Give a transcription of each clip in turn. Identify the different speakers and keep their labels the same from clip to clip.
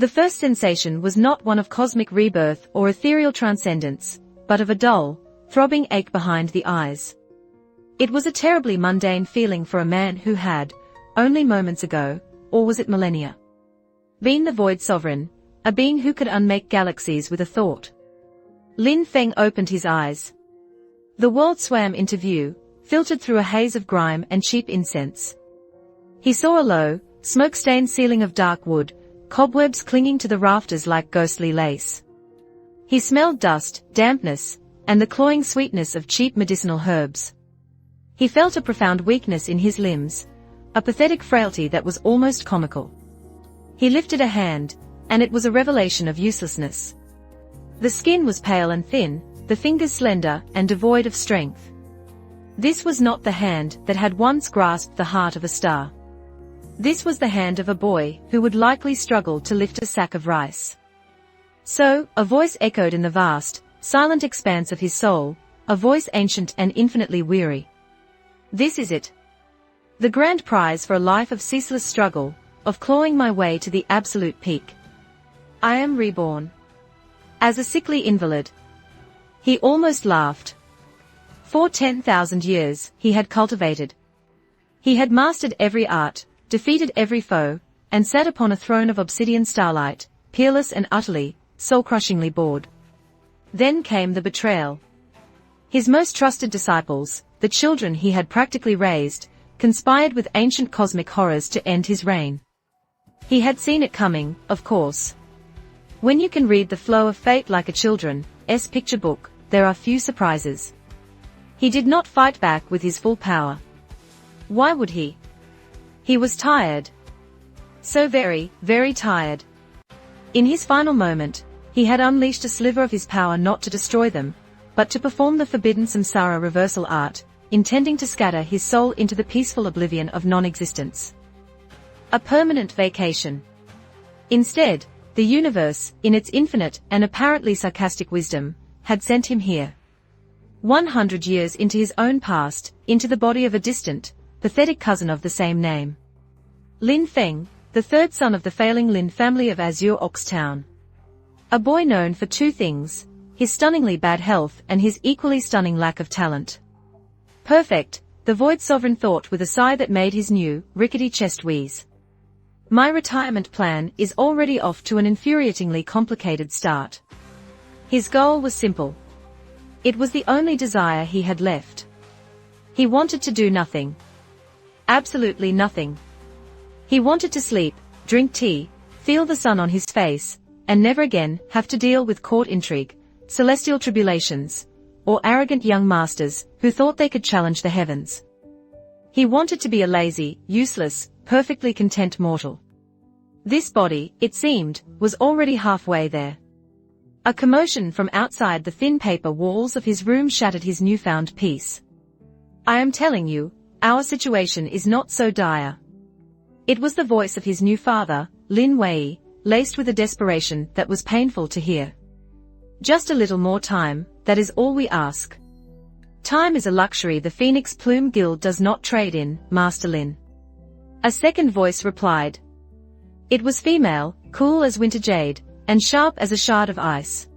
Speaker 1: The first sensation was not one of cosmic rebirth or ethereal transcendence, but of a dull, throbbing ache behind the eyes. It was a terribly mundane feeling for a man who had, only moments ago, or was it millennia, been the void sovereign, a being who could unmake galaxies with a thought. Lin Fan opened his eyes. The world swam into view, filtered through a haze of grime and cheap incense. He saw a low, smoke-stained ceiling of dark wood, cobwebs clinging to the rafters like ghostly lace. He smelled dust, dampness, and the cloying sweetness of cheap medicinal herbs. He felt a profound weakness in his limbs, a pathetic frailty that was almost comical. He lifted a hand, and it was a revelation of uselessness. The skin was pale and thin, the fingers slender and devoid of strength. This was not the hand that had once grasped the heart of a star. This was the hand of a boy who would likely struggle to lift a sack of rice. So, a voice echoed in the vast, silent expanse of his soul, a voice ancient and infinitely weary. This is it. The grand prize for a life of ceaseless struggle, of clawing my way to the absolute peak. I am reborn. As a sickly invalid. He almost laughed. For 10,000 years, he had cultivated. He had mastered every art, defeated every foe, and sat upon a throne of obsidian starlight, peerless and utterly, soul-crushingly bored. Then came the betrayal. His most trusted disciples, the children he had practically raised, conspired with ancient cosmic horrors to end his reign. He had seen it coming, of course. When you can read the flow of fate like a children's picture book, there are few surprises. He did not fight back with his full power. Why would he? He was tired. So very, very tired. In his final moment, he had unleashed a sliver of his power not to destroy them, but to perform the forbidden samsara reversal art, intending to scatter his soul into the peaceful oblivion of non-existence. A permanent vacation. Instead, the universe, in its infinite and apparently sarcastic wisdom, had sent him here. 100 years into his own past, into the body of a distant, pathetic cousin of the same name. Lin Fan, the third son of the failing Lin family of Azure Ox Town. A boy known for two things, his stunningly bad health and his equally stunning lack of talent. Perfect, the void sovereign thought with a sigh that made his new, rickety chest wheeze. My retirement plan is already off to an infuriatingly complicated start. His goal was simple. It was the only desire he had left. He wanted to do nothing. Absolutely nothing. He wanted to sleep, drink tea, feel the sun on his face, and never again have to deal with court intrigue, celestial tribulations, or arrogant young masters who thought they could challenge the heavens. He wanted to be a lazy, useless, perfectly content mortal. This body, it seemed, was already halfway there. A commotion from outside the thin paper walls of his room shattered his newfound peace. I am telling you, our situation is not so dire. It was the voice of his new father, Lin Wei, laced with a desperation that was painful to hear. Just a little more time, that is all we ask. Time is a luxury the Phoenix Plume Guild does not trade in, Master Lin. A second voice replied. It was female, cool as winter jade, and sharp as a shard of ice.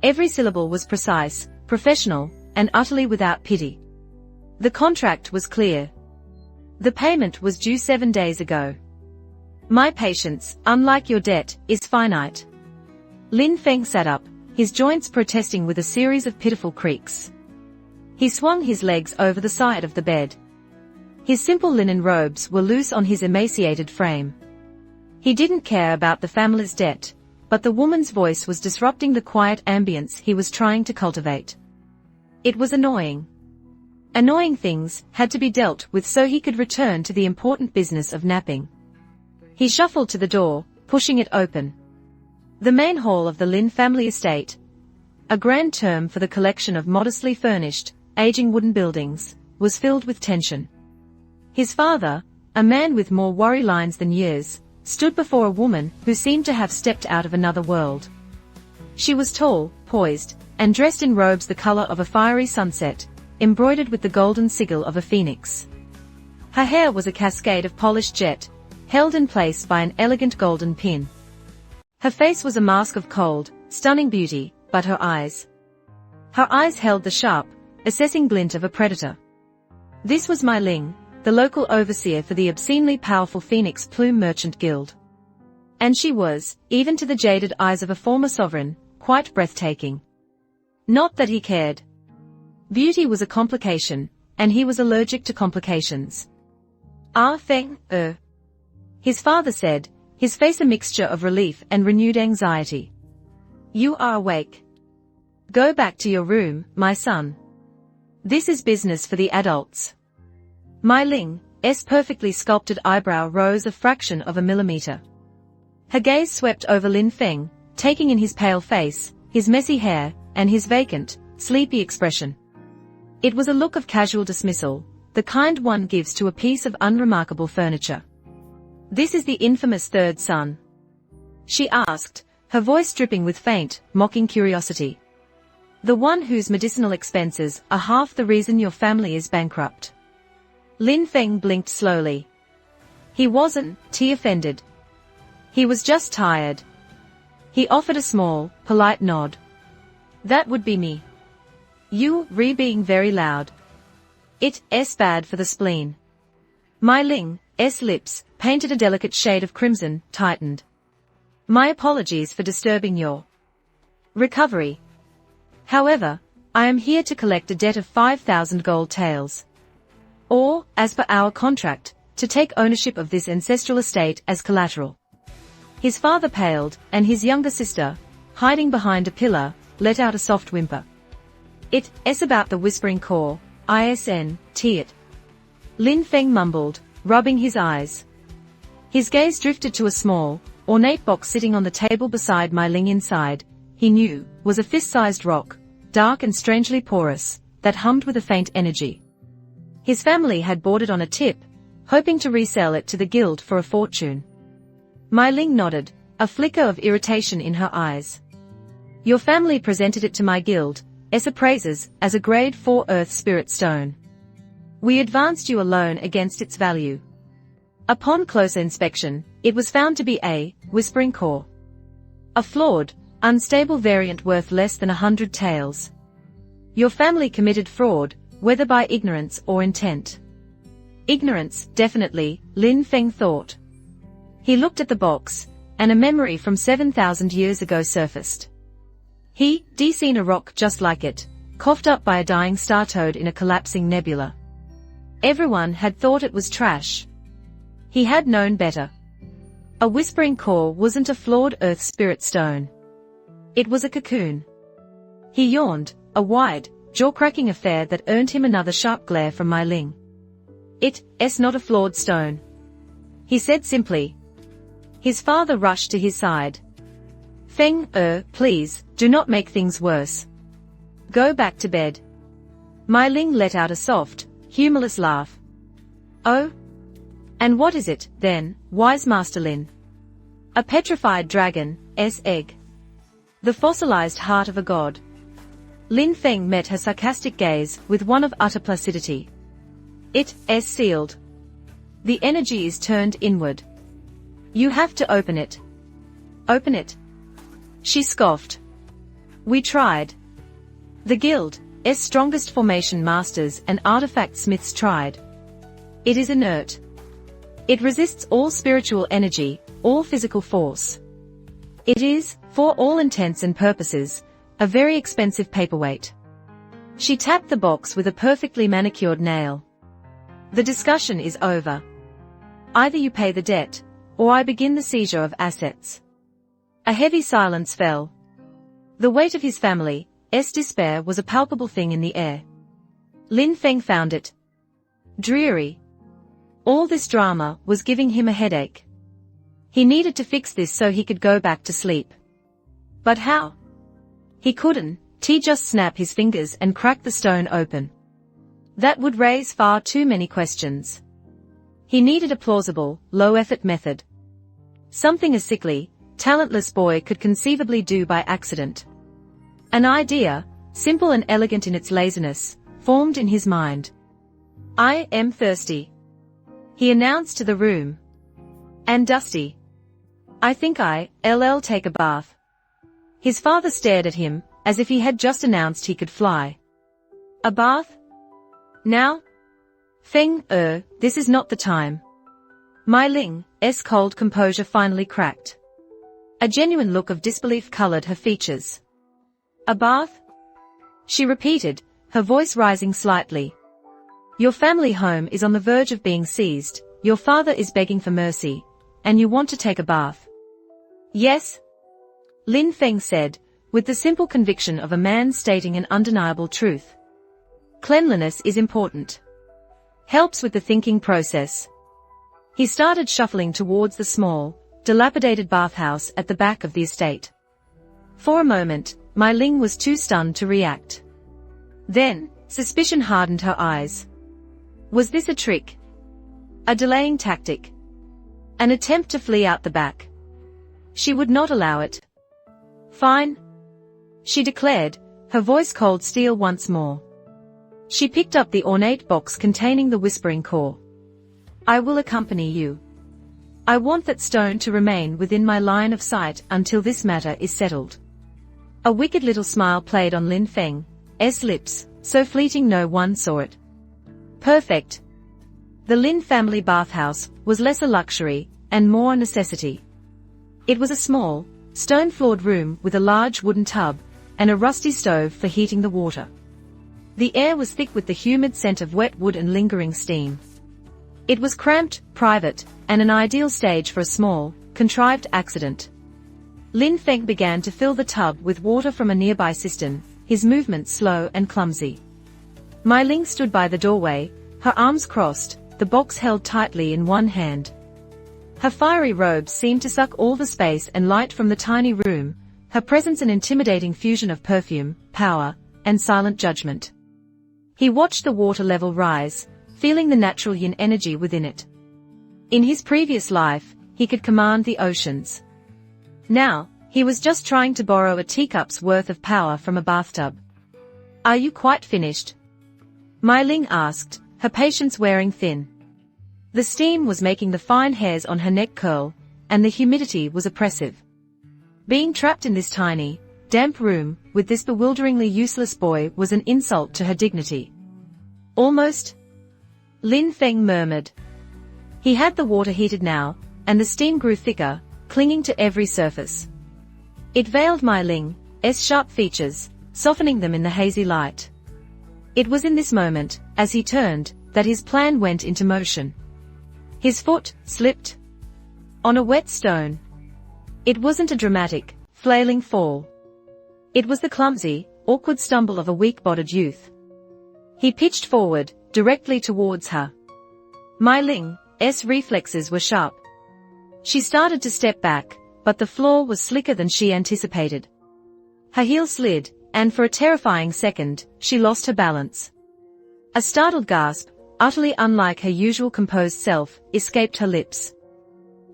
Speaker 1: Every syllable was precise, professional, and utterly without pity. The contract was clear. The payment was due 7 days ago. My patience, unlike your debt, is finite. Lin Fan sat up, his joints protesting with a series of pitiful creaks. He swung his legs over the side of the bed. His simple linen robes were loose on his emaciated frame. He didn't care about the family's debt, but the woman's voice was disrupting the quiet ambience he was trying to cultivate. It was annoying. Annoying things had to be dealt with so he could return to the important business of napping. He shuffled to the door, pushing it open. The main hall of the Lin family estate, a grand term for the collection of modestly furnished, aging wooden buildings, was filled with tension. His father, a man with more worry lines than years, stood before a woman who seemed to have stepped out of another world. She was tall, poised, and dressed in robes the color of a fiery sunset, embroidered with the golden sigil of a phoenix. Her hair was a cascade of polished jet, held in place by an elegant golden pin. Her face was a mask of cold, stunning beauty, but her eyes held the sharp, assessing glint of a predator. This was Mai Ling, the local overseer for the obscenely powerful Phoenix Plume Merchant Guild. And she was, even to the jaded eyes of a former sovereign, quite breathtaking. Not that he cared. Beauty was a complication, and he was allergic to complications. Ah Feng, his father said, his face a mixture of relief and renewed anxiety. You are awake. Go back to your room, my son. This is business for the adults. Mai Ling's perfectly sculpted eyebrow rose a fraction of a millimeter. Her gaze swept over Lin Feng, taking in his pale face, his messy hair, and his vacant, sleepy expression. It was a look of casual dismissal, the kind one gives to a piece of unremarkable furniture. This is the infamous third son? She asked, her voice dripping with faint, mocking curiosity. The one whose medicinal expenses are half the reason your family is bankrupt. Lin Feng blinked slowly. He wasn't offended. He was just tired. He offered a small, polite nod. That would be me. You, being very loud. It's bad for the spleen. Mai Ling's lips, painted a delicate shade of crimson, tightened. My apologies for disturbing your recovery. However, I am here to collect a debt of 5,000 gold taels. Or, as per our contract, to take ownership of this ancestral estate as collateral. His father paled, and his younger sister, hiding behind a pillar, let out a soft whimper. It's about the whispering core, it. Lin Feng mumbled, rubbing his eyes. His gaze drifted to a small, ornate box sitting on the table beside Mai Ling. Inside, he knew, was a fist-sized rock, dark and strangely porous, that hummed with a faint energy. His family had bought it on a tip, hoping to resell it to the guild for a fortune. Mai Ling nodded, a flicker of irritation in her eyes. Your family presented it to my guild, appraisers, as a grade 4 earth spirit stone. We advanced you a loan against its value. Upon closer inspection, it was found to be a whispering core. A flawed, unstable variant worth less than 100 taels. Your family committed fraud, whether by ignorance or intent. Ignorance, definitely, Lin Feng thought. He looked at the box, and a memory from 7,000 years ago surfaced. He'd seen a rock just like it, coughed up by a dying star toad in a collapsing nebula. Everyone had thought it was trash. He had known better. A whispering core wasn't a flawed earth spirit stone. It was a cocoon. He yawned, a wide, jaw-cracking affair that earned him another sharp glare from Mai Ling. It's not a flawed stone. He said simply. His father rushed to his side. Feng, please, do not make things worse. Go back to bed. Mai Ling let out a soft, humorless laugh. Oh? And what is it, then, wise Master Lin? A petrified dragon's egg. The fossilized heart of a god. Lin Feng met her sarcastic gaze with one of utter placidity. It's sealed. The energy is turned inward. You have to open it. Open it? She scoffed. We tried. The guild's strongest formation masters and artifact smiths tried. It is inert. It resists all spiritual energy, all physical force. It is, for all intents and purposes, a very expensive paperweight. She tapped the box with a perfectly manicured nail. The discussion is over. Either you pay the debt, or I begin the seizure of assets. A heavy silence fell. The weight of his family's despair was a palpable thing in the air. Lin Feng found it dreary. All this drama was giving him a headache. He needed to fix this so he could go back to sleep. But how? He couldn't, just snap his fingers and crack the stone open. That would raise far too many questions. He needed a plausible, low-effort method. Something a sickly, talentless boy could conceivably do by accident. An idea, simple and elegant in its laziness, formed in his mind. I am thirsty, he announced to the room. And dusty. I think I'll take a bath. His father stared at him, as if he had just announced he could fly. A bath? Now? Feng, this is not the time. Mai Ling's cold composure finally cracked. A genuine look of disbelief colored her features. A bath? She repeated, her voice rising slightly. Your family home is on the verge of being seized, your father is begging for mercy, and you want to take a bath. Yes? Lin Feng said, with the simple conviction of a man stating an undeniable truth. Cleanliness is important. Helps with the thinking process. He started shuffling towards the small, dilapidated bathhouse at the back of the estate. For a moment, Mai Ling was too stunned to react. Then, suspicion hardened her eyes. Was this a trick? A delaying tactic? An attempt to flee out the back? She would not allow it. Fine, she declared, her voice cold steel once more. She picked up the ornate box containing the whispering core. I will accompany you. I want that stone to remain within my line of sight until this matter is settled. A wicked little smile played on Lin Feng's lips, so fleeting no one saw it. Perfect. The Lin family bathhouse was less a luxury, and more a necessity. It was a small, stone-floored room with a large wooden tub, and a rusty stove for heating the water. The air was thick with the humid scent of wet wood and lingering steam. It was cramped, private, and an ideal stage for a small, contrived accident. Lin Feng began to fill the tub with water from a nearby cistern, his movements slow and clumsy. Mai Ling stood by the doorway, her arms crossed, the box held tightly in one hand. Her fiery robes seemed to suck all the space and light from the tiny room, her presence an intimidating fusion of perfume, power, and silent judgment. He watched the water level rise, feeling the natural yin energy within it. In his previous life, he could command the oceans. Now, he was just trying to borrow a teacup's worth of power from a bathtub. Are you quite finished? Mai Ling asked, her patience wearing thin. The steam was making the fine hairs on her neck curl, and the humidity was oppressive. Being trapped in this tiny, damp room, with this bewilderingly useless boy was an insult to her dignity. Almost? Lin Feng murmured. He had the water heated now, and the steam grew thicker, clinging to every surface. It veiled Mai Ling's sharp features, softening them in the hazy light. It was in this moment, as he turned, that his plan went into motion. His foot slipped on a wet stone. It wasn't a dramatic, flailing fall. It was the clumsy, awkward stumble of a weak-bodied youth. He pitched forward, directly towards her. Mai Ling's reflexes were sharp. She started to step back, but the floor was slicker than she anticipated. Her heel slid, and for a terrifying second, she lost her balance. A startled gasp, utterly unlike her usual composed self, escaped her lips.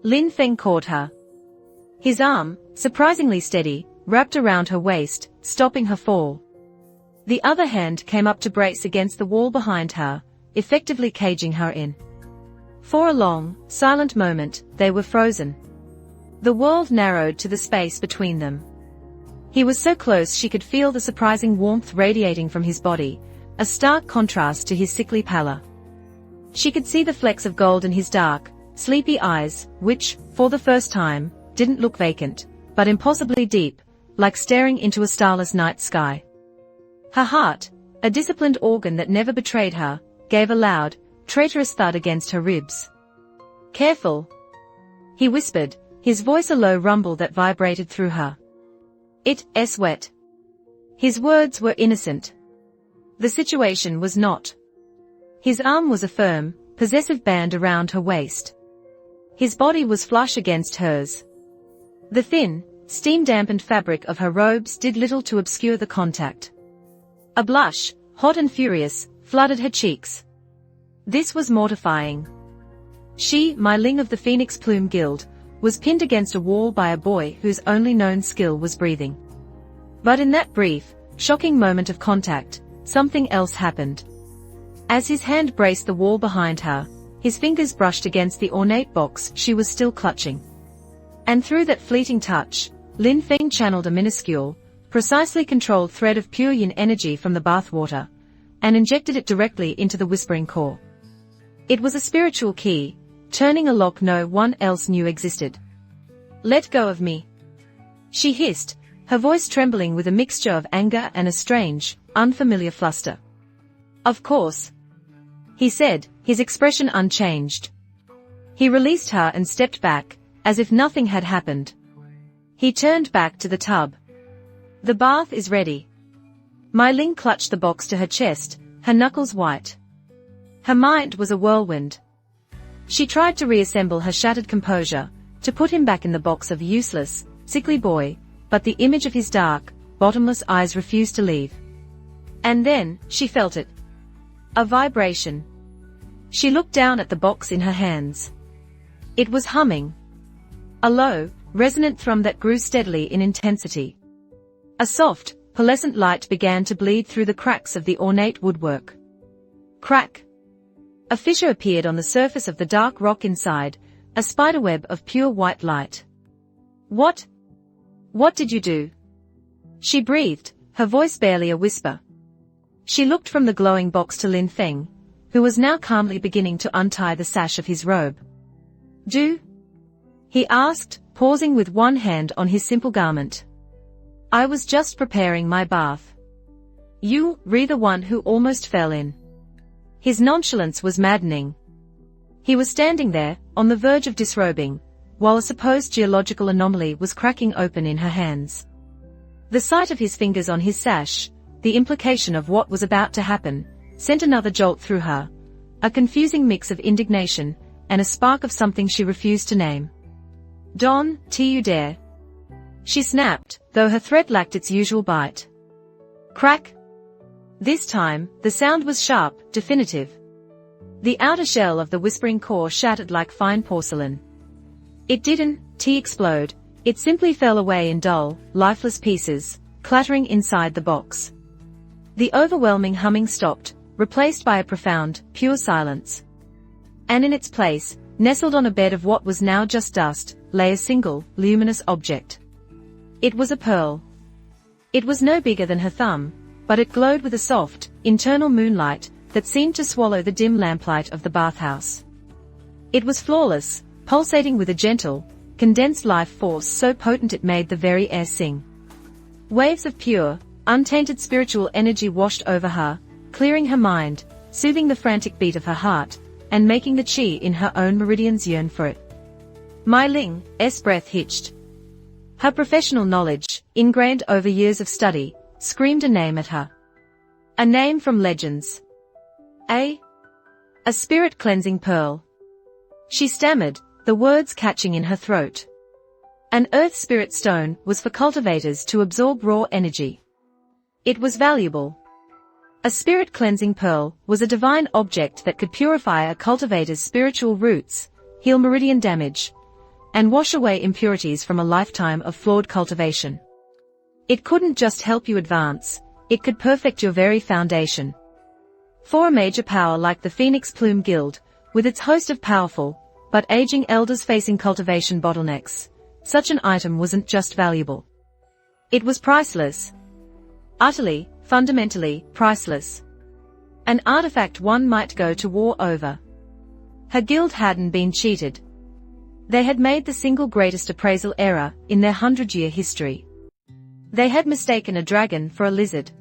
Speaker 1: Lin Feng caught her. His arm, surprisingly steady, wrapped around her waist, stopping her fall. The other hand came up to brace against the wall behind her, effectively caging her in. For a long, silent moment, they were frozen. The world narrowed to the space between them. He was so close she could feel the surprising warmth radiating from his body, a stark contrast to his sickly pallor. She could see the flecks of gold in his dark, sleepy eyes, which, for the first time, didn't look vacant, but impossibly deep, like staring into a starless night sky. Her heart, a disciplined organ that never betrayed her, gave a loud, traitorous thud against her ribs. Careful, he whispered, his voice a low rumble that vibrated through her. It's wet. His words were innocent. The situation was not. His arm was a firm, possessive band around her waist. His body was flush against hers. The thin, steam-dampened fabric of her robes did little to obscure the contact. A blush, hot and furious, flooded her cheeks. This was mortifying. She, Mai Ling of the Phoenix Plume Guild, was pinned against a wall by a boy whose only known skill was breathing. But in that brief, shocking moment of contact, something else happened. As his hand braced the wall behind her, his fingers brushed against the ornate box she was still clutching. And through that fleeting touch, Lin Fan channeled a minuscule, precisely controlled thread of pure yin energy from the bathwater, and injected it directly into the whispering core. It was a spiritual key, turning a lock no one else knew existed. "Let go of me," she hissed, her voice trembling with a mixture of anger and a strange, unfamiliar fluster. "Of course," he said, his expression unchanged. He released her and stepped back, as if nothing had happened. He turned back to the tub. "The bath is ready." Mai Ling clutched the box to her chest, her knuckles white. Her mind was a whirlwind. She tried to reassemble her shattered composure, to put him back in the box of useless, sickly boy, but the image of his dark, bottomless eyes refused to leave. And then, she felt it. A vibration. She looked down at the box in her hands. It was humming. A low, resonant thrum that grew steadily in intensity. A soft, pearlescent light began to bleed through the cracks of the ornate woodwork. Crack! A fissure appeared on the surface of the dark rock inside, a spiderweb of pure white light. "What? What did you do?" she breathed, her voice barely a whisper. She looked from the glowing box to Lin Fan, who was now calmly beginning to untie the sash of his robe. "Do?" he asked, pausing with one hand on his simple garment. "I was just preparing my bath." "You, the one who almost fell in." His nonchalance was maddening. He was standing there, on the verge of disrobing, while a supposed geological anomaly was cracking open in her hands. The sight of his fingers on his sash, the implication of what was about to happen, sent another jolt through her, a confusing mix of indignation, and a spark of something she refused to name. "Don, you dare?" she snapped, though her threat lacked its usual bite. Crack! This time, the sound was sharp, definitive. The outer shell of the whispering core shattered like fine porcelain. It didn't explode, it simply fell away in dull, lifeless pieces, clattering inside the box. The overwhelming humming stopped, replaced by a profound, pure silence. And in its place, nestled on a bed of what was now just dust, lay a single, luminous object. It was a pearl. It was no bigger than her thumb, but it glowed with a soft, internal moonlight that seemed to swallow the dim lamplight of the bathhouse. It was flawless, pulsating with a gentle, condensed life force so potent it made the very air sing. Waves of pure, untainted spiritual energy washed over her, clearing her mind, soothing the frantic beat of her heart, and making the chi in her own meridians yearn for it. Mai Ling's breath hitched. Her professional knowledge, ingrained over years of study, screamed a name at her. A name from legends. A spirit-cleansing pearl. She stammered, the words catching in her throat. An earth spirit stone was for cultivators to absorb raw energy. It was valuable. A spirit-cleansing pearl was a divine object that could purify a cultivator's spiritual roots, heal meridian damage, and wash away impurities from a lifetime of flawed cultivation. It couldn't just help you advance, it could perfect your very foundation. For a major power like the Phoenix Plume Guild, with its host of powerful, but aging elders facing cultivation bottlenecks, such an item wasn't just valuable. It was priceless. Utterly, fundamentally, priceless. An artifact one might go to war over. Her guild hadn't been cheated. They had made the single greatest appraisal error in their 100-year history. They had mistaken a dragon for a lizard.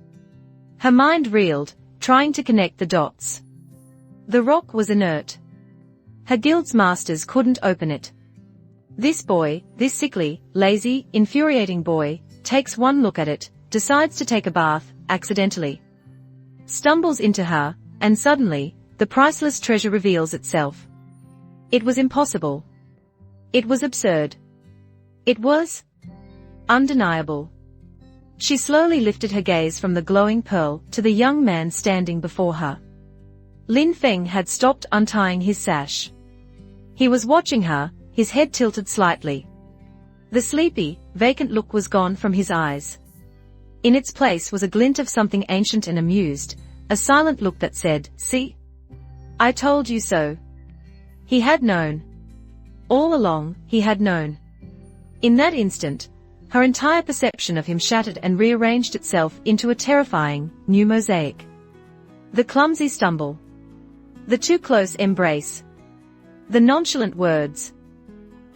Speaker 1: Her mind reeled, trying to connect the dots. The rock was inert. Her guild's masters couldn't open it. This boy, this sickly, lazy, infuriating boy, takes one look at it, decides to take a bath, accidentally. Stumbles into her, and suddenly, the priceless treasure reveals itself. It was impossible. It was absurd. It was undeniable. She slowly lifted her gaze from the glowing pearl to the young man standing before her. Lin Fan had stopped untying his sash. He was watching her, his head tilted slightly. The sleepy, vacant look was gone from his eyes. In its place was a glint of something ancient and amused, a silent look that said, "See? I told you so." He had known. All along, he had known. In that instant, her entire perception of him shattered and rearranged itself into a terrifying, new mosaic. The clumsy stumble. The too close embrace. The nonchalant words.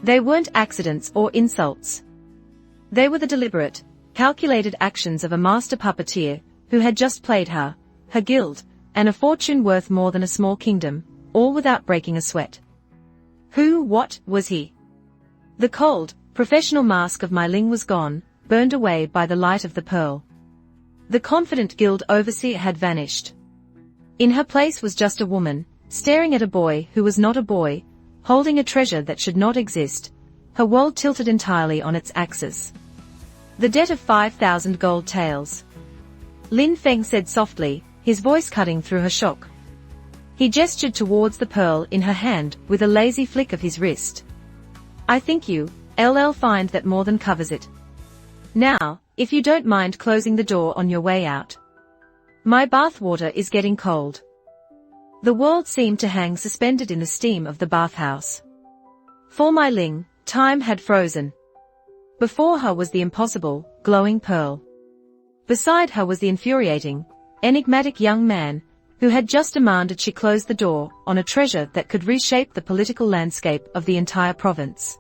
Speaker 1: They weren't accidents or insults. They were the deliberate, calculated actions of a master puppeteer who had just played her guild, and a fortune worth more than a small kingdom, all without breaking a sweat. What was he? The cold, professional mask of Mai Ling was gone, burned away by the light of the pearl. The confident guild overseer had vanished. In her place was just a woman, staring at a boy who was not a boy, holding a treasure that should not exist, her world tilted entirely on its axis. The debt of 5,000 gold taels. Lin Feng said softly, his voice cutting through her shock. He gestured towards the pearl in her hand with a lazy flick of his wrist. I think you'll find that more than covers it. Now, if you don't mind closing the door on your way out. My bathwater is getting cold. The world seemed to hang suspended in the steam of the bathhouse. For Mai Ling, time had frozen. Before her was the impossible, glowing pearl. Beside her was the infuriating, enigmatic young man, who had just demanded she close the door on a treasure that could reshape the political landscape of the entire province.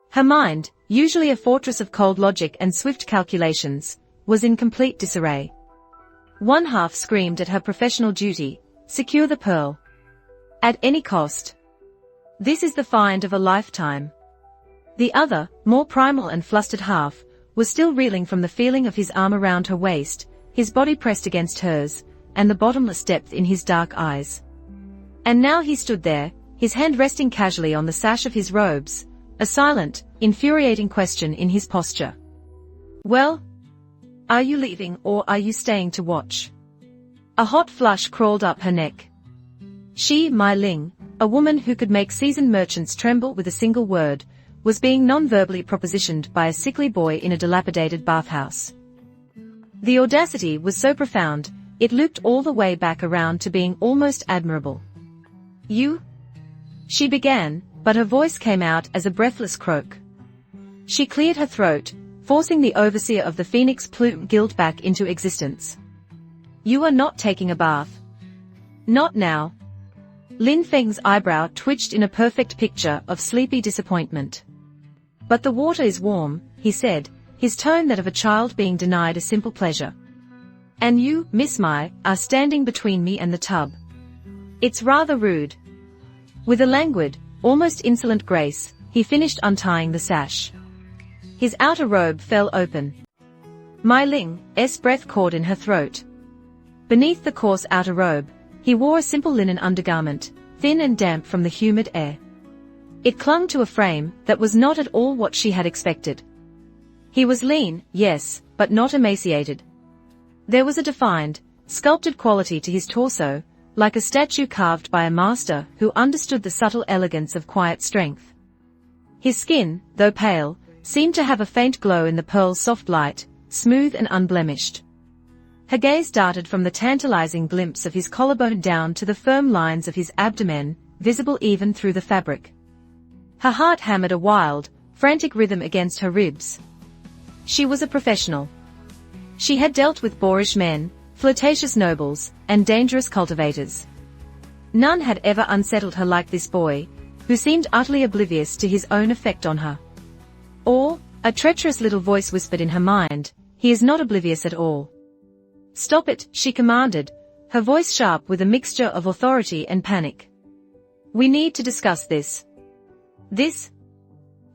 Speaker 1: Her mind, usually a fortress of cold logic and swift calculations, was in complete disarray. One half screamed at her professional duty, secure the pearl. At any cost. This is the find of a lifetime. The other, more primal and flustered half, was still reeling from the feeling of his arm around her waist, his body pressed against hers, and the bottomless depth in his dark eyes. And now he stood there, his hand resting casually on the sash of his robes, a silent, infuriating question in his posture. Well? Are you leaving or are you staying to watch? A hot flush crawled up her neck. She, Mai Ling, a woman who could make seasoned merchants tremble with a single word, was being non-verbally propositioned by a sickly boy in a dilapidated bathhouse. The audacity was so profound, it looped all the way back around to being almost admirable. You? She began, but her voice came out as a breathless croak. She cleared her throat, forcing the overseer of the Phoenix Plume Guild back into existence. You are not taking a bath. Not now. Lin Feng's eyebrow twitched in a perfect picture of sleepy disappointment. But the water is warm, he said, his tone that of a child being denied a simple pleasure. And you, Miss Mai, are standing between me and the tub. It's rather rude. With a languid, almost insolent grace, he finished untying the sash. His outer robe fell open. Mai Ling's breath caught in her throat. Beneath the coarse outer robe, he wore a simple linen undergarment, thin and damp from the humid air. It clung to a frame that was not at all what she had expected. He was lean, yes, but not emaciated. There was a defined, sculpted quality to his torso, like a statue carved by a master who understood the subtle elegance of quiet strength. His skin, though pale, seemed to have a faint glow in the pearl's soft light, smooth and unblemished. Her gaze darted from the tantalizing glimpse of his collarbone down to the firm lines of his abdomen, visible even through the fabric. Her heart hammered a wild, frantic rhythm against her ribs. She was a professional. She had dealt with boorish men, flirtatious nobles, and dangerous cultivators. None had ever unsettled her like this boy, who seemed utterly oblivious to his own effect on her. Or, a treacherous little voice whispered in her mind, he is not oblivious at all. Stop it, she commanded, her voice sharp with a mixture of authority and panic. We need to discuss this. This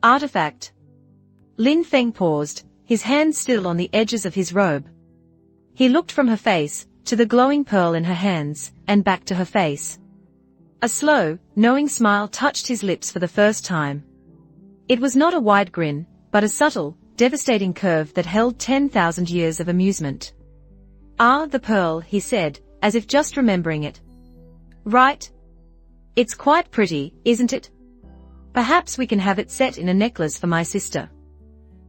Speaker 1: artifact. Lin Feng paused, his hands still on the edges of his robe. He looked from her face, to the glowing pearl in her hands, and back to her face. A slow, knowing smile touched his lips for the first time. It was not a wide grin, but a subtle, devastating curve that held 10,000 years of amusement. Ah, the pearl, he said, as if just remembering it. Right? It's quite pretty, isn't it? Perhaps we can have it set in a necklace for my sister.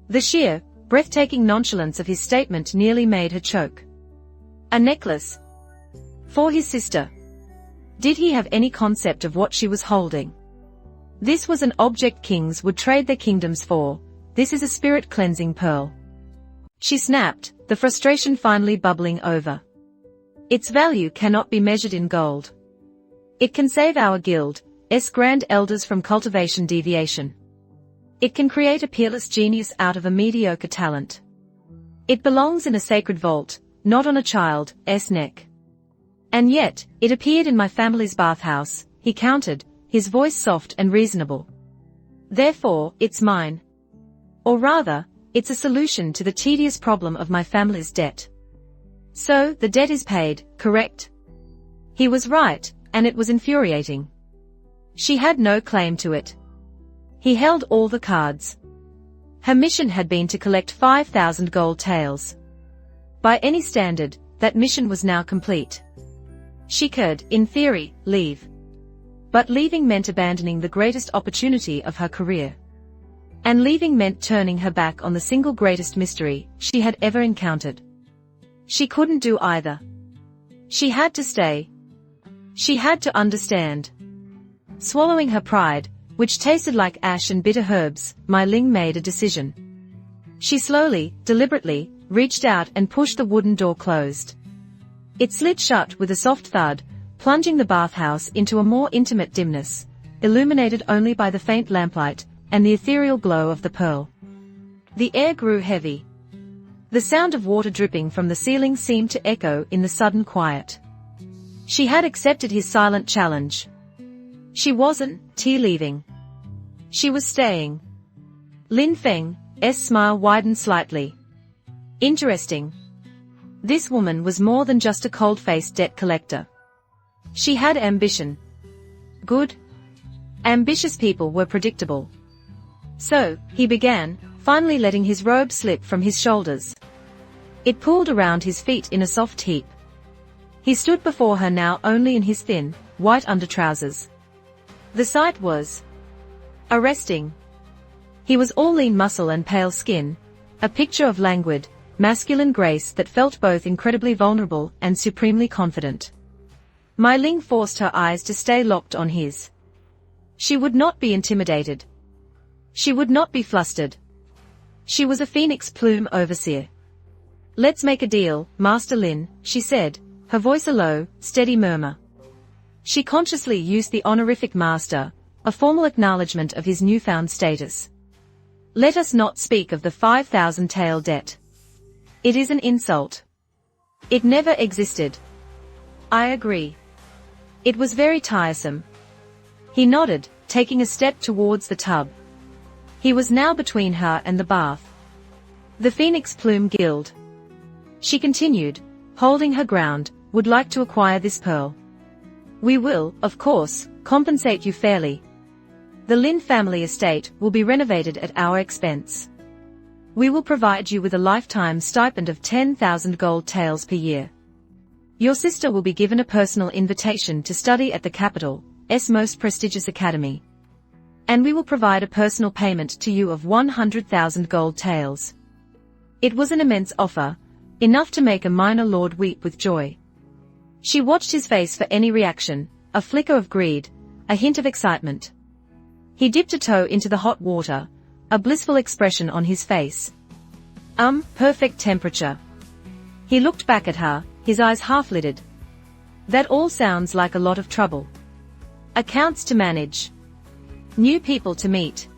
Speaker 1: The sheer, breathtaking nonchalance of his statement nearly made her choke. A necklace? For his sister? Did he have any concept of what she was holding? This was an object kings would trade their kingdoms for, this is a spirit-cleansing pearl. She snapped, the frustration finally bubbling over. Its value cannot be measured in gold. It can save our guild's grand elders from cultivation deviation. It can create a peerless genius out of a mediocre talent. It belongs in a sacred vault, not on a child's neck. And yet, it appeared in my family's bathhouse, he countered, his voice soft and reasonable. Therefore, it's mine. Or rather, it's a solution to the tedious problem of my family's debt. So, the debt is paid, correct? He was right, and it was infuriating. She had no claim to it. He held all the cards. Her mission had been to collect 5,000 gold taels. By any standard, that mission was now complete. She could, in theory, leave. But leaving meant abandoning the greatest opportunity of her career. And leaving meant turning her back on the single greatest mystery she had ever encountered. She couldn't do either. She had to stay. She had to understand. Swallowing her pride, which tasted like ash and bitter herbs, Mai Ling made a decision. She slowly, deliberately, reached out and pushed the wooden door closed. It slid shut with a soft thud, plunging the bathhouse into a more intimate dimness, illuminated only by the faint lamplight and the ethereal glow of the pearl. The air grew heavy. The sound of water dripping from the ceiling seemed to echo in the sudden quiet. She had accepted his silent challenge. She wasn't leaving. She was staying. Lin Fan's smile widened slightly. Interesting. This woman was more than just a cold-faced debt collector. She had ambition. Good. Ambitious people were predictable. So, he began, finally letting his robe slip from his shoulders. It pulled around his feet in a soft heap. He stood before her now only in his thin, white undertrousers. The sight was arresting. He was all lean muscle and pale skin, a picture of languid, masculine grace that felt both incredibly vulnerable and supremely confident. Mai Ling forced her eyes to stay locked on his. She would not be intimidated. She would not be flustered. She was a phoenix plume overseer. Let's make a deal, Master Lin, she said, her voice a low, steady murmur. She consciously used the honorific master, a formal acknowledgement of his newfound status. Let us not speak of the 5,000 tael debt. It is an insult. It never existed. I agree. It was very tiresome. He nodded, taking a step towards the tub. He was now between her and the bath. The Phoenix Plume Guild, she continued, holding her ground, would like to acquire this pearl. We will, of course, compensate you fairly. The Lin family estate will be renovated at our expense. We will provide you with a lifetime stipend of 10,000 gold taels per year. Your sister will be given a personal invitation to study at the capital's most prestigious academy. And we will provide a personal payment to you of 100,000 gold taels. It was an immense offer, enough to make a minor lord weep with joy. She watched his face for any reaction, a flicker of greed, a hint of excitement. He dipped a toe into the hot water, a blissful expression on his face. Perfect temperature. He looked back at her, his eyes half-lidded. That all sounds like a lot of trouble. Accounts to manage. New people to meet.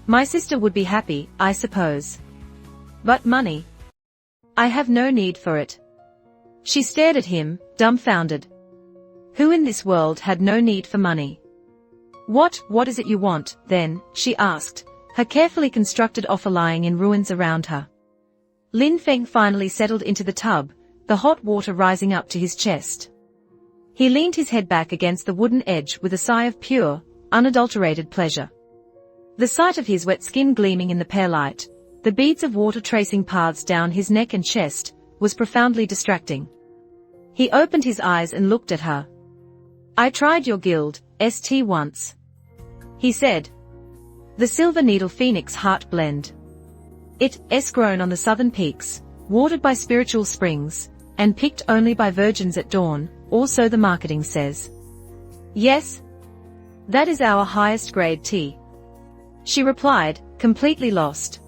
Speaker 1: My sister would be happy, I suppose. But money? I have no need for it. She stared at him, dumbfounded. Who in this world had no need for money? What is it you want, then? She asked, her carefully constructed offer lying in ruins around her. Lin Feng finally settled into the tub, the hot water rising up to his chest. He leaned his head back against the wooden edge with a sigh of pure, unadulterated pleasure. The sight of his wet skin gleaming in the pale light, the beads of water tracing paths down his neck and chest, was profoundly distracting. He opened his eyes and looked at her. I tried your guild, St. once. He said. The Silver Needle Phoenix Heart Blend. It's grown on the southern peaks, watered by spiritual springs, and picked only by virgins at dawn, or so the marketing says. Yes? That is our highest grade tea. She replied, completely lost.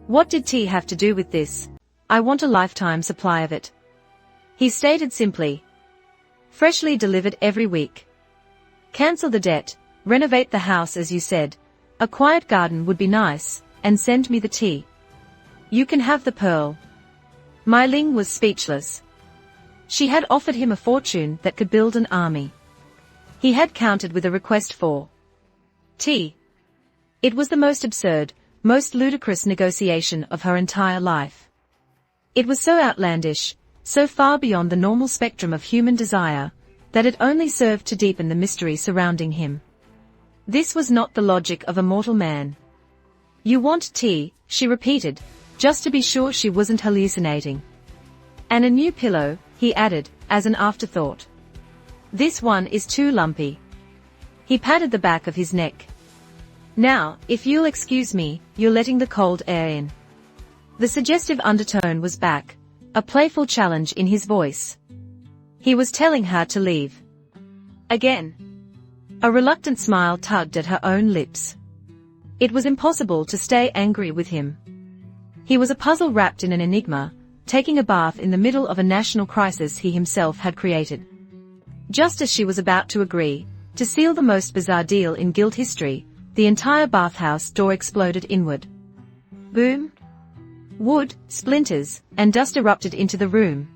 Speaker 1: What did tea have to do with this? I want a lifetime supply of it. He stated simply. Freshly delivered every week. Cancel the debt, renovate the house as you said, a quiet garden would be nice, and send me the tea. You can have the pearl. Mai Ling was speechless. She had offered him a fortune that could build an army. He had countered with a request for tea. It was the most absurd, most ludicrous negotiation of her entire life. It was so outlandish, so far beyond the normal spectrum of human desire, that it only served to deepen the mystery surrounding him. This was not the logic of a mortal man. You want tea, she repeated, just to be sure she wasn't hallucinating. And a new pillow, he added, as an afterthought. This one is too lumpy. He patted the back of his neck. Now, if you'll excuse me, you're letting the cold air in. The suggestive undertone was back, a playful challenge in his voice. He was telling her to leave. Again. A reluctant smile tugged at her own lips. It was impossible to stay angry with him. He was a puzzle wrapped in an enigma, taking a bath in the middle of a national crisis he himself had created. Just as she was about to agree, to seal the most bizarre deal in guild history, the entire bathhouse door exploded inward. Boom! Wood, splinters, and dust erupted into the room.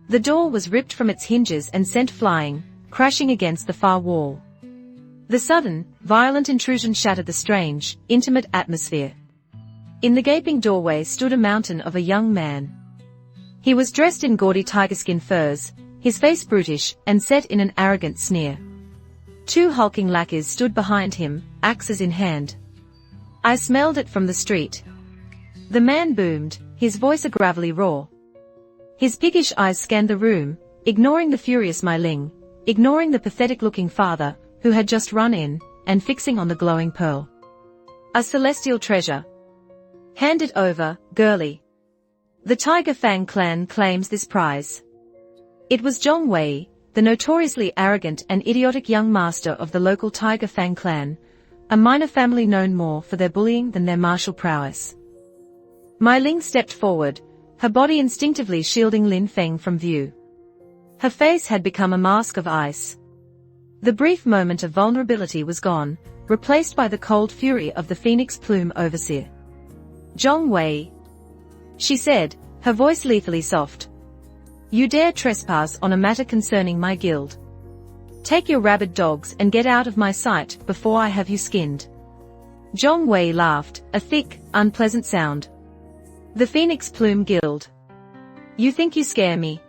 Speaker 1: The door was ripped from its hinges and sent flying, crashing against the far wall. The sudden, violent intrusion shattered the strange, intimate atmosphere. In the gaping doorway stood a mountain of a young man. He was dressed in gaudy tigerskin furs, his face brutish and set in an arrogant sneer. Two hulking lackeys stood behind him, axes in hand. I smelled it from the street. The man boomed, his voice a gravelly roar. His piggish eyes scanned the room, ignoring the furious Mai Ling, ignoring the pathetic-looking father, who had just run in, and fixing on the glowing pearl. A celestial treasure. Hand it over, girlie. The Tiger Fang clan claims this prize. It was Zhong Wei, the notoriously arrogant and idiotic young master of the local Tiger Fang clan, a minor family known more for their bullying than their martial prowess. Mai Ling stepped forward, her body instinctively shielding Lin Feng from view. Her face had become a mask of ice. The brief moment of vulnerability was gone, replaced by the cold fury of the Phoenix Plume overseer. Zhong Wei, she said, her voice lethally soft. You dare trespass on a matter concerning my guild. Take your rabid dogs and get out of my sight before I have you skinned. Zhong Wei laughed, a thick, unpleasant sound. The Phoenix Plume Guild. You think you scare me?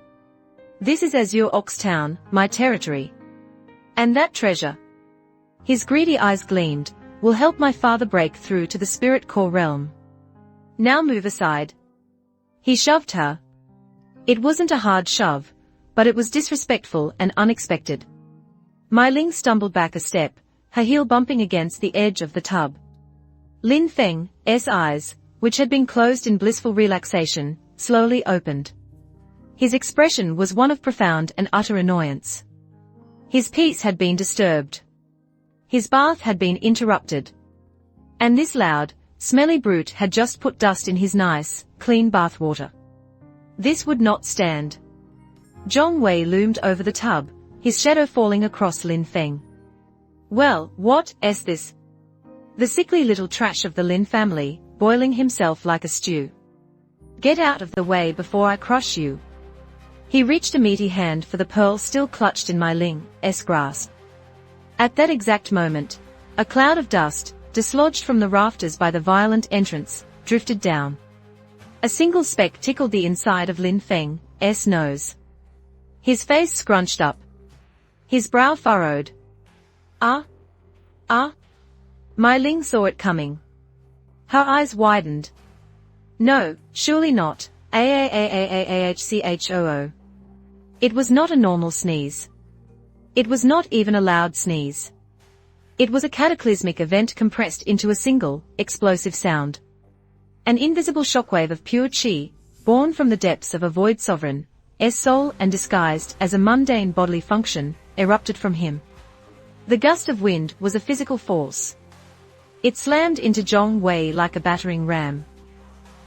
Speaker 1: This is Azure Ox Town, my territory. And that treasure, his greedy eyes gleamed, will help my father break through to the spirit core realm. Now move aside. He shoved her. It wasn't a hard shove, but it was disrespectful and unexpected. Mai Ling stumbled back a step, her heel bumping against the edge of the tub. Lin Feng's eyes, which had been closed in blissful relaxation, slowly opened. His expression was one of profound and utter annoyance. His peace had been disturbed. His bath had been interrupted. And this loud, smelly brute had just put dust in his nice, clean bathwater. This would not stand. Zhong Wei loomed over the tub, his shadow falling across Lin Feng. Well, what is this? The sickly little trash of the Lin family, boiling himself like a stew. Get out of the way before I crush you. He reached a meaty hand for the pearl still clutched in Mai Ling's grasp. At that exact moment, a cloud of dust, dislodged from the rafters by the violent entrance, drifted down. A single speck tickled the inside of Lin Feng's nose. His face scrunched up. His brow furrowed. Ah? Mai Ling saw it coming. Her eyes widened. No, surely not. Ahchoo. It was not a normal sneeze. It was not even a loud sneeze. It was a cataclysmic event compressed into a single, explosive sound. An invisible shockwave of pure chi, born from the depths of a void sovereign's soul and disguised as a mundane bodily function, erupted from him. The gust of wind was a physical force. It slammed into Zhong Wei like a battering ram.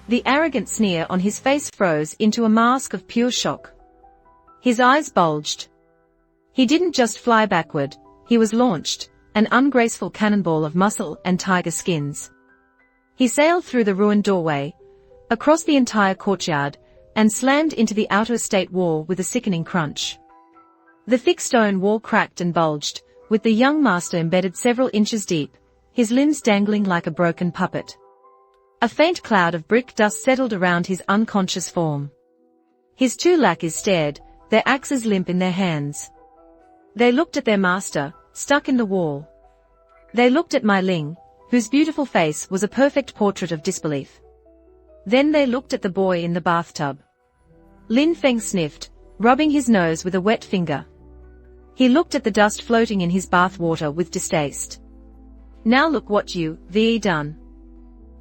Speaker 1: The arrogant sneer on his face froze into a mask of pure shock. His eyes bulged. He didn't just fly backward, he was launched, an ungraceful cannonball of muscle and tiger skins. He sailed through the ruined doorway, across the entire courtyard, and slammed into the outer estate wall with a sickening crunch. The thick stone wall cracked and bulged, with the young master embedded several inches deep, his limbs dangling like a broken puppet. A faint cloud of brick dust settled around his unconscious form. His two lackeys stared, their axes limp in their hands. They looked at their master, stuck in the wall. They looked at Mai Ling, whose beautiful face was a perfect portrait of disbelief. Then they looked at the boy in the bathtub. Lin Feng sniffed, rubbing his nose with a wet finger. He looked at the dust floating in his bath water with distaste. Now look what you've done.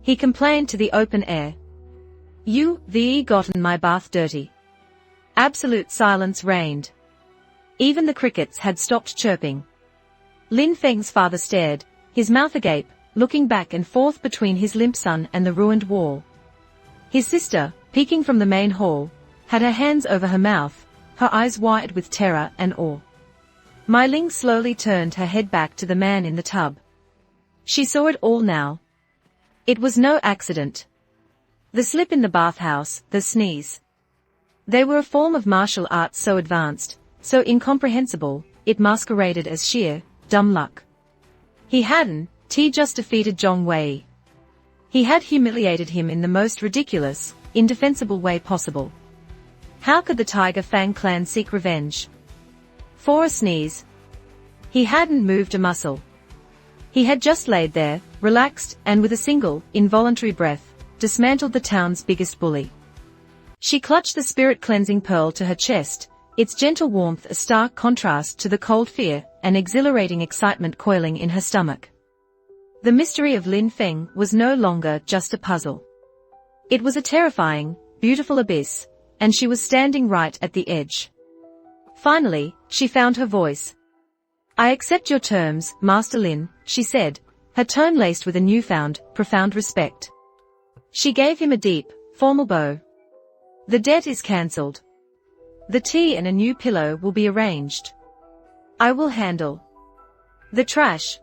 Speaker 1: He complained to the open air. You've gotten my bath dirty. Absolute silence reigned. Even the crickets had stopped chirping. Lin Feng's father stared, his mouth agape, looking back and forth between his limp son and the ruined wall. His sister, peeking from the main hall, had her hands over her mouth, her eyes wide with terror and awe. Mai Ling slowly turned her head back to the man in the tub. She saw it all now. It was no accident. The slip in the bathhouse, the sneeze. They were a form of martial arts so advanced, so incomprehensible, it masqueraded as sheer, dumb luck. He hadn't just defeated Zhong Wei. He had humiliated him in the most ridiculous, indefensible way possible. How could the Tiger Fang clan seek revenge? For a sneeze. He hadn't moved a muscle. He had just laid there, relaxed, and with a single, involuntary breath, dismantled the town's biggest bully. She clutched the spirit-cleansing pearl to her chest, its gentle warmth a stark contrast to the cold fear and exhilarating excitement coiling in her stomach. The mystery of Lin Feng was no longer just a puzzle. It was a terrifying, beautiful abyss, and she was standing right at the edge. Finally, she found her voice. I accept your terms, Master Lin, she said, her tone laced with a newfound, profound respect. She gave him a deep, formal bow. The debt is cancelled. The tea and a new pillow will be arranged. I will handle the trash.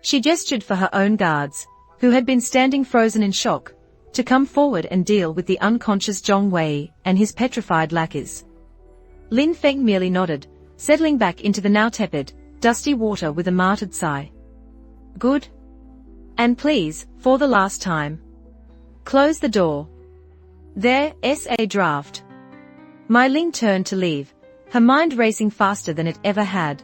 Speaker 1: She gestured for her own guards, who had been standing frozen in shock, to come forward and deal with the unconscious Zhong Wei and his petrified lackeys. Lin Feng merely nodded, settling back into the now tepid, dusty water with a martyred sigh. Good. And please, for the last time, close the door. There's a draft. Mai Ling turned to leave, her mind racing faster than it ever had.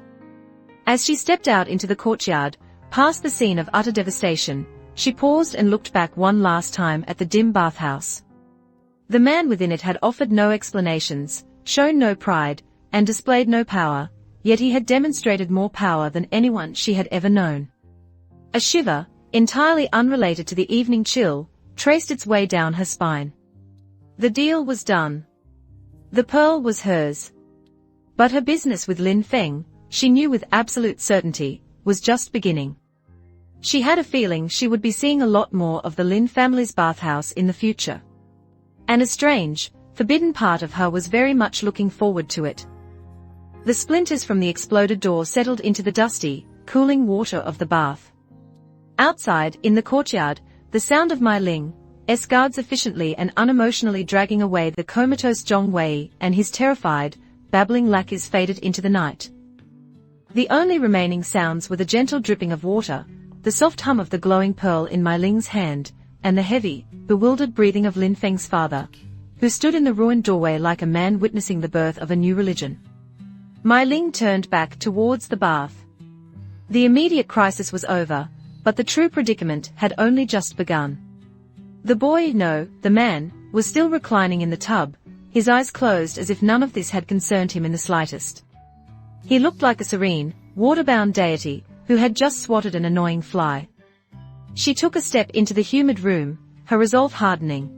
Speaker 1: As she stepped out into the courtyard, past the scene of utter devastation, she paused and looked back one last time at the dim bathhouse. The man within it had offered no explanations, shown no pride, and displayed no power, yet he had demonstrated more power than anyone she had ever known. A shiver, entirely unrelated to the evening chill, traced its way down her spine. The deal was done. The pearl was hers. But her business with Lin Feng, she knew with absolute certainty, was just beginning. She had a feeling she would be seeing a lot more of the Lin family's bathhouse in the future. And a strange, forbidden part of her was very much looking forward to it. The splinters from the exploded door settled into the dusty, cooling water of the bath. Outside, in the courtyard, the sound of Mai Ling's guards efficiently and unemotionally dragging away the comatose Zhong Wei and his terrified, babbling lackeys faded into the night. The only remaining sounds were the gentle dripping of water, the soft hum of the glowing pearl in Mai Ling's hand, and the heavy, bewildered breathing of Lin Feng's father, who stood in the ruined doorway like a man witnessing the birth of a new religion. Mai Ling turned back towards the bath. The immediate crisis was over, but the true predicament had only just begun. The boy, no, the man, was still reclining in the tub, his eyes closed as if none of this had concerned him in the slightest. He looked like a serene, water-bound deity, who had just swatted an annoying fly. She took a step into the humid room, her resolve hardening.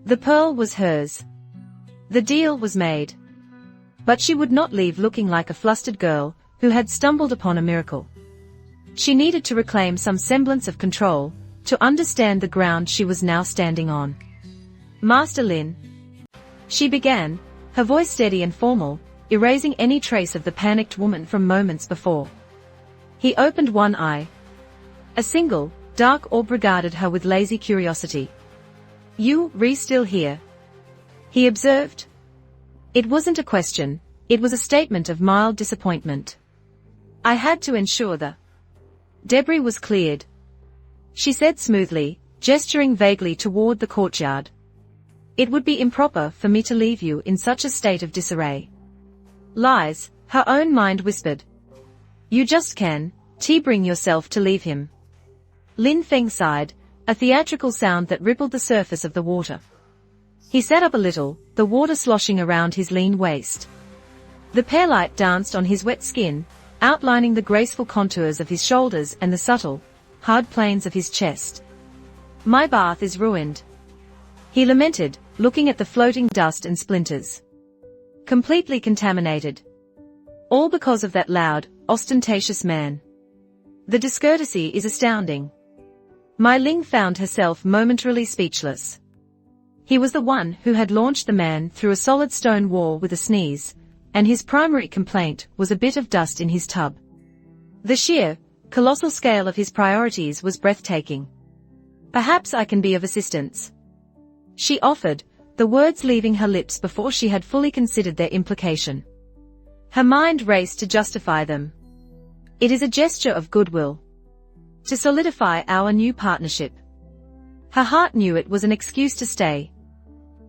Speaker 1: The pearl was hers. The deal was made. But she would not leave looking like a flustered girl, who had stumbled upon a miracle. She needed to reclaim some semblance of control, to understand the ground she was now standing on. Master Lin, she began, her voice steady and formal, erasing any trace of the panicked woman from moments before. He opened one eye. A single, dark orb regarded her with lazy curiosity. You, still here? He observed. It wasn't a question, it was a statement of mild disappointment. I had to ensure the debris was cleared, she said smoothly, gesturing vaguely toward the courtyard. It would be improper for me to leave you in such a state of disarray. Lies, her own mind whispered. You just can't bring yourself to leave him. Lin Fan sighed, a theatrical sound that rippled the surface of the water. He sat up a little, the water sloshing around his lean waist. The perlite danced on his wet skin, outlining the graceful contours of his shoulders and the subtle, hard planes of his chest. My bath is ruined, he lamented, looking at the floating dust and splinters. Completely contaminated. All because of that loud, ostentatious man. The discourtesy is astounding. Mai Ling found herself momentarily speechless. He was the one who had launched the man through a solid stone wall with a sneeze, and his primary complaint was a bit of dust in his tub. The sheer, colossal scale of his priorities was breathtaking. Perhaps I can be of assistance, she offered, the words leaving her lips before she had fully considered their implication. Her mind raced to justify them. It is a gesture of goodwill. To solidify our new partnership. Her heart knew it was an excuse to stay.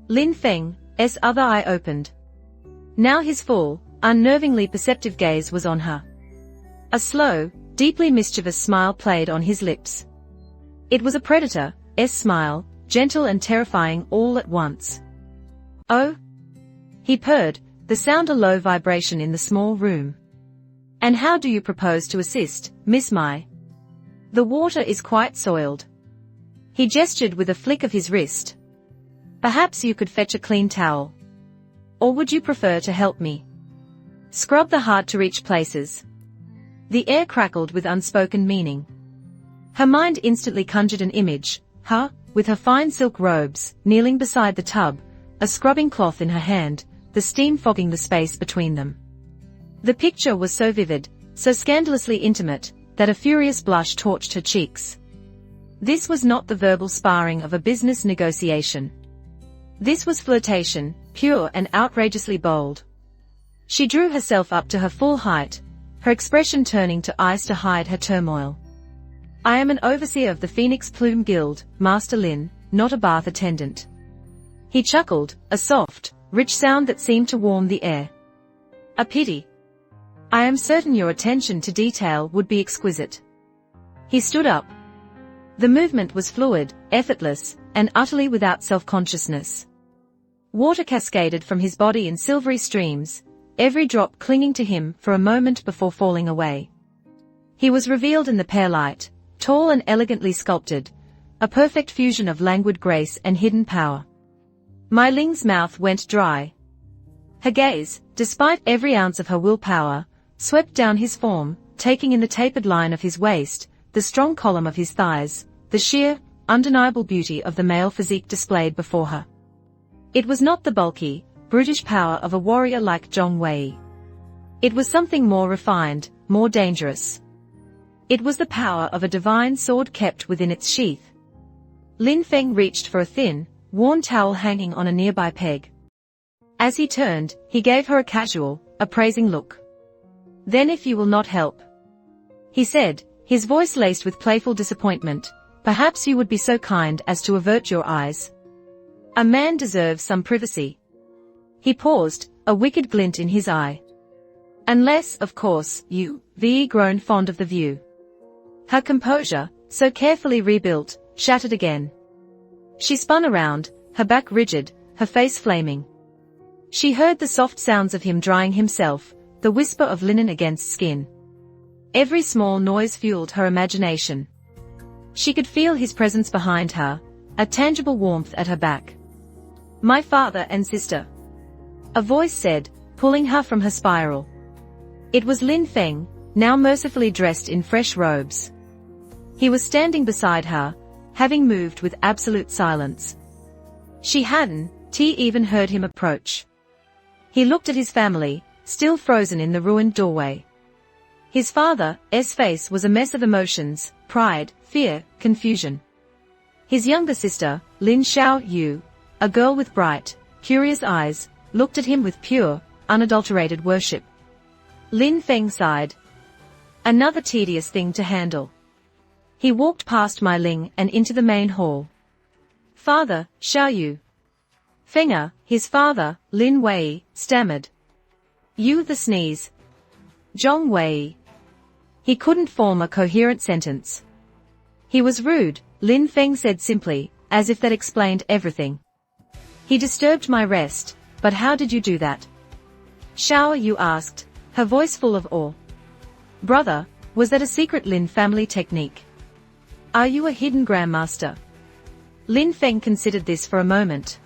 Speaker 1: Lin Fan's other eye opened. Now his full, unnervingly perceptive gaze was on her. A slow, deeply mischievous smile played on his lips. It was a predator's smile, gentle and terrifying all at once. Oh? He purred, the sound a low vibration in the small room. And how do you propose to assist, Miss Mai? The water is quite soiled. He gestured with a flick of his wrist. Perhaps you could fetch a clean towel. Or would you prefer to help me scrub the hard-to-reach places? The air crackled with unspoken meaning. Her mind instantly conjured an image, her, with her fine silk robes, kneeling beside the tub, a scrubbing cloth in her hand, the steam fogging the space between them. The picture was so vivid, so scandalously intimate, that a furious blush torched her cheeks. This was not the verbal sparring of a business negotiation. This was flirtation, pure and outrageously bold. She drew herself up to her full height, her expression turning to ice to hide her turmoil. I am an overseer of the Phoenix Plume Guild, Master Lin, not a bath attendant. He chuckled, a soft, rich sound that seemed to warm the air. A pity. I am certain your attention to detail would be exquisite. He stood up. The movement was fluid, effortless, and utterly without self-consciousness. Water cascaded from his body in silvery streams, every drop clinging to him for a moment before falling away. He was revealed in the perlite, tall and elegantly sculpted, a perfect fusion of languid grace and hidden power. Mai Ling's mouth went dry. Her gaze, despite every ounce of her willpower, swept down his form, taking in the tapered line of his waist, the strong column of his thighs, the sheer, undeniable beauty of the male physique displayed before her. It was not the bulky, brutish power of a warrior like Zhong Wei. It was something more refined, more dangerous. It was the power of a divine sword kept within its sheath. Lin Fan reached for a thin, worn towel hanging on a nearby peg. As he turned, he gave her a casual, appraising look. Then if you will not help, he said, his voice laced with playful disappointment, perhaps you would be so kind as to avert your eyes. A man deserves some privacy. He paused, a wicked glint in his eye. Unless, of course, you've grown fond of the view. Her composure, so carefully rebuilt, shattered again. She spun around, her back rigid, her face flaming. She heard the soft sounds of him drying himself, the whisper of linen against skin. Every small noise fueled her imagination. She could feel his presence behind her, a tangible warmth at her back. My father and sister, a voice said, pulling her from her spiral. It was Lin Fan, now mercifully dressed in fresh robes. He was standing beside her, having moved with absolute silence. She hadn't even heard him approach. He looked at his family, still frozen in the ruined doorway. His father's face was a mess of emotions, pride, fear, confusion. His younger sister, Lin Xiaoyu, a girl with bright, curious eyes, looked at him with pure, unadulterated worship. Lin Feng sighed. Another tedious thing to handle. He walked past Mai Ling and into the main hall. Father, Xiaoyu. Feng'er, his father, Lin Wei, stammered. You the sneeze. Zhong Wei. He couldn't form a coherent sentence. He was rude, Lin Feng said simply, as if that explained everything. He disturbed my rest, but how did you do that? Xiaoyu asked, her voice full of awe. Brother, was that a secret Lin family technique? Are you a hidden grandmaster? Lin Feng considered this for a moment.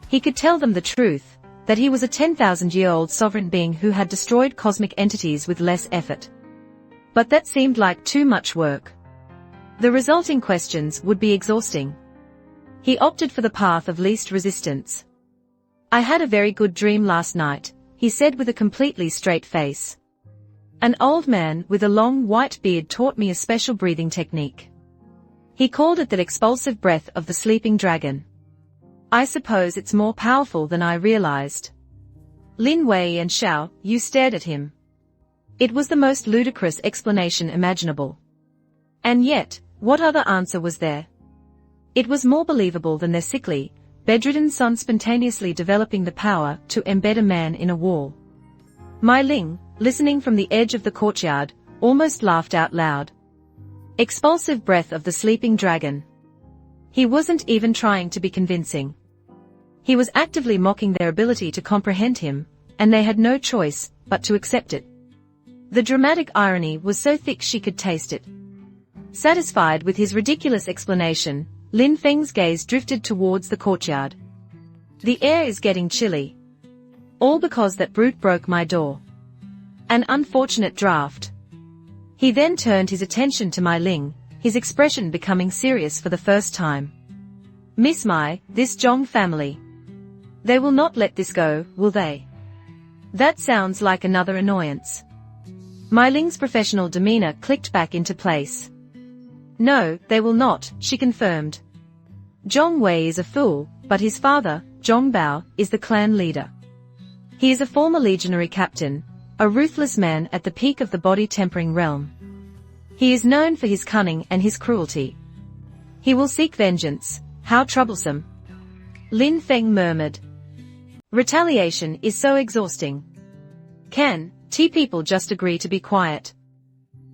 Speaker 1: He could tell them the truth, that he was a 10,000-year-old sovereign being who had destroyed cosmic entities with less effort. But that seemed like too much work. The resulting questions would be exhausting. He opted for the path of least resistance. I had a very good dream last night, he said with a completely straight face. An old man with a long white beard taught me a special breathing technique. He called it that expulsive breath of the sleeping dragon. I suppose it's more powerful than I realized. Lin Wei and Xiaoyu stared at him. It was the most ludicrous explanation imaginable. And yet, what other answer was there? It was more believable than their sickly, bedridden son spontaneously developing the power to embed a man in a wall. Mai Ling, listening from the edge of the courtyard, almost laughed out loud. Expulsive breath of the sleeping dragon. He wasn't even trying to be convincing. He was actively mocking their ability to comprehend him, and they had no choice but to accept it. The dramatic irony was so thick she could taste it. Satisfied with his ridiculous explanation, Lin Feng's gaze drifted towards the courtyard. The air is getting chilly. All because that brute broke my door. An unfortunate draft. He then turned his attention to Mai Ling, his expression becoming serious for the first time. Miss Mai, this Zhong family. They will not let this go, will they? That sounds like another annoyance. Mai Ling's professional demeanor clicked back into place. No, they will not, she confirmed. Zhong Wei is a fool, but his father, Zhong Bao, is the clan leader. He is a former legionary captain, a ruthless man at the peak of the body-tempering realm. He is known for his cunning and his cruelty. He will seek vengeance, how troublesome. Lin Feng murmured. Retaliation is so exhausting. Can people just agree to be quiet?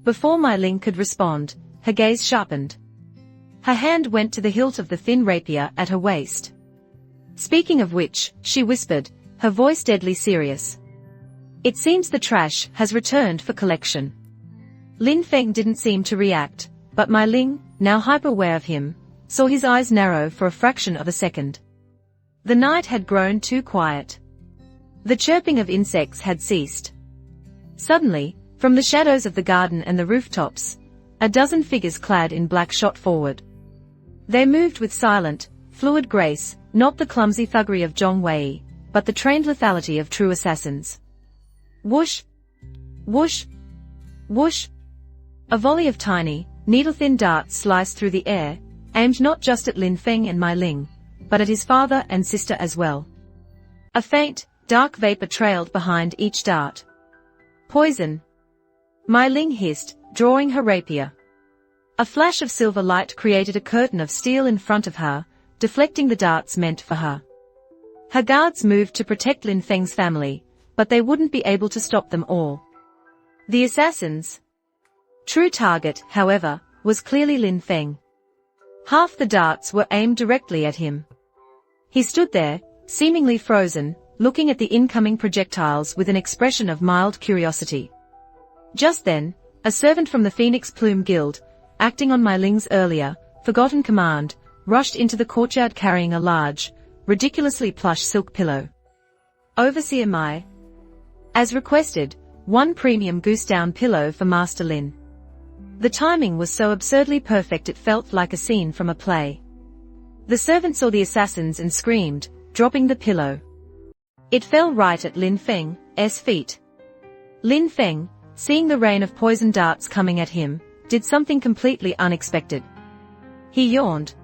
Speaker 1: Before Mai Ling could respond, her gaze sharpened. Her hand went to the hilt of the thin rapier at her waist. Speaking of which, she whispered, her voice deadly serious. It seems the trash has returned for collection. Lin Feng didn't seem to react, but Mai Ling, now hyper-aware of him, saw his eyes narrow for a fraction of a second. The night had grown too quiet. The chirping of insects had ceased. Suddenly, from the shadows of the garden and the rooftops, a dozen figures clad in black shot forward. They moved with silent, fluid grace, not the clumsy thuggery of Zhong Wei, but the trained lethality of true assassins. Whoosh! Whoosh! Whoosh! A volley of tiny, needle-thin darts sliced through the air, aimed not just at Lin Feng and Mai Ling, but at his father and sister as well. A faint, dark vapor trailed behind each dart. Poison! Mai Ling hissed, drawing her rapier. A flash of silver light created a curtain of steel in front of her, deflecting the darts meant for her. Her guards moved to protect Lin Feng's family, but they wouldn't be able to stop them all. The assassins. True target, however, was clearly Lin Feng. Half the darts were aimed directly at him. He stood there, seemingly frozen, looking at the incoming projectiles with an expression of mild curiosity. Just then, a servant from the Phoenix Plume Guild, acting on Mai Ling's earlier, forgotten command, rushed into the courtyard carrying a large, ridiculously plush silk pillow. Overseer Mai. As requested, one premium goose down pillow for Master Lin. The timing was so absurdly perfect it felt like a scene from a play. The servant saw the assassins and screamed, dropping the pillow. It fell right at Lin Feng's feet. Lin Feng, seeing the rain of poison darts coming at him, did something completely unexpected. He yawned.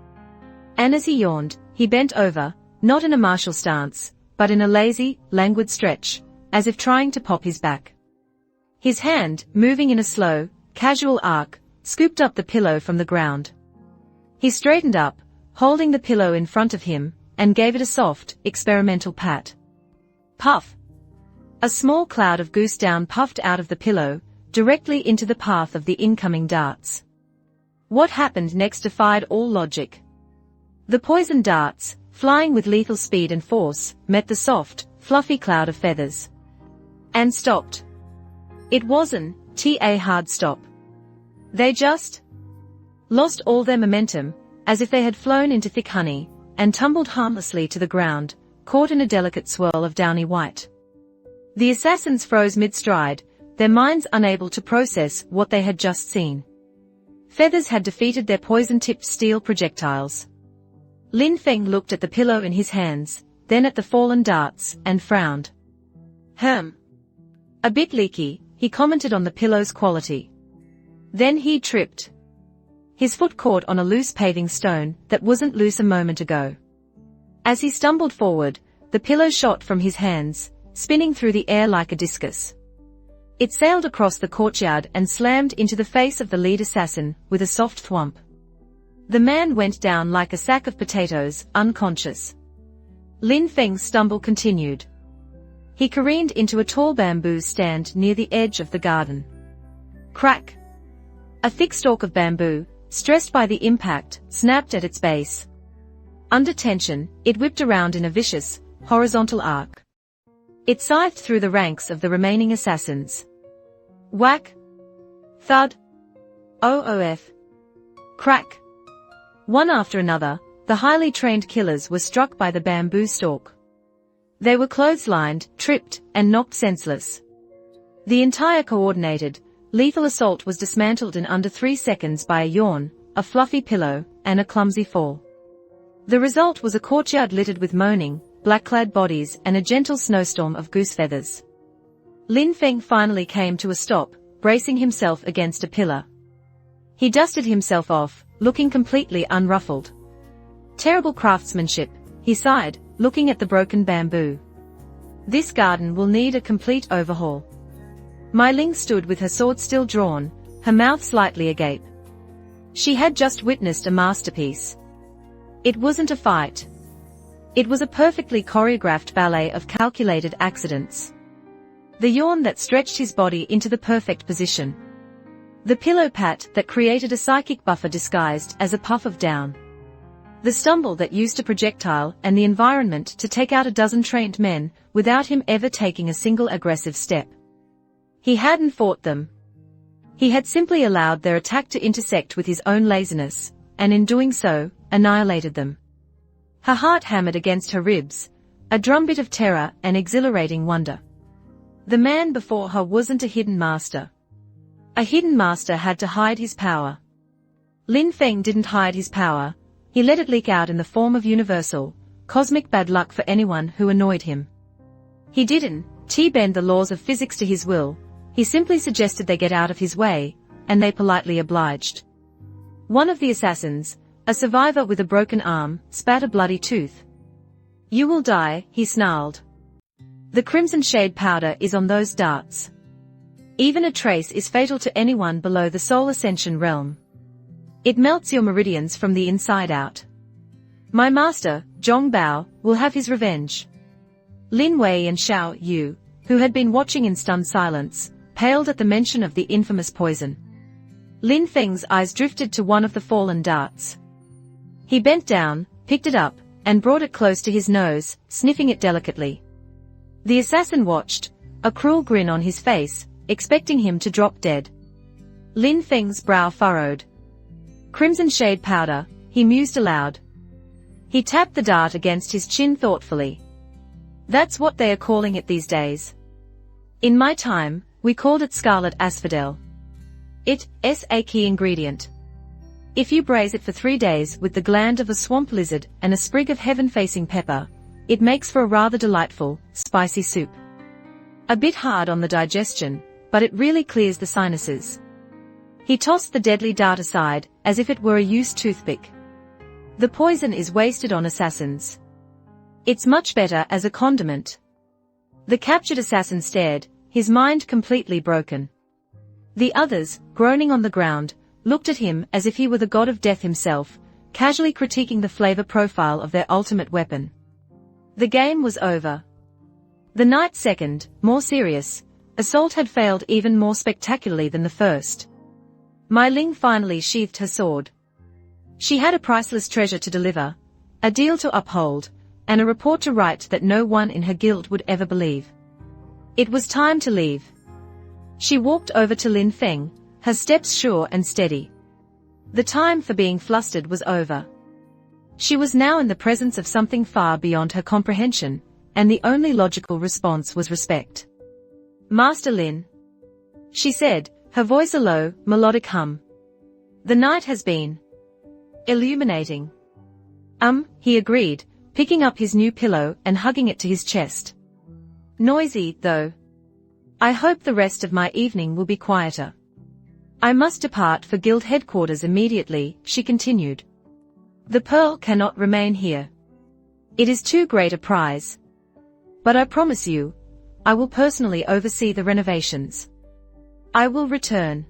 Speaker 1: And as he yawned, he bent over, not in a martial stance, but in a lazy, languid stretch, as if trying to pop his back. His hand, moving in a slow, casual arc, scooped up the pillow from the ground. He straightened up, holding the pillow in front of him, and gave it a soft, experimental pat. Puff! A small cloud of goose down puffed out of the pillow, directly into the path of the incoming darts. What happened next defied all logic. The poison darts, flying with lethal speed and force, met the soft, fluffy cloud of feathers. And stopped. It wasn't a hard stop. They just lost all their momentum, as if they had flown into thick honey, and tumbled harmlessly to the ground, caught in a delicate swirl of downy white. The assassins froze mid-stride, their minds unable to process what they had just seen. Feathers had defeated their poison-tipped steel projectiles. Lin Feng looked at the pillow in his hands, then at the fallen darts, and frowned. A bit leaky, he commented on the pillow's quality. Then he tripped. His foot caught on a loose paving stone that wasn't loose a moment ago. As he stumbled forward, the pillow shot from his hands, spinning through the air like a discus. It sailed across the courtyard and slammed into the face of the lead assassin, with a soft thwomp. The man went down like a sack of potatoes, unconscious. Lin Feng's stumble continued. He careened into a tall bamboo stand near the edge of the garden. Crack! A thick stalk of bamboo, stressed by the impact, snapped at its base. Under tension, it whipped around in a vicious, horizontal arc. It scythed through the ranks of the remaining assassins. Whack! Thud! Oof! Crack! One after another, the highly trained killers were struck by the bamboo stalk. They were clotheslined, tripped, and knocked senseless. The entire coordinated, lethal assault was dismantled in under 3 seconds by a yawn, a fluffy pillow, and a clumsy fall. The result was a courtyard littered with moaning, black-clad bodies and a gentle snowstorm of goose feathers. Lin Feng finally came to a stop, bracing himself against a pillar. He dusted himself off, looking completely unruffled. Terrible craftsmanship, he sighed, looking at the broken bamboo. This garden will need a complete overhaul. Mai Ling stood with her sword still drawn, her mouth slightly agape. She had just witnessed a masterpiece. It wasn't a fight. It was a perfectly choreographed ballet of calculated accidents. The yawn that stretched his body into the perfect position. The pillow pat that created a psychic buffer disguised as a puff of down. The stumble that used a projectile and the environment to take out a dozen trained men without him ever taking a single aggressive step. He hadn't fought them. He had simply allowed their attack to intersect with his own laziness, and in doing so, annihilated them. Her heart hammered against her ribs, a drumbeat of terror and exhilarating wonder. The man before her wasn't a hidden master. A hidden master had to hide his power. Lin Feng didn't hide his power, he let it leak out in the form of universal, cosmic bad luck for anyone who annoyed him. He didn't bend the laws of physics to his will, he simply suggested they get out of his way, and they politely obliged. One of the assassins, a survivor with a broken arm, spat a bloody tooth. "You will die," he snarled. "The crimson shade powder is on those darts. Even a trace is fatal to anyone below the soul ascension realm. It melts your meridians from the inside out. My master, Zhong Bao, will have his revenge." Lin Wei and Xiao Yu, who had been watching in stunned silence, paled at the mention of the infamous poison. Lin Feng's eyes drifted to one of the fallen darts. He bent down, picked it up, and brought it close to his nose, sniffing it delicately. The assassin watched, a cruel grin on his face, expecting him to drop dead. Lin Feng's brow furrowed. "Crimson shade powder," he mused aloud. He tapped the dart against his chin thoughtfully. "That's what they are calling it these days. In my time, We called it scarlet asphodel. It's a key ingredient. If you braise it for 3 days with the gland of a swamp lizard and a sprig of heaven-facing pepper, it makes for a rather delightful, spicy soup. A bit hard on the digestion, but it really clears the sinuses. He tossed the deadly dart aside, as if it were a used toothpick. The poison is wasted on assassins. It's much better as a condiment. The captured assassin stared, his mind completely broken. The others, groaning on the ground, looked at him as if he were the god of death himself, casually critiquing the flavor profile of their ultimate weapon. The game was over. The night's second, more serious, assault had failed even more spectacularly than the first. Mai Ling finally sheathed her sword. She had a priceless treasure to deliver, a deal to uphold, and a report to write that no one in her guild would ever believe. It was time to leave. She walked over to Lin Feng, her steps sure and steady. The time for being flustered was over. She was now in the presence of something far beyond her comprehension, and the only logical response was respect. "Master Lin," she said, her voice a low, melodic hum. "The night has been illuminating." He agreed, picking up his new pillow and hugging it to his chest. "Noisy, though. I hope the rest of my evening will be quieter. I must depart for guild headquarters immediately," she continued. "The pearl cannot remain here. It is too great a prize. But I promise you, I will personally oversee the renovations. I will return."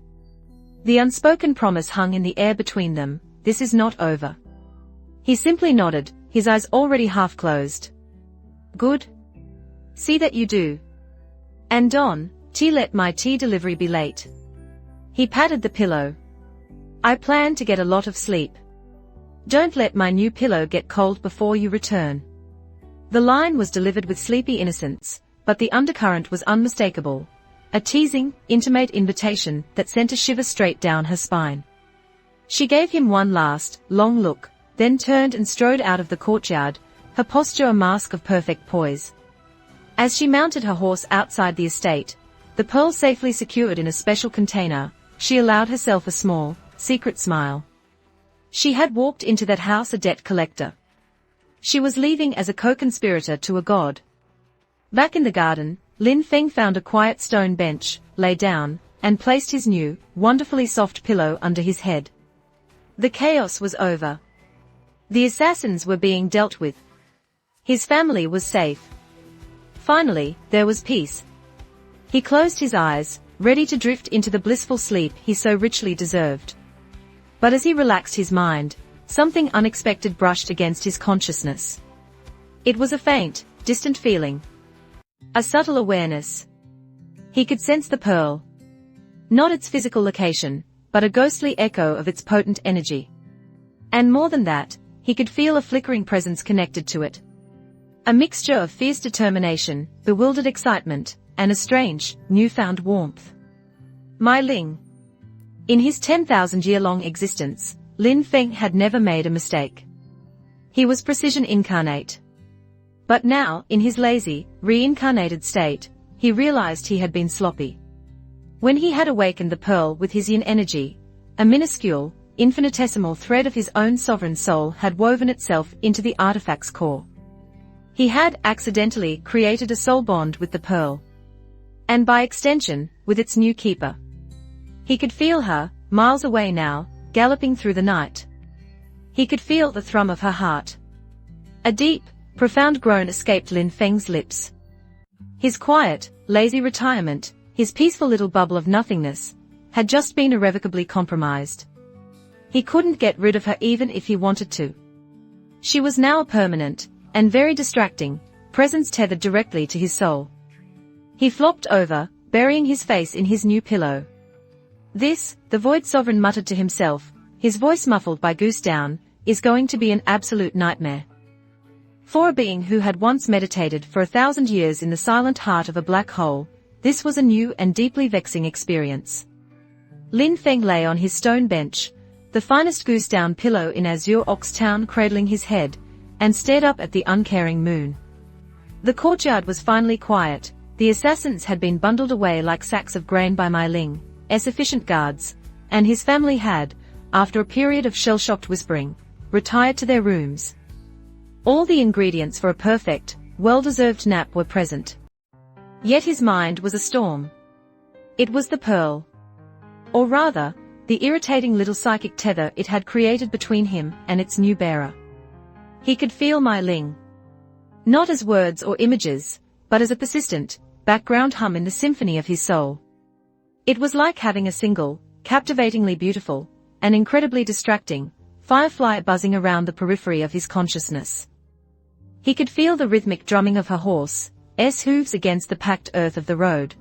Speaker 1: The unspoken promise hung in the air between them. This is not over. He simply nodded, his eyes already half closed. "Good. See that you do. And Don, let my tea delivery be late." He patted the pillow. "I plan to get a lot of sleep. Don't let my new pillow get cold before you return." The line was delivered with sleepy innocence, but the undercurrent was unmistakable. A teasing, intimate invitation that sent a shiver straight down her spine. She gave him one last, long look, then turned and strode out of the courtyard, her posture a mask of perfect poise. As she mounted her horse outside the estate, the pearl safely secured in a special container, she allowed herself a small, secret smile. She had walked into that house a debt collector. She was leaving as a co-conspirator to a god. Back in the garden, Lin Feng found a quiet stone bench, lay down, and placed his new, wonderfully soft pillow under his head. The chaos was over. The assassins were being dealt with. His family was safe. Finally, there was peace. He closed his eyes, ready to drift into the blissful sleep he so richly deserved. But as he relaxed his mind, something unexpected brushed against his consciousness. It was a faint, distant feeling. A subtle awareness. He could sense the pearl. Not its physical location, but a ghostly echo of its potent energy. And more than that, he could feel a flickering presence connected to it. A mixture of fierce determination, bewildered excitement, and a strange, newfound warmth. Mai Ling. In his 10,000-year-long existence, Lin Feng had never made a mistake. He was precision incarnate. But now, in his lazy, reincarnated state, he realized he had been sloppy. When he had awakened the pearl with his yin energy, a minuscule, infinitesimal thread of his own sovereign soul had woven itself into the artifact's core. He had accidentally created a soul bond with the pearl. And by extension, with its new keeper. He could feel her, miles away now, galloping through the night. He could feel the thrum of her heart. A deep, profound groan escaped Lin Feng's lips. His quiet, lazy retirement, his peaceful little bubble of nothingness, had just been irrevocably compromised. He couldn't get rid of her even if he wanted to. She was now a permanent, and very distracting, presence tethered directly to his soul. He flopped over, burying his face in his new pillow. "This," the Void Sovereign muttered to himself, his voice muffled by goose down, "is going to be an absolute nightmare." For a being who had once meditated for 1,000 years in the silent heart of a black hole, this was a new and deeply vexing experience. Lin Feng lay on his stone bench, the finest goose down pillow in Azure Ox Town cradling his head, and stared up at the uncaring moon. The courtyard was finally quiet, The assassins had been bundled away like sacks of grain by my Ling's efficient guards, and his family had, after a period of shell-shocked whispering, retired to their rooms. All the ingredients for a perfect, well-deserved nap were present. Yet his mind was a storm. It was the pearl. Or rather, the irritating little psychic tether it had created between him and its new bearer. He could feel my Ling. Not as words or images, but as a persistent, background hum in the symphony of his soul. It was like having a single, captivatingly beautiful, and incredibly distracting, firefly buzzing around the periphery of his consciousness. He could feel the rhythmic drumming of her horse's hooves against the packed earth of the road.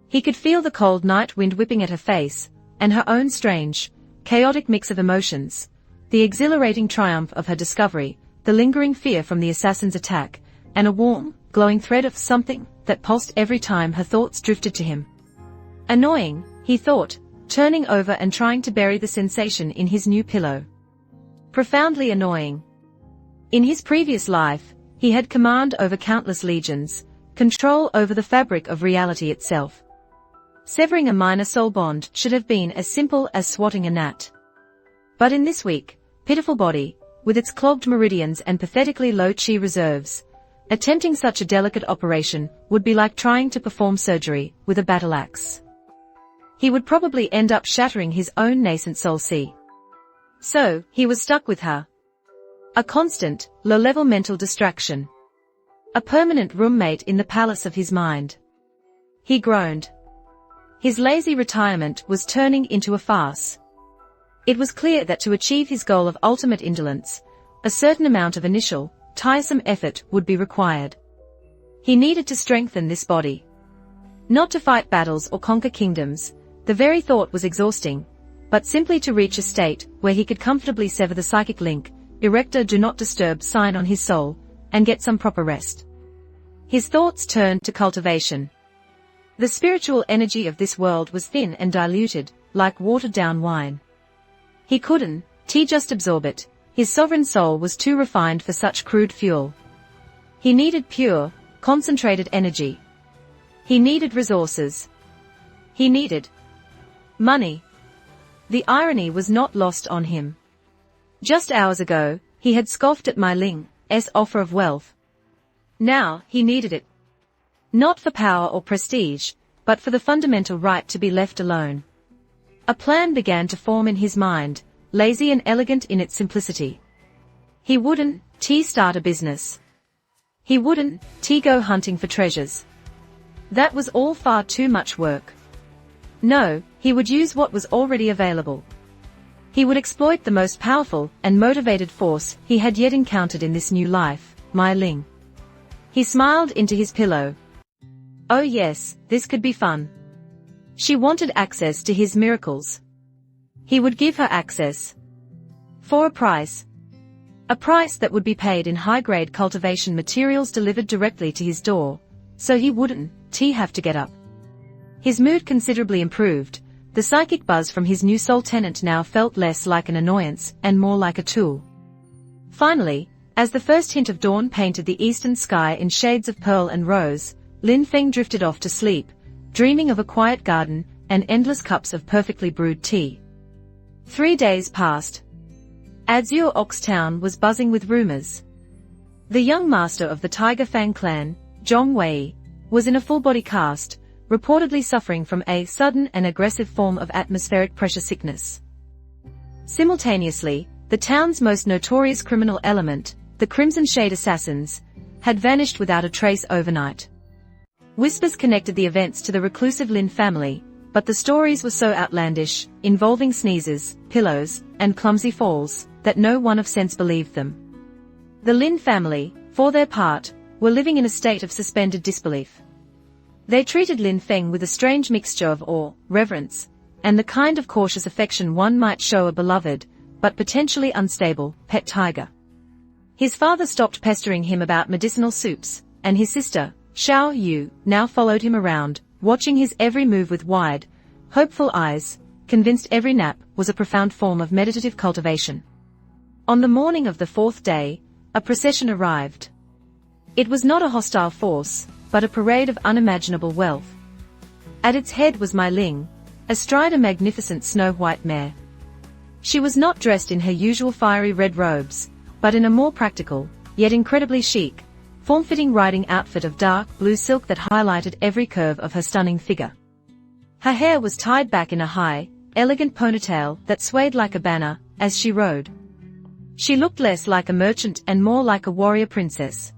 Speaker 1: He could feel the cold night wind whipping at her face, and her own strange, chaotic mix of emotions, the exhilarating triumph of her discovery, the lingering fear from the assassin's attack, and a warm, glowing thread of something that pulsed every time her thoughts drifted to him. Annoying, he thought, turning over and trying to bury the sensation in his new pillow. Profoundly annoying. In his previous life, he had command over countless legions, control over the fabric of reality itself. Severing a minor soul bond should have been as simple as swatting a gnat. But in this weak, pitiful body, with its clogged meridians and pathetically low chi reserves, attempting such a delicate operation would be like trying to perform surgery with a battle axe. He would probably end up shattering his own nascent soul. So, he was stuck with her. A constant, low-level mental distraction. A permanent roommate in the palace of his mind. He groaned. His lazy retirement was turning into a farce. It was clear that to achieve his goal of ultimate indolence, a certain amount of initial, tiresome effort would be required. He needed to strengthen this body. Not to fight battles or conquer kingdoms, the very thought was exhausting, but simply to reach a state where he could comfortably sever the psychic link, erect a do not disturb sign on his soul, and get some proper rest. His thoughts turned to cultivation. The spiritual energy of this world was thin and diluted, like watered-down wine. He couldn't just absorb it. His sovereign soul was too refined for such crude fuel. He needed pure, concentrated energy. He needed resources. He needed money. The irony was not lost on him. Just hours ago, he had scoffed at my Ling's offer of wealth. Now, he needed it. Not for power or prestige, but for the fundamental right to be left alone. A plan began to form in his mind, lazy and elegant in its simplicity. He wouldn't start a business. He wouldn't go hunting for treasures. That was all far too much work. No, he would use what was already available. He would exploit the most powerful and motivated force he had yet encountered in this new life, my Ling. He smiled into his pillow. Oh yes, this could be fun. She wanted access to his miracles. He would give her access. For a price. A price that would be paid in high-grade cultivation materials delivered directly to his door, so he wouldn't have to get up. His mood considerably improved. The psychic buzz from his new soul tenant now felt less like an annoyance and more like a tool. Finally, as the first hint of dawn painted the eastern sky in shades of pearl and rose, Lin Fan drifted off to sleep, dreaming of a quiet garden and endless cups of perfectly brewed tea. 3 days passed. Azure Ox Town was buzzing with rumors. The young master of the Tiger Fang clan, Zhong Wei, was in a full-body cast, reportedly suffering from a sudden and aggressive form of atmospheric pressure sickness. Simultaneously, the town's most notorious criminal element, the Crimson Shade Assassins, had vanished without a trace overnight. Whispers connected the events to the reclusive Lin family, but the stories were so outlandish, involving sneezes, pillows, and clumsy falls, that no one of sense believed them. The Lin family, for their part, were living in a state of suspended disbelief. They treated Lin Fan with a strange mixture of awe, reverence, and the kind of cautious affection one might show a beloved, but potentially unstable, pet tiger. His father stopped pestering him about medicinal soups, and his sister, Xiao Yu, now followed him around, watching his every move with wide, hopeful eyes, convinced every nap was a profound form of meditative cultivation. On the morning of the 4th day, a procession arrived. It was not a hostile force, but a parade of unimaginable wealth. At its head was Mai Ling, astride a magnificent snow-white mare. She was not dressed in her usual fiery red robes, but in a more practical, yet incredibly chic, form-fitting riding outfit of dark blue silk that highlighted every curve of her stunning figure. Her hair was tied back in a high, elegant ponytail that swayed like a banner as she rode. She looked less like a merchant and more like a warrior princess.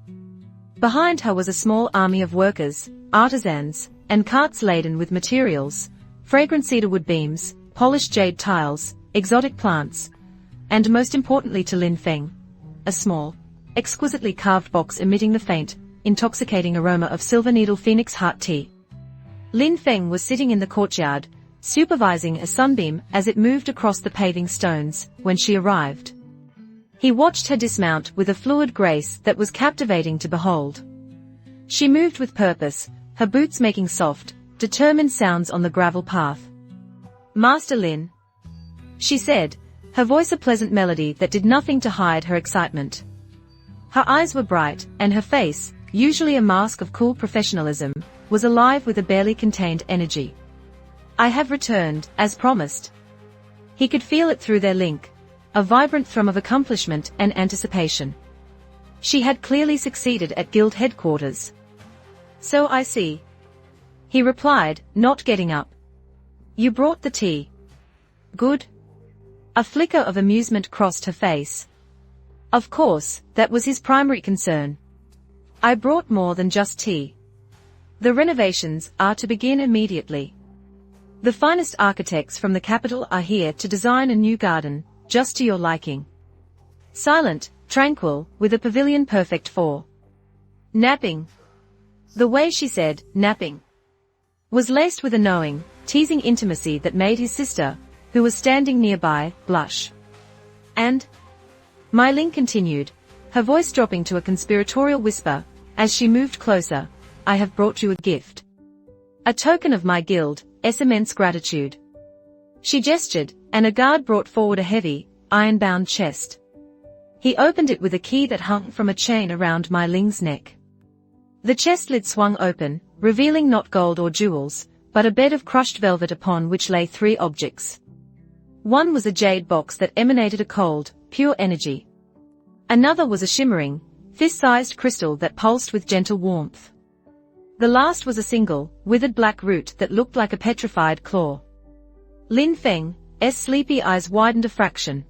Speaker 1: Behind her was a small army of workers, artisans, and carts laden with materials, fragrant cedarwood beams, polished jade tiles, exotic plants, and most importantly to Lin Fan, a small, exquisitely carved box emitting the faint, intoxicating aroma of silver needle phoenix heart tea. Lin Fan was sitting in the courtyard, supervising a sunbeam as it moved across the paving stones when she arrived. He watched her dismount with a fluid grace that was captivating to behold. She moved with purpose, her boots making soft, determined sounds on the gravel path. "Master Lin," she said, her voice a pleasant melody that did nothing to hide her excitement. Her eyes were bright, and her face, usually a mask of cool professionalism, was alive with a barely contained energy. "I have returned, as promised." He could feel it through their link, a vibrant thrum of accomplishment and anticipation. She had clearly succeeded at guild headquarters. "So I see," he replied, not getting up. "You brought the tea. Good." A flicker of amusement crossed her face. Of course, that was his primary concern. "I brought more than just tea. The renovations are to begin immediately. The finest architects from the capital are here to design a new garden, just to your liking. Silent, tranquil, with a pavilion perfect for napping." The way she said, napping, was laced with a knowing, teasing intimacy that made his sister, who was standing nearby, blush. "And?" Mai Ling continued, her voice dropping to a conspiratorial whisper, as she moved closer, "I have brought you a gift. A token of my guild's immense gratitude." She gestured, and a guard brought forward a heavy, iron-bound chest. He opened it with a key that hung from a chain around Mai Ling's neck. The chest lid swung open, revealing not gold or jewels, but a bed of crushed velvet upon which lay 3 objects. One was a jade box that emanated a cold, pure energy. Another was a shimmering, fist-sized crystal that pulsed with gentle warmth. The last was a single, withered black root that looked like a petrified claw. Lin Fan's sleepy eyes widened a fraction.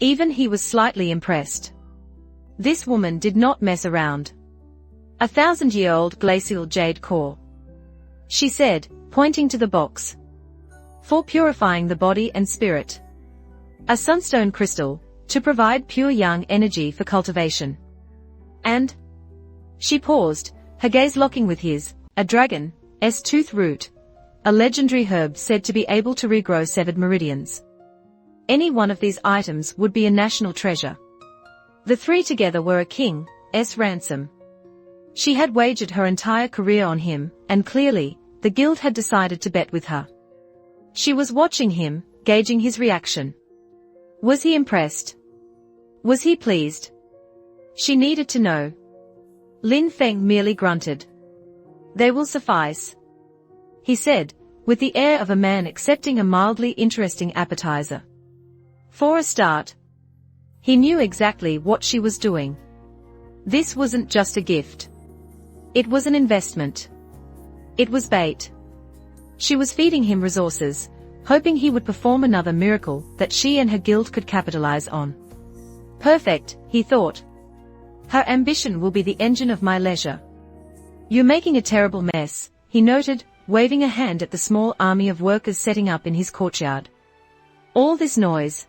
Speaker 1: Even he was slightly impressed. This woman did not mess around. "A 1,000-year-old glacial jade core," she said, pointing to the box. "For purifying the body and spirit. A sunstone crystal, to provide pure yang energy for cultivation. And..." She paused, her gaze locking with his, "a dragon's tooth root, a legendary herb said to be able to regrow severed meridians. Any one of these items would be a national treasure. The 3 together were a king's ransom." She had wagered her entire career on him, and clearly, the guild had decided to bet with her. She was watching him, gauging his reaction. Was he impressed? Was he pleased? She needed to know. Lin Fan merely grunted. "They will suffice," he said, with the air of a man accepting a mildly interesting appetizer. For a start, he knew exactly what she was doing. This wasn't just a gift. It was an investment. It was bait. She was feeding him resources, hoping he would perform another miracle that she and her guild could capitalize on. Perfect, he thought. Her ambition will be the engine of my leisure. "You're making a terrible mess," he noted, waving a hand at the small army of workers setting up in his courtyard. "All this noise.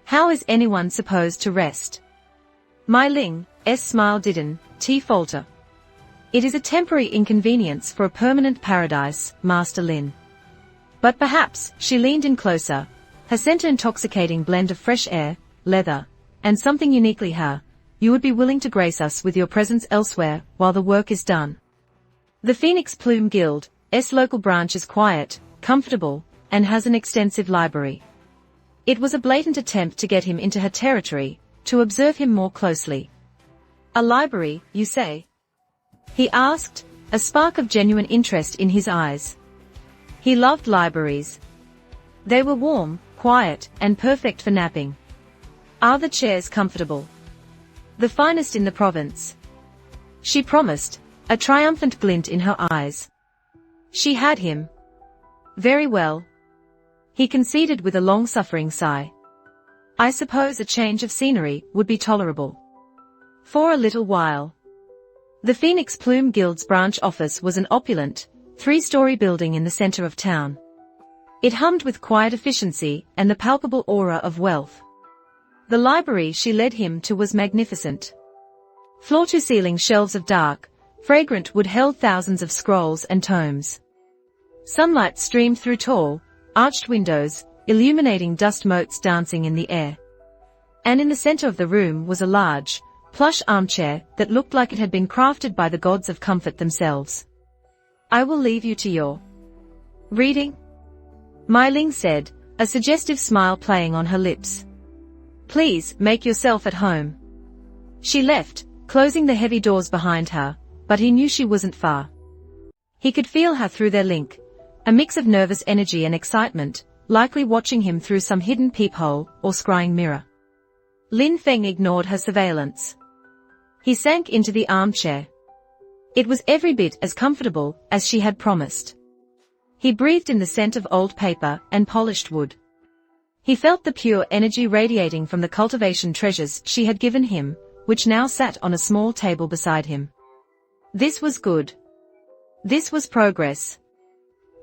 Speaker 1: How is anyone supposed to rest?" Mai Ling's smile didn't falter. "It is a temporary inconvenience for a permanent paradise, Master Lin. But perhaps," she leaned in closer, her scent an intoxicating blend of fresh air, leather, and something uniquely her, "you would be willing to grace us with your presence elsewhere while the work is done. The Phoenix Plume Guild's local branch is quiet, comfortable, and has an extensive library." It was a blatant attempt to get him into her territory, to observe him more closely. "A library, you say?" he asked, a spark of genuine interest in his eyes. He loved libraries. They were warm, quiet, and perfect for napping. Are the chairs comfortable? The finest in the province. She promised, a triumphant glint in her eyes. She had him. Very well. He conceded with a long-suffering sigh. I suppose a change of scenery would be tolerable. For a little while. The Phoenix Plume Guild's branch office was an opulent, 3-story building in the center of town. It hummed with quiet efficiency and the palpable aura of wealth. The library she led him to was magnificent. Floor-to-ceiling shelves of dark, fragrant wood held thousands of scrolls and tomes. Sunlight streamed through tall, arched windows, illuminating dust motes dancing in the air. And in the center of the room was a large, plush armchair that looked like it had been crafted by the gods of comfort themselves. I will leave you to your reading, Mai Ling said, a suggestive smile playing on her lips. Please make yourself at home. She left, closing the heavy doors behind her, but he knew she wasn't far. He could feel her through their link, a mix of nervous energy and excitement, likely watching him through some hidden peephole or scrying mirror. Lin Feng ignored her surveillance. He sank into the armchair. It was every bit as comfortable as she had promised. He breathed in the scent of old paper and polished wood. He felt the pure energy radiating from the cultivation treasures she had given him, which now sat on a small table beside him. This was good. This was progress.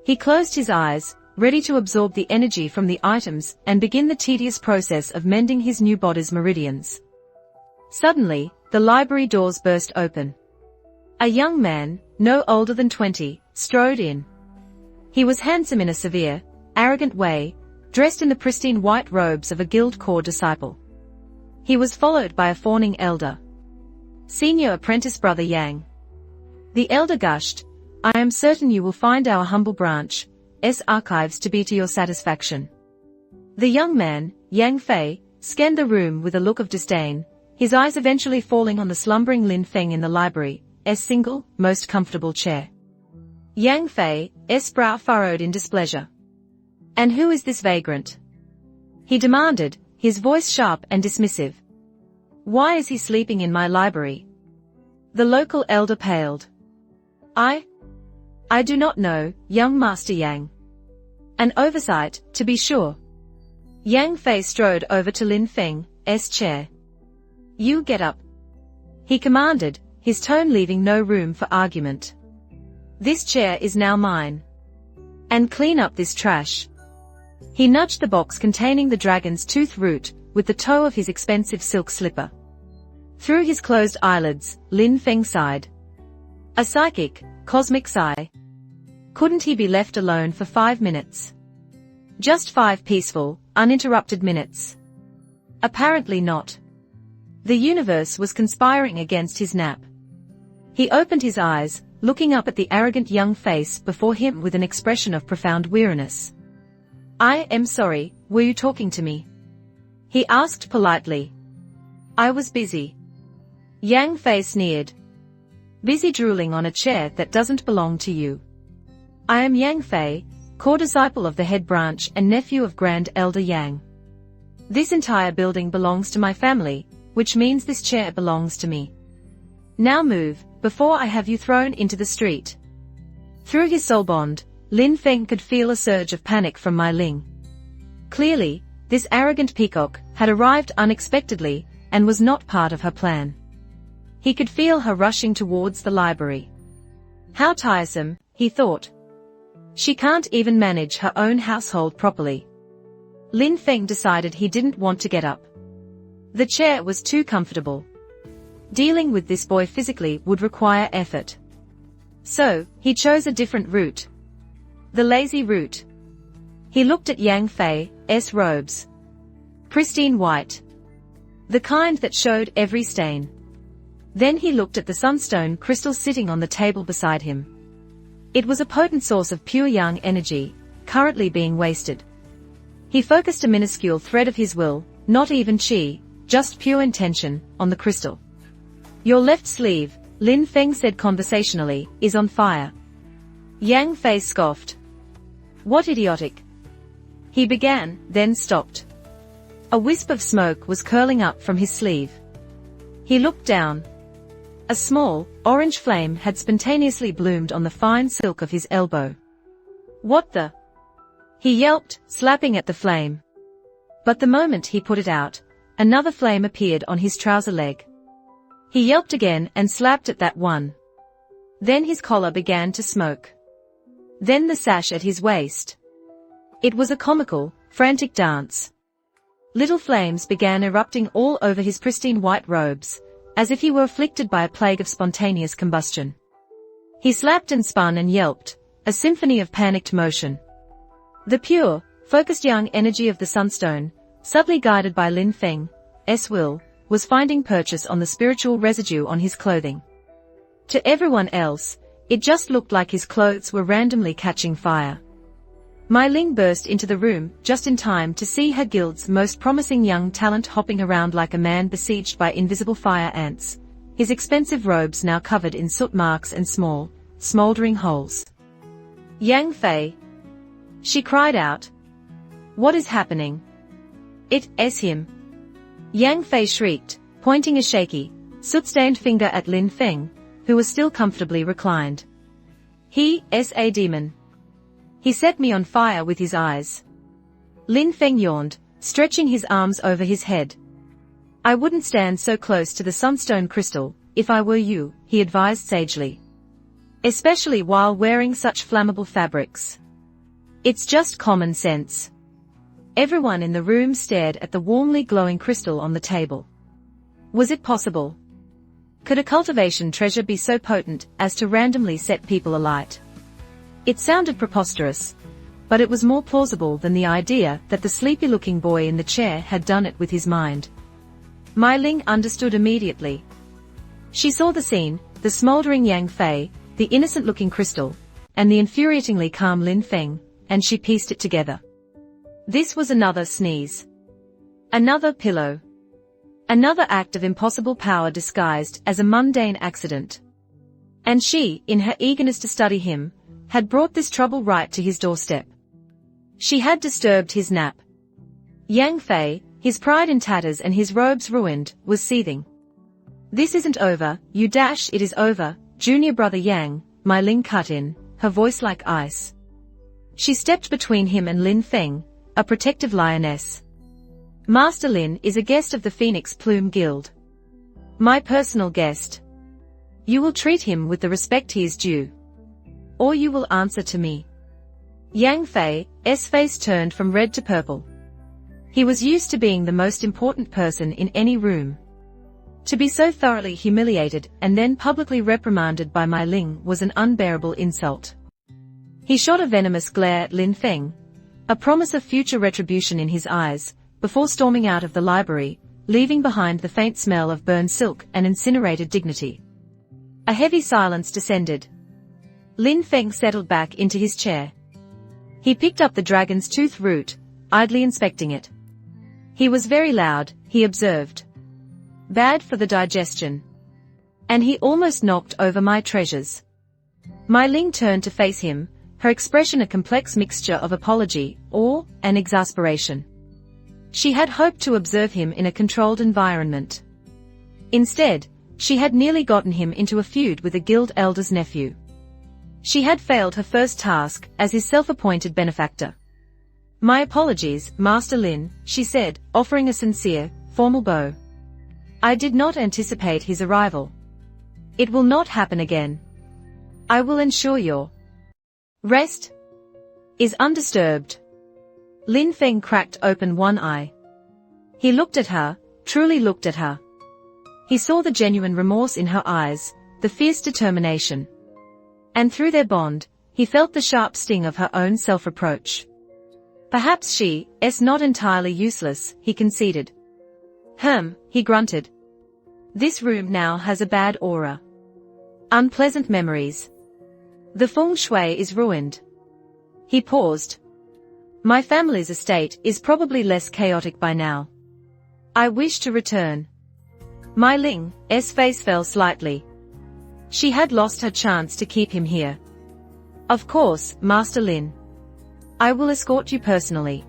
Speaker 1: He closed his eyes, ready to absorb the energy from the items and begin the tedious process of mending his new body's meridians. Suddenly, the library doors burst open. A young man, no older than 20, strode in. He was handsome in a severe, arrogant way, dressed in the pristine white robes of a guild corps disciple. He was followed by a fawning elder. Senior apprentice brother Yang. The elder gushed, I am certain you will find our humble branch's archives to be to your satisfaction. The young man, Yang Fei, scanned the room with a look of disdain, his eyes eventually falling on the slumbering Lin Feng in the library's single, most comfortable chair. Yang Fei's brow furrowed in displeasure. And who is this vagrant? He demanded, his voice sharp and dismissive. Why is he sleeping in my library? The local elder paled. I do not know, young Master Yang. An oversight, to be sure. Yang Fei strode over to Lin Feng's chair. You get up. He commanded, his tone leaving no room for argument. This chair is now mine. And clean up this trash. He nudged the box containing the dragon's tooth root with the toe of his expensive silk slipper. Through his closed eyelids, Lin Feng sighed. A psychic, cosmic sigh. Couldn't he be left alone for 5 minutes? Just 5 peaceful, uninterrupted minutes. Apparently not. The universe was conspiring against his nap. He opened his eyes, looking up at the arrogant young face before him with an expression of profound weariness. I am sorry, were you talking to me? He asked politely. I was busy. Yang Fei sneered. Busy drooling on a chair that doesn't belong to you. I am Yang Fei, core disciple of the head branch and nephew of Grand Elder Yang. This entire building belongs to my family, which means this chair belongs to me. Now move, before I have you thrown into the street. Through his soul bond, Lin Feng could feel a surge of panic from Mai Ling. Clearly, this arrogant peacock had arrived unexpectedly and was not part of her plan. He could feel her rushing towards the library. How tiresome, he thought. She can't even manage her own household properly. Lin Feng decided he didn't want to get up. The chair was too comfortable. Dealing with this boy physically would require effort. So, he chose a different route. The lazy route. He looked at Yang Fei's robes. Pristine white. The kind that showed every stain. Then he looked at the sunstone crystal sitting on the table beside him. It was a potent source of pure yang energy, currently being wasted. He focused a minuscule thread of his will, not even chi, just pure intention, on the crystal. Your left sleeve, Lin Feng said conversationally, is on fire. Yang Fei scoffed. What idiotic. He began, then stopped. A wisp of smoke was curling up from his sleeve. He looked down. A small, orange flame had spontaneously bloomed on the fine silk of his elbow. What the? He yelped, slapping at the flame. But the moment he put it out, another flame appeared on his trouser leg. He yelped again and slapped at that one. Then his collar began to smoke. Then the sash at his waist. It was a comical, frantic dance. Little flames began erupting all over his pristine white robes, as if he were afflicted by a plague of spontaneous combustion. He slapped and spun and yelped, a symphony of panicked motion. The pure, focused young energy of the sunstone, subtly guided by Lin Feng's will, was finding purchase on the spiritual residue on his clothing. To everyone else, it just looked like his clothes were randomly catching fire. Mai Ling burst into the room just in time to see her guild's most promising young talent hopping around like a man besieged by invisible fire ants, his expensive robes now covered in soot marks and small, smoldering holes. Yang Fei! She cried out. What is happening? It's him! Yang Fei shrieked, pointing a shaky, soot-stained finger at Lin Feng, who was still comfortably reclined. He's a demon. He set me on fire with his eyes. Lin Feng yawned, stretching his arms over his head. I wouldn't stand so close to the sunstone crystal, if I were you, he advised sagely. Especially while wearing such flammable fabrics. It's just common sense. Everyone in the room stared at the warmly glowing crystal on the table. Was it possible? Could a cultivation treasure be so potent as to randomly set people alight? It sounded preposterous, but it was more plausible than the idea that the sleepy-looking boy in the chair had done it with his mind. Mai Ling understood immediately. She saw the scene, the smoldering Yang Fei, the innocent-looking crystal, and the infuriatingly calm Lin Feng, and she pieced it together. This was another sneeze. Another pillow. Another act of impossible power disguised as a mundane accident. And she, in her eagerness to study him, had brought this trouble right to his doorstep. She had disturbed his nap. Yang Fei, his pride in tatters and his robes ruined, was seething. This isn't over, it is over, junior brother Yang, Mai Ling cut in, her voice like ice. She stepped between him and Lin Feng, a protective lioness. Master Lin is a guest of the Phoenix Plume Guild. My personal guest. You will treat him with the respect he is due. Or you will answer to me. Yang Fei's face turned from red to purple. He was used to being the most important person in any room. To be so thoroughly humiliated and then publicly reprimanded by Mai Ling was an unbearable insult. He shot a venomous glare at Lin Feng, a promise of future retribution in his eyes, before storming out of the library, leaving behind the faint smell of burned silk and incinerated dignity. A heavy silence descended. Lin Feng settled back into his chair. He picked up the dragon's tooth root, idly inspecting it. He was very loud, he observed. Bad for the digestion. And he almost knocked over my treasures. Mai Ling turned to face him, her expression a complex mixture of apology, awe, and exasperation. She had hoped to observe him in a controlled environment. Instead, she had nearly gotten him into a feud with a guild elder's nephew. She had failed her first task as his self-appointed benefactor. My apologies, Master Lin, she said, offering a sincere, formal bow. I did not anticipate his arrival. It will not happen again. I will ensure your rest is undisturbed. Lin Feng cracked open one eye. He looked at her, truly looked at her. He saw the genuine remorse in her eyes, the fierce determination. And through their bond, he felt the sharp sting of her own self-reproach. Perhaps she's not entirely useless, he conceded. He grunted. This room now has a bad aura. Unpleasant memories. The feng shui is ruined. He paused. My family's estate is probably less chaotic by now. I wish to return. Mai Ling's face fell slightly. She had lost her chance to keep him here. Of course, Master Lin. I will escort you personally.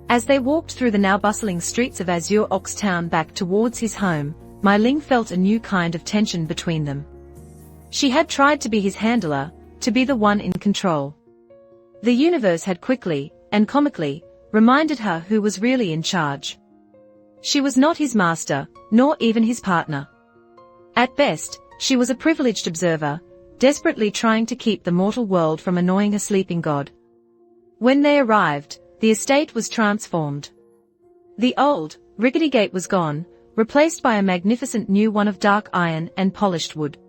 Speaker 1: As they walked through the now bustling streets of Azure Ox Town back towards his home, Mai Ling felt a new kind of tension between them. She had tried to be his handler, to be the one in control. The universe had quickly, and comically, reminded her who was really in charge. She was not his master, nor even his partner. At best, she was a privileged observer, desperately trying to keep the mortal world from annoying a sleeping god. When they arrived, the estate was transformed. The old, rickety gate was gone, replaced by a magnificent new one of dark iron and polished wood.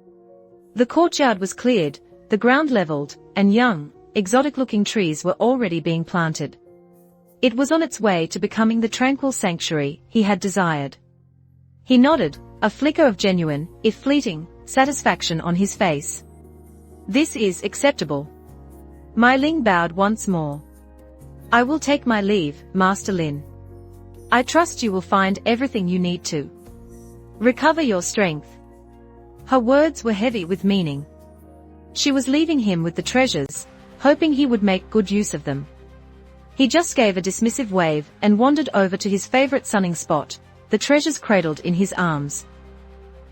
Speaker 1: The courtyard was cleared, the ground leveled, and young, exotic-looking trees were already being planted. It was on its way to becoming the tranquil sanctuary he had desired. He nodded, a flicker of genuine, if fleeting, satisfaction on his face. This is acceptable. Mai Ling bowed once more. I will take my leave, Master Lin. I trust you will find everything you need to recover your strength. Her words were heavy with meaning. She was leaving him with the treasures, hoping he would make good use of them. He just gave a dismissive wave and wandered over to his favorite sunning spot, the treasures cradled in his arms.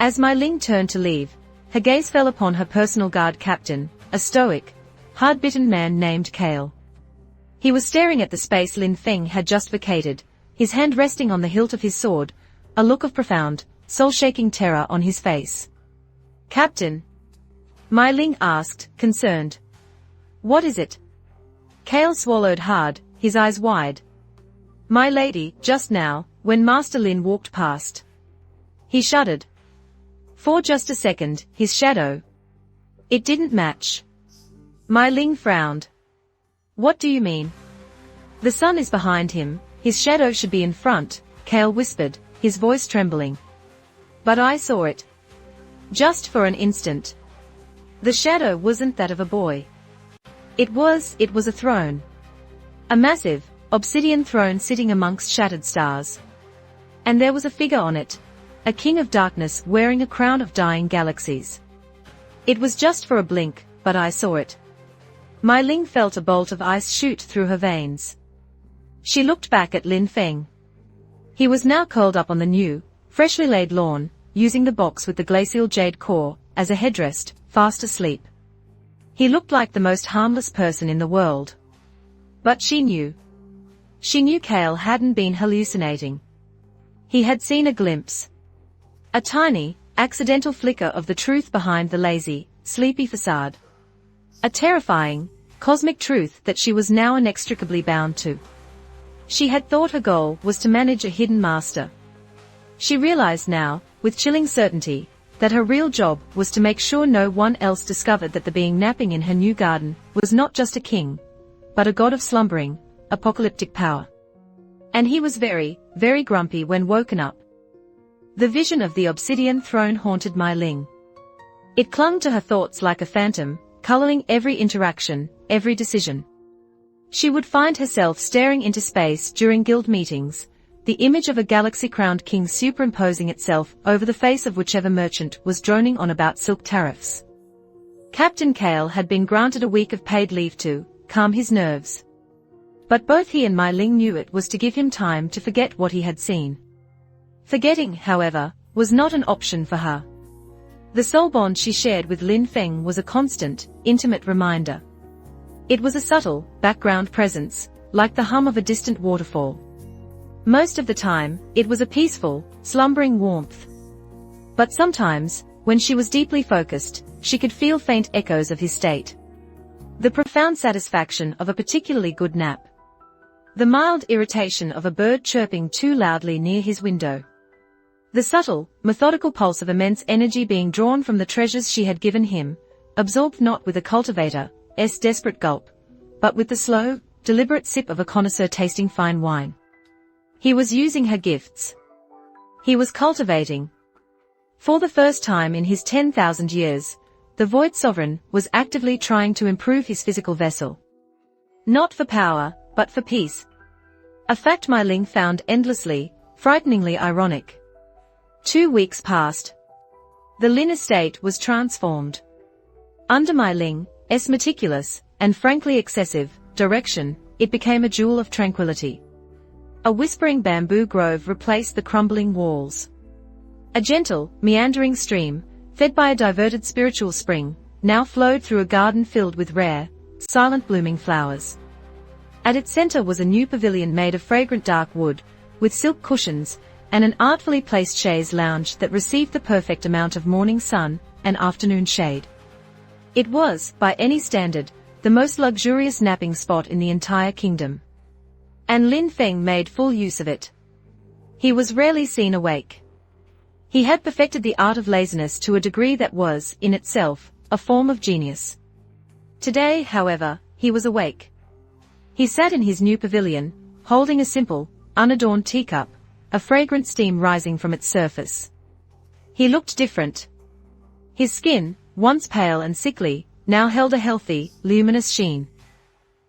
Speaker 1: As Mai Ling turned to leave, her gaze fell upon her personal guard captain, a stoic, hard-bitten man named Kale. He was staring at the space Lin Feng had just vacated, his hand resting on the hilt of his sword, a look of profound, soul-shaking terror on his face. Captain? Mai Ling asked, concerned. What is it? Kale swallowed hard, his eyes wide. My lady, just now, when Master Lin walked past. He shuddered. For just a second, his shadow. It didn't match. Mai Ling frowned. What do you mean? The sun is behind him, his shadow should be in front, Kale whispered, his voice trembling. But I saw it. Just for an instant. The shadow wasn't that of a boy. It was a throne. A massive, obsidian throne sitting amongst shattered stars. And there was a figure on it, a king of darkness wearing a crown of dying galaxies. It was just for a blink, but I saw it. Mai Ling felt a bolt of ice shoot through her veins. She looked back at Lin Feng. He was now curled up on the new, freshly laid lawn, using the box with the glacial jade core as a headrest, fast asleep. He looked like the most harmless person in the world. But she knew. She knew Kale hadn't been hallucinating. He had seen a glimpse. A tiny, accidental flicker of the truth behind the lazy, sleepy facade. A terrifying, cosmic truth that she was now inextricably bound to. She had thought her goal was to manage a hidden master. She realized now, with chilling certainty, that her real job was to make sure no one else discovered that the being napping in her new garden was not just a king, but a god of slumbering, apocalyptic power. And he was very, very grumpy when woken up. The vision of the obsidian throne haunted Mai Ling. It clung to her thoughts like a phantom, coloring every interaction, every decision. She would find herself staring into space during guild meetings, the image of a galaxy-crowned king superimposing itself over the face of whichever merchant was droning on about silk tariffs. Captain Kale had been granted a week of paid leave to calm his nerves. But both he and Mai Ling knew it was to give him time to forget what he had seen. Forgetting, however, was not an option for her. The soul bond she shared with Lin Feng was a constant, intimate reminder. It was a subtle, background presence, like the hum of a distant waterfall. Most of the time, it was a peaceful, slumbering warmth. But sometimes, when she was deeply focused, she could feel faint echoes of his state. The profound satisfaction of a particularly good nap. The mild irritation of a bird chirping too loudly near his window. The subtle, methodical pulse of immense energy being drawn from the treasures she had given him, absorbed not with a cultivator's desperate gulp, but with the slow, deliberate sip of a connoisseur tasting fine wine. He was using her gifts. He was cultivating. For the first time in his 10,000 years, the Void Sovereign was actively trying to improve his physical vessel. Not for power, but for peace. A fact Mai Ling found endlessly, frighteningly ironic. 2 weeks passed. The Lin estate was transformed. Under my Ling's meticulous, and frankly excessive, direction, it became a jewel of tranquility. A whispering bamboo grove replaced the crumbling walls. A gentle, meandering stream, fed by a diverted spiritual spring, now flowed through a garden filled with rare, silent blooming flowers. At its center was a new pavilion made of fragrant dark wood, with silk cushions, and an artfully placed chaise lounge that received the perfect amount of morning sun and afternoon shade. It was, by any standard, the most luxurious napping spot in the entire kingdom. And Lin Fan made full use of it. He was rarely seen awake. He had perfected the art of laziness to a degree that was, in itself, a form of genius. Today, however, he was awake. He sat in his new pavilion, holding a simple, unadorned teacup, a fragrant steam rising from its surface. He looked different. His skin, once pale and sickly, now held a healthy, luminous sheen.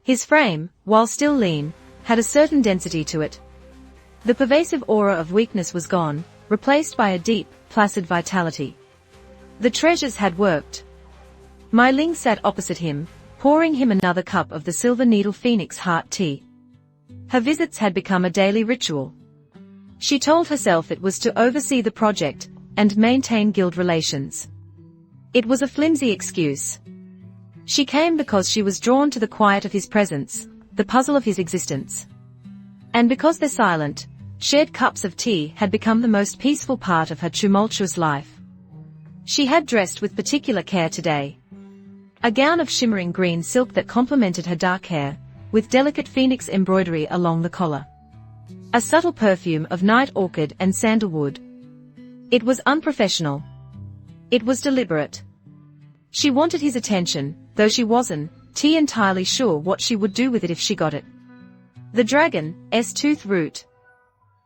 Speaker 1: His frame, while still lean, had a certain density to it. The pervasive aura of weakness was gone, replaced by a deep, placid vitality. The treasures had worked. My Ling sat opposite him, pouring him another cup of the silver needle phoenix heart tea. Her visits had become a daily ritual. She told herself it was to oversee the project and maintain guild relations. It was a flimsy excuse. She came because she was drawn to the quiet of his presence, the puzzle of his existence. And because their silent, shared cups of tea had become the most peaceful part of her tumultuous life. She had dressed with particular care today. A gown of shimmering green silk that complemented her dark hair, with delicate phoenix embroidery along the collar. A subtle perfume of night orchid and sandalwood. It was unprofessional. It was deliberate. She wanted his attention, though she wasn't entirely sure what she would do with it if she got it. The dragon's tooth root,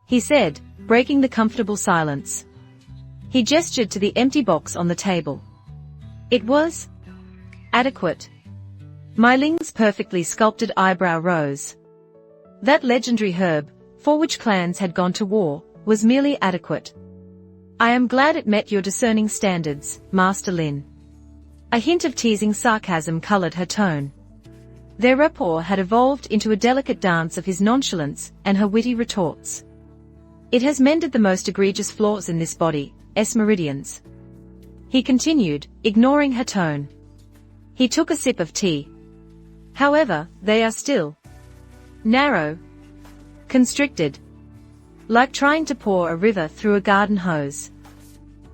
Speaker 1: he said, breaking the comfortable silence. He gestured to the empty box on the table. It was adequate. My Ling's perfectly sculpted eyebrow rose. That legendary herb, for which clans had gone to war, was merely adequate. I am glad it met your discerning standards, Master Lin. A hint of teasing sarcasm colored her tone. Their rapport had evolved into a delicate dance of his nonchalance and her witty retorts. It has mended the most egregious flaws in this body's meridians. He continued, ignoring her tone. He took a sip of tea. However, they are still narrow, constricted, like trying to pour a river through a garden hose.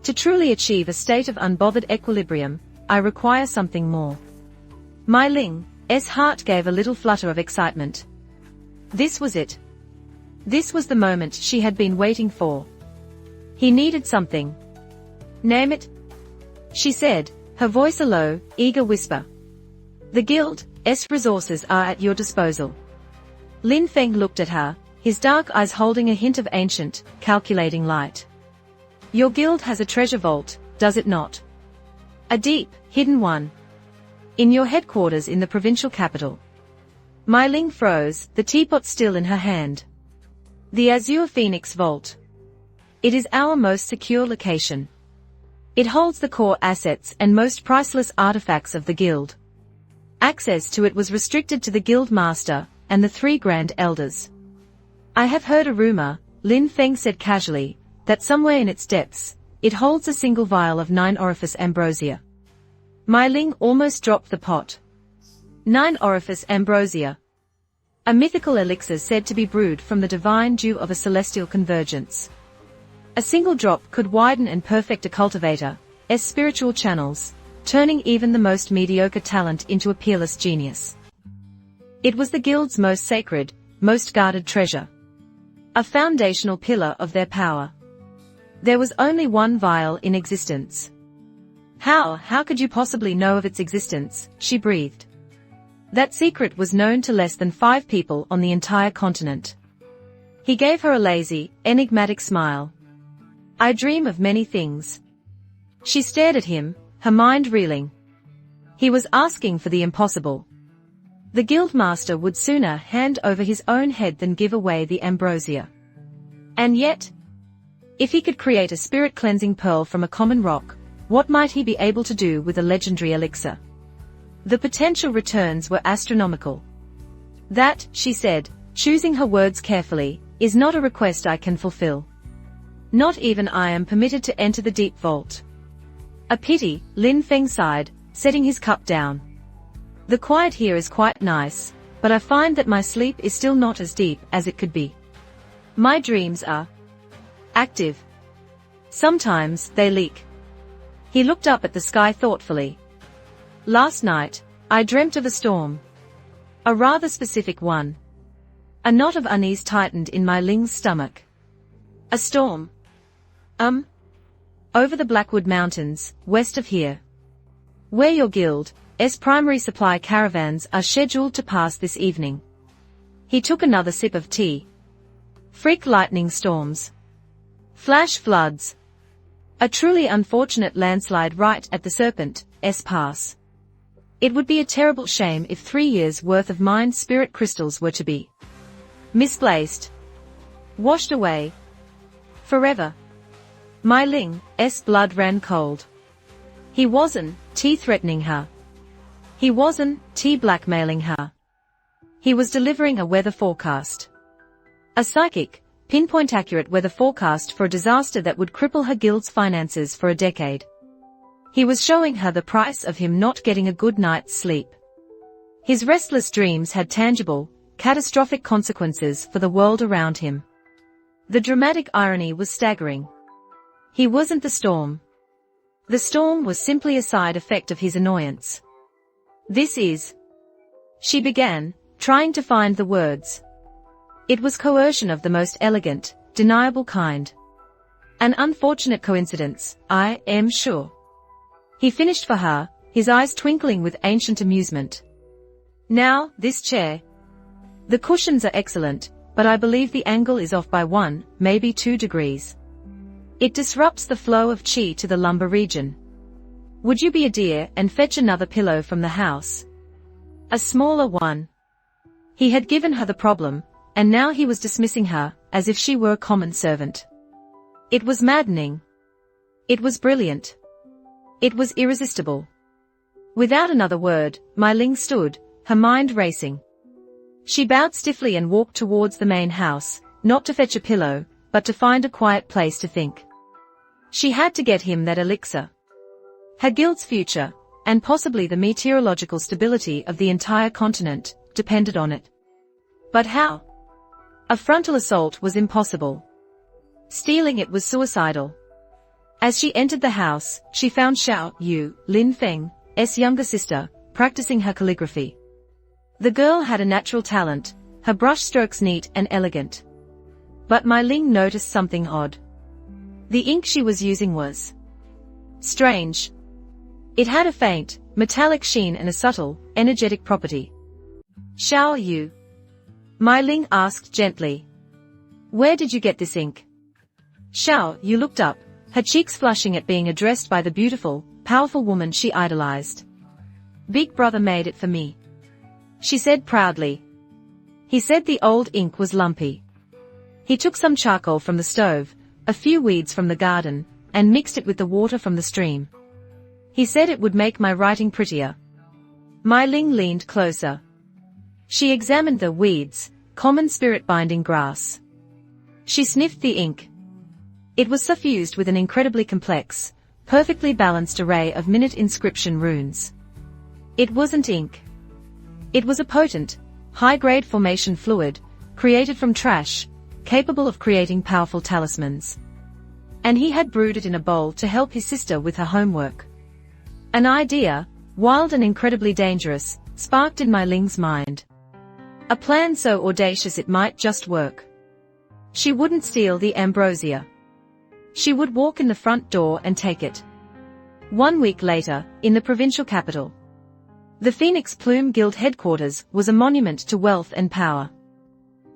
Speaker 1: To truly achieve a state of unbothered equilibrium, I require something more. My Ling's heart gave a little flutter of excitement. This was it. This was the moment she had been waiting for. He needed something. Name it, she said, her voice a low, eager whisper. The guild's resources are at your disposal. Lin Fan looked at her, his dark eyes holding a hint of ancient, calculating light. Your guild has a treasure vault, does it not? A deep, hidden one. In your headquarters in the provincial capital. My Ling froze, the teapot still in her hand. The Azure Phoenix Vault. It is our most secure location. It holds the core assets and most priceless artifacts of the guild. Access to it was restricted to the guild master and the 3 grand elders. I have heard a rumor, Lin Fan said casually, that somewhere in its depths, it holds a single vial of 9 orifice ambrosia. My Ling almost dropped the pot. 9 orifice ambrosia. A mythical elixir said to be brewed from the divine dew of a celestial convergence. A single drop could widen and perfect a cultivator's spiritual channels, turning even the most mediocre talent into a peerless genius. It was the guild's most sacred, most guarded treasure. A foundational pillar of their power. There was only one vial in existence. How could you possibly know of its existence? She breathed. That secret was known to less than 5 people on the entire continent. He gave her a lazy, enigmatic smile. I dream of many things. She stared at him, her mind reeling. He was asking for the impossible. The guildmaster would sooner hand over his own head than give away the ambrosia. And yet, if he could create a spirit-cleansing pearl from a common rock, What might he be able to do with a legendary elixir? The potential returns were astronomical. That, she said, choosing her words carefully, is not a request I can fulfill. Not even I am permitted to enter the deep vault. A pity, Lin Fan sighed, setting his cup down. The quiet here is quite nice, but I find that my sleep is still not as deep as it could be. My dreams are active. Sometimes they leak. He looked up at the sky thoughtfully. Last night, I dreamt of a storm. A rather specific one. A knot of unease tightened in my Ling's stomach. A storm. Over the Blackwood Mountains, west of here. Where your guild's primary supply caravans are scheduled to pass this evening. He took another sip of tea. Freak lightning storms. Flash floods. A truly unfortunate landslide right at the Serpent's pass. It would be a terrible shame if 3 years' worth of mind spirit crystals were to be misplaced. Washed away. Forever. My Ling's blood ran cold. He wasn't threatening her. He wasn't blackmailing her. He was delivering a weather forecast. A psychic, pinpoint-accurate weather forecast for a disaster that would cripple her guild's finances for a decade. He was showing her the price of him not getting a good night's sleep. His restless dreams had tangible, catastrophic consequences for the world around him. The dramatic irony was staggering. He wasn't the storm. The storm was simply a side effect of his annoyance. This is... She began, trying to find the words. It was coercion of the most elegant, deniable kind. An unfortunate coincidence, I am sure. He finished for her, his eyes twinkling with ancient amusement. Now, this chair. The cushions are excellent, but I believe the angle is off by 1, maybe 2 degrees. It disrupts the flow of qi to the lumbar region. Would you be a dear and fetch another pillow from the house? A smaller one. He had given her the problem, and now he was dismissing her, as if she were a common servant. It was maddening. It was brilliant. It was irresistible. Without another word, My Ling stood, her mind racing. She bowed stiffly and walked towards the main house, not to fetch a pillow, but to find a quiet place to think. She had to get him that elixir. Her guild's future, and possibly the meteorological stability of the entire continent, depended on it. But how? A frontal assault was impossible. Stealing it was suicidal. As she entered the house, she found Xiao Yu, Lin Fan's younger sister, practicing her calligraphy. The girl had a natural talent, her brush strokes neat and elegant. But My Ling noticed something odd. The ink she was using was strange. It had a faint, metallic sheen and a subtle, energetic property. Xiao Yu? My Ling asked gently. Where did you get this ink? Xiao Yu looked up, her cheeks flushing at being addressed by the beautiful, powerful woman she idolized. Big brother made it for me, she said proudly. He said the old ink was lumpy. He took some charcoal from the stove, a few weeds from the garden, and mixed it with the water from the stream. He said it would make my writing prettier. My Ling leaned closer. She examined the weeds, common spirit-binding grass. She sniffed the ink. It was suffused with an incredibly complex, perfectly balanced array of minute inscription runes. It wasn't ink. It was a potent, high-grade formation fluid, created from trash, capable of creating powerful talismans. And he had brewed it in a bowl to help his sister with her homework. An idea, wild and incredibly dangerous, sparked in My Ling's mind. A plan so audacious it might just work. She wouldn't steal the ambrosia. She would walk in the front door and take it. 1 week later, in the provincial capital. The Phoenix Plume Guild headquarters was a monument to wealth and power.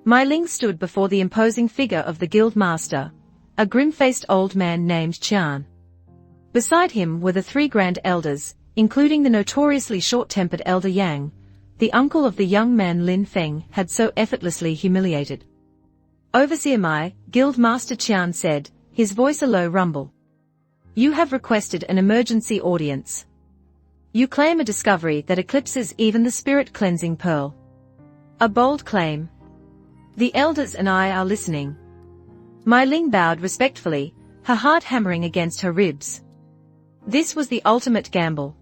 Speaker 1: My Ling stood before the imposing figure of the guild master, a grim-faced old man named Qian. Beside him were the 3 grand elders, including the notoriously short-tempered elder Yang, the uncle of the young man Lin Fan had so effortlessly humiliated. Overseer Mai, Guild Master Qian said, his voice a low rumble. You have requested an emergency audience. You claim a discovery that eclipses even the spirit-cleansing pearl. A bold claim. The elders and I are listening. Mai Ling bowed respectfully, her heart hammering against her ribs. This was the ultimate gamble.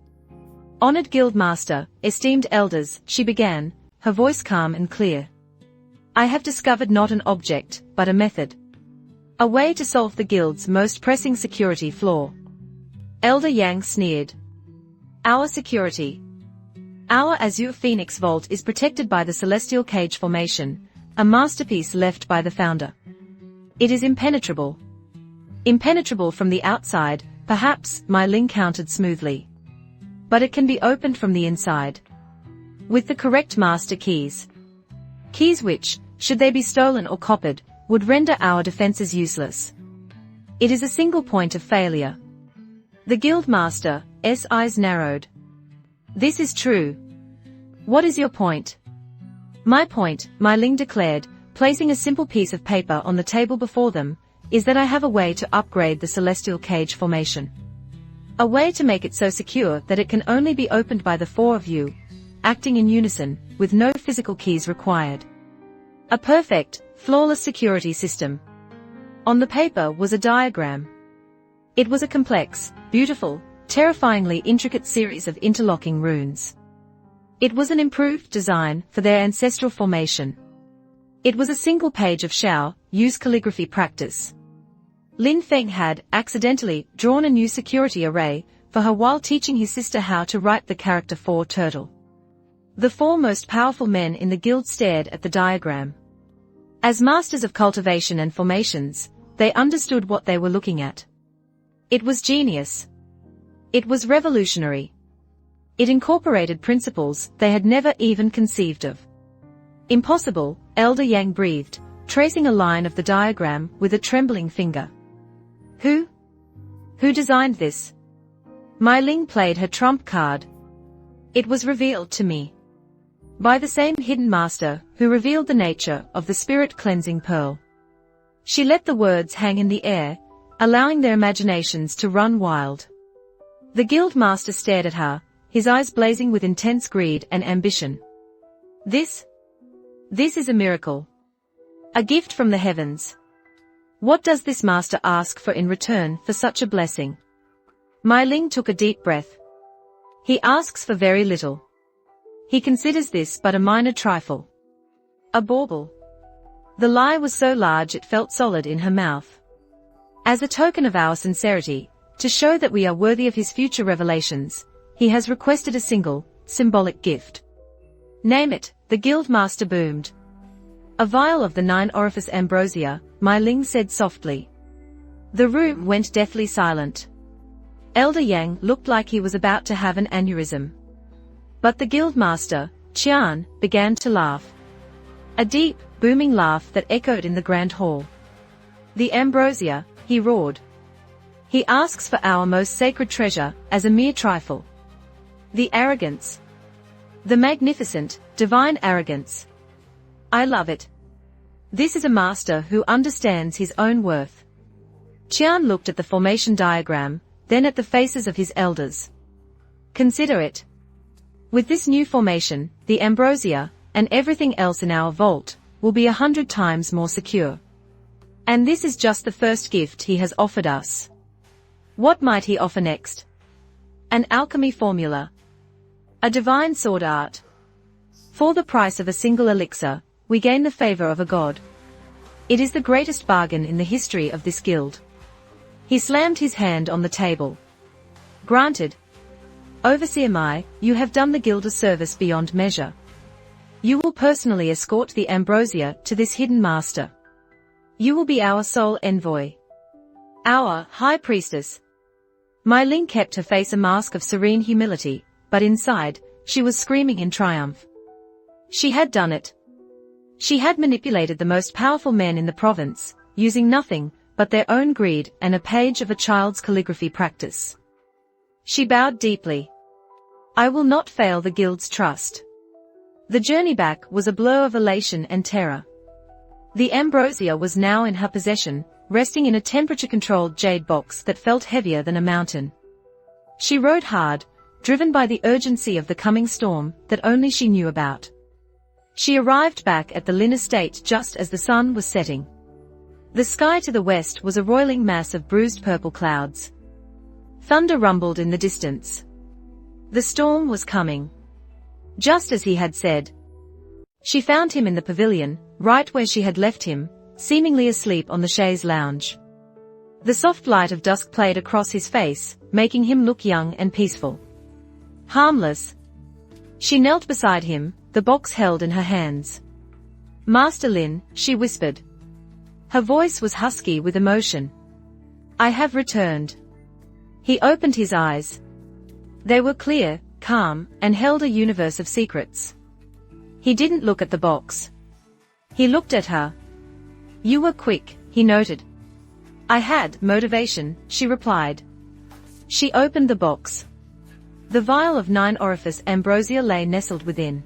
Speaker 1: Honored Guildmaster, esteemed elders, she began, her voice calm and clear. I have discovered not an object, but a method. A way to solve the Guild's most pressing security flaw. Elder Yang sneered. Our security. Our Azure Phoenix Vault is protected by the Celestial Cage Formation, a masterpiece left by the founder. It is impenetrable. Impenetrable from the outside, perhaps, Mai Ling countered smoothly. But it can be opened from the inside. With the correct master keys. Keys which, should they be stolen or copied, would render our defenses useless. It is a single point of failure. The Guildmaster's eyes narrowed. This is true. What is your point? My point, Mai Ling declared, placing a simple piece of paper on the table before them, is that I have a way to upgrade the Celestial Cage Formation. A way to make it so secure that it can only be opened by the four of you, acting in unison, with no physical keys required. A perfect, flawless security system. On the paper was a diagram. It was a complex, beautiful, terrifyingly intricate series of interlocking runes. It was an improved design for their ancestral formation. It was a single page of Use calligraphy practice. Lin Fan had, accidentally, drawn a new security array for her while teaching his sister how to write the character for Turtle. The four most powerful men in the guild stared at the diagram. As masters of cultivation and formations, they understood what they were looking at. It was genius. It was revolutionary. It incorporated principles they had never even conceived of. Impossible, Elder Yang breathed, tracing a line of the diagram with a trembling finger. Who? Who designed this? Mai Ling played her trump card. It was revealed to me. By the same hidden master who revealed the nature of the spirit-cleansing pearl. She let the words hang in the air, allowing their imaginations to run wild. The guild master stared at her, his eyes blazing with intense greed and ambition. This is a miracle. A gift from the heavens. What does this master ask for in return for such a blessing? Mai Ling took a deep breath. He asks for very little. He considers this but a minor trifle. A bauble. The lie was so large it felt solid in her mouth. As a token of our sincerity, to show that we are worthy of his future revelations, he has requested a single, symbolic gift. Name it, the guild master boomed. A vial of the 9-orifice ambrosia, Mai Ling said softly. The room went deathly silent. Elder Yang looked like he was about to have an aneurysm. But the guild master, Qian, began to laugh. A deep, booming laugh that echoed in the grand hall. The ambrosia, he roared. He asks for our most sacred treasure, as a mere trifle. The arrogance. The magnificent, divine arrogance. I love it. This is a master who understands his own worth. Qian looked at the formation diagram, then at the faces of his elders. Consider it. With this new formation, the ambrosia, and everything else in our vault, will be 100 times more secure. And this is just the first gift he has offered us. What might he offer next? An alchemy formula. A divine sword art. For the price of a single elixir, we gain the favor of a god. It is the greatest bargain in the history of this guild. He slammed his hand on the table. Granted. Overseer Mai, you have done the guild a service beyond measure. You will personally escort the ambrosia to this hidden master. You will be our sole envoy. Our high priestess. Mai Ling kept her face a mask of serene humility, but inside, she was screaming in triumph. She had done it. She had manipulated the most powerful men in the province, using nothing but their own greed and a page of a child's calligraphy practice. She bowed deeply. I will not fail the guild's trust. The journey back was a blur of elation and terror. The ambrosia was now in her possession, resting in a temperature-controlled jade box that felt heavier than a mountain. She rode hard, driven by the urgency of the coming storm that only she knew about. She arrived back at the Lin estate just as the sun was setting. The sky to the west was a roiling mass of bruised purple clouds. Thunder rumbled in the distance. The storm was coming. Just as he had said. She found him in the pavilion, right where she had left him, seemingly asleep on the chaise lounge. The soft light of dusk played across his face, making him look young and peaceful. Harmless. She knelt beside him, the box held in her hands. "Master Lin," she whispered. Her voice was husky with emotion. "I have returned." He opened his eyes. They were clear, calm, and held a universe of secrets. He didn't look at the box. He looked at her. "You were quick," he noted. "I had motivation," she replied. She opened the box. The vial of 9-orifice ambrosia lay nestled within.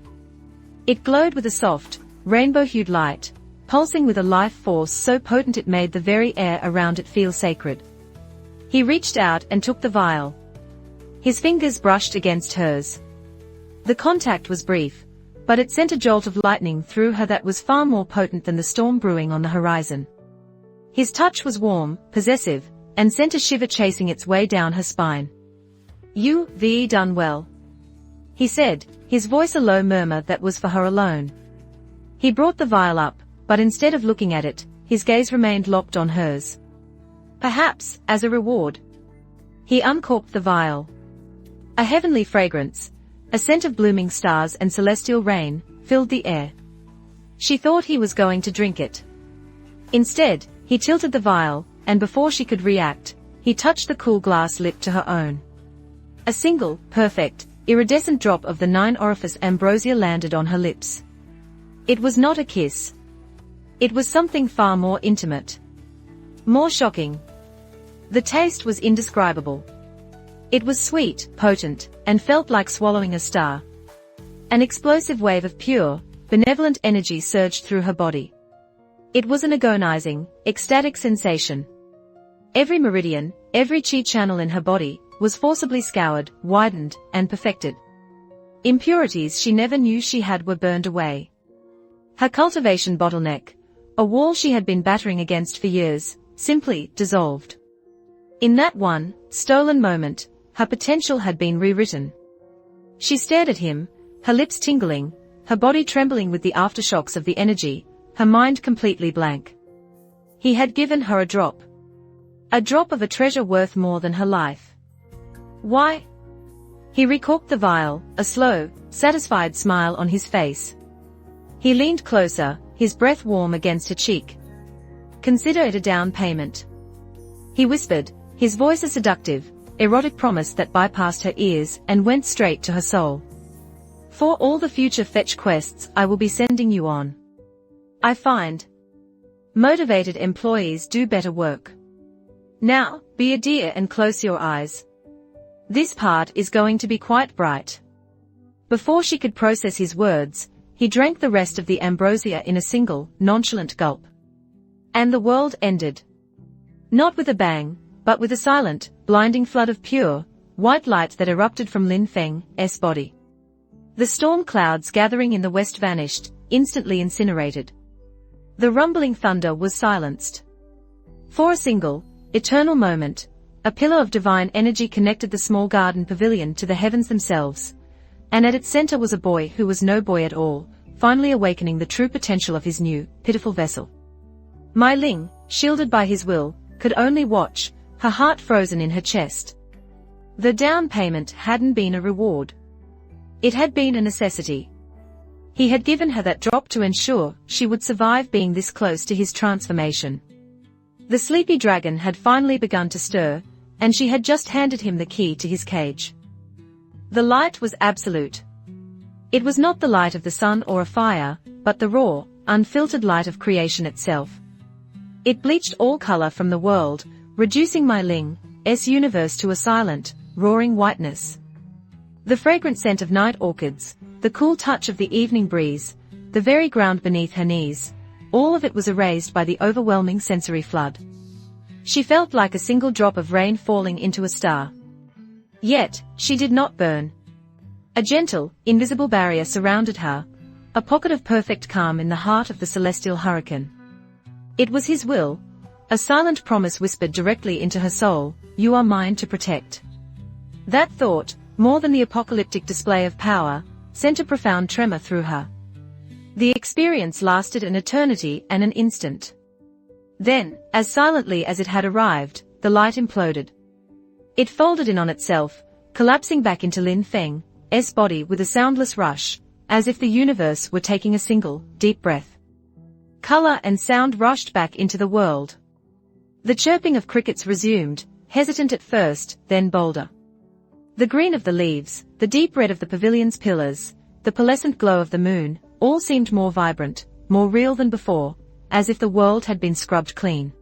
Speaker 1: It glowed with a soft, rainbow-hued light, pulsing with a life force so potent it made the very air around it feel sacred. He reached out and took the vial. His fingers brushed against hers. The contact was brief, but it sent a jolt of lightning through her that was far more potent than the storm brewing on the horizon. His touch was warm, possessive, and sent a shiver chasing its way down her spine. "You've done well," he said, his voice a low murmur that was for her alone. He brought the vial up, but instead of looking at it, his gaze remained locked on hers. "Perhaps, as a reward." He uncorked the vial. A heavenly fragrance, a scent of blooming stars and celestial rain, filled the air. She thought he was going to drink it. Instead, he tilted the vial, and before she could react, he touched the cool glass lip to her own. A single, perfect, iridescent drop of the 9-orifice ambrosia landed on her lips. It was not a kiss. It was something far more intimate. More shocking. The taste was indescribable. It was sweet, potent, and felt like swallowing a star. An explosive wave of pure, benevolent energy surged through her body. It was an agonizing, ecstatic sensation. Every meridian, every chi channel in her body, was forcibly scoured, widened, and perfected. Impurities she never knew she had were burned away. Her cultivation bottleneck, a wall she had been battering against for years, simply dissolved. In that one, stolen moment, her potential had been rewritten. She stared at him, her lips tingling, her body trembling with the aftershocks of the energy, her mind completely blank. He had given her a drop. A drop of a treasure worth more than her life. Why? He recorked the vial, a slow, satisfied smile on his face. He leaned closer, his breath warm against her cheek. "Consider it a down payment," he whispered, his voice a seductive, erotic promise that bypassed her ears and went straight to her soul. "For all the future fetch quests I will be sending you on. I find motivated employees do better work. Now, be a dear and close your eyes. This part is going to be quite bright." Before she could process his words, he drank the rest of the ambrosia in a single, nonchalant gulp. And the world ended. Not with a bang, but with a silent, blinding flood of pure, white light that erupted from Lin Fan's body. The storm clouds gathering in the west vanished, instantly incinerated. The rumbling thunder was silenced. For a single, eternal moment, a pillar of divine energy connected the small garden pavilion to the heavens themselves, and at its center was a boy who was no boy at all, finally awakening the true potential of his new, pitiful vessel. Mai Ling, shielded by his will, could only watch, her heart frozen in her chest. The down payment hadn't been a reward. It had been a necessity. He had given her that drop to ensure she would survive being this close to his transformation. The sleepy dragon had finally begun to stir, and she had just handed him the key to his cage. The light was absolute. It was not the light of the sun or a fire, but the raw, unfiltered light of creation itself. It bleached all color from the world, reducing Mai Ling's universe to a silent, roaring whiteness. The fragrant scent of night orchids, the cool touch of the evening breeze, the very ground beneath her knees, all of it was erased by the overwhelming sensory flood. She felt like a single drop of rain falling into a star. Yet, she did not burn. A gentle, invisible barrier surrounded her, a pocket of perfect calm in the heart of the celestial hurricane. It was his will, a silent promise whispered directly into her soul, "You are mine to protect." That thought, more than the apocalyptic display of power, sent a profound tremor through her. The experience lasted an eternity and an instant. Then, as silently as it had arrived, the light imploded. It folded in on itself, collapsing back into Lin Fan's body with a soundless rush, as if the universe were taking a single, deep breath. Color and sound rushed back into the world. The chirping of crickets resumed, hesitant at first, then bolder. The green of the leaves, the deep red of the pavilion's pillars, the pearlescent glow of the moon, all seemed more vibrant, more real than before, as if the world had been scrubbed clean.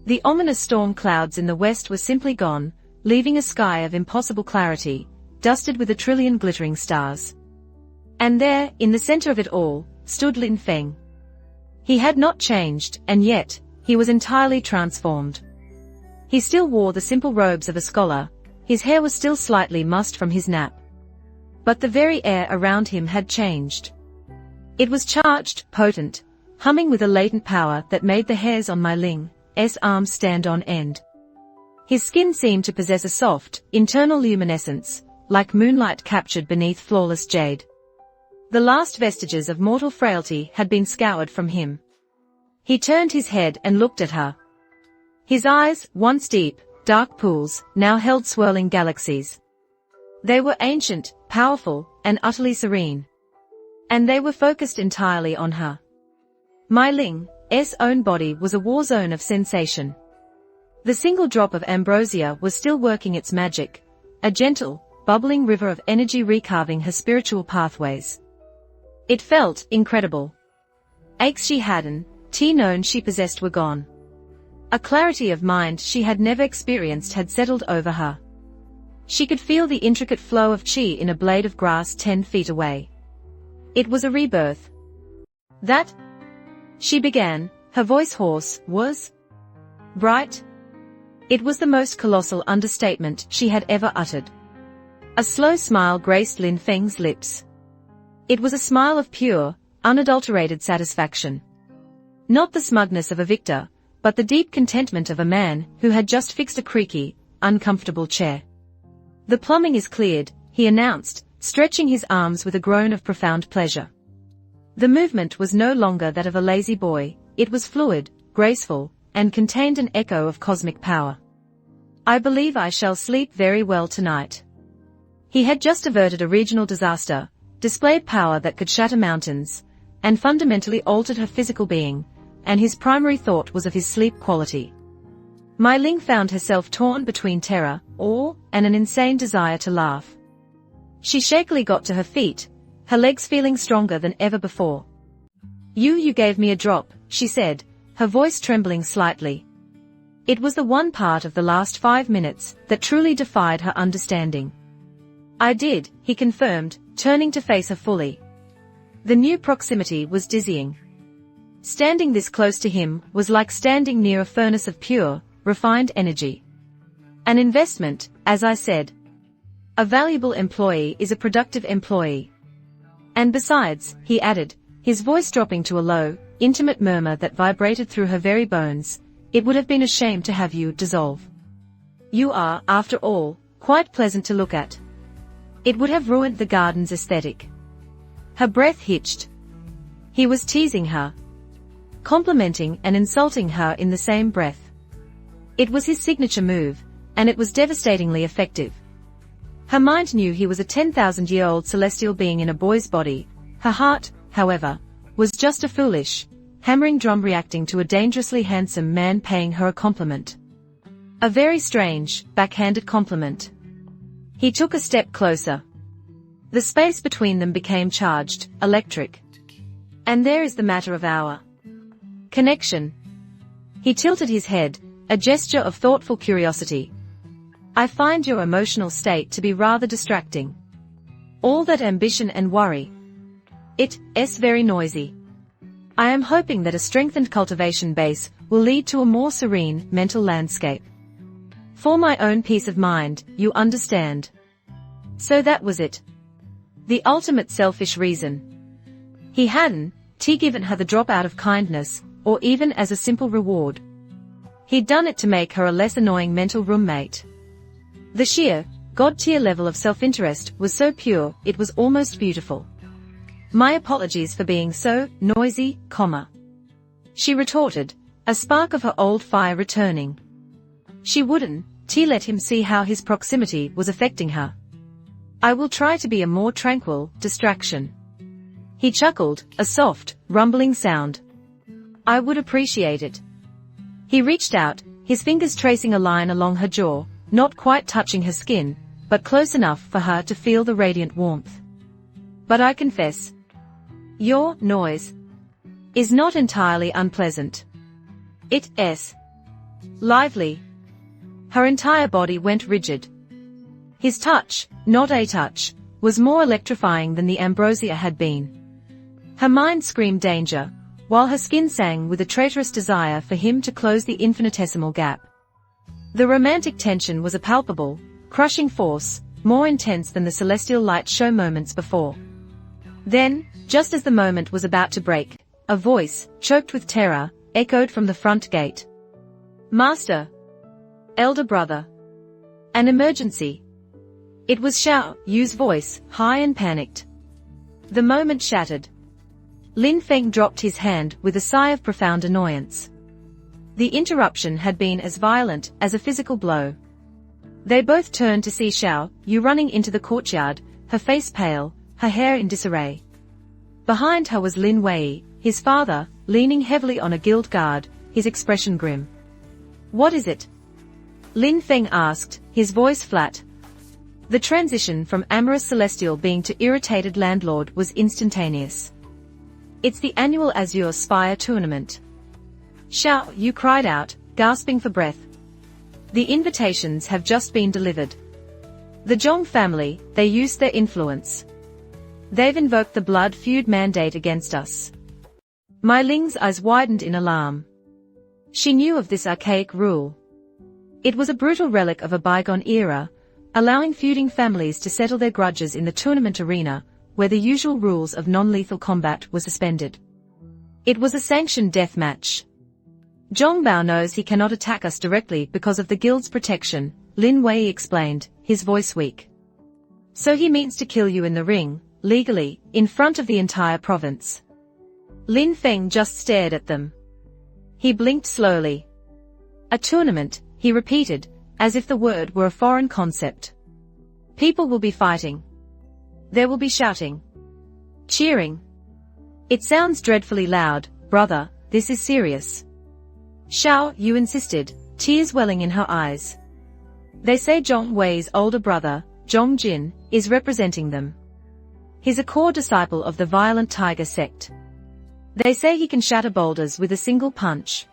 Speaker 1: The ominous storm clouds in the west were simply gone, leaving a sky of impossible clarity, dusted with a trillion glittering stars. And there, in the center of it all, stood Lin Fan. He had not changed, and yet, he was entirely transformed. He still wore the simple robes of a scholar, his hair was still slightly mussed from his nap. But the very air around him had changed. It was charged, potent, humming with a latent power that made the hairs on my Ling's arms stand on end. His skin seemed to possess a soft, internal luminescence, like moonlight captured beneath flawless jade. The last vestiges of mortal frailty had been scoured from him. He turned his head and looked at her. His eyes, once deep, dark pools, now held swirling galaxies. They were ancient, powerful, and utterly serene. And they were focused entirely on her. My Ling's own body was a war zone of sensation. The single drop of ambrosia was still working its magic, a gentle, bubbling river of energy recarving her spiritual pathways. It felt incredible. Aches she hadn't known she possessed were gone. A clarity of mind she had never experienced had settled over her. She could feel the intricate flow of chi in a blade of grass 10 feet away. It was a rebirth. That, she began, her voice hoarse, was bright. It was the most colossal understatement she had ever uttered. A slow smile graced Lin Fan's lips. It was a smile of pure, unadulterated satisfaction. Not the smugness of a victor, but the deep contentment of a man who had just fixed a creaky, uncomfortable chair. "The plumbing is cleared," he announced, stretching his arms with a groan of profound pleasure. The movement was no longer that of a lazy boy, it was fluid, graceful, and contained an echo of cosmic power. "I believe I shall sleep very well tonight." He had just averted a regional disaster, displayed power that could shatter mountains, and fundamentally altered her physical being, and his primary thought was of his sleep quality. My Ling found herself torn between terror, awe, and an insane desire to laugh. She shakily got to her feet, her legs feeling stronger than ever before. You gave me a drop," she said, her voice trembling slightly. It was the one part of the last 5 minutes that truly defied her understanding. "I did," he confirmed, turning to face her fully. The new proximity was dizzying. Standing this close to him was like standing near a furnace of pure, refined energy. An investment, as I said. A valuable employee is a productive employee. And besides, he added, his voice dropping to a low, intimate murmur that vibrated through her very bones, "It would have been a shame to have you dissolve. You are, after all, quite pleasant to look at. It would have ruined the garden's aesthetic." Her breath hitched. He was teasing her, complimenting and insulting her in the same breath. It was his signature move, and it was devastatingly effective. Her mind knew he was a 10,000-year-old celestial being in a boy's body. Her heart, however, was just a foolish, hammering drum reacting to a dangerously handsome man paying her a compliment. A very strange, backhanded compliment. He took a step closer. The space between them became charged, electric. "And there is the matter of our connection." He tilted his head, a gesture of thoughtful curiosity. "I find your emotional state to be rather distracting. All that ambition and worry. It's very noisy. I am hoping that a strengthened cultivation base will lead to a more serene mental landscape. For my own peace of mind, you understand. So that was it. The ultimate selfish reason. He hadn't given her the drop out of kindness, or even as a simple reward. He'd done it to make her a less annoying mental roommate. The sheer, god-tier level of self-interest was so pure, it was almost beautiful. My apologies for being so noisy, she retorted, a spark of her old fire returning. She wouldn't let him see how his proximity was affecting her. I will try to be a more tranquil distraction. He chuckled, a soft, rumbling sound. I would appreciate it. He reached out, his fingers tracing a line along her jaw, not quite touching her skin, but close enough for her to feel the radiant warmth. But I confess, your noise is not entirely unpleasant. It's lively. Her entire body went rigid. His touch, not a touch, was more electrifying than the ambrosia had been. Her mind screamed danger, while her skin sang with a traitorous desire for him to close the infinitesimal gap. The romantic tension was a palpable, crushing force, more intense than the celestial light show moments before. Then, just as the moment was about to break, a voice, choked with terror, echoed from the front gate. Master! Elder brother! An emergency! It was Xiao Yu's voice, high and panicked. The moment shattered. Lin Fan dropped his hand with a sigh of profound annoyance. The interruption had been as violent as a physical blow. They both turned to see Xiao Yu running into the courtyard, her face pale, her hair in disarray. Behind her was Lin Wei, his father, leaning heavily on a guild guard, his expression grim. What is it? Lin Fan asked, his voice flat. The transition from amorous celestial being to irritated landlord was instantaneous. It's the annual Azure Spire tournament. Xiao Yu cried out, gasping for breath. The invitations have just been delivered. The Zhong family, they used their influence. They've invoked the blood feud mandate against us. Mai Ling's eyes widened in alarm. She knew of this archaic rule. It was a brutal relic of a bygone era, allowing feuding families to settle their grudges in the tournament arena, where the usual rules of non-lethal combat were suspended. It was a sanctioned death match. Zhongbao knows he cannot attack us directly because of the guild's protection, Lin Wei explained, his voice weak. So he means to kill you in the ring, legally, in front of the entire province. Lin Fan just stared at them. He blinked slowly. A tournament, he repeated, as if the word were a foreign concept. People will be fighting. There will be shouting. Cheering. It sounds dreadfully loud, brother, this is serious. Xiao Yu insisted, tears welling in her eyes. They say Zhong Wei's older brother, Zhong Jin, is representing them. He's a core disciple of the violent tiger sect. They say he can shatter boulders with a single punch.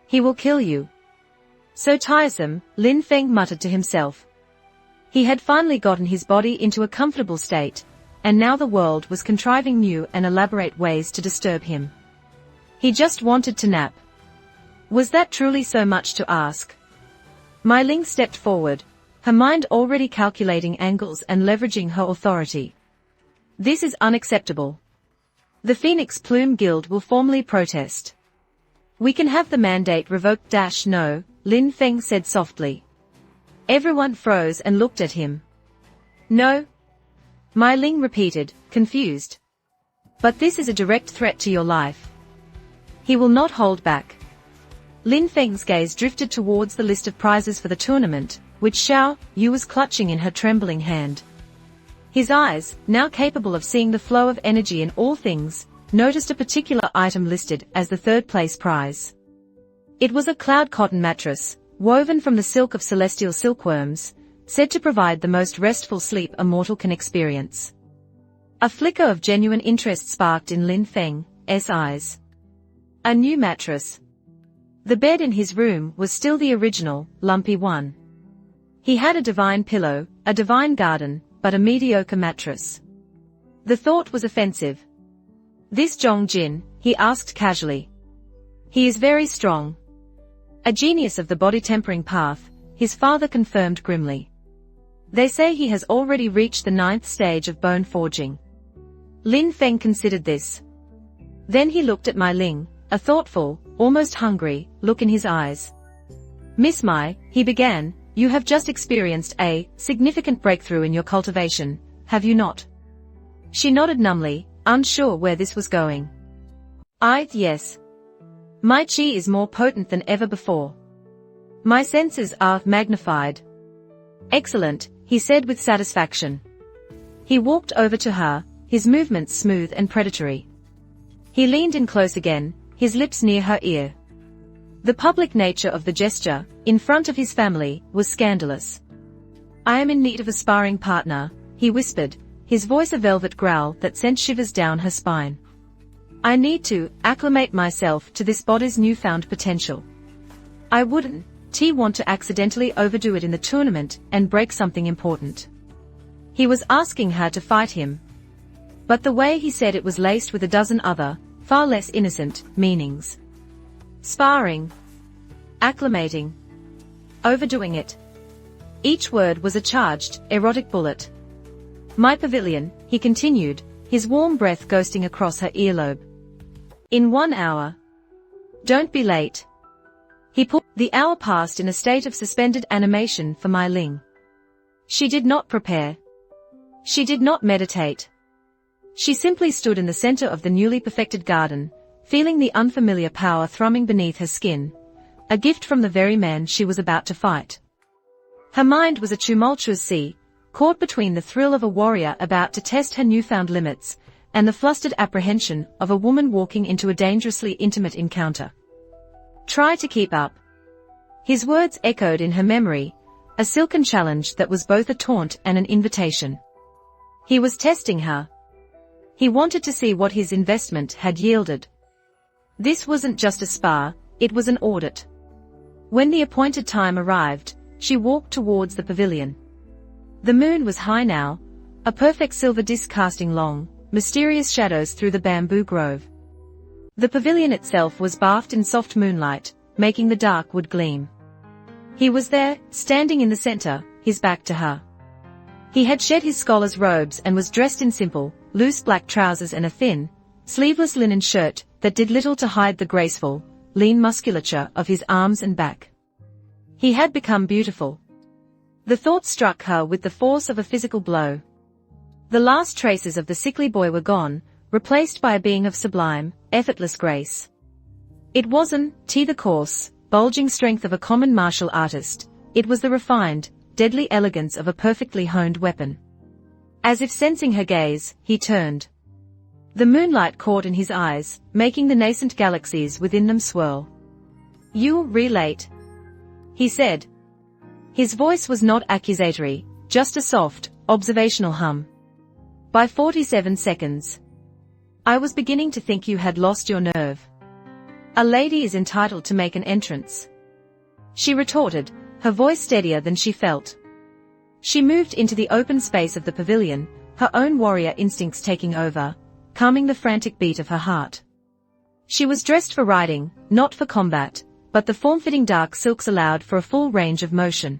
Speaker 1: He will kill you. So tiresome, Lin Fan muttered to himself. He had finally gotten his body into a comfortable state, and now the world was contriving new and elaborate ways to disturb him. He just wanted to nap. Was that truly so much to ask? Mai Ling stepped forward, her mind already calculating angles and leveraging her authority. This is unacceptable. The Phoenix Plume Guild will formally protest. We can have the mandate revoked. No, Lin Fan said softly. Everyone froze and looked at him. No? Mai Ling repeated, confused. But this is a direct threat to your life. He will not hold back. Lin Fan's gaze drifted towards the list of prizes for the tournament, which Xiao Yu was clutching in her trembling hand. His eyes, now capable of seeing the flow of energy in all things, noticed a particular item listed as the third-place prize. It was a cloud cotton mattress, woven from the silk of celestial silkworms, said to provide the most restful sleep a mortal can experience. A flicker of genuine interest sparked in Lin Fan's eyes. A new mattress. The bed in his room was still the original, lumpy one. He had a divine pillow, a divine garden, but a mediocre mattress. The thought was offensive. This Zhong Jin, he asked casually. He is very strong. A genius of the body-tempering path, his father confirmed grimly. They say he has already reached the 9th stage of bone forging. Lin Fan considered this. Then he looked at Mai Ling, a thoughtful, almost hungry, look in his eyes. Miss Mai, he began, you have just experienced a significant breakthrough in your cultivation, have you not? She nodded numbly, unsure where this was going. Yes. My chi is more potent than ever before. My senses are magnified. Excellent, he said with satisfaction. He walked over to her, his movements smooth and predatory. He leaned in close again, his lips near her ear. The public nature of the gesture, in front of his family, was scandalous. I am in need of a sparring partner, he whispered, his voice a velvet growl that sent shivers down her spine. I need to acclimate myself to this body's newfound potential. I wouldn't want to accidentally overdo it in the tournament and break something important. He was asking her to fight him. But the way he said it was laced with a dozen other, far less innocent, meanings. Sparring. Acclimating. Overdoing it. Each word was a charged, erotic bullet. My pavilion, he continued, his warm breath ghosting across her earlobe. In 1 hour. Don't be late. He pulled. The hour passed in a state of suspended animation for Mai Ling. She did not prepare. She did not meditate. She simply stood in the center of the newly perfected garden, feeling the unfamiliar power thrumming beneath her skin, a gift from the very man she was about to fight. Her mind was a tumultuous sea, caught between the thrill of a warrior about to test her newfound limits, and the flustered apprehension of a woman walking into a dangerously intimate encounter. Try to keep up. His words echoed in her memory, a silken challenge that was both a taunt and an invitation. He was testing her. He wanted to see what his investment had yielded. This wasn't just a spar, it was an audit. When the appointed time arrived, she walked towards the pavilion. The moon was high now, a perfect silver disk casting long, mysterious shadows through the bamboo grove. The pavilion itself was bathed in soft moonlight, making the dark wood gleam. He was there, standing in the center, his back to her. He had shed his scholar's robes and was dressed in simple, loose black trousers and a thin, sleeveless linen shirt that did little to hide the graceful, lean musculature of his arms and back. He had become beautiful. The thought struck her with the force of a physical blow. The last traces of the sickly boy were gone, replaced by a being of sublime, effortless grace. It wasn't the coarse, bulging strength of a common martial artist, it was the refined, deadly elegance of a perfectly honed weapon. As if sensing her gaze, he turned. The moonlight caught in his eyes, making the nascent galaxies within them swirl. You're late, he said. His voice was not accusatory, just a soft, observational hum. By 47 seconds. I was beginning to think you had lost your nerve. A lady is entitled to make an entrance. She retorted, her voice steadier than she felt. She moved into the open space of the pavilion, her own warrior instincts taking over, calming the frantic beat of her heart. She was dressed for riding, not for combat, but the form-fitting dark silks allowed for a full range of motion.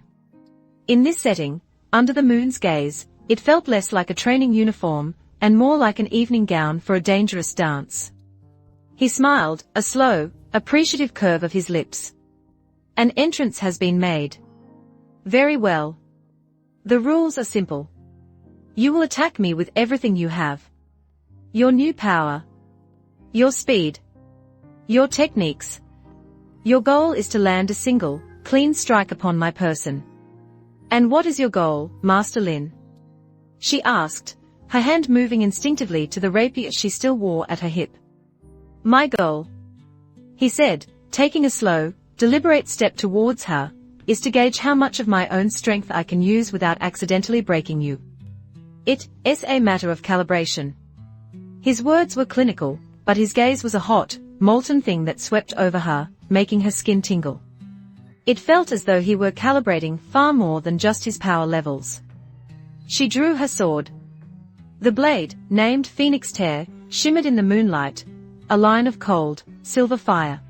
Speaker 1: In this setting, under the moon's gaze, it felt less like a training uniform, and more like an evening gown for a dangerous dance. He smiled, a slow, appreciative curve of his lips. An entrance has been made. Very well. The rules are simple. You will attack me with everything you have. Your new power. Your speed. Your techniques. Your goal is to land a single, clean strike upon my person. And what is your goal, Master Lin? She asked, her hand moving instinctively to the rapier she still wore at her hip. My goal, he said, taking a slow, deliberate step towards her, is to gauge how much of my own strength I can use without accidentally breaking you. It's a matter of calibration. His words were clinical, but his gaze was a hot, molten thing that swept over her, making her skin tingle. It felt as though he were calibrating far more than just his power levels. She drew her sword. The blade, named Phoenix Tear, shimmered in the moonlight, a line of cold, silver fire.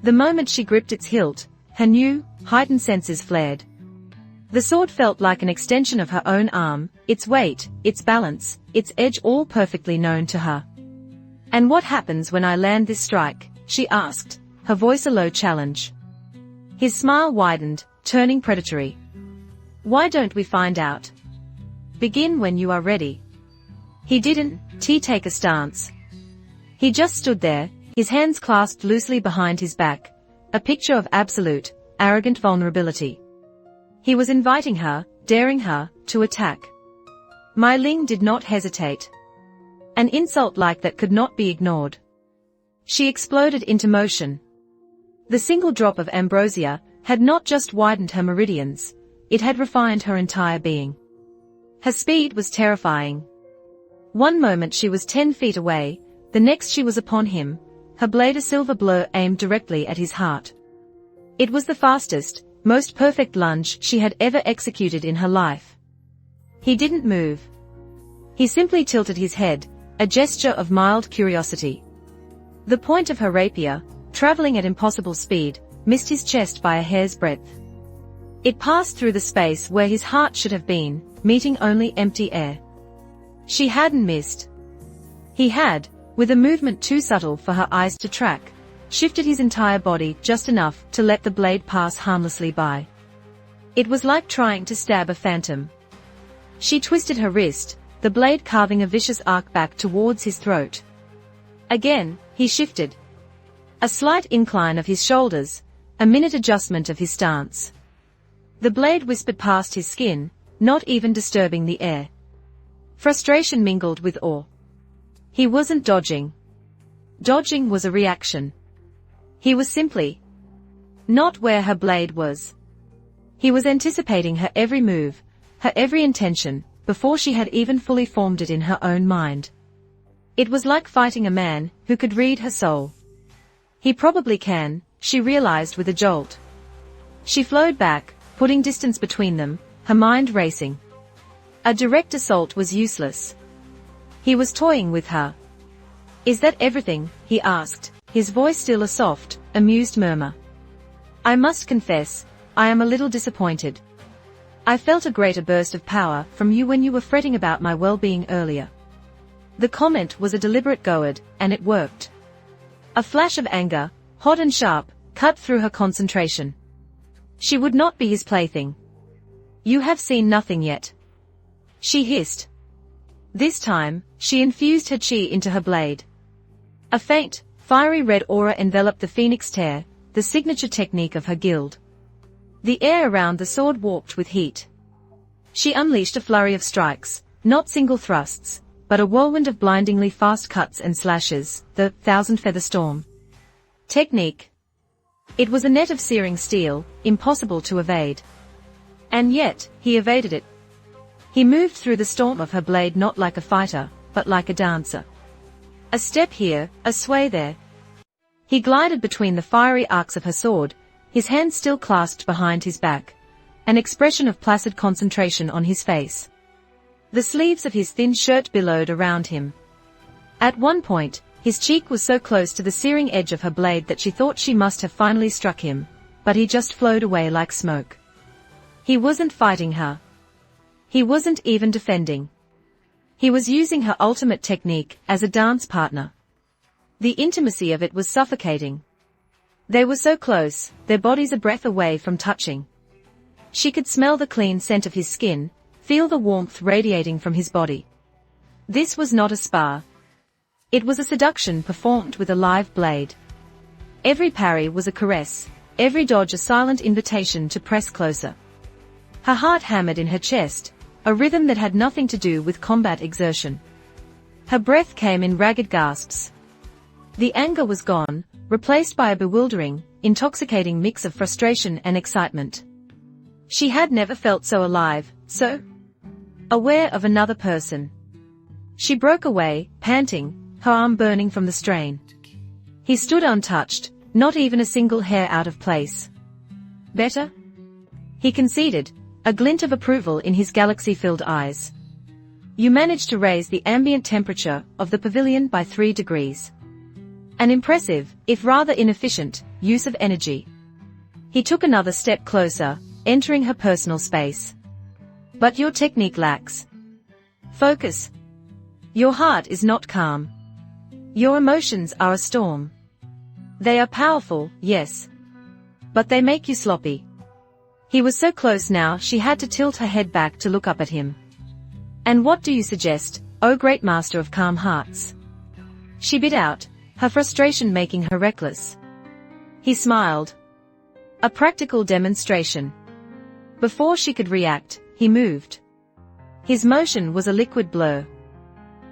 Speaker 1: The moment she gripped its hilt, her new, heightened senses flared. The sword felt like an extension of her own arm, its weight, its balance, its edge all perfectly known to her. "And what happens when I land this strike?" she asked, her voice a low challenge. His smile widened, turning predatory. "Why don't we find out? Begin when you are ready." He didn't take a stance. He just stood there, his hands clasped loosely behind his back, a picture of absolute, arrogant vulnerability. He was inviting her, daring her, to attack. Mai Ling did not hesitate. An insult like that could not be ignored. She exploded into motion. The single drop of ambrosia had not just widened her meridians, it had refined her entire being. Her speed was terrifying. One moment she was 10 feet away, the next she was upon him, her blade a silver blur aimed directly at his heart. It was the fastest, most perfect lunge she had ever executed in her life. He didn't move. He simply tilted his head, a gesture of mild curiosity. The point of her rapier, traveling at impossible speed, missed his chest by a hair's breadth. It passed through the space where his heart should have been, meeting only empty air. She hadn't missed. He had, with a movement too subtle for her eyes to track, shifted his entire body just enough to let the blade pass harmlessly by. It was like trying to stab a phantom. She twisted her wrist, the blade carving a vicious arc back towards his throat. Again, he shifted. A slight incline of his shoulders, a minute adjustment of his stance. The blade whispered past his skin, not even disturbing the air. Frustration mingled with awe. He wasn't dodging. Dodging was a reaction. He was simply not where her blade was. He was anticipating her every move, her every intention, before she had even fully formed it in her own mind. It was like fighting a man who could read her soul. He probably can, she realized with a jolt. She flowed back, putting distance between them, her mind racing. A direct assault was useless. He was toying with her. "Is that everything?" he asked, his voice still a soft, amused murmur. "I must confess, I am a little disappointed. I felt a greater burst of power from you when you were fretting about my well-being earlier." The comment was a deliberate goad, and it worked. A flash of anger, hot and sharp, cut through her concentration. She would not be his plaything. "You have seen nothing yet," she hissed. This time, she infused her chi into her blade. A faint, fiery red aura enveloped the phoenix tear, the signature technique of her guild. The air around the sword warped with heat. She unleashed a flurry of strikes, not single thrusts, but a whirlwind of blindingly fast cuts and slashes, the thousand-feather storm. Technique. It was a net of searing steel, impossible to evade. And yet, he evaded it. He moved through the storm of her blade not like a fighter, but like a dancer. A step here, a sway there. He glided between the fiery arcs of her sword, his hands still clasped behind his back, an expression of placid concentration on his face. The sleeves of his thin shirt billowed around him. At one point, his cheek was so close to the searing edge of her blade that she thought she must have finally struck him, but he just flowed away like smoke. He wasn't fighting her. He wasn't even defending. He was using her ultimate technique as a dance partner. The intimacy of it was suffocating. They were so close, their bodies a breath away from touching. She could smell the clean scent of his skin, feel the warmth radiating from his body. This was not a spa. It was a seduction performed with a live blade. Every parry was a caress, every dodge a silent invitation to press closer. Her heart hammered in her chest, a rhythm that had nothing to do with combat exertion. Her breath came in ragged gasps. The anger was gone, replaced by a bewildering, intoxicating mix of frustration and excitement. She had never felt so alive, so aware of another person. She broke away, panting, her arm burning from the strain. He stood untouched, not even a single hair out of place. "Better?" he conceded, a glint of approval in his galaxy-filled eyes. "You managed to raise the ambient temperature of the pavilion by 3 degrees. An impressive, if rather inefficient, use of energy. He took another step closer, entering her personal space. But your technique lacks focus. Your heart is not calm. Your emotions are a storm. They are powerful, yes. But they make you sloppy. He was so close now she had to tilt her head back to look up at him. And what do you suggest, O great master of calm hearts? She bit out, her frustration making her reckless. He smiled. A practical demonstration. Before she could react, he moved. His motion was a liquid blur.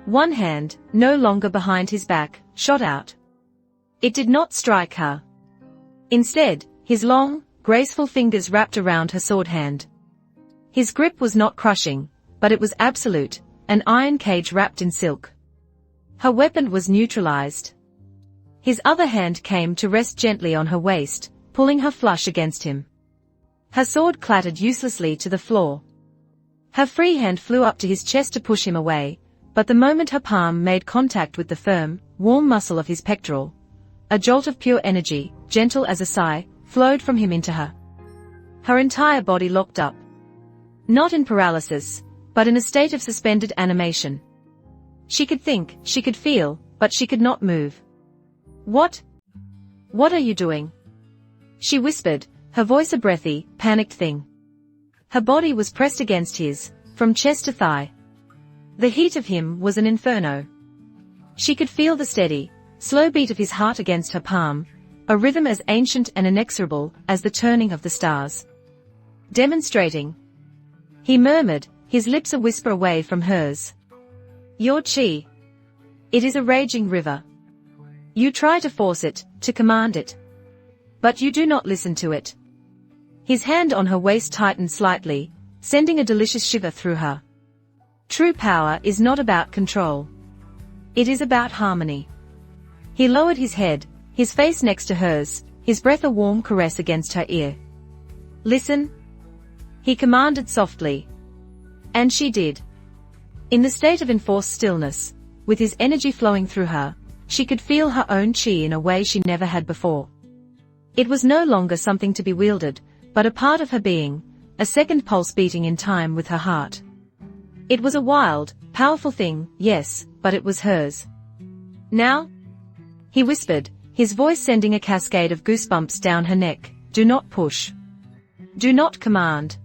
Speaker 1: One hand, no longer behind his back, shot out. It did not strike her. Instead, his long, graceful fingers wrapped around her sword hand. His grip was not crushing, but it was absolute, an iron cage wrapped in silk. Her weapon was neutralized. His other hand came to rest gently on her waist, pulling her flush against him. Her sword clattered uselessly to the floor. Her free hand flew up to his chest to push him away, but the moment her palm made contact with the firm, warm muscle of his pectoral, a jolt of pure energy, gentle as a sigh, flowed from him into her. Her entire body locked up. Not in paralysis, but in a state of suspended animation. She could think, she could feel, but she could not move. What? What are you doing? She whispered, her voice a breathy, panicked thing. Her body was pressed against his, from chest to thigh. The heat of him was an inferno. She could feel the steady, slow beat of his heart against her palm, a rhythm as ancient and inexorable as the turning of the stars. Demonstrating. He murmured, his lips a whisper away from hers. Your chi. It is a raging river. You try to force it, to command it. But you do not listen to it. His hand on her waist tightened slightly, sending a delicious shiver through her. True power is not about control. It is about harmony. He lowered his head, his face next to hers, his breath a warm caress against her ear. Listen. He commanded softly. And she did. In the state of enforced stillness, with his energy flowing through her, she could feel her own chi in a way she never had before. It was no longer something to be wielded, but a part of her being, a second pulse beating in time with her heart. It was a wild, powerful thing, yes, but it was hers. Now? He whispered, his voice sending a cascade of goosebumps down her neck. Do not push. Do not command.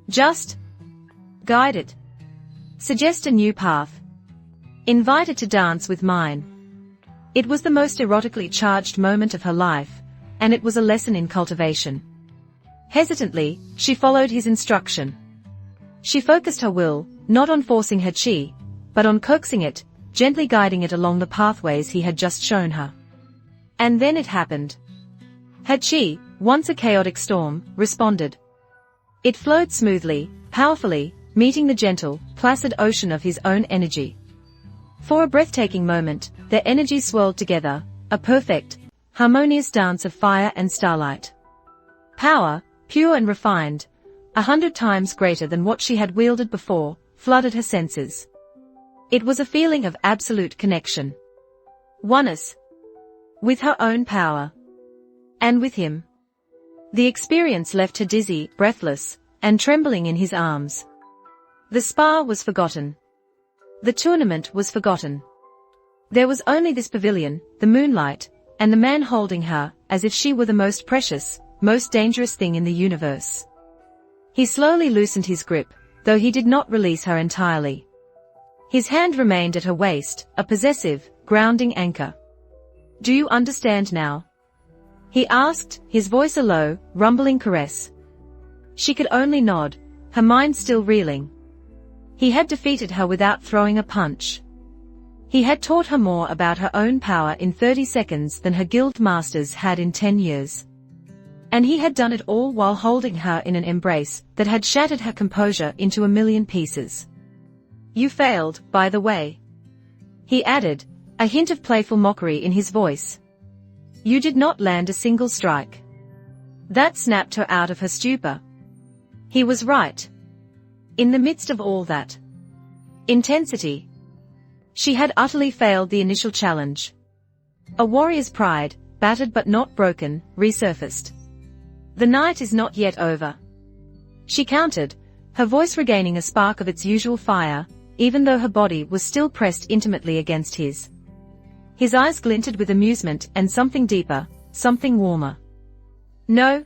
Speaker 1: Just guide it. Suggest a new path. Invite it to dance with mine. It was the most erotically charged moment of her life, and it was a lesson in cultivation. Hesitantly, she followed his instruction. She focused her will, not on forcing her chi, but on coaxing it, gently guiding it along the pathways he had just shown her. And then it happened. Her chi, once a chaotic storm, responded. It flowed smoothly, powerfully, meeting the gentle, placid ocean of his own energy. For a breathtaking moment, their energies swirled together, a perfect, harmonious dance of fire and starlight. Power, pure and refined, 100 times greater than what she had wielded before, flooded her senses. It was a feeling of absolute connection. Oneness. With her own power. And with him. The experience left her dizzy, breathless, and trembling in his arms. The spa was forgotten. The tournament was forgotten. There was only this pavilion, the moonlight, and the man holding her, as if she were the most precious, most dangerous thing in the universe. He slowly loosened his grip, though he did not release her entirely. His hand remained at her waist, a possessive, grounding anchor. Do you understand now? He asked, his voice a low, rumbling caress. She could only nod, her mind still reeling. He had defeated her without throwing a punch. He had taught her more about her own power in 30 seconds than her guild masters had in 10 years. And he had done it all while holding her in an embrace that had shattered her composure into a million pieces. You failed, by the way. He added, a hint of playful mockery in his voice. You did not land a single strike. That snapped her out of her stupor. He was right. In the midst of all that intensity, she had utterly failed the initial challenge. A warrior's pride, battered but not broken, resurfaced. The night is not yet over. She countered, her voice regaining a spark of its usual fire, even though her body was still pressed intimately against his. His eyes glinted with amusement and something deeper, something warmer. No.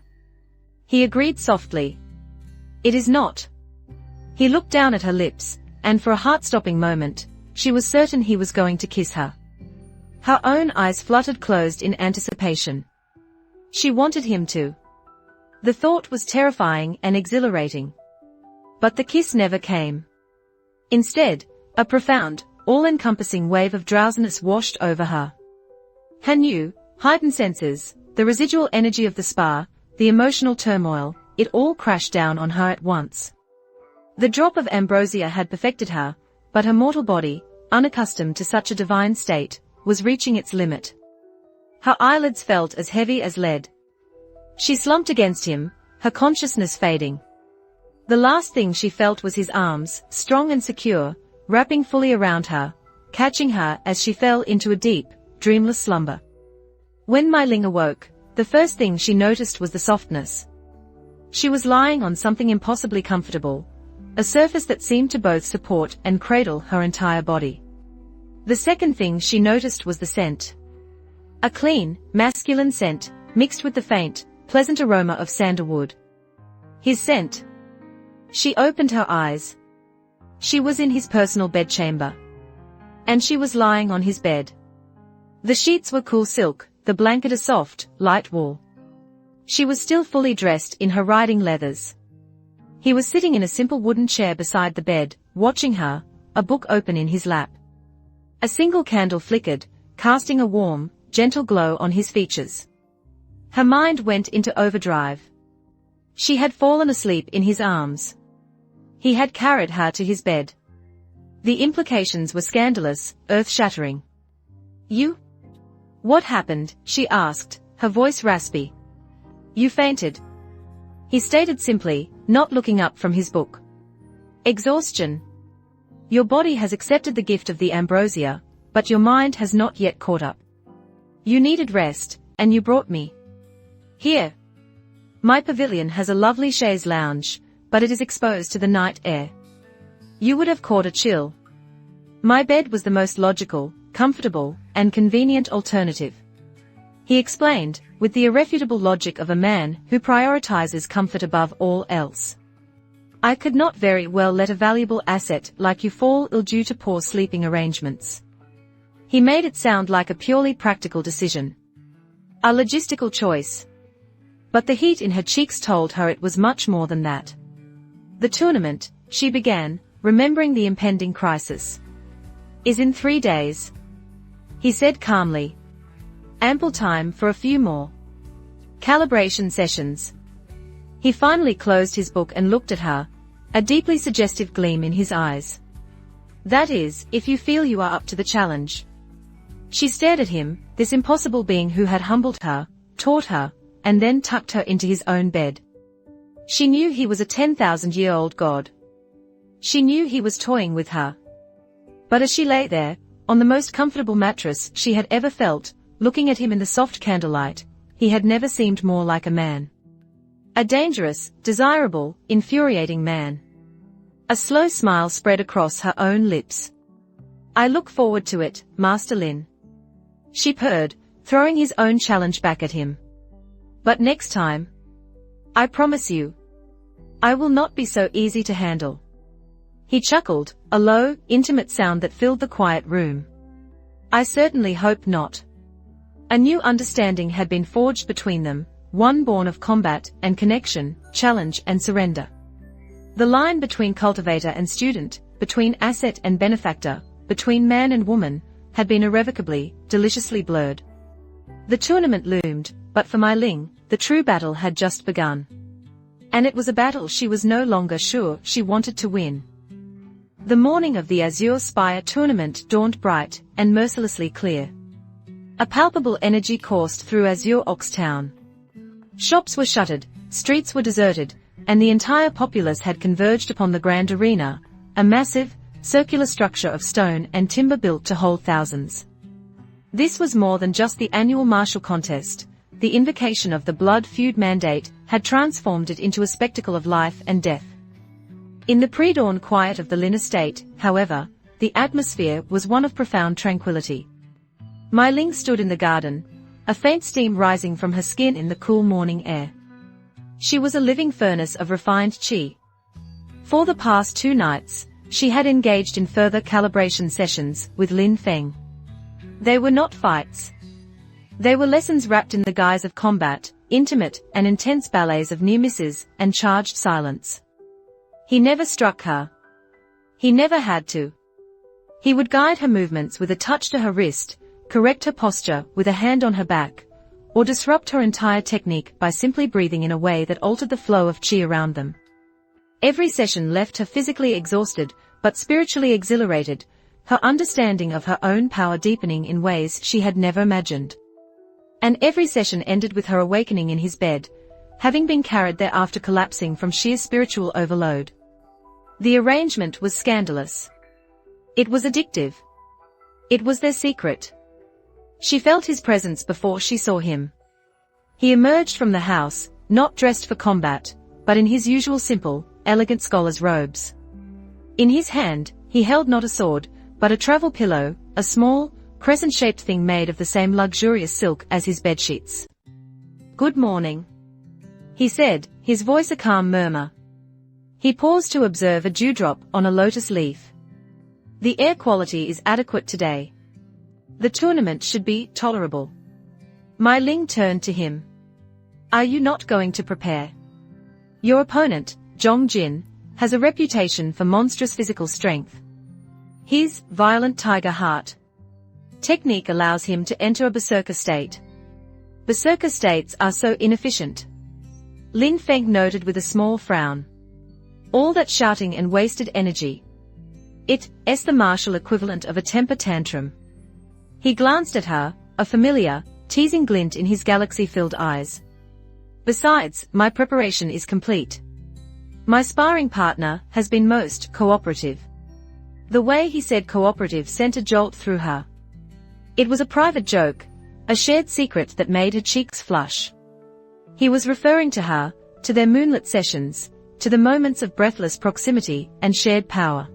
Speaker 1: He agreed softly. It is not. He looked down at her lips, and for a heart-stopping moment, she was certain he was going to kiss her. Her own eyes fluttered closed in anticipation. She wanted him to. The thought was terrifying and exhilarating. But the kiss never came. Instead, a profound, all-encompassing wave of drowsiness washed over her. Her new, heightened senses, the residual energy of the spa, the emotional turmoil, it all crashed down on her at once. The drop of ambrosia had perfected her, but her mortal body, unaccustomed to such a divine state, was reaching its limit. Her eyelids felt as heavy as lead. She slumped against him, her consciousness fading. The last thing she felt was his arms, strong and secure, wrapping fully around her, catching her as she fell into a deep, dreamless slumber. When Mai Ling awoke, the first thing she noticed was the softness. She was lying on something impossibly comfortable, a surface that seemed to both support and cradle her entire body. The second thing she noticed was the scent. A clean, masculine scent, mixed with the faint, pleasant aroma of sandalwood. His scent. She opened her eyes. She was in his personal bedchamber. And she was lying on his bed. The sheets were cool silk, the blanket a soft, light wool. She was still fully dressed in her riding leathers. He was sitting in a simple wooden chair beside the bed, watching her, a book open in his lap. A single candle flickered, casting a warm, gentle glow on his features. Her mind went into overdrive. She had fallen asleep in his arms. He had carried her to his bed. The implications were scandalous, earth-shattering. You? What happened? She asked, her voice raspy. You fainted. He stated simply, not looking up from his book. Exhaustion. Your body has accepted the gift of the ambrosia, but your mind has not yet caught up. You needed rest, and you brought me. Here. My pavilion has a lovely chaise lounge, but it is exposed to the night air. You would have caught a chill. My bed was the most logical, comfortable, and convenient alternative. He explained, with the irrefutable logic of a man who prioritizes comfort above all else. I could not very well let a valuable asset like you fall ill due to poor sleeping arrangements. He made it sound like a purely practical decision. A logistical choice. But the heat in her cheeks told her it was much more than that. The tournament, she began, remembering the impending crisis, is in 3 days. He said calmly. Ample time for a few more calibration sessions. He finally closed his book and looked at her, a deeply suggestive gleam in his eyes. That is, if you feel you are up to the challenge. She stared at him, this impossible being who had humbled her, taught her, and then tucked her into his own bed. She knew he was a 10,000-year-old god. She knew he was toying with her. But as she lay there, on the most comfortable mattress she had ever felt, looking at him in the soft candlelight, he had never seemed more like a man. A dangerous, desirable, infuriating man. A slow smile spread across her own lips. I look forward to it, Master Lin. She purred, throwing his own challenge back at him. But next time, I promise you, I will not be so easy to handle. He chuckled, a low, intimate sound that filled the quiet room. I certainly hope not. A new understanding had been forged between them, one born of combat and connection, challenge and surrender. The line between cultivator and student, between asset and benefactor, between man and woman, had been irrevocably, deliciously blurred. The tournament loomed, but for Mai Ling, the true battle had just begun. And it was a battle she was no longer sure she wanted to win. The morning of the Azure Spire tournament dawned bright and mercilessly clear. A palpable energy coursed through Azure Ox Town. Shops were shuttered, streets were deserted, and the entire populace had converged upon the grand arena, a massive, circular structure of stone and timber built to hold thousands. This was more than just the annual martial contest. The invocation of the blood feud mandate had transformed it into a spectacle of life and death. In the pre-dawn quiet of the Lin estate, however, the atmosphere was one of profound tranquility. Mai Ling stood in the garden, a faint steam rising from her skin in the cool morning air. She was a living furnace of refined qi. For the past 2 nights, she had engaged in further calibration sessions with Lin Fan. They were not fights. They were lessons wrapped in the guise of combat, intimate and intense ballets of near misses and charged silence. He never struck her. He never had to. He would guide her movements with a touch to her wrist, correct her posture with a hand on her back, or disrupt her entire technique by simply breathing in a way that altered the flow of qi around them. Every session left her physically exhausted, but spiritually exhilarated, her understanding of her own power deepening in ways she had never imagined. And every session ended with her awakening in his bed, having been carried there after collapsing from sheer spiritual overload. The arrangement was scandalous. It was addictive. It was their secret. She felt his presence before she saw him. He emerged from the house, not dressed for combat, but in his usual simple, elegant scholar's robes. In his hand, he held not a sword, but a travel pillow, a small, crescent-shaped thing made of the same luxurious silk as his bedsheets. "Good morning," he said, his voice a calm murmur. He paused to observe a dewdrop on a lotus leaf. "The air quality is adequate today. The tournament should be tolerable." Mai Ling turned to him. "Are you not going to prepare? Your opponent, Zhong Jin, has a reputation for monstrous physical strength. His violent tiger heart technique allows him to enter a berserker state. Berserker states are so inefficient." Lin Fan noted with a small frown. "All that shouting and wasted energy. It's the martial equivalent of a temper tantrum." He glanced at her, a familiar, teasing glint in his galaxy-filled eyes. "Besides, my preparation is complete. My sparring partner has been most cooperative." The way he said cooperative sent a jolt through her. It was a private joke, a shared secret that made her cheeks flush. He was referring to her, to their moonlit sessions, to the moments of breathless proximity and shared power.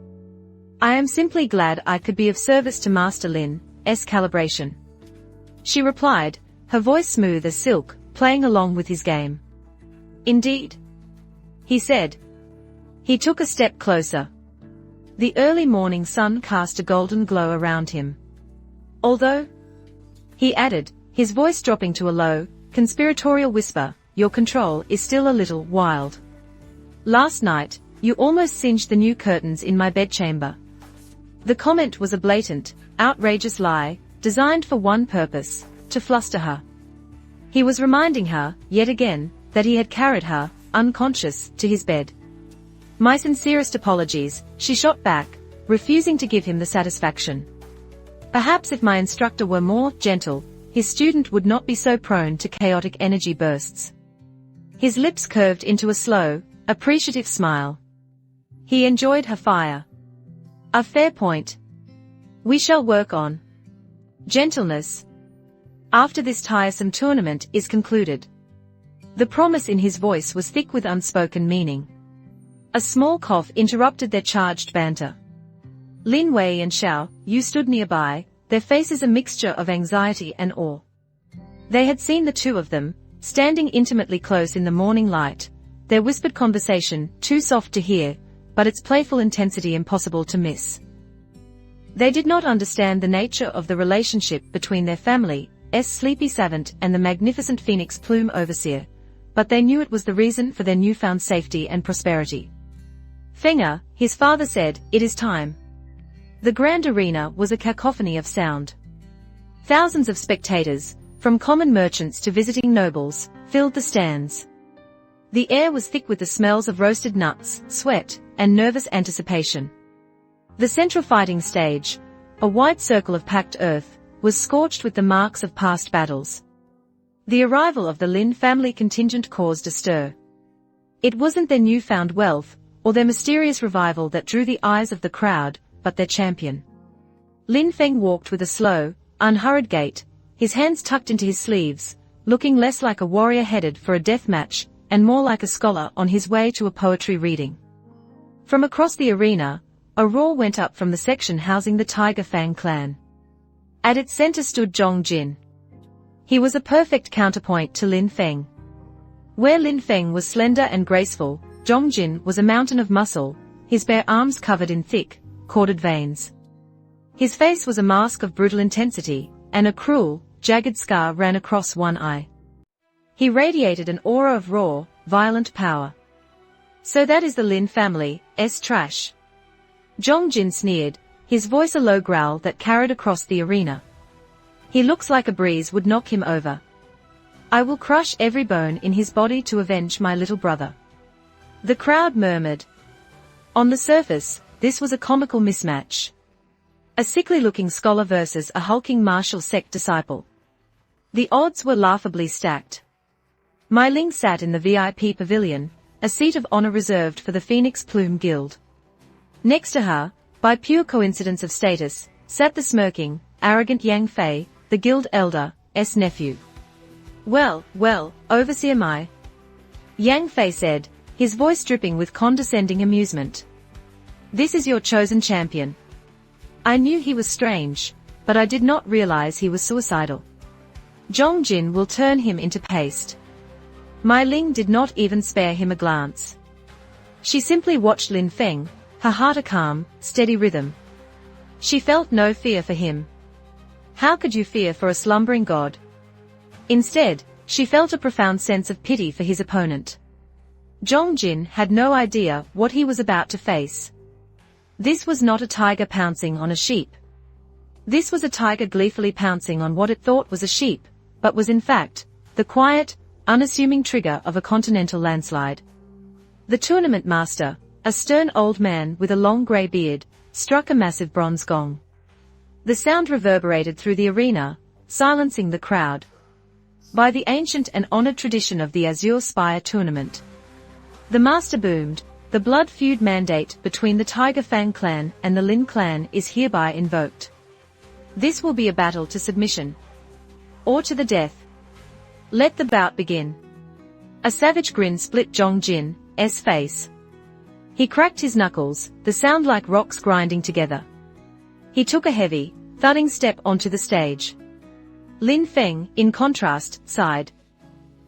Speaker 1: "I am simply glad I could be of service to Master Lin's calibration," she replied, her voice smooth as silk, playing along with his game. "Indeed," he said. He took a step closer. The early morning sun cast a golden glow around him. "Although," he added, his voice dropping to a low, conspiratorial whisper, "your control is still a little wild. Last night, you almost singed the new curtains in my bedchamber." The comment was a blatant, outrageous lie, designed for one purpose, to fluster her. He was reminding her, yet again, that he had carried her, unconscious, to his bed. "My sincerest apologies," she shot back, refusing to give him the satisfaction. Perhaps if my instructor were more gentle, his student would not be so prone to chaotic energy bursts. His lips curved into a slow, appreciative smile. He enjoyed her fire. "A fair point. We shall work on gentleness after this tiresome tournament is concluded." The promise in his voice was thick with unspoken meaning. A small cough interrupted their charged banter. Lin Wei and Xiao Yu stood nearby, their faces a mixture of anxiety and awe. They had seen the two of them, standing intimately close in the morning light, their whispered conversation too soft to hear, but its playful intensity impossible to miss. They did not understand the nature of the relationship between their family's sleepy savant and the magnificent phoenix plume overseer, but they knew it was the reason for their newfound safety and prosperity. "Fenga," his father said, "it is time." The grand arena was a cacophony of sound. Thousands of spectators, from common merchants to visiting nobles, filled the stands. The air was thick with the smells of roasted nuts, sweat, and nervous anticipation. The central fighting stage, a wide circle of packed earth, was scorched with the marks of past battles. The arrival of the Lin family contingent caused a stir. It wasn't their newfound wealth, or their mysterious revival that drew the eyes of the crowd, but their champion. Lin Feng walked with a slow, unhurried gait, his hands tucked into his sleeves, looking less like a warrior headed for a death match, and more like a scholar on his way to a poetry reading. From across the arena, a roar went up from the section housing the Tiger Fang clan. At its center stood Zhong Jin. He was a perfect counterpoint to Lin Feng. Where Lin Feng was slender and graceful, Zhong Jin was a mountain of muscle, his bare arms covered in thick, corded veins. His face was a mask of brutal intensity, and a cruel, jagged scar ran across one eye. He radiated an aura of raw, violent power. So that is the Lin family's trash. Zhong Jin sneered, his voice a low growl that carried across the arena. He looks like a breeze would knock him over. I will crush every bone in his body to avenge my little brother. The crowd murmured. On the surface, this was a comical mismatch. A sickly-looking scholar versus a hulking martial sect disciple. The odds were laughably stacked. Mai Ling sat in the VIP pavilion, a seat of honor reserved for the Phoenix Plume Guild. Next to her, by pure coincidence of status, sat the smirking, arrogant Yang Fei, the guild elder's nephew. Well, Overseer Mai, Yang Fei said, his voice dripping with condescending amusement. This is your chosen champion. I knew he was strange, but I did not realize he was suicidal. Zhong Jin will turn him into paste. Mai Ling did not even spare him a glance. She simply watched Lin Feng, her heart a calm, steady rhythm. She felt no fear for him. How could you fear for a slumbering god? Instead, she felt a profound sense of pity for his opponent. Zhong Jin had no idea what he was about to face. This was not a tiger pouncing on a sheep. This was a tiger gleefully pouncing on what it thought was a sheep, but was in fact, the quiet, unassuming trigger of a continental landslide. The tournament master, a stern old man with a long grey beard, struck a massive bronze gong. The sound reverberated through the arena, silencing the crowd. By the ancient and honored tradition of the Azure Spire tournament, the master boomed, the blood feud mandate between the Tiger Fang clan and the Lin clan is hereby invoked. This will be a battle to submission. Or to the death. Let the bout begin. A savage grin split Zhong Jin's face. He cracked his knuckles, the sound like rocks grinding together. He took a heavy, thudding step onto the stage. Lin Feng, in contrast, sighed.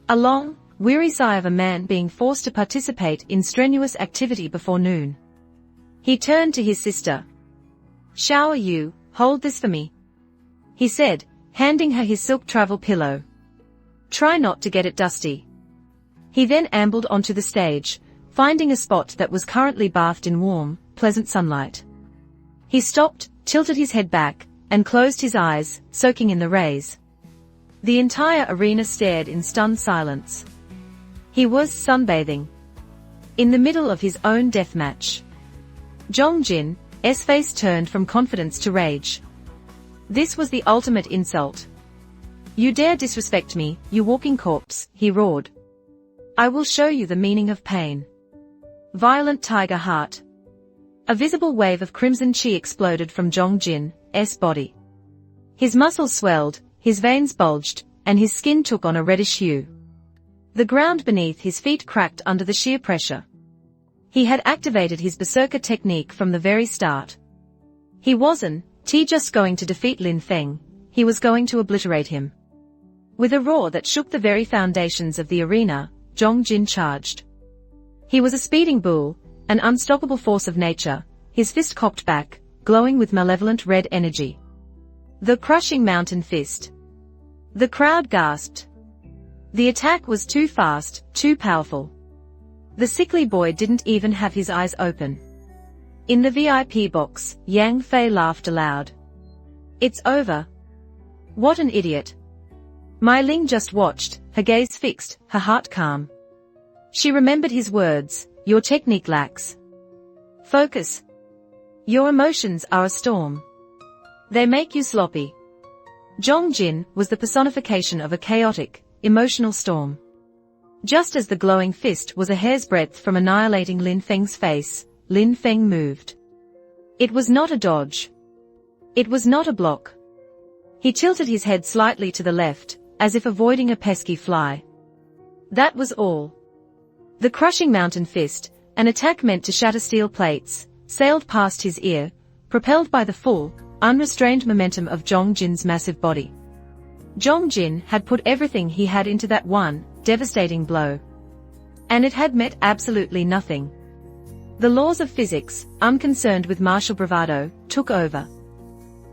Speaker 1: A long, weary sigh of a man being forced to participate in strenuous activity before noon. He turned to his sister. Xiao Yu, hold this for me, he said, handing her his silk travel pillow. Try not to get it dusty. He then ambled onto the stage, finding a spot that was currently bathed in warm, pleasant sunlight. He stopped, tilted his head back, and closed his eyes, soaking in the rays. The entire arena stared in stunned silence. He was sunbathing. In the middle of his own deathmatch. Zhong Jin's face turned from confidence to rage. This was the ultimate insult. You dare disrespect me, you walking corpse, he roared. I will show you the meaning of pain. Violent tiger heart. A visible wave of crimson chi exploded from Zhong Jin's body. His muscles swelled, his veins bulged, and his skin took on a reddish hue. The ground beneath his feet cracked under the sheer pressure. He had activated his berserker technique from the very start. He wasn't just going to defeat Lin Feng, he was going to obliterate him. With a roar that shook the very foundations of the arena, Zhong Jin charged. He was a speeding bull, an unstoppable force of nature, his fist cocked back, glowing with malevolent red energy. The crushing mountain fist. The crowd gasped. The attack was too fast, too powerful. The sickly boy didn't even have his eyes open. In the VIP box, Yang Fei laughed aloud. It's over. What an idiot. Mai Ling just watched, her gaze fixed, her heart calm. She remembered his words, your technique lacks focus. Your emotions are a storm. They make you sloppy. Zhong Jin was the personification of a chaotic, emotional storm. Just as the glowing fist was a hair's breadth from annihilating Lin Feng's face, Lin Feng moved. It was not a dodge. It was not a block. He tilted his head slightly to the left, as if avoiding a pesky fly. That was all. The crushing mountain fist, an attack meant to shatter steel plates, sailed past his ear, propelled by the full, unrestrained momentum of Zhong Jin's massive body. Zhong Jin had put everything he had into that one, devastating blow. And it had met absolutely nothing. The laws of physics, unconcerned with martial bravado, took over.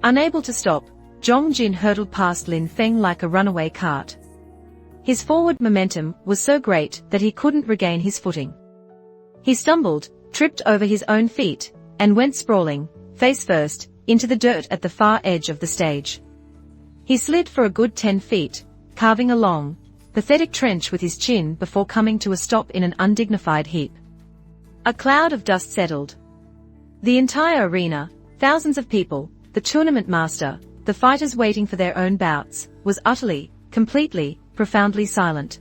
Speaker 1: Unable to stop, Zhong Jin hurtled past Lin Feng like a runaway cart. His forward momentum was so great that he couldn't regain his footing. He stumbled, tripped over his own feet, and went sprawling, face first, into the dirt at the far edge of the stage. He slid for a good 10 feet, carving a long, pathetic trench with his chin before coming to a stop in an undignified heap. A cloud of dust settled. The entire arena, thousands of people, the tournament master, the fighters waiting for their own bouts, was utterly, completely, profoundly silent.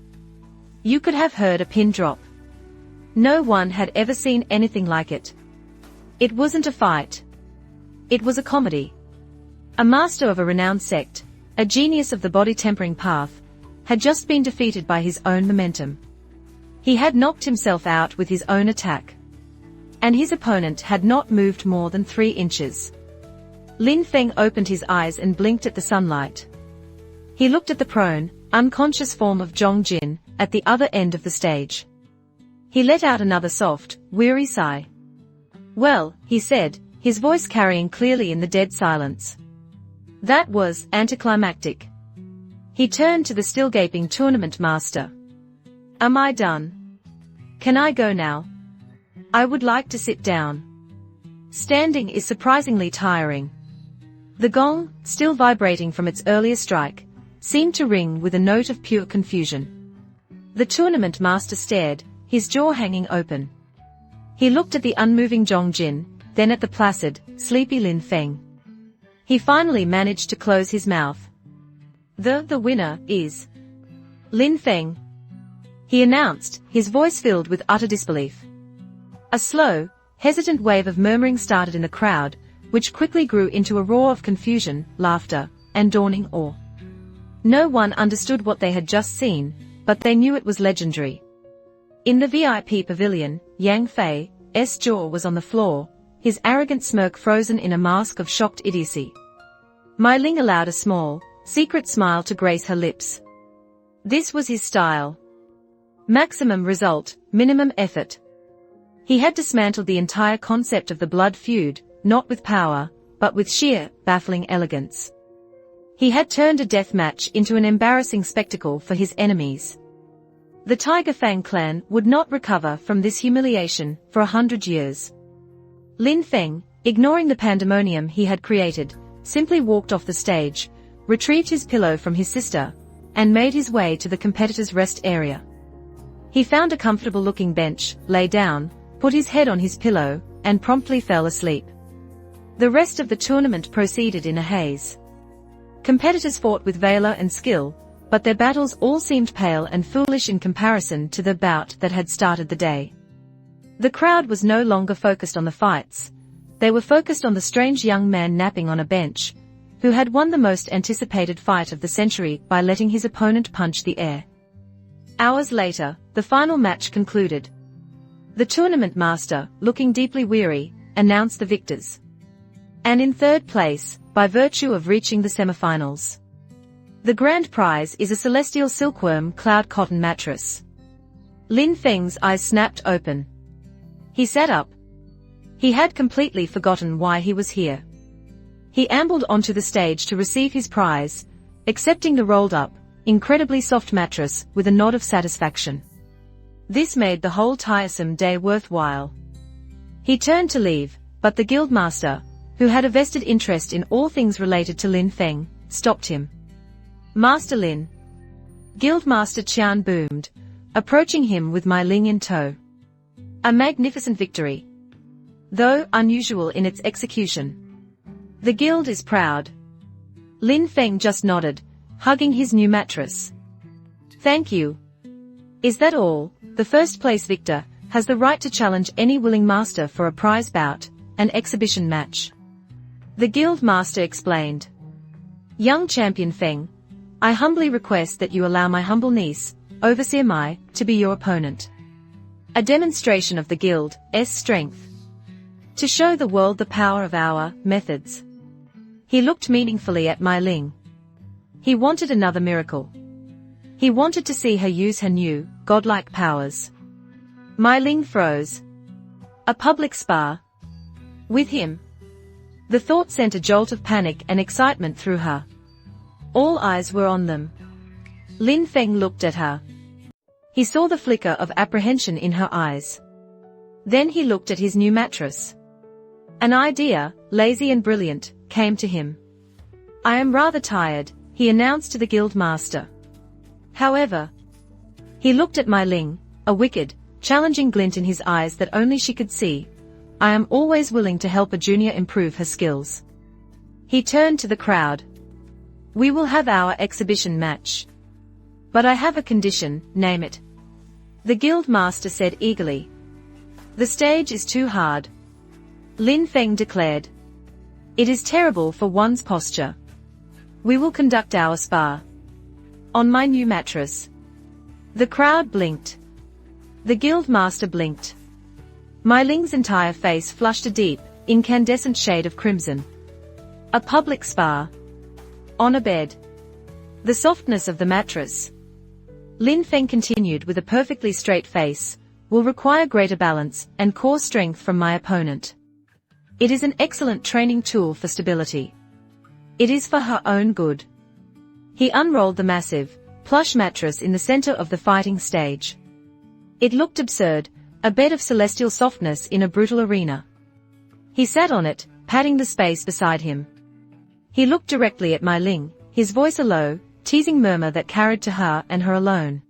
Speaker 1: You could have heard a pin drop. No one had ever seen anything like it. It wasn't a fight. It was a comedy. A master of a renowned sect, a genius of the body-tempering path, had just been defeated by his own momentum. He had knocked himself out with his own attack. And his opponent had not moved more than 3 inches. Lin Feng opened his eyes and blinked at the sunlight. He looked at the prone, unconscious form of Zhong Jin, at the other end of the stage. He let out another soft, weary sigh. Well, he said, his voice carrying clearly in the dead silence. That was anticlimactic. He turned to the still gaping tournament master. Am I done? Can I go now? I would like to sit down. Standing is surprisingly tiring. The gong, still vibrating from its earlier strike, seemed to ring with a note of pure confusion. The tournament master stared, his jaw hanging open. He looked at the unmoving Zhong Jin, then at the placid, sleepy Lin Feng. He finally managed to close his mouth. The winner is Lin Feng, he announced, his voice filled with utter disbelief. A slow, hesitant wave of murmuring started in the crowd, which quickly grew into a roar of confusion, laughter, and dawning awe. No one understood what they had just seen, but they knew it was legendary. In the VIP pavilion, Yang Fei's jaw was on the floor, his arrogant smirk frozen in a mask of shocked idiocy. Mai Ling allowed a small, secret smile to grace her lips. This was his style. Maximum result, minimum effort. He had dismantled the entire concept of the blood feud, not with power, but with sheer, baffling elegance. He had turned a death match into an embarrassing spectacle for his enemies. The Tiger Fang clan would not recover from this humiliation for 100 years. Lin Feng, ignoring the pandemonium he had created, simply walked off the stage, retrieved his pillow from his sister, and made his way to the competitor's rest area. He found a comfortable-looking bench, lay down, put his head on his pillow, and promptly fell asleep. The rest of the tournament proceeded in a haze. Competitors fought with valor and skill, but their battles all seemed pale and foolish in comparison to the bout that had started the day. The crowd was no longer focused on the fights. They were focused on the strange young man napping on a bench, who had won the most anticipated fight of the century by letting his opponent punch the air. Hours later, the final match concluded. The tournament master, looking deeply weary, announced the victors. And in third place, by virtue of reaching the semifinals. The grand prize is a celestial silkworm cloud cotton mattress. Lin Feng's eyes snapped open. He sat up. He had completely forgotten why he was here. He ambled onto the stage to receive his prize, accepting the rolled-up, incredibly soft mattress with a nod of satisfaction. This made the whole tiresome day worthwhile. He turned to leave, but the guildmaster, who had a vested interest in all things related to Lin Feng, stopped him. Master Lin. Guildmaster Qian boomed, approaching him with Mai Ling in tow. A magnificent victory. Though unusual in its execution. The guild is proud. Lin Feng just nodded, hugging his new mattress. Thank you. Is that all? The first place victor has the right to challenge any willing master for a prize bout, an exhibition match. The guild master explained. Young champion Feng, I humbly request that you allow my humble niece, Overseer Mai, to be your opponent. A demonstration of the guild's strength. To show the world the power of our methods. He looked meaningfully at Mai Ling. He wanted another miracle. He wanted to see her use her new, godlike powers. Mai Ling froze. A public spar. With him. The thought sent a jolt of panic and excitement through her. All eyes were on them. Lin Feng looked at her. He saw the flicker of apprehension in her eyes. Then he looked at his new mattress. An idea, lazy and brilliant, came to him. I am rather tired, he announced to the guild master. However, he looked at Mai Ling, a wicked, challenging glint in his eyes that only she could see. I am always willing to help a junior improve her skills. He turned to the crowd. We will have our exhibition match. But I have a condition, name it. The guild master said eagerly. The stage is too hard. Lin Feng declared. It is terrible for one's posture. We will conduct our spar. On my new mattress. The crowd blinked. The guild master blinked. Mai Ling's entire face flushed a deep, incandescent shade of crimson. A public spar. On a bed. The softness of the mattress. Lin Feng continued with a perfectly straight face, will require greater balance and core strength from my opponent. It is an excellent training tool for stability. It is for her own good. He unrolled the massive, plush mattress in the center of the fighting stage. It looked absurd, a bed of celestial softness in a brutal arena. He sat on it, patting the space beside him. He looked directly at Mai Ling, his voice a low, teasing murmur that carried to her and her alone.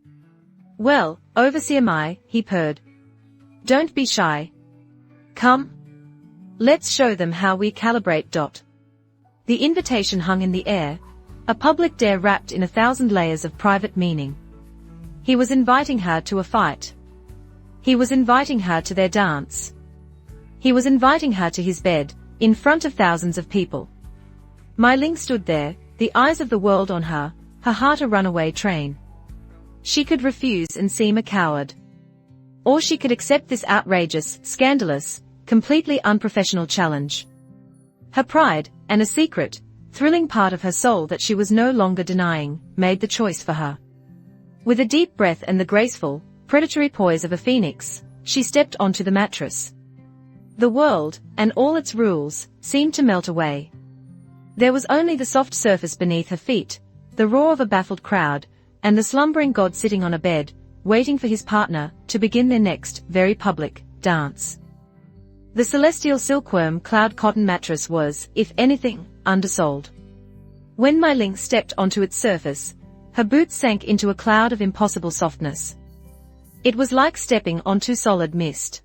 Speaker 1: Well, Overseer Mai, he purred. Don't be shy. Come. Let's show them how we calibrate. The invitation hung in the air, a public dare wrapped in 1,000 layers of private meaning. He was inviting her to a fight. He was inviting her to their dance. He was inviting her to his bed, in front of thousands of people. Mai Ling stood there, the eyes of the world on her heart a runaway train. She could refuse and seem a coward. Or she could accept this outrageous, scandalous, completely unprofessional challenge. Her pride, and a secret, thrilling part of her soul that she was no longer denying, made the choice for her. With a deep breath and the graceful, predatory poise of a phoenix, she stepped onto the mattress. The world, and all its rules, seemed to melt away. There was only the soft surface beneath her feet, the roar of a baffled crowd, and the slumbering god sitting on a bed, waiting for his partner to begin their next, very public, dance. The celestial silkworm cloud cotton mattress was, if anything, undersold. When Mai Ling stepped onto its surface, her boots sank into a cloud of impossible softness. It was like stepping onto solid mist.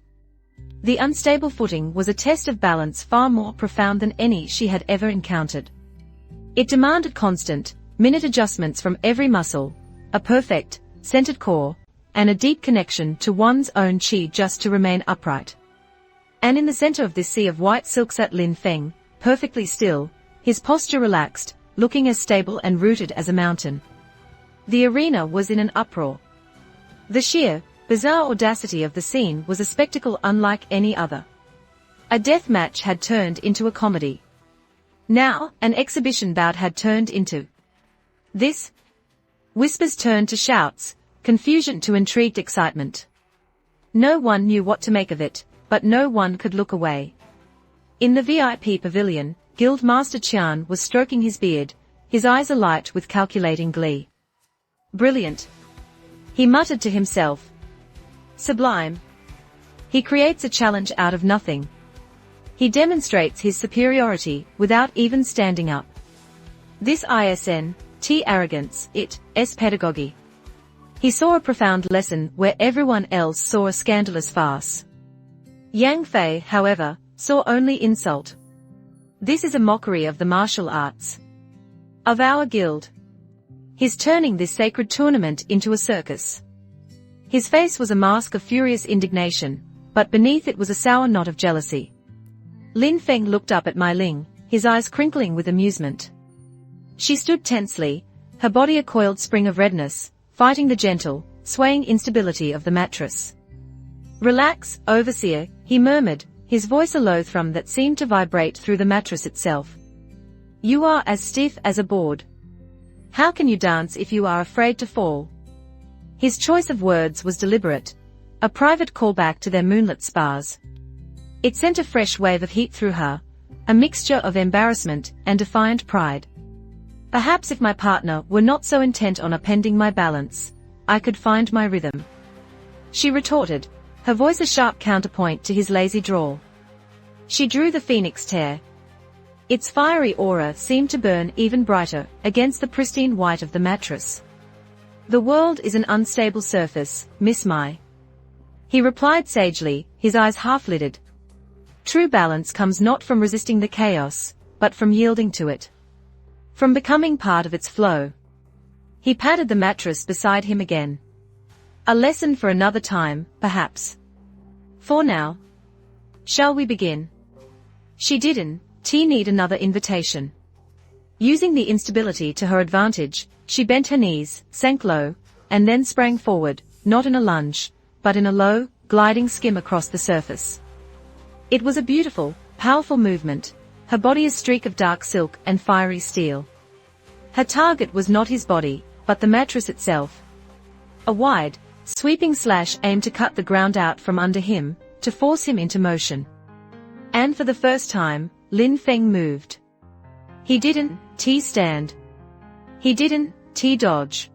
Speaker 1: The unstable footing was a test of balance far more profound than any she had ever encountered. It demanded constant, minute adjustments from every muscle, a perfect, centered core, and a deep connection to one's own chi just to remain upright. And in the center of this sea of white silk sat Lin Feng, perfectly still, his posture relaxed, looking as stable and rooted as a mountain. The arena was in an uproar. The sheer, bizarre audacity of the scene was a spectacle unlike any other. A death match had turned into a comedy. Now, an exhibition bout had turned into this. Whispers turned to shouts, confusion to intrigued excitement. No one knew what to make of it, but no one could look away. In the VIP pavilion, Guild Master Qian was stroking his beard, his eyes alight with calculating glee. Brilliant. He muttered to himself. Sublime. He creates a challenge out of nothing. He demonstrates his superiority without even standing up. This isn't arrogance, it's pedagogy. He saw a profound lesson where everyone else saw a scandalous farce. Yang Fei, however, saw only insult. This is a mockery of the martial arts. Of our guild. He's turning this sacred tournament into a circus. His face was a mask of furious indignation, but beneath it was a sour knot of jealousy. Lin Feng looked up at Mai Ling, his eyes crinkling with amusement. She stood tensely, her body a coiled spring of redness, fighting the gentle, swaying instability of the mattress. "Relax, overseer," he murmured, his voice a low thrum that seemed to vibrate through the mattress itself. "You are as stiff as a board. How can you dance if you are afraid to fall?" His choice of words was deliberate, a private callback to their moonlit spars. It sent a fresh wave of heat through her, a mixture of embarrassment and defiant pride. "Perhaps if my partner were not so intent on upending my balance, I could find my rhythm," she retorted, her voice a sharp counterpoint to his lazy drawl. She drew the phoenix tear. Its fiery aura seemed to burn even brighter against the pristine white of the mattress. "The world is an unstable surface, Miss Mai," he replied sagely, his eyes half-lidded. "True balance comes not from resisting the chaos, but from yielding to it. From becoming part of its flow." He patted the mattress beside him again. "A lesson for another time, perhaps. For now, shall we begin?" She didn't need another invitation. Using the instability to her advantage, she bent her knees, sank low, and then sprang forward, not in a lunge, but in a low, gliding skim across the surface. It was a beautiful, powerful movement, her body a streak of dark silk and fiery steel. Her target was not his body, but the mattress itself. A wide, sweeping slash aimed to cut the ground out from under him, to force him into motion. And for the first time, Lin Fan moved. He didn't stand. He didn't dodge.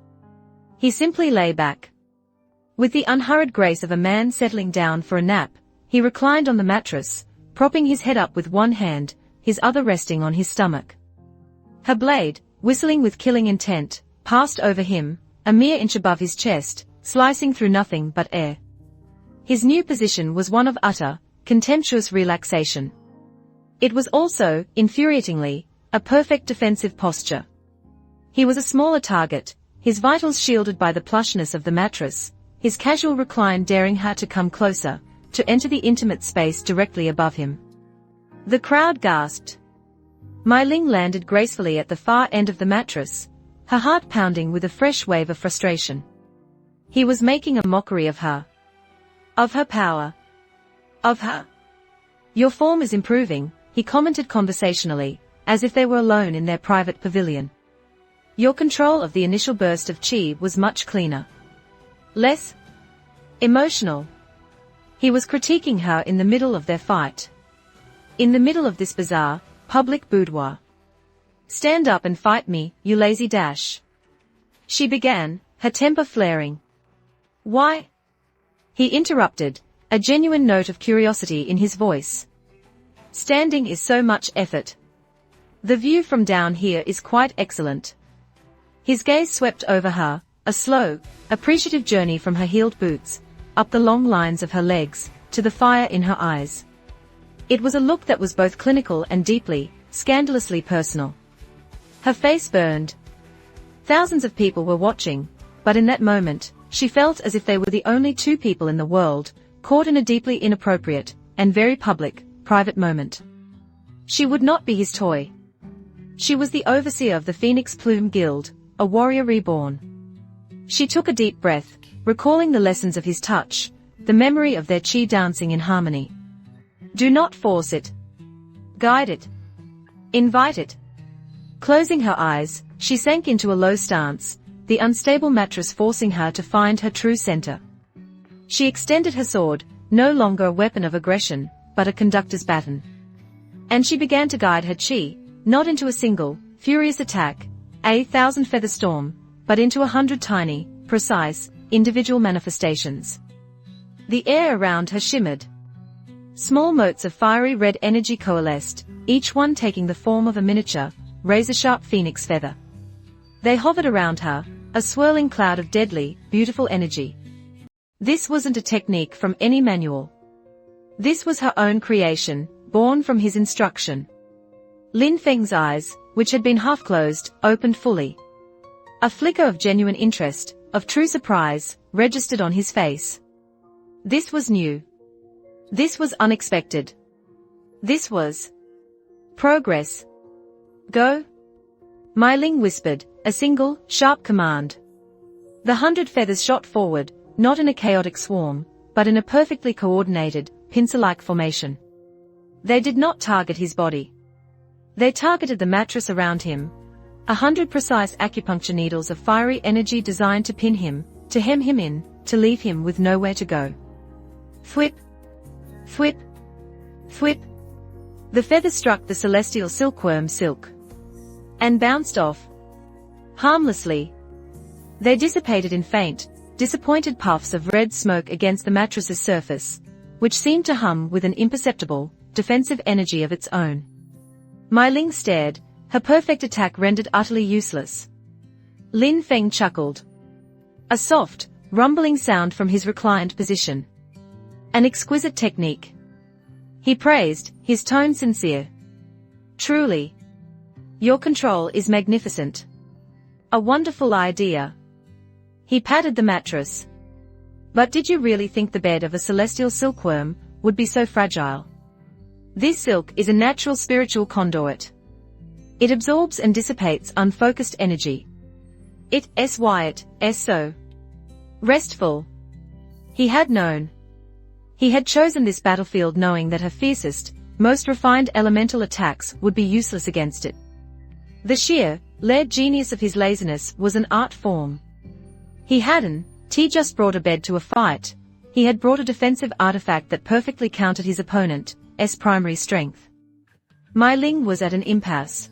Speaker 1: He simply lay back. With the unhurried grace of a man settling down for a nap, he reclined on the mattress, propping his head up with one hand, his other resting on his stomach. Her blade, whistling with killing intent, passed over him, a mere inch above his chest, slicing through nothing but air. His new position was one of utter, contemptuous relaxation. It was also, infuriatingly, a perfect defensive posture. He was a smaller target, his vitals shielded by the plushness of the mattress, his casual recline daring her to come closer, to enter the intimate space directly above him. The crowd gasped. Mai Ling landed gracefully at the far end of the mattress, her heart pounding with a fresh wave of frustration. He was making a mockery of her. Of her power. Of her. "Your form is improving," he commented conversationally, as if they were alone in their private pavilion. "Your control of the initial burst of chi was much cleaner. Less emotional." He was critiquing her in the middle of their fight. In the middle of this bizarre, public boudoir. "Stand up and fight me, you lazy dash," she began, her temper flaring. "Why?" he interrupted, a genuine note of curiosity in his voice. "Standing is so much effort. The view from down here is quite excellent." His gaze swept over her, a slow, appreciative journey from her heeled boots, up the long lines of her legs, to the fire in her eyes. It was a look that was both clinical and deeply, scandalously personal. Her face burned. Thousands of people were watching, but in that moment, she felt as if they were the only two people in the world, caught in a deeply inappropriate, and very public, private moment. She would not be his toy. She was the overseer of the Phoenix Plume Guild, a warrior reborn. She took a deep breath, recalling the lessons of his touch, the memory of their chi dancing in harmony. Do not force it. Guide it. Invite it. Closing her eyes, she sank into a low stance, the unstable mattress forcing her to find her true center. She extended her sword, no longer a weapon of aggression, but a conductor's baton. And she began to guide her chi, not into a single, furious attack, a thousand-feather storm, but into 100 tiny, precise, individual manifestations. The air around her shimmered. Small motes of fiery red energy coalesced, each one taking the form of a miniature, razor-sharp phoenix feather. They hovered around her, a swirling cloud of deadly, beautiful energy. This wasn't a technique from any manual. This was her own creation, born from his instruction. Lin Fan's eyes, which had been half-closed, opened fully. A flicker of genuine interest, of true surprise, registered on his face. This was new. This was unexpected. This was progress. Go. Mai Ling whispered, a single, sharp command. The 100 feathers shot forward, not in a chaotic swarm, but in a perfectly coordinated, pincer-like formation. They did not target his body. They targeted the mattress around him. 100 precise acupuncture needles of fiery energy designed to pin him, to hem him in, to leave him with nowhere to go. Thwip. Thwip. Thwip. The feathers struck the celestial silkworm silk and bounced off harmlessly. They dissipated in faint, disappointed puffs of red smoke against the mattress's surface, which seemed to hum with an imperceptible, defensive energy of its own. Mai Ling stared, her perfect attack rendered utterly useless. Lin Fan chuckled. A soft, rumbling sound from his reclined position. An exquisite technique. He praised, his tone sincere. Truly. Your control is magnificent. A wonderful idea. He patted the mattress. But did you really think the bed of a celestial silkworm would be so fragile? This silk is a natural spiritual conduit. It absorbs and dissipates unfocused energy. It's so restful. He had known. He had chosen this battlefield knowing that her fiercest, most refined elemental attacks would be useless against it. The sheer, layered genius of his laziness was an art form. He hadn't just brought a bed to a fight, he had brought a defensive artifact that perfectly countered his opponent's primary strength. Mai Ling was at an impasse.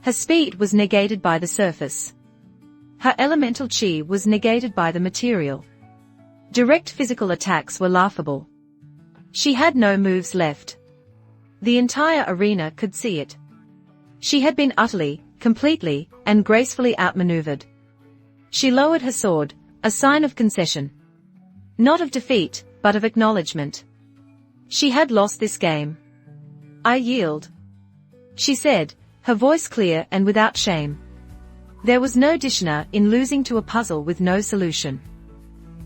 Speaker 1: Her speed was negated by the surface. Her elemental chi was negated by the material. Direct physical attacks were laughable. She had no moves left. The entire arena could see it. She had been utterly, completely, and gracefully outmaneuvered. She lowered her sword, a sign of concession. Not of defeat, but of acknowledgement. She had lost this game. I yield. She said, her voice clear and without shame. There was no dishonor in losing to a puzzle with no solution.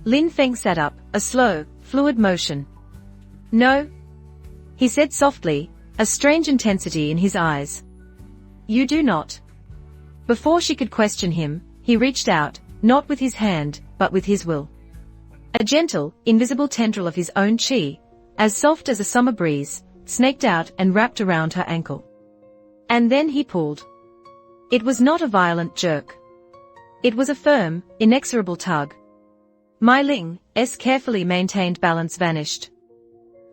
Speaker 1: Lin Fan sat up, a slow, fluid motion. No. He said softly, a strange intensity in his eyes. You do not. Before she could question him, he reached out, not with his hand, but with his will. A gentle, invisible tendril of his own chi, as soft as a summer breeze, snaked out and wrapped around her ankle. And then he pulled. It was not a violent jerk. It was a firm, inexorable tug. Mai Ling's carefully maintained balance vanished.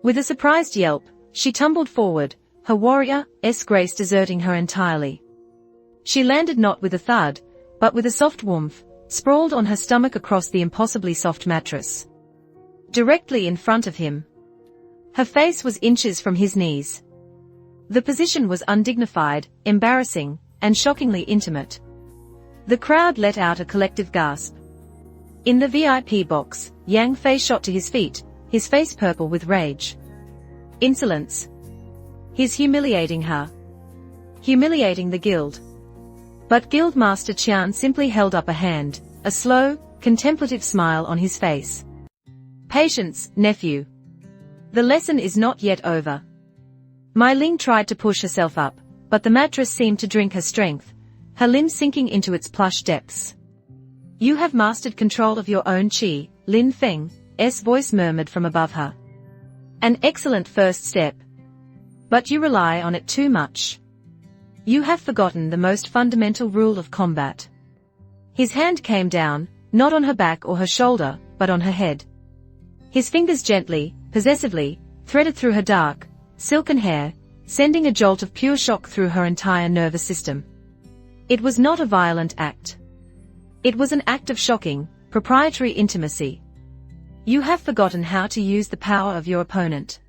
Speaker 1: With a surprised yelp, she tumbled forward, her warrior's grace deserting her entirely. She landed not with a thud, but with a soft whoomph, sprawled on her stomach across the impossibly soft mattress. Directly in front of him. Her face was inches from his knees. The position was undignified, embarrassing, and shockingly intimate. The crowd let out a collective gasp. In the VIP box, Yang Fei shot to his feet, his face purple with rage. Insolence. He's humiliating her. Humiliating the guild. But Guildmaster Qian simply held up a hand, a slow, contemplative smile on his face. Patience, nephew. The lesson is not yet over. Mai Ling tried to push herself up, but the mattress seemed to drink her strength, her limbs sinking into its plush depths. You have mastered control of your own chi, Lin Fan's voice murmured from above her. An excellent first step. But you rely on it too much. You have forgotten the most fundamental rule of combat. His hand came down, not on her back or her shoulder, but on her head. His fingers gently, possessively, threaded through her dark, silken hair, sending a jolt of pure shock through her entire nervous system. It was not a violent act. It was an act of shocking, proprietary intimacy. You have forgotten how to use the power of your opponent.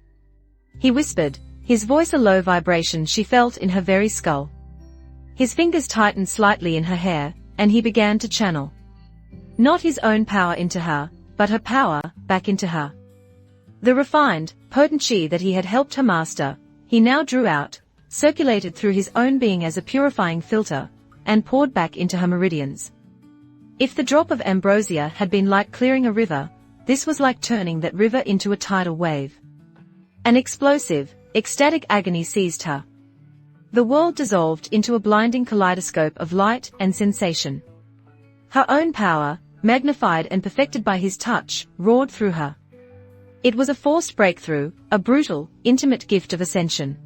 Speaker 1: He whispered, his voice a low vibration she felt in her very skull. His fingers tightened slightly in her hair, and he began to channel. Not his own power into her, but her power, back into her. The refined, potent chi that he had helped her master, he now drew out, circulated through his own being as a purifying filter, and poured back into her meridians. If the drop of ambrosia had been like clearing a river, this was like turning that river into a tidal wave. An explosive, ecstatic agony seized her. The world dissolved into a blinding kaleidoscope of light and sensation. Her own power, magnified and perfected by his touch, roared through her. It was a forced breakthrough, a brutal, intimate gift of ascension.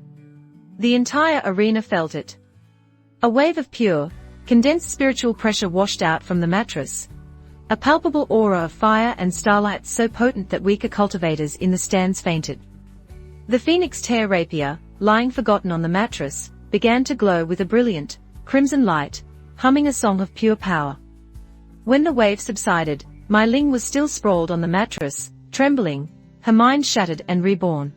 Speaker 1: The entire arena felt it. A wave of pure, condensed spiritual pressure washed out from the mattress. A palpable aura of fire and starlight so potent that weaker cultivators in the stands fainted. The phoenix tear rapier, lying forgotten on the mattress, began to glow with a brilliant, crimson light, humming a song of pure power. When the wave subsided, Mai Ling was still sprawled on the mattress, trembling, her mind shattered and reborn.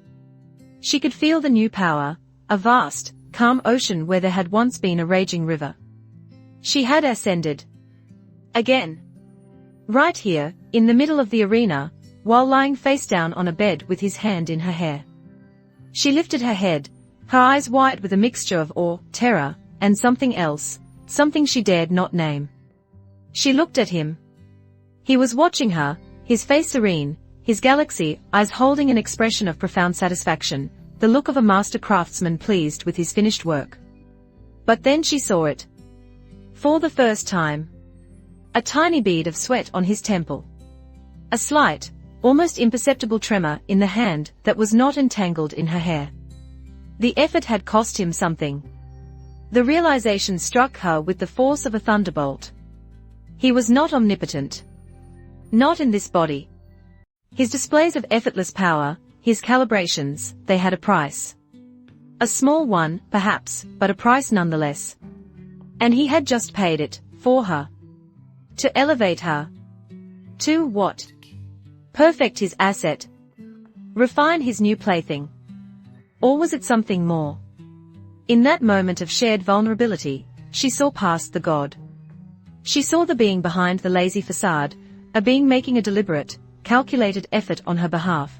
Speaker 1: She could feel the new power, a vast, calm ocean where there had once been a raging river. She had ascended. Again. Right here, in the middle of the arena, while lying face down on a bed with his hand in her hair. She lifted her head, her eyes wide with a mixture of awe, terror, and something else, something she dared not name. She looked at him. He was watching her, his face serene, his galaxy eyes holding an expression of profound satisfaction, the look of a master craftsman pleased with his finished work. But then she saw it. For the first time. A tiny bead of sweat on his temple. A slight, almost imperceptible tremor in the hand that was not entangled in her hair. The effort had cost him something. The realization struck her with the force of a thunderbolt. He was not omnipotent. Not in this body. His displays of effortless power, his calibrations, they had a price. A small one, perhaps, but a price nonetheless. And he had just paid it, for her. To elevate her. To what? Perfect his asset. Refine his new plaything. Or was it something more? In that moment of shared vulnerability, she saw past the god. She saw the being behind the lazy facade, a being making a deliberate, calculated effort on her behalf.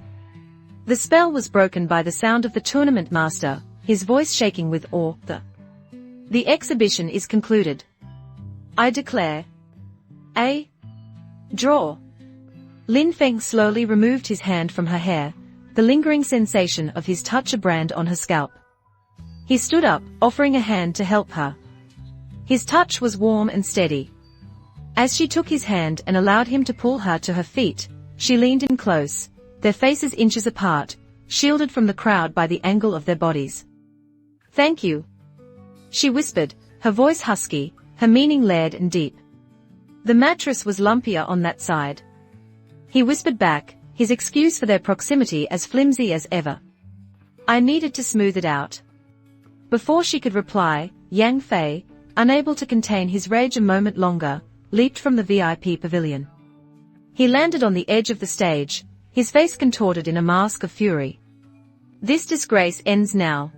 Speaker 1: The spell was broken by the sound of the tournament master, his voice shaking with awe. The exhibition is concluded. I declare. A draw. Lin Fan slowly removed his hand from her hair, the lingering sensation of his touch a brand on her scalp. He stood up, offering a hand to help her. His touch was warm and steady. As she took his hand and allowed him to pull her to her feet, she leaned in close, their faces inches apart, shielded from the crowd by the angle of their bodies. Thank you. She whispered, her voice husky, her meaning layered and deep. The mattress was lumpier on that side. He whispered back, his excuse for their proximity as flimsy as ever. I needed to smooth it out. Before she could reply, Yang Fei, unable to contain his rage a moment longer, leaped from the VIP pavilion. He landed on the edge of the stage, his face contorted in a mask of fury. This disgrace ends now.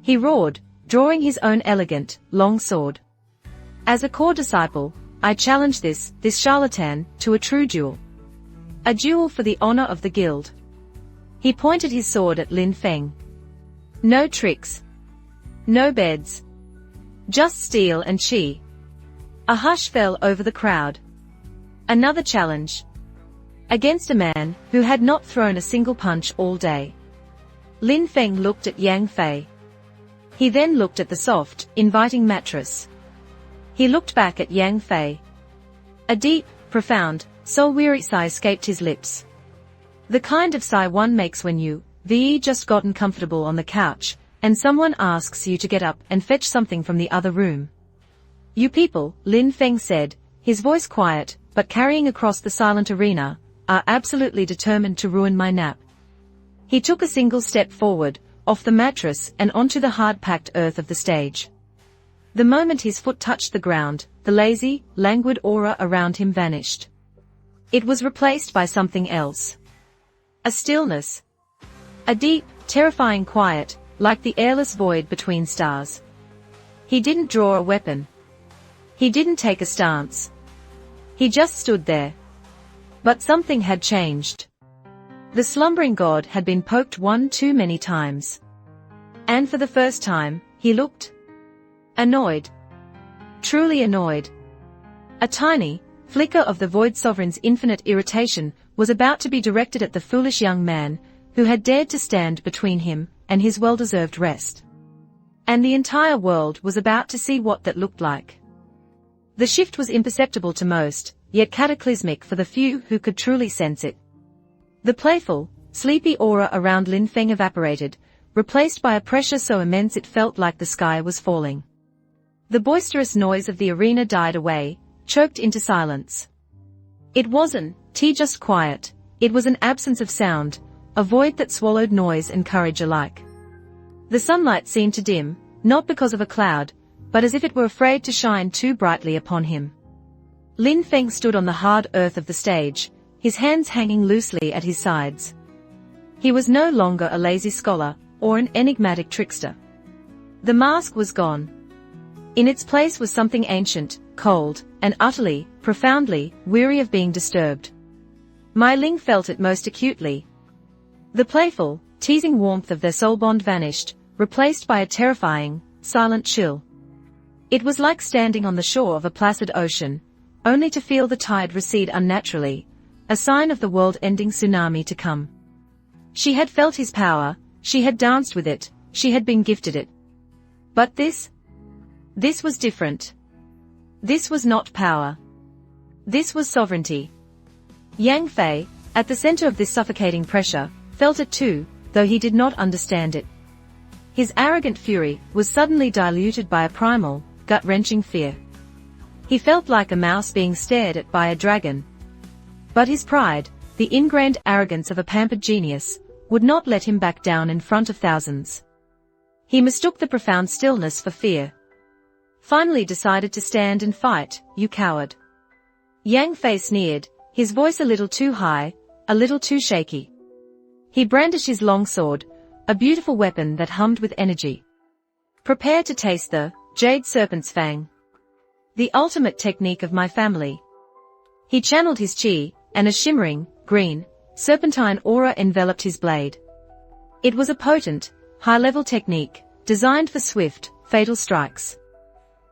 Speaker 1: He roared, drawing his own elegant, long sword. As a core disciple, I challenge this charlatan, to a true duel. A duel for the honor of the guild. He pointed his sword at Lin Fan. No tricks. No beds. Just steel and chi. A hush fell over the crowd. Another challenge. Against a man who had not thrown a single punch all day. Lin Fan looked at Yang Fei. He then looked at the soft, inviting mattress. He looked back at Yang Fei. A deep, profound, soul-weary sigh escaped his lips. The kind of sigh one makes when you've just gotten comfortable on the couch, and someone asks you to get up and fetch something from the other room. You people, Lin Fan said, his voice quiet, but carrying across the silent arena, are absolutely determined to ruin my nap. He took a single step forward, off the mattress and onto the hard-packed earth of the stage. The moment his foot touched the ground, the lazy, languid aura around him vanished. It was replaced by something else. A stillness. A deep, terrifying quiet, like the airless void between stars. He didn't draw a weapon. He didn't take a stance. He just stood there. But something had changed. The slumbering god had been poked one too many times. And for the first time, he looked annoyed. Truly annoyed. A tiny flicker of the Void Sovereign's infinite irritation was about to be directed at the foolish young man who had dared to stand between him and his well-deserved rest. And the entire world was about to see what that looked like. The shift was imperceptible to most, yet cataclysmic for the few who could truly sense it. The playful, sleepy aura around Lin Fan evaporated, replaced by a pressure so immense it felt like the sky was falling. The boisterous noise of the arena died away, choked into silence. It wasn't just quiet, it was an absence of sound, a void that swallowed noise and courage alike. The sunlight seemed to dim, not because of a cloud, but as if it were afraid to shine too brightly upon him. Lin Fan stood on the hard earth of the stage, his hands hanging loosely at his sides. He was no longer a lazy scholar, or an enigmatic trickster. The mask was gone. In its place was something ancient, cold, and utterly, profoundly, weary of being disturbed. Mai Ling felt it most acutely. The playful, teasing warmth of their soul bond vanished, replaced by a terrifying, silent chill. It was like standing on the shore of a placid ocean, only to feel the tide recede unnaturally, a sign of the world-ending tsunami to come. She had felt his power, she had danced with it, she had been gifted it. But this was different. This was not power. This was sovereignty. Yang Fei, at the center of this suffocating pressure, felt it too, though he did not understand it. His arrogant fury was suddenly diluted by a primal, gut-wrenching fear. He felt like a mouse being stared at by a dragon. But his pride, the ingrained arrogance of a pampered genius, would not let him back down in front of thousands. He mistook the profound stillness for fear. Finally decided to stand and fight, "You coward." Yang Fei sneered, his voice a little too high, a little too shaky. He brandished his long sword, a beautiful weapon that hummed with energy. "Prepare to taste the jade serpent's fang. The ultimate technique of my family." He channeled his chi, and a shimmering, green, serpentine aura enveloped his blade. It was a potent, high-level technique, designed for swift, fatal strikes.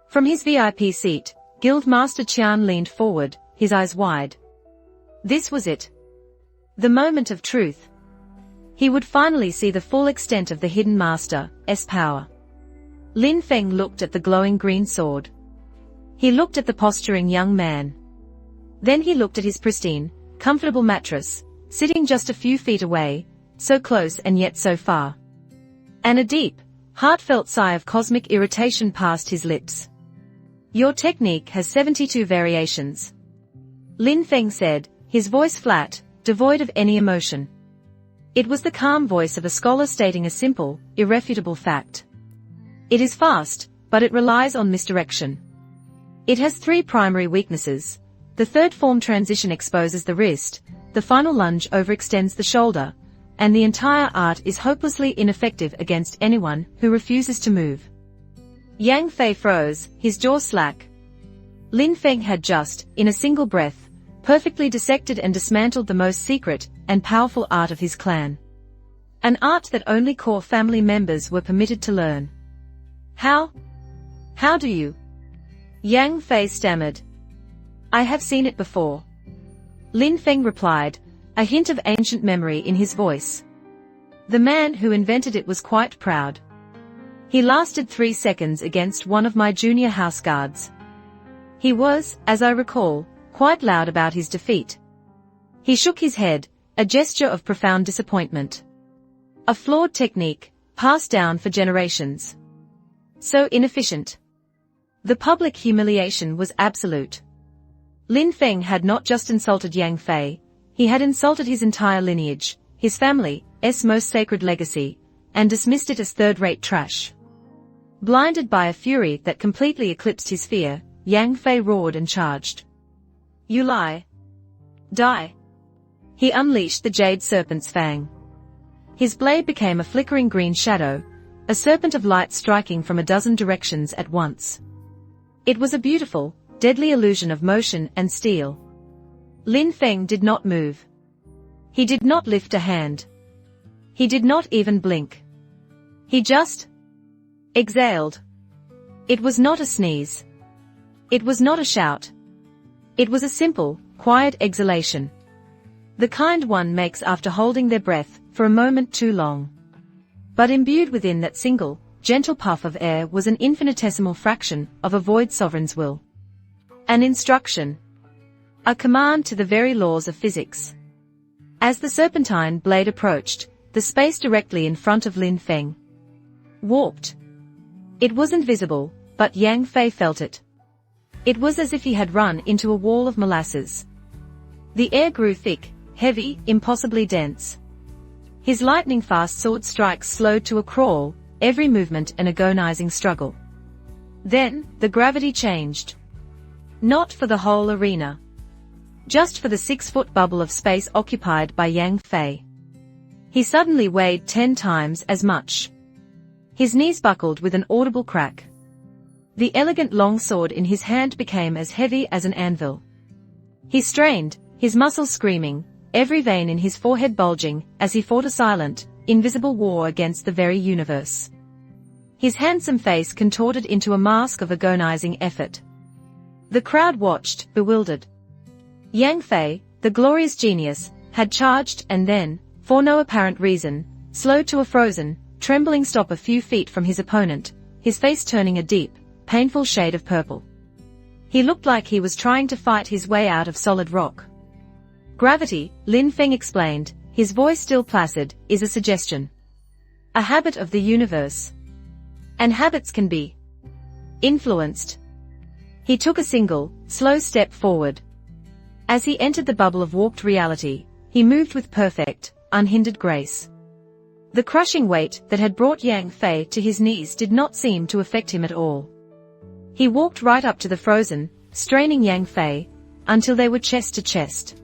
Speaker 1: From his VIP seat, Guild Master Qian leaned forward, his eyes wide. This was it. The moment of truth. He would finally see the full extent of the hidden master's power. Lin Fan looked at the glowing green sword. He looked at the posturing young man. Then he looked at his pristine, comfortable mattress, sitting just a few feet away, so close and yet so far. And a deep, heartfelt sigh of cosmic irritation passed his lips. "Your technique has 72 variations," Lin Fan said, his voice flat, devoid of any emotion. It was the calm voice of a scholar stating a simple, irrefutable fact. "It is fast, but it relies on misdirection. It has 3 primary weaknesses. The third form transition exposes the wrist, the final lunge overextends the shoulder, and the entire art is hopelessly ineffective against anyone who refuses to move." Yang Fei froze, his jaw slack. Lin Fan had just, in a single breath, perfectly dissected and dismantled the most secret and powerful art of his clan. An art that only core family members were permitted to learn. How do you?" Yang Fei stammered. "I have seen it before," Lin Fan replied, a hint of ancient memory in his voice. "The man who invented it was quite proud. He lasted 3 seconds against one of my junior house guards. He was, as I recall, quite loud about his defeat." He shook his head, a gesture of profound disappointment. A flawed technique, passed down for generations. So inefficient. The public humiliation was absolute. Lin Fan had not just insulted Yang Fei, he had insulted his entire lineage, his family's most sacred legacy, and dismissed it as third-rate trash. Blinded by a fury that completely eclipsed his fear, Yang Fei roared and charged. "You lie. Die." He unleashed the jade serpent's fang. His blade became a flickering green shadow, a serpent of light striking from a dozen directions at once. It was a beautiful, deadly illusion of motion and steel. Lin Fan did not move. He did not lift a hand. He did not even blink. He just exhaled. It was not a sneeze. It was not a shout. It was a simple, quiet exhalation. The kind one makes after holding their breath for a moment too long. But imbued within that single, gentle puff of air was an infinitesimal fraction of a void sovereign's will. An instruction. A command to the very laws of physics. As the serpentine blade approached, the space directly in front of Lin Fan warped. It wasn't visible, but Yang Fei felt it. It was as if he had run into a wall of molasses. The air grew thick, heavy, impossibly dense. His lightning-fast sword strikes slowed to a crawl, every movement an agonizing struggle. Then, the gravity changed. Not for the whole arena. Just for the 6-foot bubble of space occupied by Yang Fei. He suddenly weighed 10 times as much. His knees buckled with an audible crack. The elegant long sword in his hand became as heavy as an anvil. He strained, his muscles screaming, every vein in his forehead bulging, as he fought a silent, invisible war against the very universe. His handsome face contorted into a mask of agonizing effort. The crowd watched, bewildered. Yang Fei, the glorious genius, had charged and then, for no apparent reason, slowed to a frozen, trembling stop a few feet from his opponent, his face turning a deep, painful shade of purple. He looked like he was trying to fight his way out of solid rock. Gravity, Lin Fan explained, his voice still placid, is a suggestion. A habit of the universe. And habits can be influenced. He took a single, slow step forward. As he entered the bubble of warped reality, he moved with perfect, unhindered grace. The crushing weight that had brought Yang Fei to his knees did not seem to affect him at all. He walked right up to the frozen, straining Yang Fei, until they were chest to chest.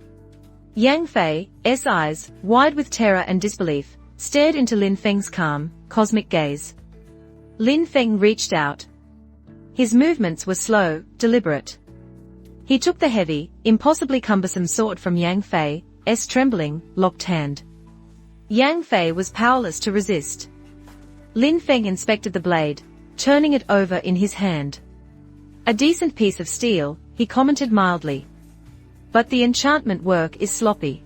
Speaker 1: Yang Fei's eyes, wide with terror and disbelief, stared into Lin Fan's calm, cosmic gaze. Lin Fan reached out. His movements were slow, deliberate. He took the heavy, impossibly cumbersome sword from Yang Fei's trembling, locked hand. Yang Fei was powerless to resist. Lin Fan inspected the blade, turning it over in his hand. A decent piece of steel, he commented mildly. But the enchantment work is sloppy.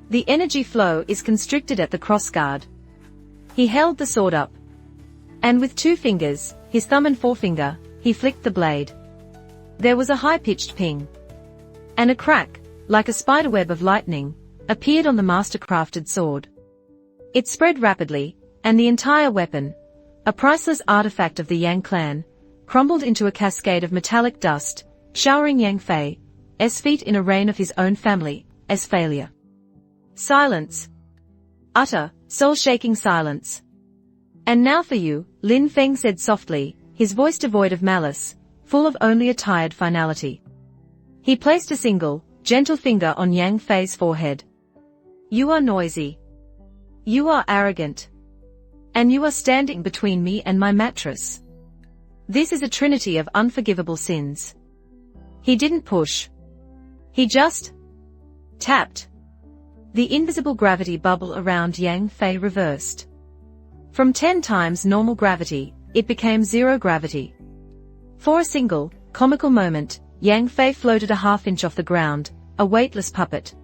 Speaker 1: The energy flow is constricted at the crossguard. He held the sword up. And with 2 fingers, his thumb and forefinger, he flicked the blade. There was a high-pitched ping. And a crack, like a spiderweb of lightning, appeared on the master-crafted sword. It spread rapidly, and the entire weapon, a priceless artifact of the Yang clan, crumbled into a cascade of metallic dust, showering Yang Fei's feet in a rain of his own family's failure. Silence. Utter, soul-shaking silence. And now for you, Lin Fan said softly, his voice devoid of malice, full of only a tired finality. He placed a single, gentle finger on Yang Fei's forehead. You are noisy. You are arrogant. And you are standing between me and my mattress. This is a trinity of unforgivable sins. He didn't push. He just tapped. The invisible gravity bubble around Yang Fei reversed. From 10 times normal gravity, it became 0 gravity. For a single, comical moment, Yang Fei floated a half-inch off the ground, a weightless puppet.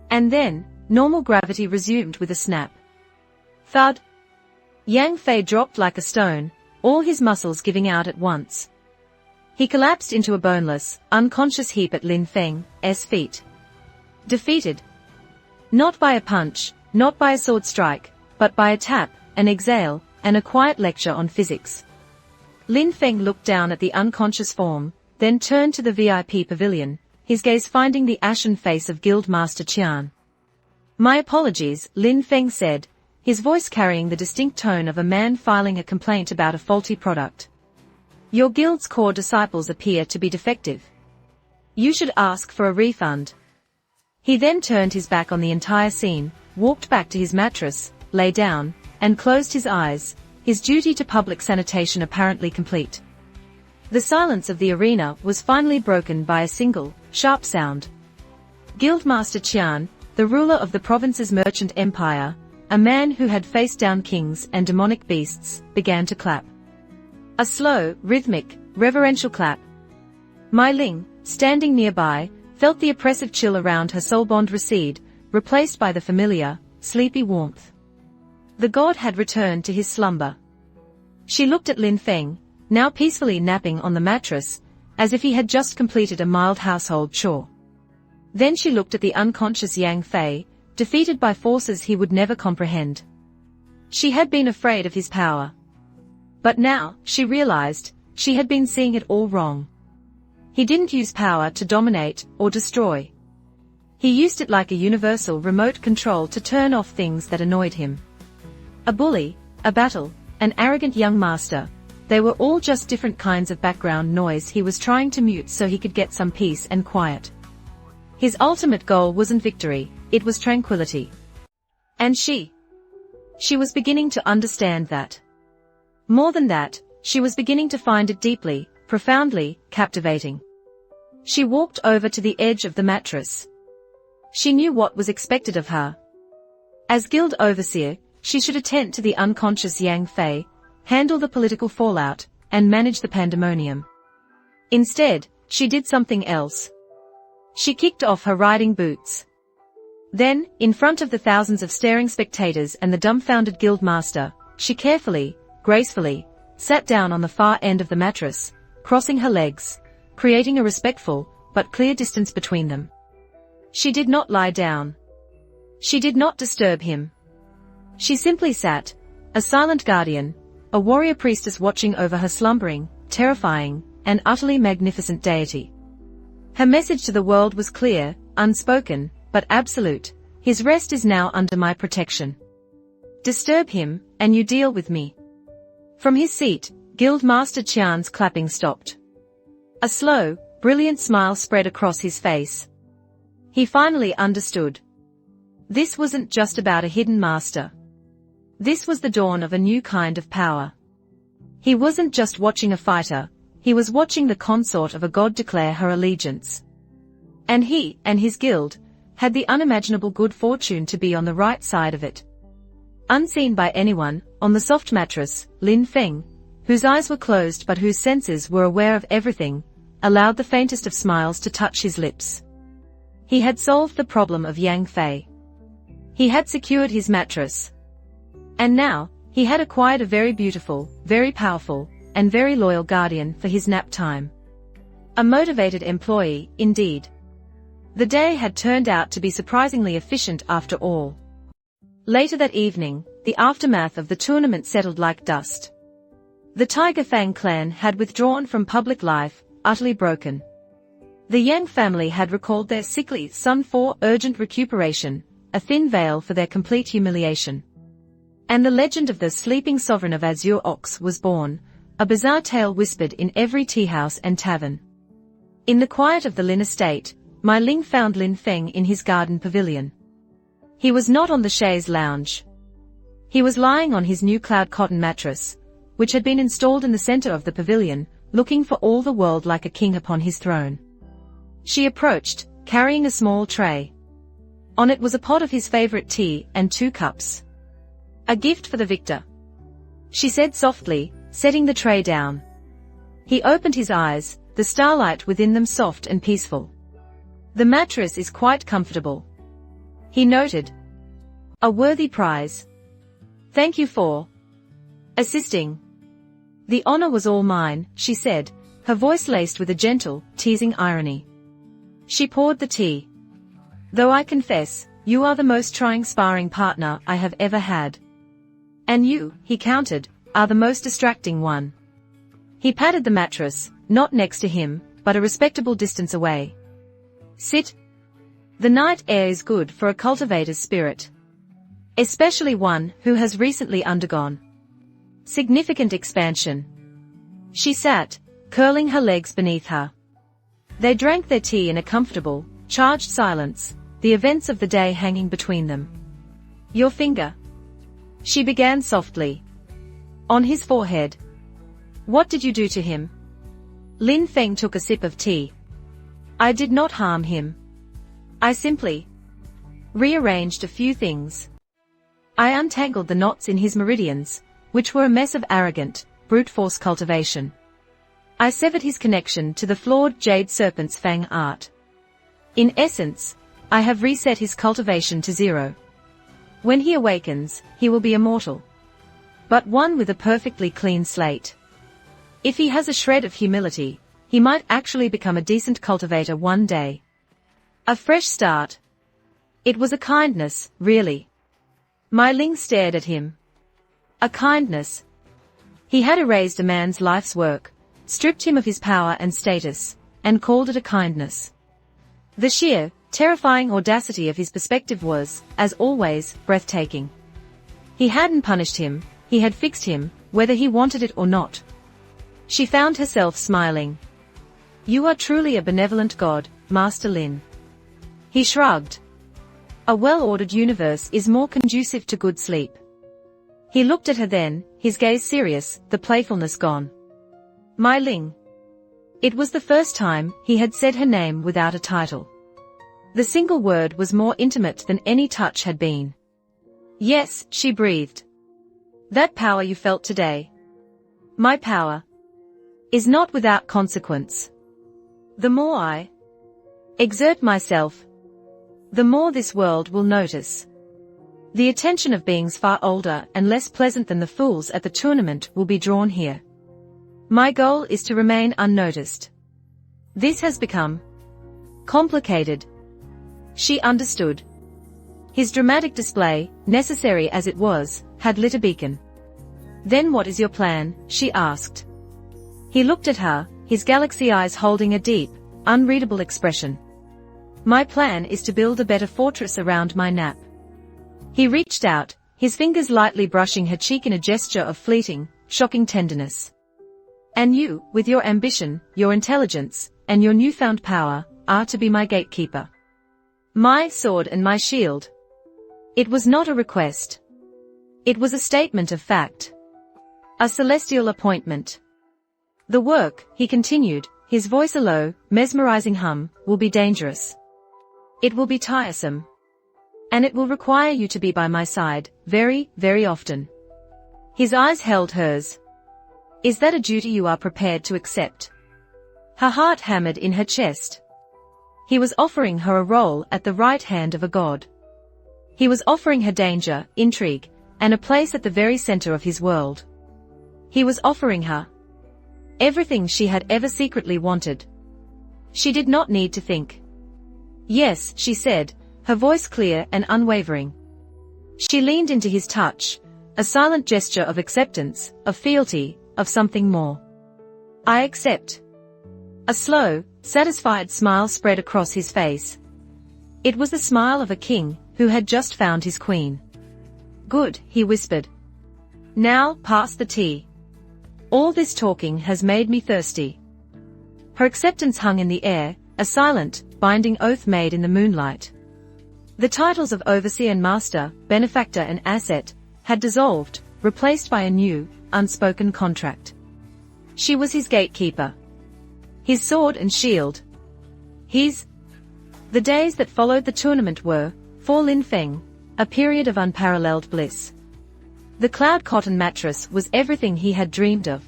Speaker 1: And then, normal gravity resumed with a snap. Thud. Yang Fei dropped like a stone, all his muscles giving out at once. He collapsed into a boneless, unconscious heap at Lin Fan's feet. Defeated. Not by a punch, not by a sword strike, but by a tap, an exhale, and a quiet lecture on physics. Lin Fan looked down at the unconscious form, then turned to the VIP pavilion, his gaze finding the ashen face of Guildmaster Qian. My apologies, Lin Fan said, his voice carrying the distinct tone of a man filing a complaint about a faulty product. Your guild's core disciples appear to be defective. You should ask for a refund. He then turned his back on the entire scene, walked back to his mattress, lay down, and closed his eyes, his duty to public sanitation apparently complete. The silence of the arena was finally broken by a single, sharp sound. Guildmaster Qian, the ruler of the province's merchant empire, a man who had faced down kings and demonic beasts, began to clap. A slow, rhythmic, reverential clap. Mai Ling, standing nearby, felt the oppressive chill around her soul bond recede, replaced by the familiar, sleepy warmth. The god had returned to his slumber. She looked at Lin Feng, now peacefully napping on the mattress, as if he had just completed a mild household chore. Then she looked at the unconscious Yang Fei, defeated by forces he would never comprehend. She had been afraid of his power. But now, she realized, she had been seeing it all wrong. He didn't use power to dominate or destroy. He used it like a universal remote control to turn off things that annoyed him. A bully, a battle, an arrogant young master, they were all just different kinds of background noise he was trying to mute so he could get some peace and quiet. His ultimate goal wasn't victory, it was tranquility. And she was beginning to understand that. More than that, she was beginning to find it deeply, profoundly, captivating. She walked over to the edge of the mattress. She knew what was expected of her. As guild overseer, she should attend to the unconscious Yang Fei, handle the political fallout, and manage the pandemonium. Instead, she did something else. She kicked off her riding boots. Then, in front of the thousands of staring spectators and the dumbfounded guild master, she carefully, gracefully, sat down on the far end of the mattress, crossing her legs, creating a respectful, but clear distance between them. She did not lie down. She did not disturb him. She simply sat, a silent guardian, a warrior priestess watching over her slumbering, terrifying, and utterly magnificent deity. Her message to the world was clear, unspoken, but absolute: his rest is now under my protection. Disturb him, and you deal with me. From his seat, Guild Master Qian's clapping stopped. A slow, brilliant smile spread across his face. He finally understood. This wasn't just about a hidden master. This was the dawn of a new kind of power. He wasn't just watching a fighter, he was watching the consort of a god declare her allegiance. And he, and his guild, had the unimaginable good fortune to be on the right side of it. Unseen by anyone, on the soft mattress, Lin Feng, whose eyes were closed but whose senses were aware of everything, allowed the faintest of smiles to touch his lips. He had solved the problem of Yang Fei. He had secured his mattress. And now, he had acquired a very beautiful, very powerful, and very loyal guardian for his nap time. A motivated employee, indeed. The day had turned out to be surprisingly efficient after all. Later that evening, the aftermath of the tournament settled like dust. The Tiger Fang clan had withdrawn from public life, utterly broken. The Yang family had recalled their sickly son for urgent recuperation, a thin veil for their complete humiliation. And the legend of the sleeping sovereign of Azure Ox was born, a bizarre tale whispered in every teahouse and tavern. In the quiet of the Lin estate, My Ling found Lin Feng in his garden pavilion. He was not on the chaise lounge. He was lying on his new cloud cotton mattress, which had been installed in the center of the pavilion, looking for all the world like a king upon his throne. She approached, carrying a small tray. On it was a pot of his favorite tea and 2 cups. A gift for the victor, she said softly, setting the tray down. He opened his eyes, the starlight within them soft and peaceful. The mattress is quite comfortable, he noted. A worthy prize. Thank you for assisting. The honor was all mine, she said, her voice laced with a gentle, teasing irony. She poured the tea. Though I confess, you are the most trying sparring partner I have ever had. And you, he countered, are the most distracting one. He patted the mattress, not next to him, but a respectable distance away. Sit. The night air is good for a cultivator's spirit. Especially one who has recently undergone significant expansion. She sat, curling her legs beneath her. They drank their tea in a comfortable, charged silence, the events of the day hanging between them. Your finger, she began softly. On his forehead. What did you do to him? Lin Feng took a sip of tea. I did not harm him. I simply rearranged a few things. I untangled the knots in his meridians, which were a mess of arrogant, brute force cultivation. I severed his connection to the flawed jade serpent's fang art. In essence, I have reset his cultivation to 0. When he awakens, he will be immortal. but one with a perfectly clean slate. If he has a shred of humility, he might actually become a decent cultivator one day. A fresh start. It was a kindness, really. Mai Ling stared at him. A kindness. He had erased a man's life's work, stripped him of his power and status, and called it a kindness. The sheer, terrifying audacity of his perspective was, as always, breathtaking. He hadn't punished him, he had fixed him, whether he wanted it or not. She found herself smiling. You are truly a benevolent god, Master Lin. He shrugged. A well-ordered universe is more conducive to good sleep. He looked at her then, his gaze serious, the playfulness gone. Mai Ling. It was the first time he had said her name without a title. The single word was more intimate than any touch had been. Yes, she breathed. That power you felt today. My power. Is not without consequence. The more I exert myself, the more this world will notice. The attention of beings far older and less pleasant than the fools at the tournament will be drawn here. My goal is to remain unnoticed. This has become complicated. She understood. His dramatic display, necessary as it was, had lit a beacon. Then what is your plan? She asked. He looked at her, his galaxy eyes holding a deep, unreadable expression. My plan is to build a better fortress around my nap. He reached out, his fingers lightly brushing her cheek in a gesture of fleeting, shocking tenderness. And you, with your ambition, your intelligence, and your newfound power, are to be my gatekeeper. My sword and my shield. It was not a request. It was a statement of fact. A celestial appointment. The work, he continued, his voice a low, mesmerizing hum, will be dangerous. It will be tiresome. And it will require you to be by my side, very, very often. His eyes held hers. Is that a duty you are prepared to accept? Her heart hammered in her chest. He was offering her a role at the right hand of a god. He was offering her danger, intrigue, and a place at the very center of his world. He was offering her everything she had ever secretly wanted. She did not need to think. Yes, she said, her voice clear and unwavering. She leaned into his touch, a silent gesture of acceptance, of fealty, of something more. I accept. A slow, satisfied smile spread across his face. It was the smile of a king who had just found his queen. Good, he whispered. Now, pass the tea. All this talking has made me thirsty. Her acceptance hung in the air, a silent, binding oath made in the moonlight. The titles of overseer and master, benefactor and asset, had dissolved, replaced by a new, unspoken contract. She was his gatekeeper. His sword and shield. The days that followed the tournament were, for Lin Fan, a period of unparalleled bliss. The cloud cotton mattress was everything he had dreamed of.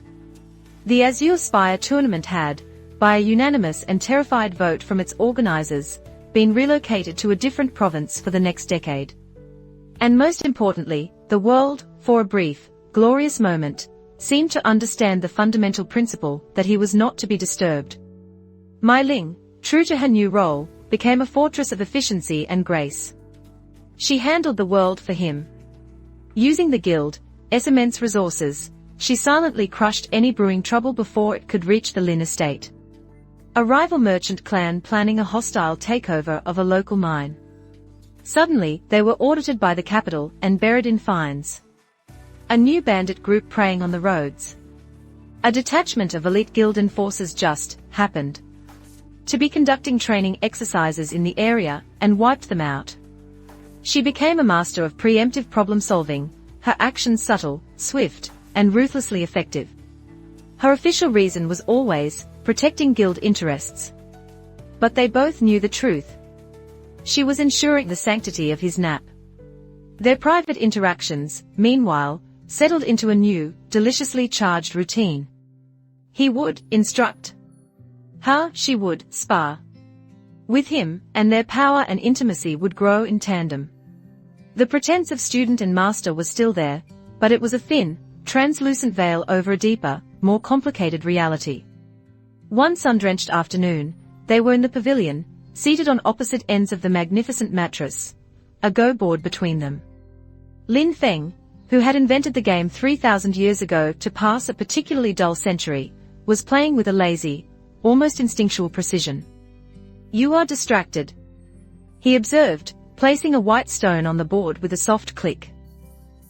Speaker 1: The Azure Spire tournament had, by a unanimous and terrified vote from its organizers, been relocated to a different province for the next decade. And most importantly, the world, for a brief, glorious moment, seemed to understand the fundamental principle that he was not to be disturbed. Mai Ling, true to her new role, became a fortress of efficiency and grace. She handled the world for him. Using the guild's immense resources, she silently crushed any brewing trouble before it could reach the Lin estate. A rival merchant clan planning a hostile takeover of a local mine. Suddenly, they were audited by the capital and buried in fines. A new bandit group preying on the roads. A detachment of elite guild enforcers just happened to be conducting training exercises in the area and wiped them out. She became a master of preemptive problem solving, her actions subtle, swift, and ruthlessly effective. Her official reason was always protecting guild interests. But they both knew the truth. She was ensuring the sanctity of his nap. Their private interactions, meanwhile, settled into a new, deliciously charged routine. He would instruct her, she would spar with him, and their power and intimacy would grow in tandem. The pretense of student and master was still there, but it was a thin, translucent veil over a deeper, more complicated reality. One sun-drenched afternoon, they were in the pavilion, seated on opposite ends of the magnificent mattress, a go board between them. Lin Fan, who had invented the game 3,000 years ago to pass a particularly dull century, was playing with a lazy, almost instinctual precision. "You are distracted," he observed, placing a white stone on the board with a soft click.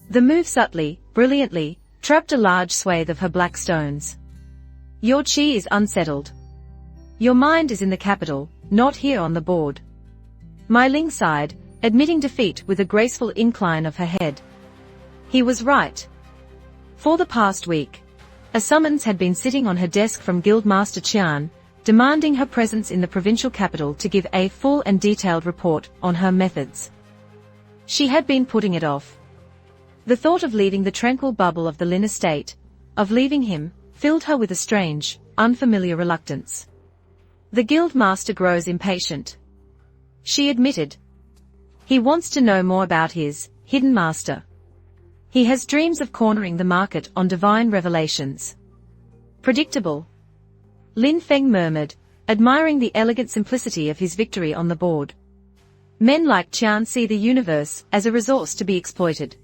Speaker 1: The move subtly, brilliantly, trapped a large swathe of her black stones. "Your chi is unsettled. Your mind is in the capital, not here on the board." Mai Ling sighed, admitting defeat with a graceful incline of her head. He was right. For the past week, a summons had been sitting on her desk from Guildmaster Qian, demanding her presence in the provincial capital to give a full and detailed report on her methods. She had been putting it off. The thought of leaving the tranquil bubble of the Lin estate, of leaving him, filled her with a strange, unfamiliar reluctance. "The Guildmaster grows impatient," she admitted. "He wants to know more about his hidden master. He has dreams of cornering the market on divine revelations." "Predictable," Lin Fan murmured, admiring the elegant simplicity of his victory on the board. "Men like Qian see the universe as a resource to be exploited.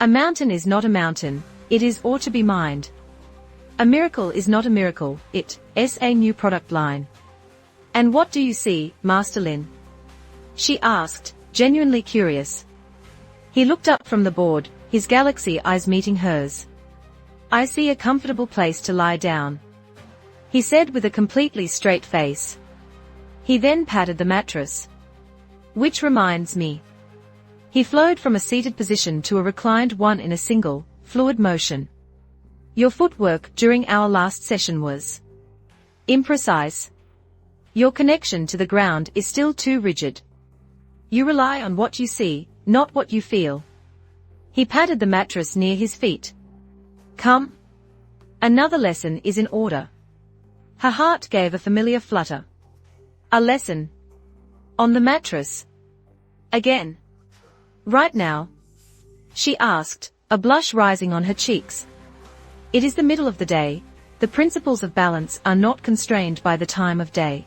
Speaker 1: A mountain is not a mountain, it is or to be mined. A miracle is not a miracle, it is a new product line." "And what do you see, Master Lin?" she asked, genuinely curious. He looked up from the board, his galaxy eyes meeting hers. "I see a comfortable place to lie down," he said with a completely straight face. He then patted the mattress. "Which reminds me." He flowed from a seated position to a reclined one in a single, fluid motion. "Your footwork during our last session was imprecise. Your connection to the ground is still too rigid. You rely on what you see, not what you feel." He patted the mattress near his feet. "Come. Another lesson is in order." Her heart gave a familiar flutter. "A lesson? On the mattress? Again? Right now?" she asked, a blush rising on her cheeks. "It is the middle of the day, the principles of balance are not constrained by the time of day,"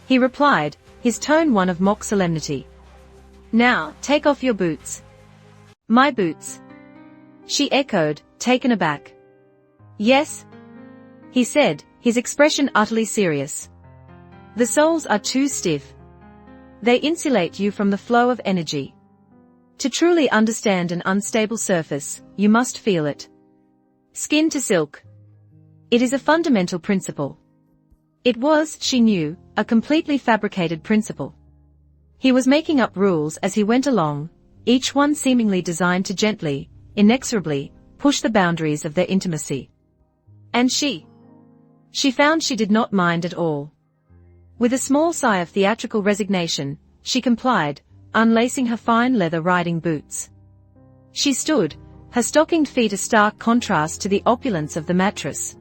Speaker 1: he replied, his tone one of mock solemnity. "Now, take off your boots." "My boots?" she echoed, taken aback. "Yes," he said, his expression utterly serious. "The soles are too stiff. They insulate you from the flow of energy. To truly understand an unstable surface, you must feel it. Skin to silk. It is a fundamental principle." It was, she knew, a completely fabricated principle. He was making up rules as he went along, each one seemingly designed to gently, inexorably, push the boundaries of their intimacy. And she found she did not mind at all. With a small sigh of theatrical resignation, she complied, unlacing her fine leather riding boots. She stood, her stockinged feet a stark contrast to the opulence of the mattress.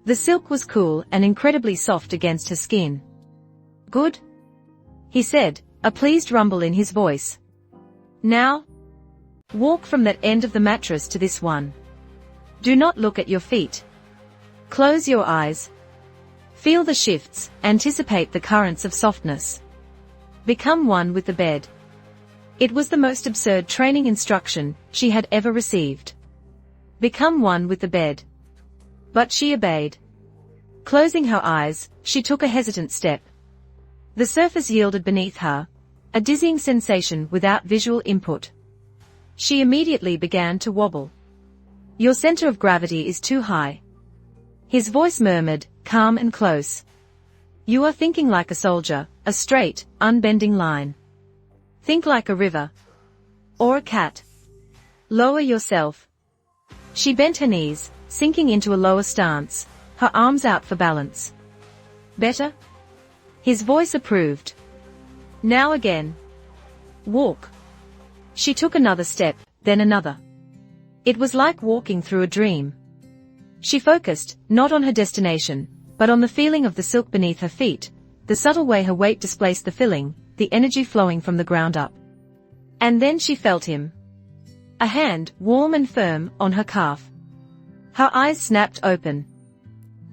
Speaker 1: The silk was cool and incredibly soft against her skin. "Good?" he said, a pleased rumble in his voice. "Now? Walk from that end of the mattress to this one. Do not look at your feet. Close your eyes. Feel the shifts, anticipate the currents of softness. Become one with the bed." It was the most absurd training instruction she had ever received. Become one with the bed. But she obeyed. Closing her eyes, she took a hesitant step. The surface yielded beneath her, a dizzying sensation without visual input. She immediately began to wobble. "Your center of gravity is too high." His voice murmured, calm and close. "You are thinking like a soldier, a straight, unbending line. Think like a river. Or a cat. Lower yourself." She bent her knees, sinking into a lower stance, her arms out for balance. "Better?" His voice approved. "Now again. Walk." She took another step, then another. It was like walking through a dream. She focused, not on her destination, but on the feeling of the silk beneath her feet, the subtle way her weight displaced the filling, the energy flowing from the ground up. And then she felt him. A hand, warm and firm, on her calf. Her eyes snapped open.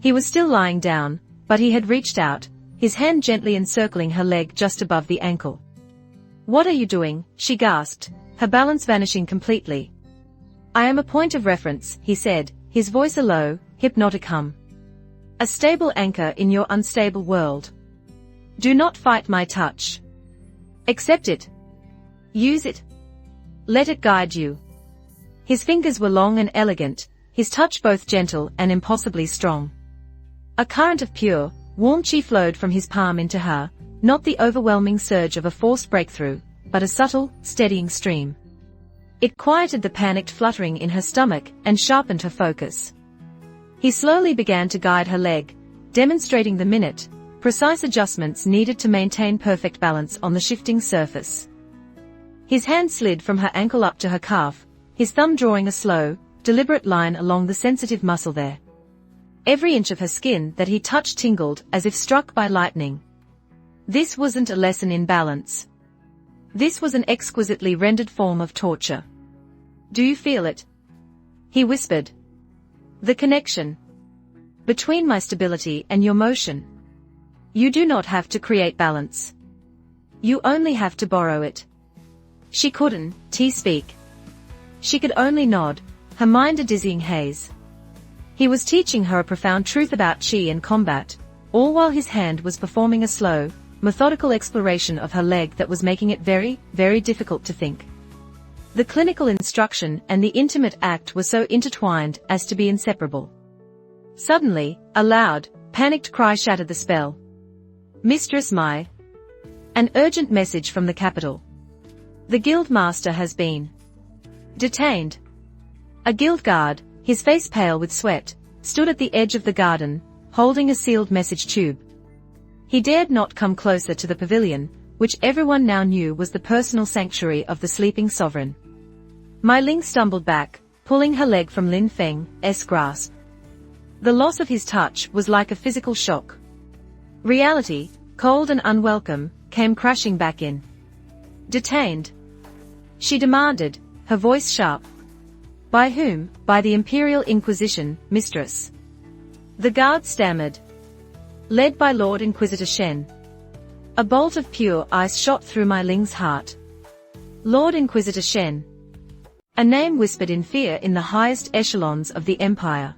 Speaker 1: He was still lying down, but he had reached out, his hand gently encircling her leg just above the ankle. "What are you doing?" she gasped, her balance vanishing completely. "I am a point of reference," he said, his voice a low, hypnotic hum. "A stable anchor in your unstable world. Do not fight my touch. Accept it. Use it. Let it guide you." His fingers were long and elegant, his touch both gentle and impossibly strong. A current of pure, warm chi flowed from his palm into her, not the overwhelming surge of a forced breakthrough, but a subtle, steadying stream. It quieted the panicked fluttering in her stomach and sharpened her focus. He slowly began to guide her leg, demonstrating the precise adjustments needed to maintain perfect balance on the shifting surface. His hand slid from her ankle up to her calf, his thumb drawing a slow, deliberate line along the sensitive muscle there. Every inch of her skin that he touched tingled as if struck by lightning. This wasn't a lesson in balance. This was an exquisitely rendered form of torture. "Do you feel it?" he whispered. "The connection between my stability and your motion. You do not have to create balance. You only have to borrow it." She couldn't speak. She could only nod, her mind a dizzying haze. He was teaching her a profound truth about chi and combat, all while his hand was performing a slow, methodical exploration of her leg that was making it very, very difficult to think. The clinical instruction and the intimate act were so intertwined as to be inseparable. Suddenly, a loud, panicked cry shattered the spell. "Mistress Mai!" An urgent message from the capital. "The guild master has been detained." A guild guard, his face pale with sweat, stood at the edge of the garden, holding a sealed message tube. He dared not come closer to the pavilion, which everyone now knew was the personal sanctuary of the sleeping sovereign. Mai Ling stumbled back, pulling her leg from Lin Fan's grasp. The loss of his touch was like a physical shock. Reality, cold and unwelcome, came crashing back in. "Detained?" she demanded, her voice sharp. "By whom?" "By the Imperial Inquisition, mistress." The guard stammered. "Led by Lord Inquisitor Shen." A bolt of pure ice shot through Mai Ling's heart. Lord Inquisitor Shen. A name whispered in fear in the highest echelons of the Empire.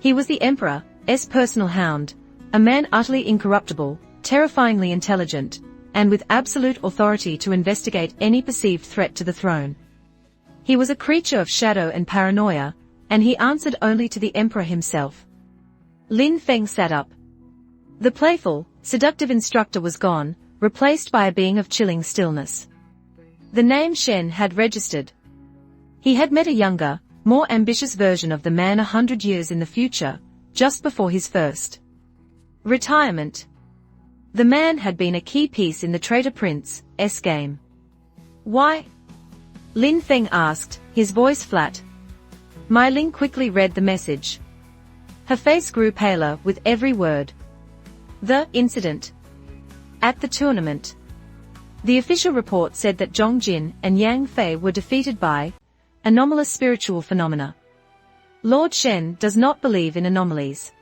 Speaker 1: He was the Emperor's personal hound, a man utterly incorruptible, terrifyingly intelligent, and with absolute authority to investigate any perceived threat to the throne. He was a creature of shadow and paranoia, and he answered only to the Emperor himself. Lin Fan sat up. The playful, seductive instructor was gone, replaced by a being of chilling stillness. The name Shen had registered. He had met a younger, more ambitious version of the man 100 years in the future, just before his first retirement. The man had been a key piece in the Traitor Prince's game. "Why?" Lin Fan asked, his voice flat. Mai Ling quickly read the message. Her face grew paler with every word. "The incident at the tournament. The official report said that Zhong Jin and Yang Fei were defeated by anomalous spiritual phenomena. Lord Shen does not believe in anomalies.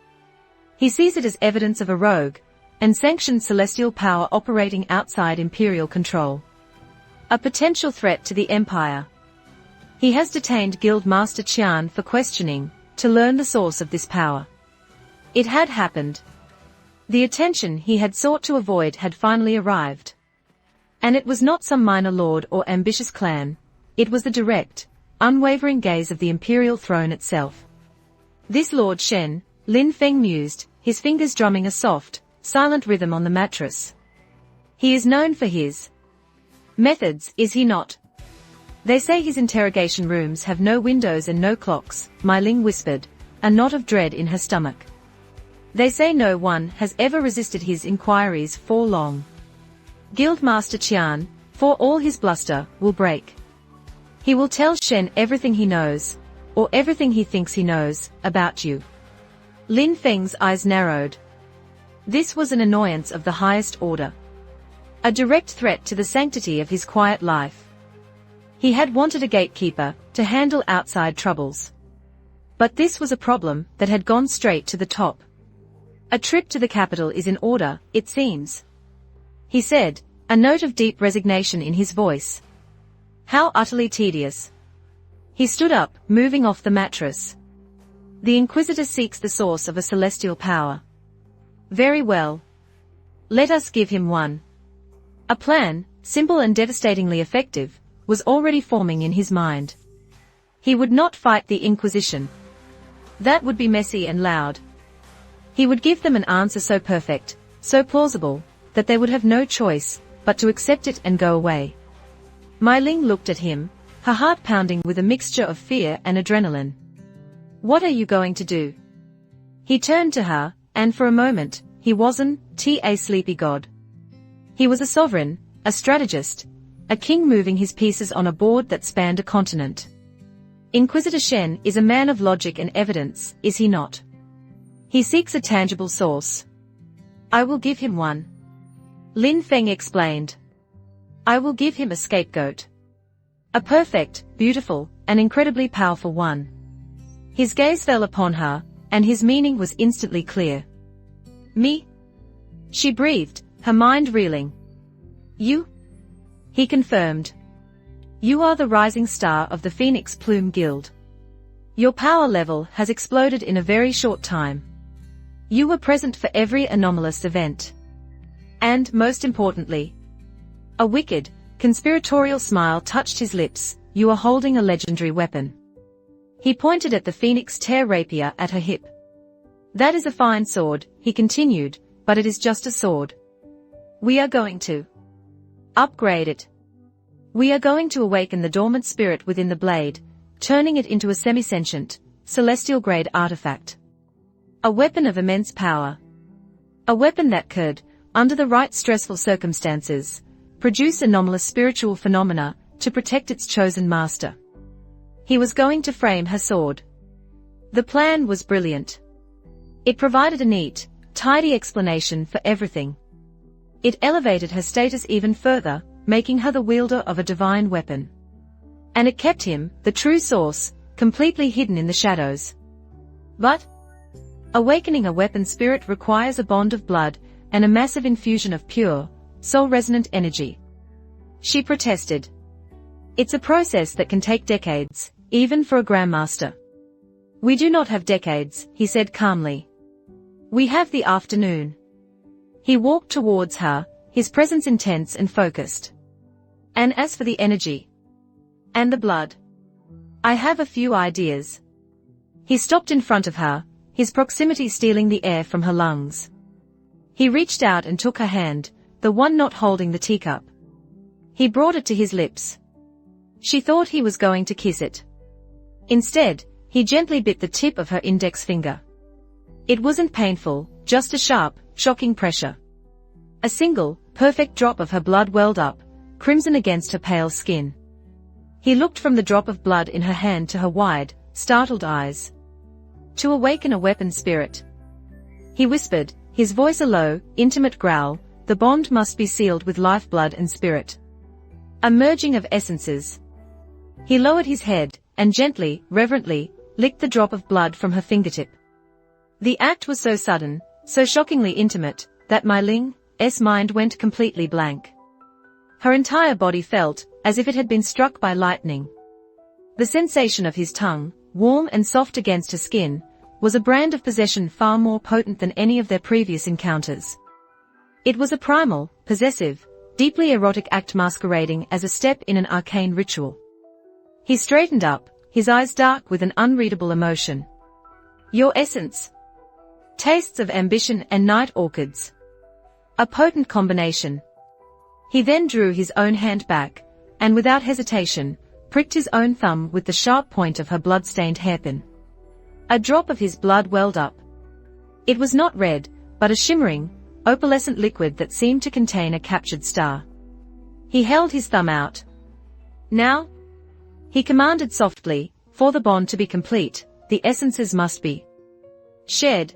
Speaker 1: He sees it as evidence of a rogue and sanctioned celestial power operating outside imperial control. A potential threat to the Empire. He has detained Guild Master Qian for questioning, to learn the source of this power." It had happened. The attention he had sought to avoid had finally arrived. And it was not some minor lord or ambitious clan, it was the direct, unwavering gaze of the imperial throne itself. This Lord Shen, Lin Fan mused, his fingers drumming a soft, silent rhythm on the mattress. He is known for his methods, is he not? They say his interrogation rooms have no windows and no clocks, Mai Ling whispered, a knot of dread in her stomach. They say no one has ever resisted his inquiries for long. Guildmaster Qian, for all his bluster, will break. He will tell Shen everything he knows, or everything he thinks he knows, about you. Lin Feng's eyes narrowed. This was an annoyance of the highest order. A direct threat to the sanctity of his quiet life. He had wanted a gatekeeper to handle outside troubles. But this was a problem that had gone straight to the top. A trip to the capital is in order, it seems, he said, a note of deep resignation in his voice. How utterly tedious. He stood up, moving off the mattress. The Inquisitor seeks the source of a celestial power. Very well. Let us give him one. A plan, simple and devastatingly effective, was already forming in his mind. He would not fight the Inquisition. That would be messy and loud. He would give them an answer so perfect, so plausible, that they would have no choice but to accept it and go away. Mai Ling looked at him, her heart pounding with a mixture of fear and adrenaline. What are you going to do? He turned to her, and for a moment, he wasn't a sleepy god. He was a sovereign, a strategist, a king moving his pieces on a board that spanned a continent. Inquisitor Shen is a man of logic and evidence, is he not? He seeks a tangible source. I will give him one. Lin Feng explained. I will give him a scapegoat. A perfect, beautiful, and incredibly powerful one. His gaze fell upon her, and his meaning was instantly clear. Me? She breathed, her mind reeling. You? He confirmed. You are the rising star of the Phoenix Plume Guild. Your power level has exploded in a very short time. You were present for every anomalous event. And, most importantly, a wicked, conspiratorial smile touched his lips. You are holding a legendary weapon. He pointed at the Phoenix tear rapier at her hip. That is a fine sword, he continued, but it is just a sword. We are going to upgrade it. We are going to awaken the dormant spirit within the blade, turning it into a semi-sentient, celestial-grade artifact. A weapon of immense power. A weapon that could, under the right stressful circumstances, produce anomalous spiritual phenomena to protect its chosen master. He was going to frame her sword. The plan was brilliant. It provided a neat, tidy explanation for everything. It elevated her status even further, making her the wielder of a divine weapon. And it kept him, the true source, completely hidden in the shadows. But awakening a weapon spirit requires a bond of blood and a massive infusion of pure, soul-resonant energy. She protested. It's a process that can take decades, even for a grandmaster. We do not have decades, he said calmly. We have the afternoon. He walked towards her, his presence intense and focused. And as for the energy and the blood, I have a few ideas. He stopped in front of her, his proximity stealing the air from her lungs. He reached out and took her hand, the one not holding the teacup. He brought it to his lips. She thought he was going to kiss it. Instead, he gently bit the tip of her index finger. It wasn't painful, just a sharp, shocking pressure. A single, perfect drop of her blood welled up, crimson against her pale skin. He looked from the drop of blood in her hand to her wide, startled eyes. To awaken a weapon spirit. He whispered, his voice a low, intimate growl, the bond must be sealed with lifeblood and spirit. A merging of essences. He lowered his head, and gently, reverently, licked the drop of blood from her fingertip. The act was so sudden, so shockingly intimate, that Mai Ling's mind went completely blank. Her entire body felt as if it had been struck by lightning. The sensation of his tongue, warm and soft against her skin, was a brand of possession far more potent than any of their previous encounters. It was a primal, possessive, deeply erotic act masquerading as a step in an arcane ritual. He straightened up, his eyes dark with an unreadable emotion. Your essence. Tastes of ambition and night orchids. A potent combination. He then drew his own hand back, and without hesitation, pricked his own thumb with the sharp point of her blood-stained hairpin. A drop of his blood welled up. It was not red, but a shimmering, opalescent liquid that seemed to contain a captured star. He held his thumb out. Now? He commanded softly, for the bond to be complete, the essences must be shared.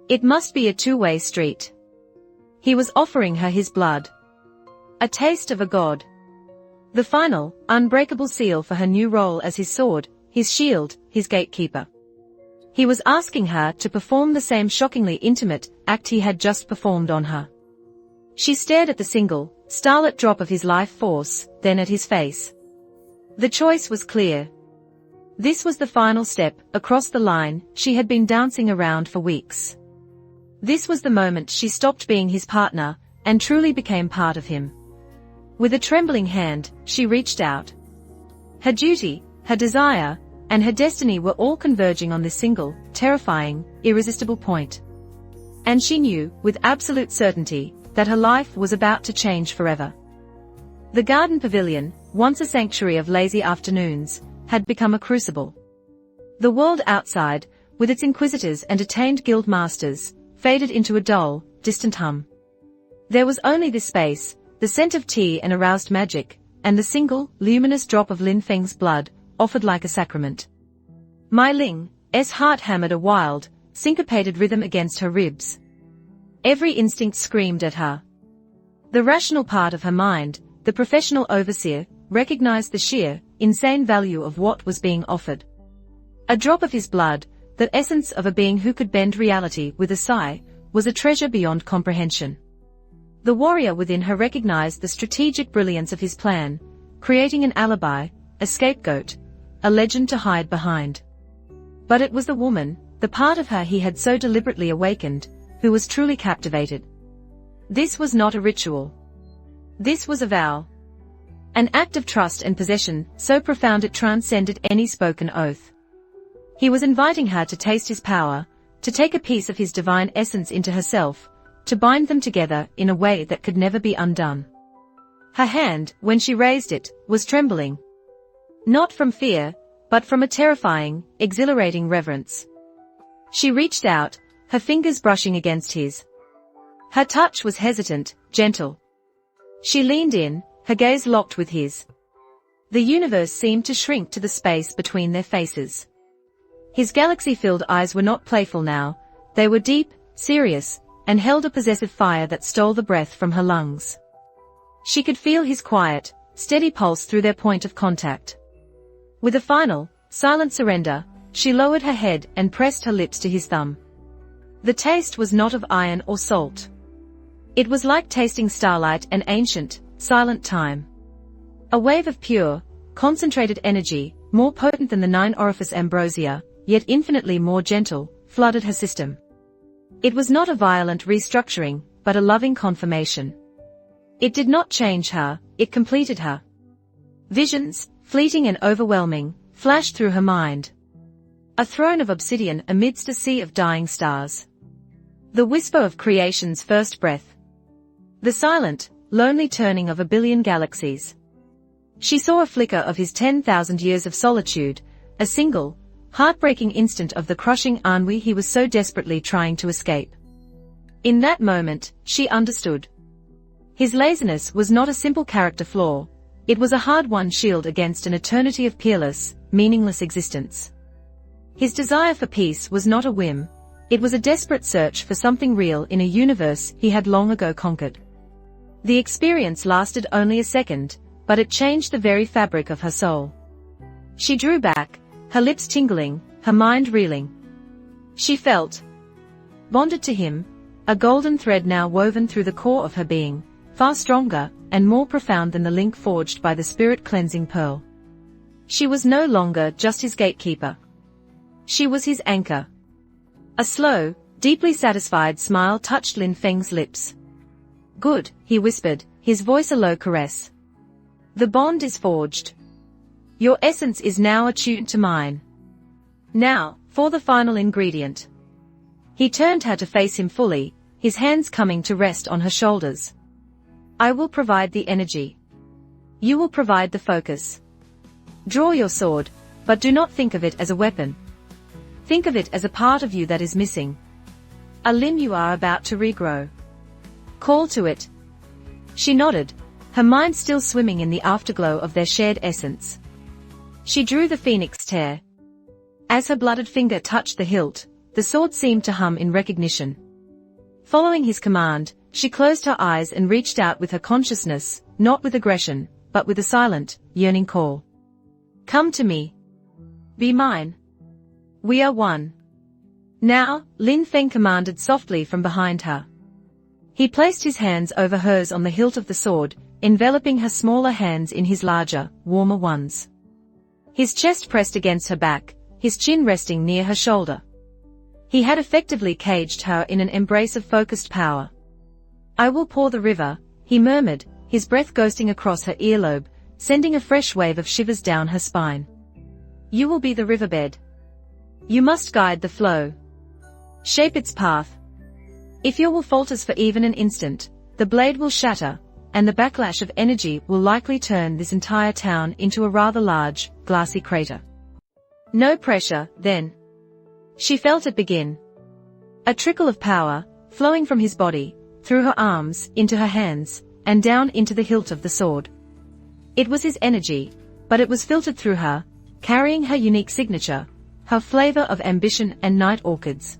Speaker 1: It must be a two-way street. He was offering her his blood. A taste of a god. The final, unbreakable seal for her new role as his sword, his shield, his gatekeeper. He was asking her to perform the same shockingly intimate act he had just performed on her. She stared at the single, starlit drop of his life force, then at his face. The choice was clear. This was the final step, across the line she had been dancing around for weeks. This was the moment she stopped being his partner, and truly became part of him. With a trembling hand, she reached out. Her duty, her desire, and her destiny were all converging on this single, terrifying, irresistible point. And she knew, with absolute certainty, that her life was about to change forever. The garden pavilion, once a sanctuary of lazy afternoons, had become a crucible. The world outside, with its inquisitors and attainted guild masters, faded into a dull, distant hum. There was only this space, the scent of tea and aroused magic, and the single, luminous drop of Lin Feng's blood, offered like a sacrament. Mai Ling's heart hammered a wild, syncopated rhythm against her ribs. Every instinct screamed at her. The rational part of her mind, the professional overseer, recognized the sheer, insane value of what was being offered. A drop of his blood, the essence of a being who could bend reality with a sigh, was a treasure beyond comprehension. The warrior within her recognized the strategic brilliance of his plan, creating an alibi, a scapegoat, a legend to hide behind. But it was the woman, the part of her he had so deliberately awakened, who was truly captivated. This was not a ritual. This was a vow. An act of trust and possession, so profound it transcended any spoken oath. He was inviting her to taste his power, to take a piece of his divine essence into herself, to bind them together in a way that could never be undone. Her hand, when she raised it, was trembling. Not from fear, but from a terrifying, exhilarating reverence. She reached out, her fingers brushing against his. Her touch was hesitant, gentle. She leaned in, her gaze locked with his. The universe seemed to shrink to the space between their faces. His galaxy-filled eyes were not playful now, they were deep, serious, and held a possessive fire that stole the breath from her lungs. She could feel his quiet, steady pulse through their point of contact. With a final, silent surrender, she lowered her head and pressed her lips to his thumb. The taste was not of iron or salt. It was like tasting starlight and ancient, silent time. A wave of pure, concentrated energy, more potent than the 9-orifice ambrosia, yet infinitely more gentle, flooded her system. It was not a violent restructuring, but a loving confirmation. It did not change her, it completed her. Visions, fleeting and overwhelming, flashed through her mind. A throne of obsidian amidst a sea of dying stars. The whisper of creation's first breath. The silent, lonely turning of a billion galaxies. She saw a flicker of his 10,000 years of solitude, a single, heartbreaking instant of the crushing ennui he was so desperately trying to escape. In that moment, she understood. His laziness was not a simple character flaw, it was a hard-won shield against an eternity of peerless, meaningless existence. His desire for peace was not a whim, it was a desperate search for something real in a universe he had long ago conquered. The experience lasted only a second, but it changed the very fabric of her soul. She drew back, her lips tingling, her mind reeling. She felt bonded to him, a golden thread now woven through the core of her being, far stronger and more profound than the link forged by the spirit-cleansing pearl. She was no longer just his gatekeeper. She was his anchor. A slow, deeply satisfied smile touched Lin Feng's lips. "Good," he whispered, his voice a low caress. "The bond is forged. Your essence is now attuned to mine. Now, for the final ingredient." He turned her to face him fully, his hands coming to rest on her shoulders. "I will provide the energy. You will provide the focus. Draw your sword, but do not think of it as a weapon. Think of it as a part of you that is missing. A limb you are about to regrow. Call to it." She nodded, her mind still swimming in the afterglow of their shared essence. She drew the phoenix tear. As her blooded finger touched the hilt, the sword seemed to hum in recognition. Following his command, she closed her eyes and reached out with her consciousness, not with aggression, but with a silent, yearning call. Come to me. Be mine. We are one. Now, Lin Fan commanded softly from behind her. He placed his hands over hers on the hilt of the sword, enveloping her smaller hands in his larger, warmer ones. His chest pressed against her back, his chin resting near her shoulder. He had effectively caged her in an embrace of focused power. I will pour the river, he murmured, his breath ghosting across her earlobe, sending a fresh wave of shivers down her spine. You will be the riverbed. You must guide the flow. Shape its path. If your will falters for even an instant, the blade will shatter, and the backlash of energy will likely turn this entire town into a rather large, glassy crater. No pressure, then. She felt it begin. A trickle of power, flowing from his body, through her arms, into her hands, and down into the hilt of the sword. It was his energy, but it was filtered through her, carrying her unique signature, her flavor of ambition and night orchids.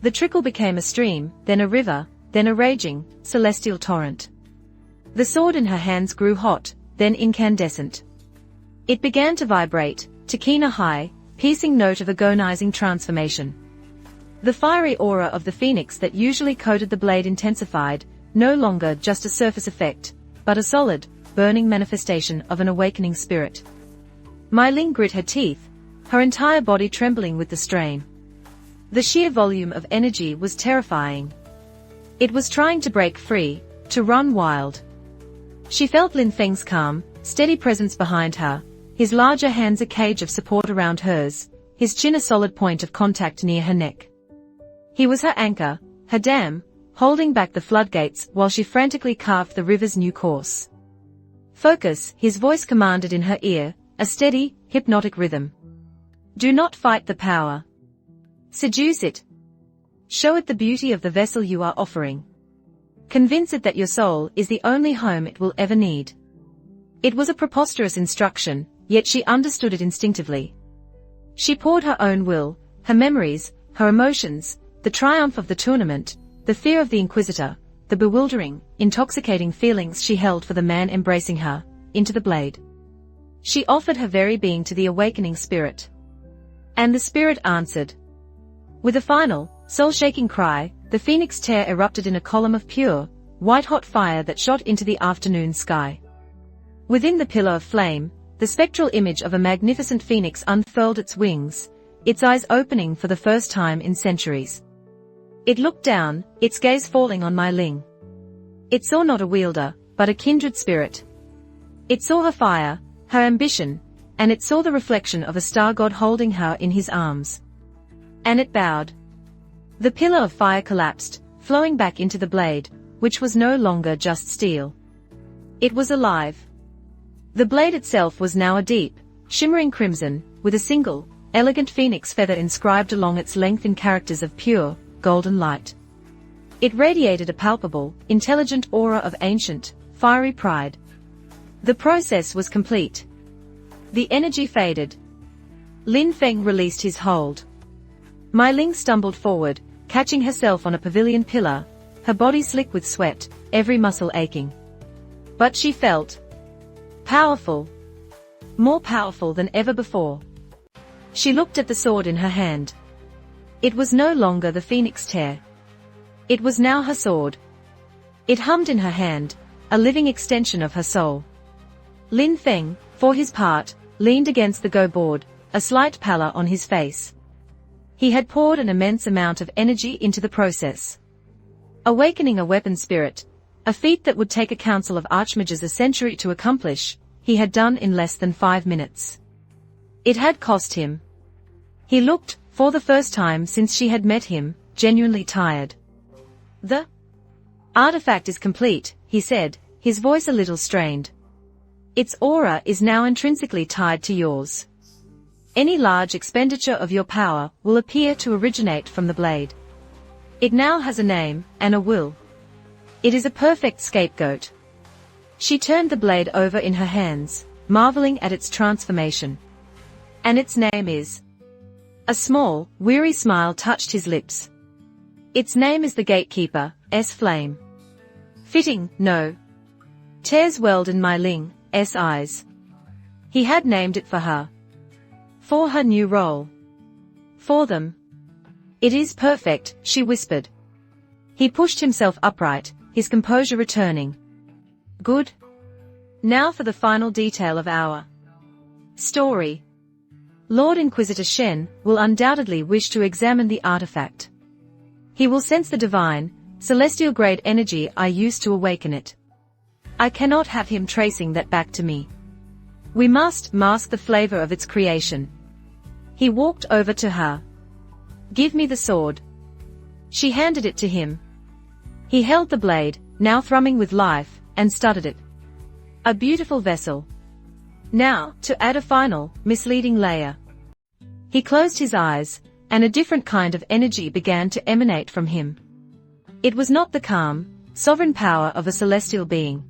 Speaker 1: The trickle became a stream, then a river, then a raging, celestial torrent. The sword in her hands grew hot, then incandescent. It began to vibrate, to keen a high, piercing note of agonizing transformation. The fiery aura of the phoenix that usually coated the blade intensified, no longer just a surface effect, but a solid, burning manifestation of an awakening spirit. Mai Ling grit her teeth, her entire body trembling with the strain. The sheer volume of energy was terrifying. It was trying to break free, to run wild. She felt Lin Fan's calm, steady presence behind her, his larger hands a cage of support around hers, his chin a solid point of contact near her neck. He was her anchor, her dam, holding back the floodgates while she frantically carved the river's new course. Focus, his voice commanded in her ear, a steady, hypnotic rhythm. Do not fight the power. Seduce it. Show it the beauty of the vessel you are offering. Convince it that your soul is the only home it will ever need. It was a preposterous instruction, yet she understood it instinctively. She poured her own will, her memories, her emotions, the triumph of the tournament, the fear of the Inquisitor, the bewildering, intoxicating feelings she held for the man embracing her, into the blade. She offered her very being to the awakening spirit. And the spirit answered. With a final, soul-shaking cry, the phoenix tear erupted in a column of pure, white-hot fire that shot into the afternoon sky. Within the pillar of flame, the spectral image of a magnificent phoenix unfurled its wings, its eyes opening for the first time in centuries. It looked down, its gaze falling on Mai Ling. It saw not a wielder, but a kindred spirit. It saw her fire, her ambition, and it saw the reflection of a star god holding her in his arms. And it bowed. The pillar of fire collapsed, flowing back into the blade, which was no longer just steel. It was alive. The blade itself was now a deep, shimmering crimson, with a single, elegant phoenix feather inscribed along its length in characters of pure, golden light. It radiated a palpable, intelligent aura of ancient, fiery pride. The process was complete. The energy faded. Lin Fan released his hold. Mai Ling stumbled forward, catching herself on a pavilion pillar, her body slick with sweat, every muscle aching. But she felt powerful. More powerful than ever before. She looked at the sword in her hand. It was no longer the phoenix tear. It was now her sword. It hummed in her hand, a living extension of her soul. Lin Fan, for his part, leaned against the go-board, a slight pallor on his face. He had poured an immense amount of energy into the process. Awakening a weapon spirit, a feat that would take a council of archmages a century to accomplish, he had done in less than 5 minutes. It had cost him. He looked, for the first time since she had met him, genuinely tired. The artifact is complete, he said, his voice a little strained. Its aura is now intrinsically tied to yours. Any large expenditure of your power will appear to originate from the blade. It now has a name, and a will. It is a perfect scapegoat. She turned the blade over in her hands, marveling at its transformation. And its name is... A small, weary smile touched his lips. Its name is the Gatekeeper, S. Flame. Fitting, no? Tears welled in Mai Ling, eyes. He had named it for her. For her new role. For them. It is perfect, she whispered. He pushed himself upright, his composure returning. Good. Now for the final detail of our story. Lord Inquisitor Shen will undoubtedly wish to examine the artifact. He will sense the divine, celestial-grade energy I used to awaken it. I cannot have him tracing that back to me. We must mask the flavor of its creation. He walked over to her. Give me the sword. She handed it to him. He held the blade, now thrumming with life, and studied it. A beautiful vessel. Now, to add a final, misleading layer. He closed his eyes, and a different kind of energy began to emanate from him. It was not the calm, sovereign power of a celestial being.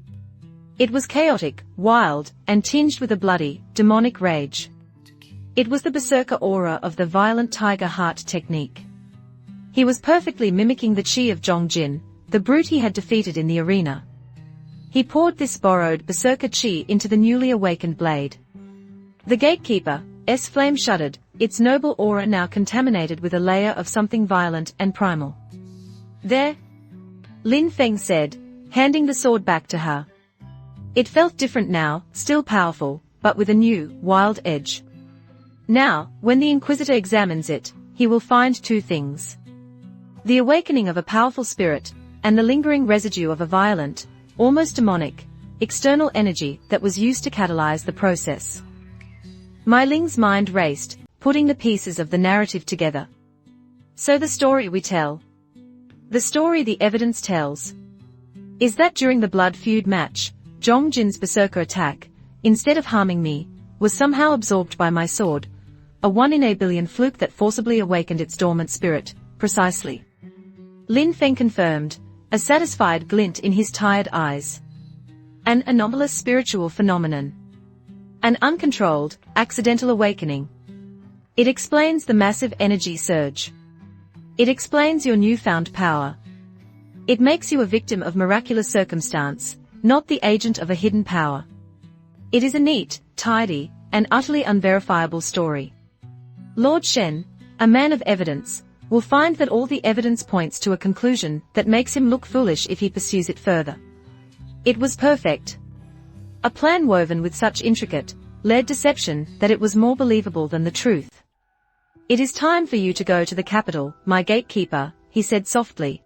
Speaker 1: It was chaotic, wild, and tinged with a bloody, demonic rage. It was the berserker aura of the violent tiger heart technique. He was perfectly mimicking the chi of Zhongjin, the brute he had defeated in the arena. He poured this borrowed berserker chi into the newly awakened blade. The gatekeeper's flame shuddered, its noble aura now contaminated with a layer of something violent and primal. There, Lin Fan said, handing the sword back to her. It felt different now, still powerful, but with a new, wild edge. Now, when the Inquisitor examines it, he will find two things. The awakening of a powerful spirit, and the lingering residue of a violent, almost demonic, external energy that was used to catalyze the process. Mai Ling's mind raced, putting the pieces of the narrative together. So the story we tell. The story the evidence tells. Is that during the blood feud match, Zhongjin's berserker attack, instead of harming me, was somehow absorbed by my sword, a 1 in a billion fluke that forcibly awakened its dormant spirit, precisely. Lin Fan confirmed, a satisfied glint in his tired eyes. An anomalous spiritual phenomenon. An uncontrolled, accidental awakening. It explains the massive energy surge. It explains your newfound power. It makes you a victim of miraculous circumstance, not the agent of a hidden power. It is a neat, tidy, and utterly unverifiable story. Lord Shen, a man of evidence, will find that all the evidence points to a conclusion that makes him look foolish if he pursues it further. It was perfect. A plan woven with such intricate, layered deception that it was more believable than the truth. It is time for you to go to the capital, my gatekeeper, he said softly.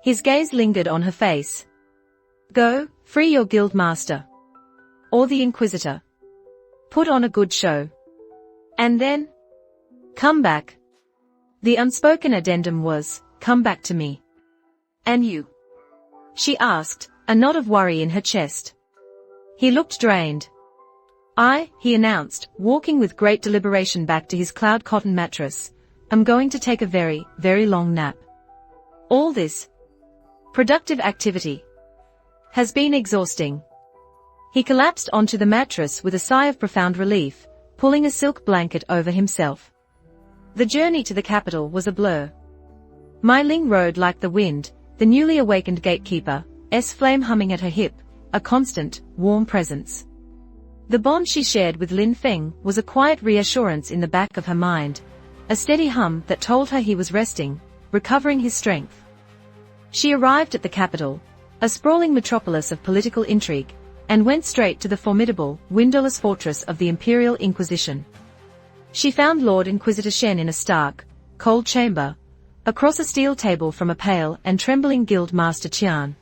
Speaker 1: His gaze lingered on her face. Go, free your guild master. Or the Inquisitor. Put on a good show. And then? Come back. The unspoken addendum was, come back to me. And you? She asked, a knot of worry in her chest. He looked drained. He announced, walking with great deliberation back to his cloud cotton mattress, I'm going to take a very, very long nap. All this productive activity has been exhausting. He collapsed onto the mattress with a sigh of profound relief, pulling a silk blanket over himself. The journey to the capital was a blur. Mai Ling rode like the wind, the newly awakened gatekeeper's flame humming at her hip, a constant, warm presence. The bond she shared with Lin Fan was a quiet reassurance in the back of her mind, a steady hum that told her he was resting, recovering his strength. She arrived at the capital, a sprawling metropolis of political intrigue, and went straight to the formidable, windowless fortress of the Imperial Inquisition. She found Lord Inquisitor Shen in a stark, cold chamber, across a steel table from a pale and trembling Guild Master Qian.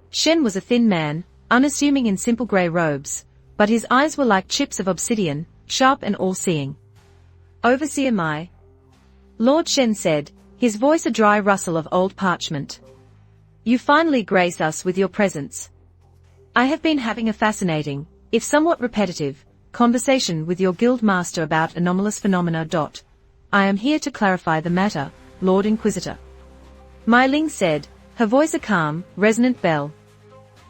Speaker 1: Shen was a thin man, unassuming in simple grey robes, but his eyes were like chips of obsidian, sharp and all-seeing. Overseer Mai. Lord Shen said, his voice a dry rustle of old parchment. You finally grace us with your presence. I have been having a fascinating, if somewhat repetitive, conversation with your guild master about anomalous phenomena. I am here to clarify the matter, Lord Inquisitor. Mai Ling said, her voice a calm, resonant bell.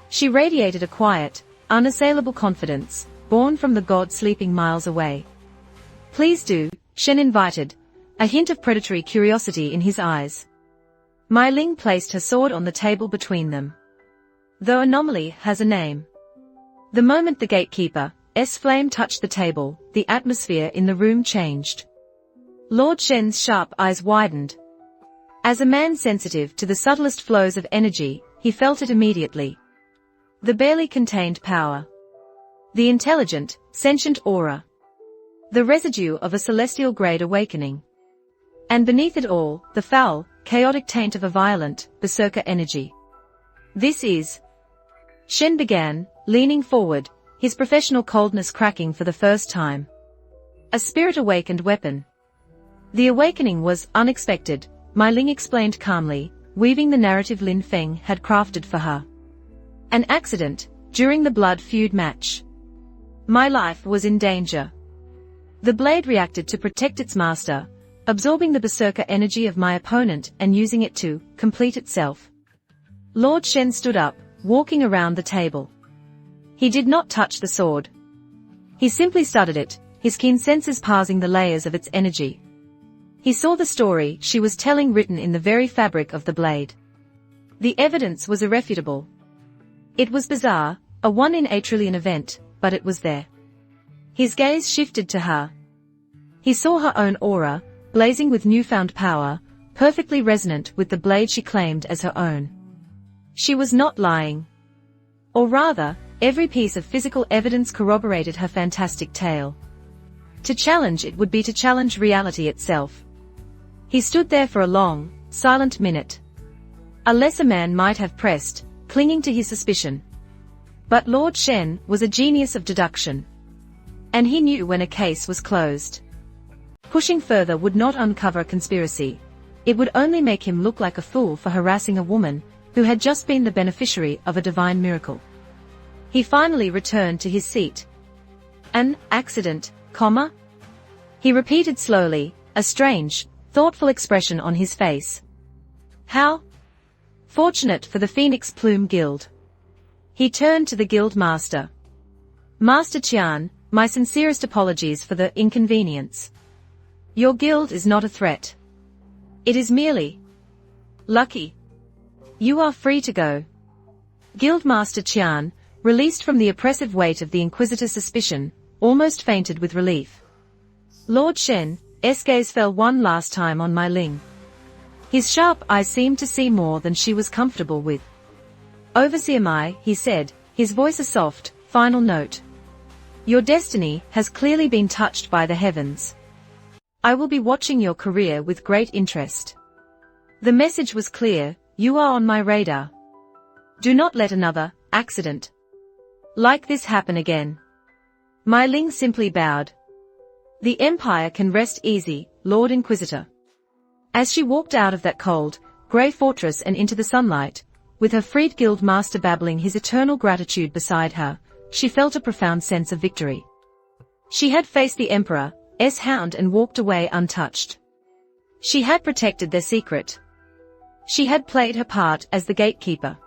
Speaker 1: She radiated a quiet, unassailable confidence, born from the god sleeping miles away. Please do, Shen invited, a hint of predatory curiosity in his eyes. Mai Ling placed her sword on the table between them. Though anomaly has a name. The moment the gatekeeper's flame touched the table, the atmosphere in the room changed. Lord Shen's sharp eyes widened. As a man sensitive to the subtlest flows of energy, he felt it immediately. The barely contained power. The intelligent, sentient aura. The residue of a celestial grade awakening. And beneath it all, the foul, chaotic taint of a violent, berserker energy. This is... Shen began, leaning forward, his professional coldness cracking for the first time. A spirit-awakened weapon. The awakening was unexpected, Mai Ling explained calmly, weaving the narrative Lin Feng had crafted for her. An accident, during the blood feud match. My life was in danger. The blade reacted to protect its master, absorbing the berserker energy of my opponent and using it to complete itself. Lord Shen stood up, walking around the table. He did not touch the sword. He simply studied it, his keen senses parsing the layers of its energy. He saw the story she was telling written in the very fabric of the blade. The evidence was irrefutable. It was bizarre, a 1 in a trillion event, but it was there. His gaze shifted to her. He saw her own aura, blazing with newfound power, perfectly resonant with the blade she claimed as her own. She was not lying. Or rather, every piece of physical evidence corroborated her fantastic tale. To challenge it would be to challenge reality itself. He stood there for a long, silent minute. A lesser man might have pressed, clinging to his suspicion. But Lord Shen was a genius of deduction. And he knew when a case was closed. Pushing further would not uncover a conspiracy. It would only make him look like a fool for harassing a woman who had just been the beneficiary of a divine miracle. He finally returned to his seat. An accident, comma? He repeated slowly, a strange, thoughtful expression on his face. How? Fortunate for the Phoenix Plume Guild. He turned to the guild master. Master Qian, my sincerest apologies for the inconvenience. Your guild is not a threat. It is merely lucky. You are free to go. Guildmaster Qian, released from the oppressive weight of the Inquisitor's suspicion, almost fainted with relief. Lord Shen's gaze fell one last time on Mai Ling. His sharp eyes seemed to see more than she was comfortable with. Overseer Mai, he said, his voice a soft, final note. Your destiny has clearly been touched by the heavens. I will be watching your career with great interest. The message was clear, you are on my radar. Do not let another accident like this happen again. Mai Ling simply bowed. The Empire can rest easy, Lord Inquisitor. As she walked out of that cold, grey fortress and into the sunlight, with her freed guild master babbling his eternal gratitude beside her, she felt a profound sense of victory. She had faced the Emperor's hound and walked away untouched. She had protected their secret. She had played her part as the gatekeeper.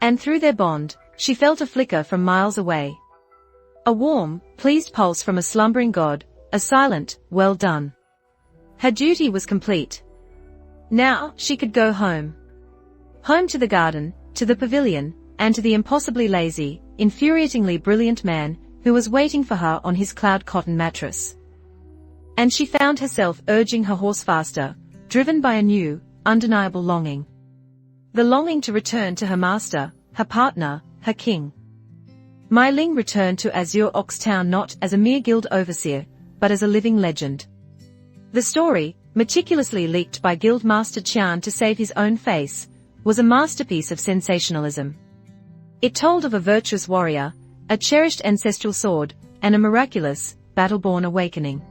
Speaker 1: And through their bond, she felt a flicker from miles away. A warm, pleased pulse from a slumbering god, a silent, well done. Her duty was complete. Now, she could go home. Home to the garden, to the pavilion, and to the impossibly lazy, infuriatingly brilliant man who was waiting for her on his cloud cotton mattress. And she found herself urging her horse faster, driven by a new, undeniable longing. The longing to return to her master, her partner, her king. Mai Ling returned to Azure Ox Town not as a mere guild overseer, but as a living legend. The story, meticulously leaked by Guildmaster Qian to save his own face, was a masterpiece of sensationalism. It told of a virtuous warrior, a cherished ancestral sword, and a miraculous, battle-born awakening.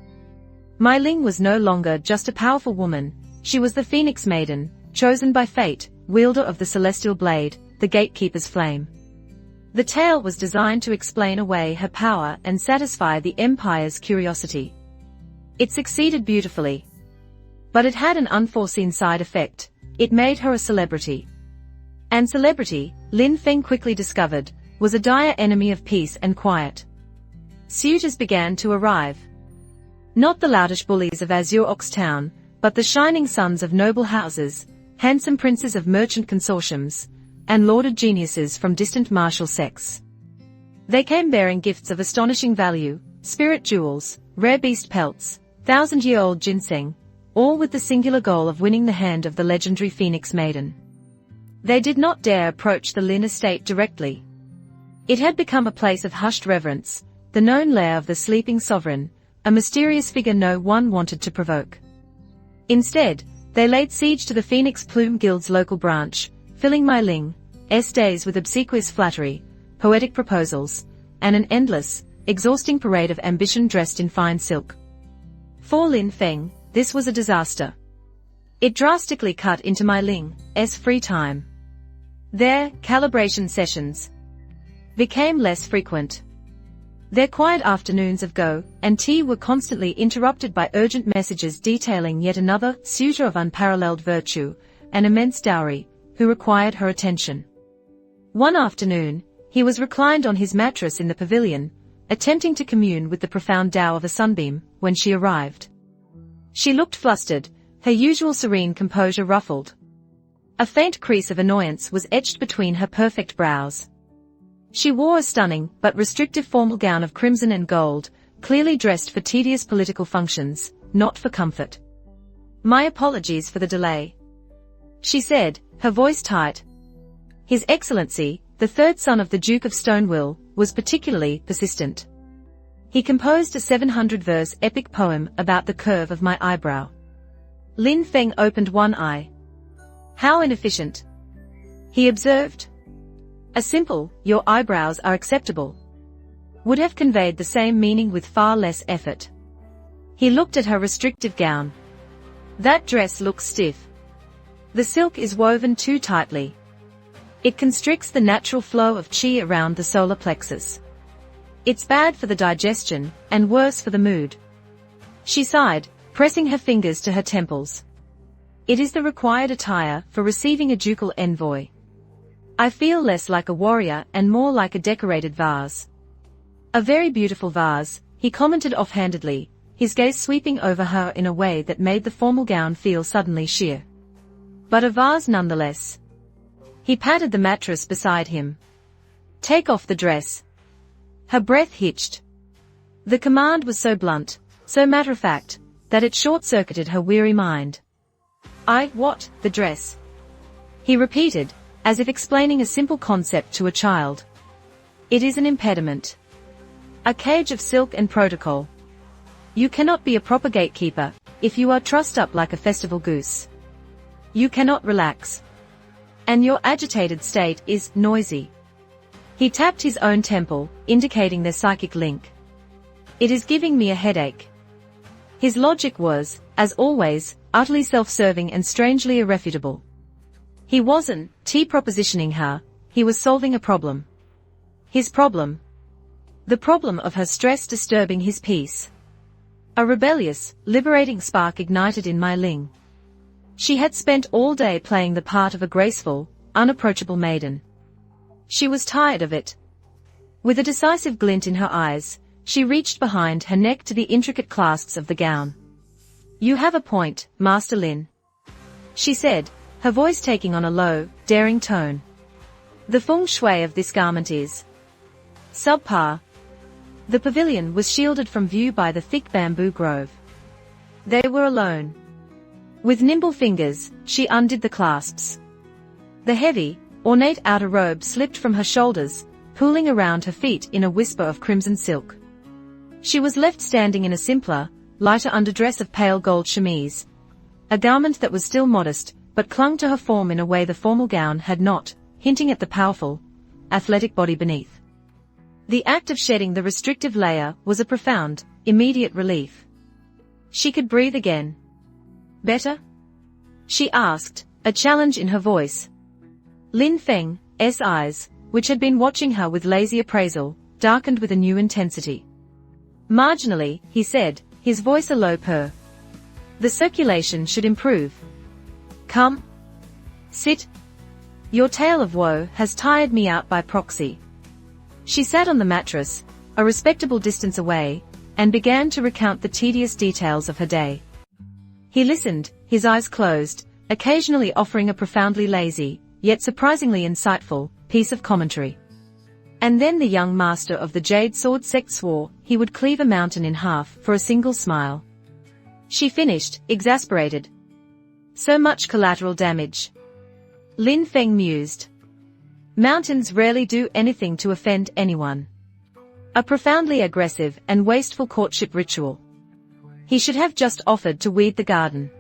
Speaker 1: Mai Ling was no longer just a powerful woman, she was the Phoenix Maiden, chosen by fate, wielder of the celestial blade, the gatekeeper's flame. The tale was designed to explain away her power and satisfy the Empire's curiosity. It succeeded beautifully. But it had an unforeseen side effect, it made her a celebrity. And celebrity, Lin Feng quickly discovered, was a dire enemy of peace and quiet. Suitors began to arrive. Not the loutish bullies of Azure Ox Town, but the shining sons of noble houses, handsome princes of merchant consortiums, and lauded geniuses from distant martial sects. They came bearing gifts of astonishing value, spirit jewels, rare beast pelts, 1,000-year-old ginseng, all with the singular goal of winning the hand of the legendary Phoenix Maiden. They did not dare approach the Lin estate directly. It had become a place of hushed reverence, the known lair of the sleeping sovereign, a mysterious figure no one wanted to provoke. Instead, they laid siege to the Phoenix Plume Guild's local branch, filling my Ling's days with obsequious flattery, poetic proposals, and an endless, exhausting parade of ambition dressed in fine silk. For Lin Feng, this was a disaster. It drastically cut into my Ling's free time. Their calibration sessions became less frequent. Their quiet afternoons of go and tea were constantly interrupted by urgent messages detailing yet another suitor of unparalleled virtue, an immense dowry, who required her attention. One afternoon, he was reclined on his mattress in the pavilion, attempting to commune with the profound Tao of a sunbeam, when she arrived. She looked flustered, her usual serene composure ruffled. A faint crease of annoyance was etched between her perfect brows. She wore a stunning but restrictive formal gown of crimson and gold, clearly dressed for tedious political functions, not for comfort. "My apologies for the delay," she said, her voice tight. His Excellency, the third son of the Duke of Stonewall, was particularly persistent. He composed a 700-verse epic poem about the curve of my eyebrow. Lin Feng opened one eye. "How inefficient," he observed. "A simple, 'your eyebrows are acceptable,' would have conveyed the same meaning with far less effort." He looked at her restrictive gown. "That dress looks stiff. The silk is woven too tightly. It constricts the natural flow of qi around the solar plexus. It's bad for the digestion, and worse for the mood." She sighed, pressing her fingers to her temples. "It is the required attire for receiving a ducal envoy. I feel less like a warrior and more like a decorated vase." "A very beautiful vase," he commented offhandedly, his gaze sweeping over her in a way that made the formal gown feel suddenly sheer. "But a vase nonetheless." He patted the mattress beside him. "Take off the dress." Her breath hitched. The command was so blunt, so matter-of-fact, that it short-circuited her weary mind. What, the dress?" he repeated, as if explaining a simple concept to a child. "It is an impediment. A cage of silk and protocol. You cannot be a proper gatekeeper, if you are trussed up like a festival goose. You cannot relax. And your agitated state is noisy." He tapped his own temple, indicating their psychic link. "It is giving me a headache." His logic was, as always, utterly self-serving and strangely irrefutable. He wasn't propositioning her, he was solving a problem. His problem. The problem of her stress disturbing his peace. A rebellious, liberating spark ignited in my Ling. She had spent all day playing the part of a graceful, unapproachable maiden. She was tired of it. With a decisive glint in her eyes, she reached behind her neck to the intricate clasps of the gown. "You have a point, Master Lin," she said, her voice taking on a low, daring tone. "The feng shui of this garment is subpar." The pavilion was shielded from view by the thick bamboo grove. They were alone. With nimble fingers, she undid the clasps. The heavy, ornate outer robe slipped from her shoulders, pooling around her feet in a whisper of crimson silk. She was left standing in a simpler, lighter underdress of pale gold chemise, a garment that was still modest, but clung to her form in a way the formal gown had not, hinting at the powerful, athletic body beneath. The act of shedding the restrictive layer was a profound, immediate relief. She could breathe again. "Better?" she asked, a challenge in her voice. Lin Feng's eyes, which had been watching her with lazy appraisal, darkened with a new intensity. "Marginally," he said, his voice a low purr. "The circulation should improve. Come. Sit. Your tale of woe has tired me out by proxy." She sat on the mattress, a respectable distance away, and began to recount the tedious details of her day. He listened, his eyes closed, occasionally offering a profoundly lazy, yet surprisingly insightful, piece of commentary. And then the young master of the Jade Sword sect swore he would cleave a mountain in half for a single smile. She finished, exasperated. So much collateral damage. Lin Fan mused. Mountains rarely do anything to offend anyone. A profoundly aggressive and wasteful courtship ritual. He should have just offered to weed the garden.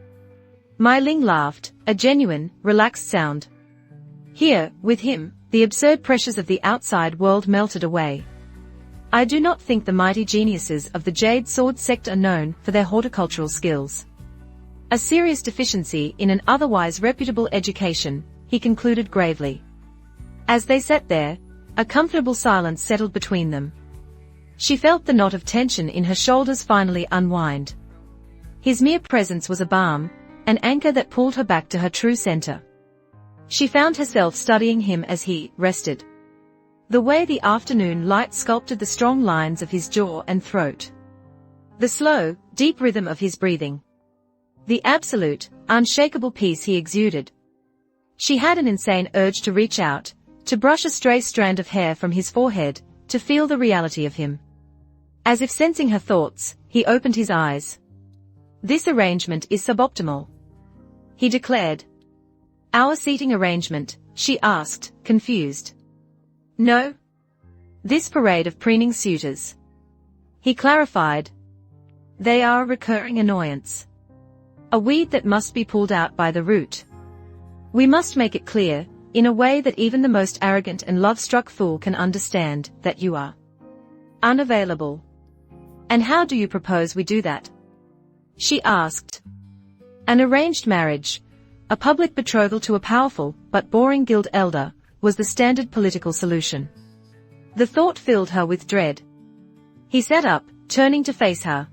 Speaker 1: Mai Ling laughed, a genuine, relaxed sound. Here, with him, the absurd pressures of the outside world melted away. I do not think the mighty geniuses of the Jade Sword sect are known for their horticultural skills. A serious deficiency in an otherwise reputable education, he concluded gravely. As they sat there, a comfortable silence settled between them. She felt the knot of tension in her shoulders finally unwind. His mere presence was a balm, an anchor that pulled her back to her true center. She found herself studying him as he rested. The way the afternoon light sculpted the strong lines of his jaw and throat. The slow, deep rhythm of his breathing. The absolute, unshakable peace he exuded. She had an insane urge to reach out, to brush a stray strand of hair from his forehead, to feel the reality of him. As if sensing her thoughts, he opened his eyes. This arrangement is suboptimal, he declared. Our seating arrangement, she asked, confused. No. This parade of preening suitors. He clarified. They are a recurring annoyance. A weed that must be pulled out by the root. We must make it clear, in a way that even the most arrogant and love-struck fool can understand, that you are unavailable. And how do you propose we do that? She asked. An arranged marriage, a public betrothal to a powerful but boring guild elder, was the standard political solution. The thought filled her with dread. He sat up, turning to face her.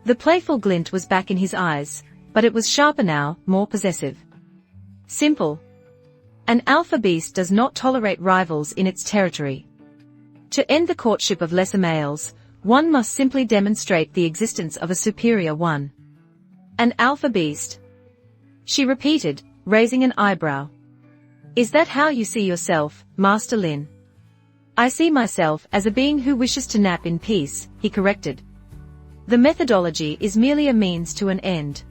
Speaker 1: The playful glint was back in his eyes, but it was sharper now, more possessive. Simple. An alpha beast does not tolerate rivals in its territory. To end the courtship of lesser males, one must simply demonstrate the existence of a superior one. An alpha beast. She repeated, raising an eyebrow. Is that how you see yourself, Master Lin? I see myself as a being who wishes to nap in peace, he corrected. The methodology is merely a means to an end.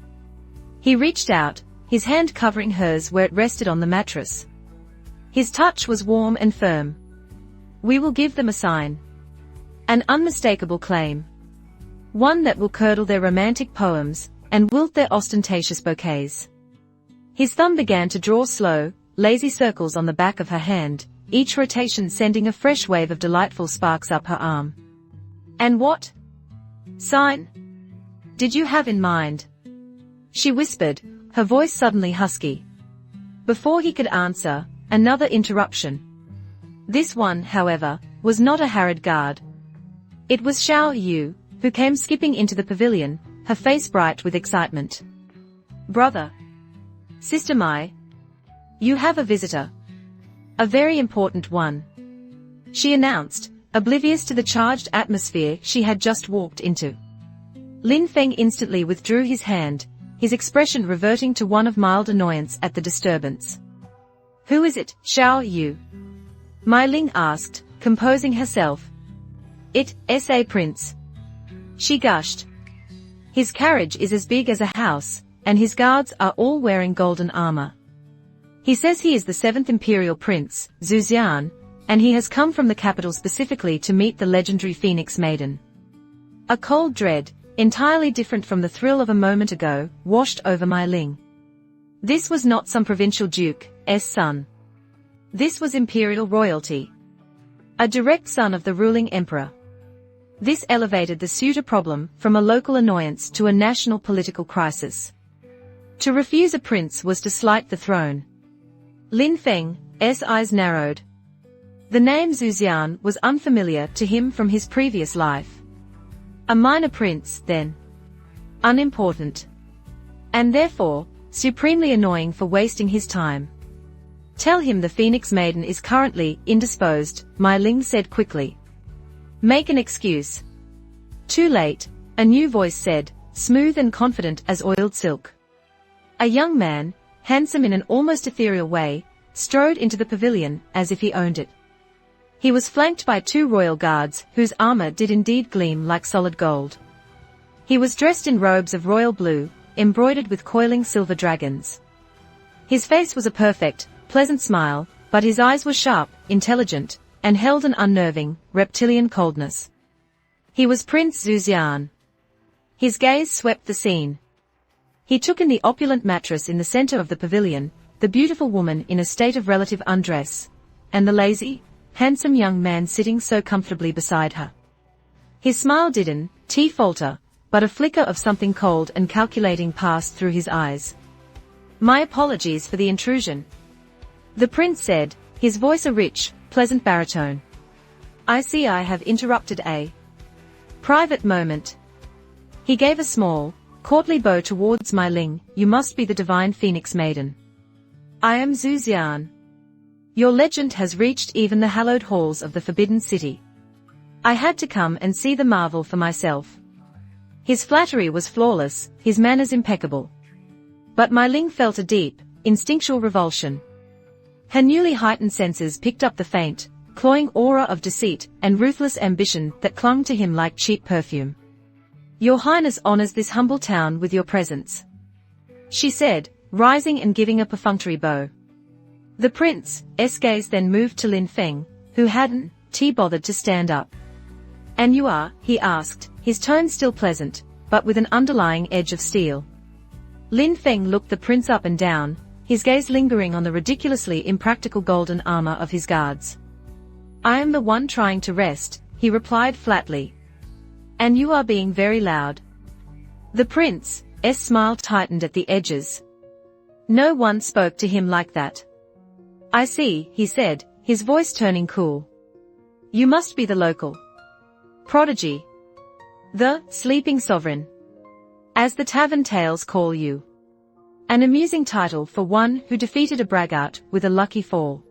Speaker 1: He reached out, his hand covering hers where it rested on the mattress. His touch was warm and firm. We will give them a sign. An unmistakable claim. One that will curdle their romantic poems, and wilt their ostentatious bouquets. His thumb began to draw slow, lazy circles on the back of her hand, each rotation sending a fresh wave of delightful sparks up her arm. And what sign did you have in mind? She whispered, her voice suddenly husky. Before he could answer, another interruption. This one, however, was not a harried guard. It was Xiao Yu, who came skipping into the pavilion, her face bright with excitement. Brother. Sister Mai. You have a visitor. A very important one. She announced, oblivious to the charged atmosphere she had just walked into. Lin Fan instantly withdrew his hand, his expression reverting to one of mild annoyance at the disturbance. Who is it, Xiao Yu? Mai Ling asked, composing herself. It's a prince. She gushed. His carriage is as big as a house, and his guards are all wearing golden armor. He says he is the 7th Imperial Prince, Zuzian, and he has come from the capital specifically to meet the legendary Phoenix Maiden. A cold dread, entirely different from the thrill of a moment ago, washed over Mai Ling. This was not some provincial duke's son. This was imperial royalty. A direct son of the ruling emperor. This elevated the suitor problem from a local annoyance to a national political crisis. To refuse a prince was to slight the throne. Lin Fan's eyes narrowed. The name Zuzian was unfamiliar to him from his previous life. A minor prince, then. Unimportant. And therefore, supremely annoying for wasting his time. Tell him the Phoenix Maiden is currently indisposed, Mai Ling said quickly. Make an excuse. Too late, a new voice said, smooth and confident as oiled silk. A young man, handsome in an almost ethereal way, strode into the pavilion as if he owned it. He was flanked by 2 royal guards, whose armor did indeed gleam like solid gold. He was dressed in robes of royal blue, embroidered with coiling silver dragons. His face was a perfect, pleasant smile, but his eyes were sharp, intelligent, and held an unnerving, reptilian coldness. He was Prince Zuzian. His gaze swept the scene. He took in the opulent mattress in the center of the pavilion, the beautiful woman in a state of relative undress, and the lazy, handsome young man sitting so comfortably beside her. His smile didn't falter, but a flicker of something cold and calculating passed through his eyes. "My apologies for the intrusion," the prince said, his voice a rich, pleasant baritone. "I see I have interrupted a private moment." He gave a small, courtly bow towards Mai Ling. "You must be the divine phoenix maiden. I am Zuzian. Your legend has reached even the hallowed halls of the Forbidden City. I had to come and see the marvel for myself." His flattery was flawless, his manners impeccable. But Mai Ling felt a deep, instinctual revulsion. Her newly heightened senses picked up the faint, cloying aura of deceit and ruthless ambition that clung to him like cheap perfume. "Your Highness honors this humble town with your presence," she said, rising and giving a perfunctory bow. The prince's gaze then moved to Lin Fan, who hadn't bothered to stand up. "And you are?" he asked, his tone still pleasant, but with an underlying edge of steel. Lin Fan looked the prince up and down, his gaze lingering on the ridiculously impractical golden armor of his guards. "I am the one trying to rest," he replied flatly. "And you are being very loud." The prince's smile tightened at the edges. No one spoke to him like that. "I see," he said, his voice turning cool. "You must be the local prodigy. The sleeping sovereign, as the tavern tales call you. An amusing title for one who defeated a braggart with a lucky fall."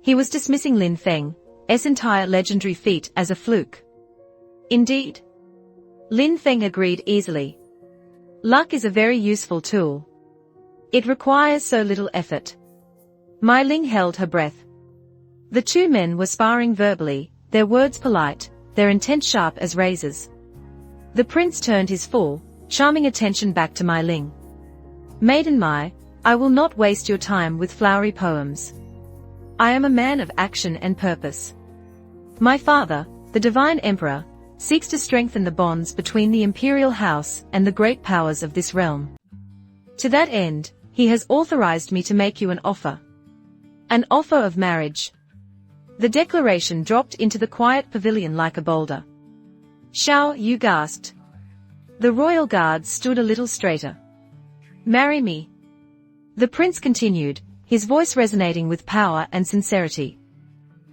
Speaker 1: He was dismissing Lin Fan's entire legendary feat as a fluke. "Indeed," Lin Fan agreed easily. "Luck is a very useful tool. It requires so little effort." Mai Ling held her breath. The 2 men were sparring verbally, their words polite, their intent sharp as razors. The prince turned his full, charming attention back to Mai Ling. "Maiden Mai, I will not waste your time with flowery poems. I am a man of action and purpose. My father, the divine emperor, seeks to strengthen the bonds between the imperial house and the great powers of this realm. To that end, he has authorized me to make you an offer. An offer of marriage." The declaration dropped into the quiet pavilion like a boulder. "Shao Yu gasped. The royal guards stood a little straighter. "Marry me," the prince continued, his voice resonating with power and sincerity.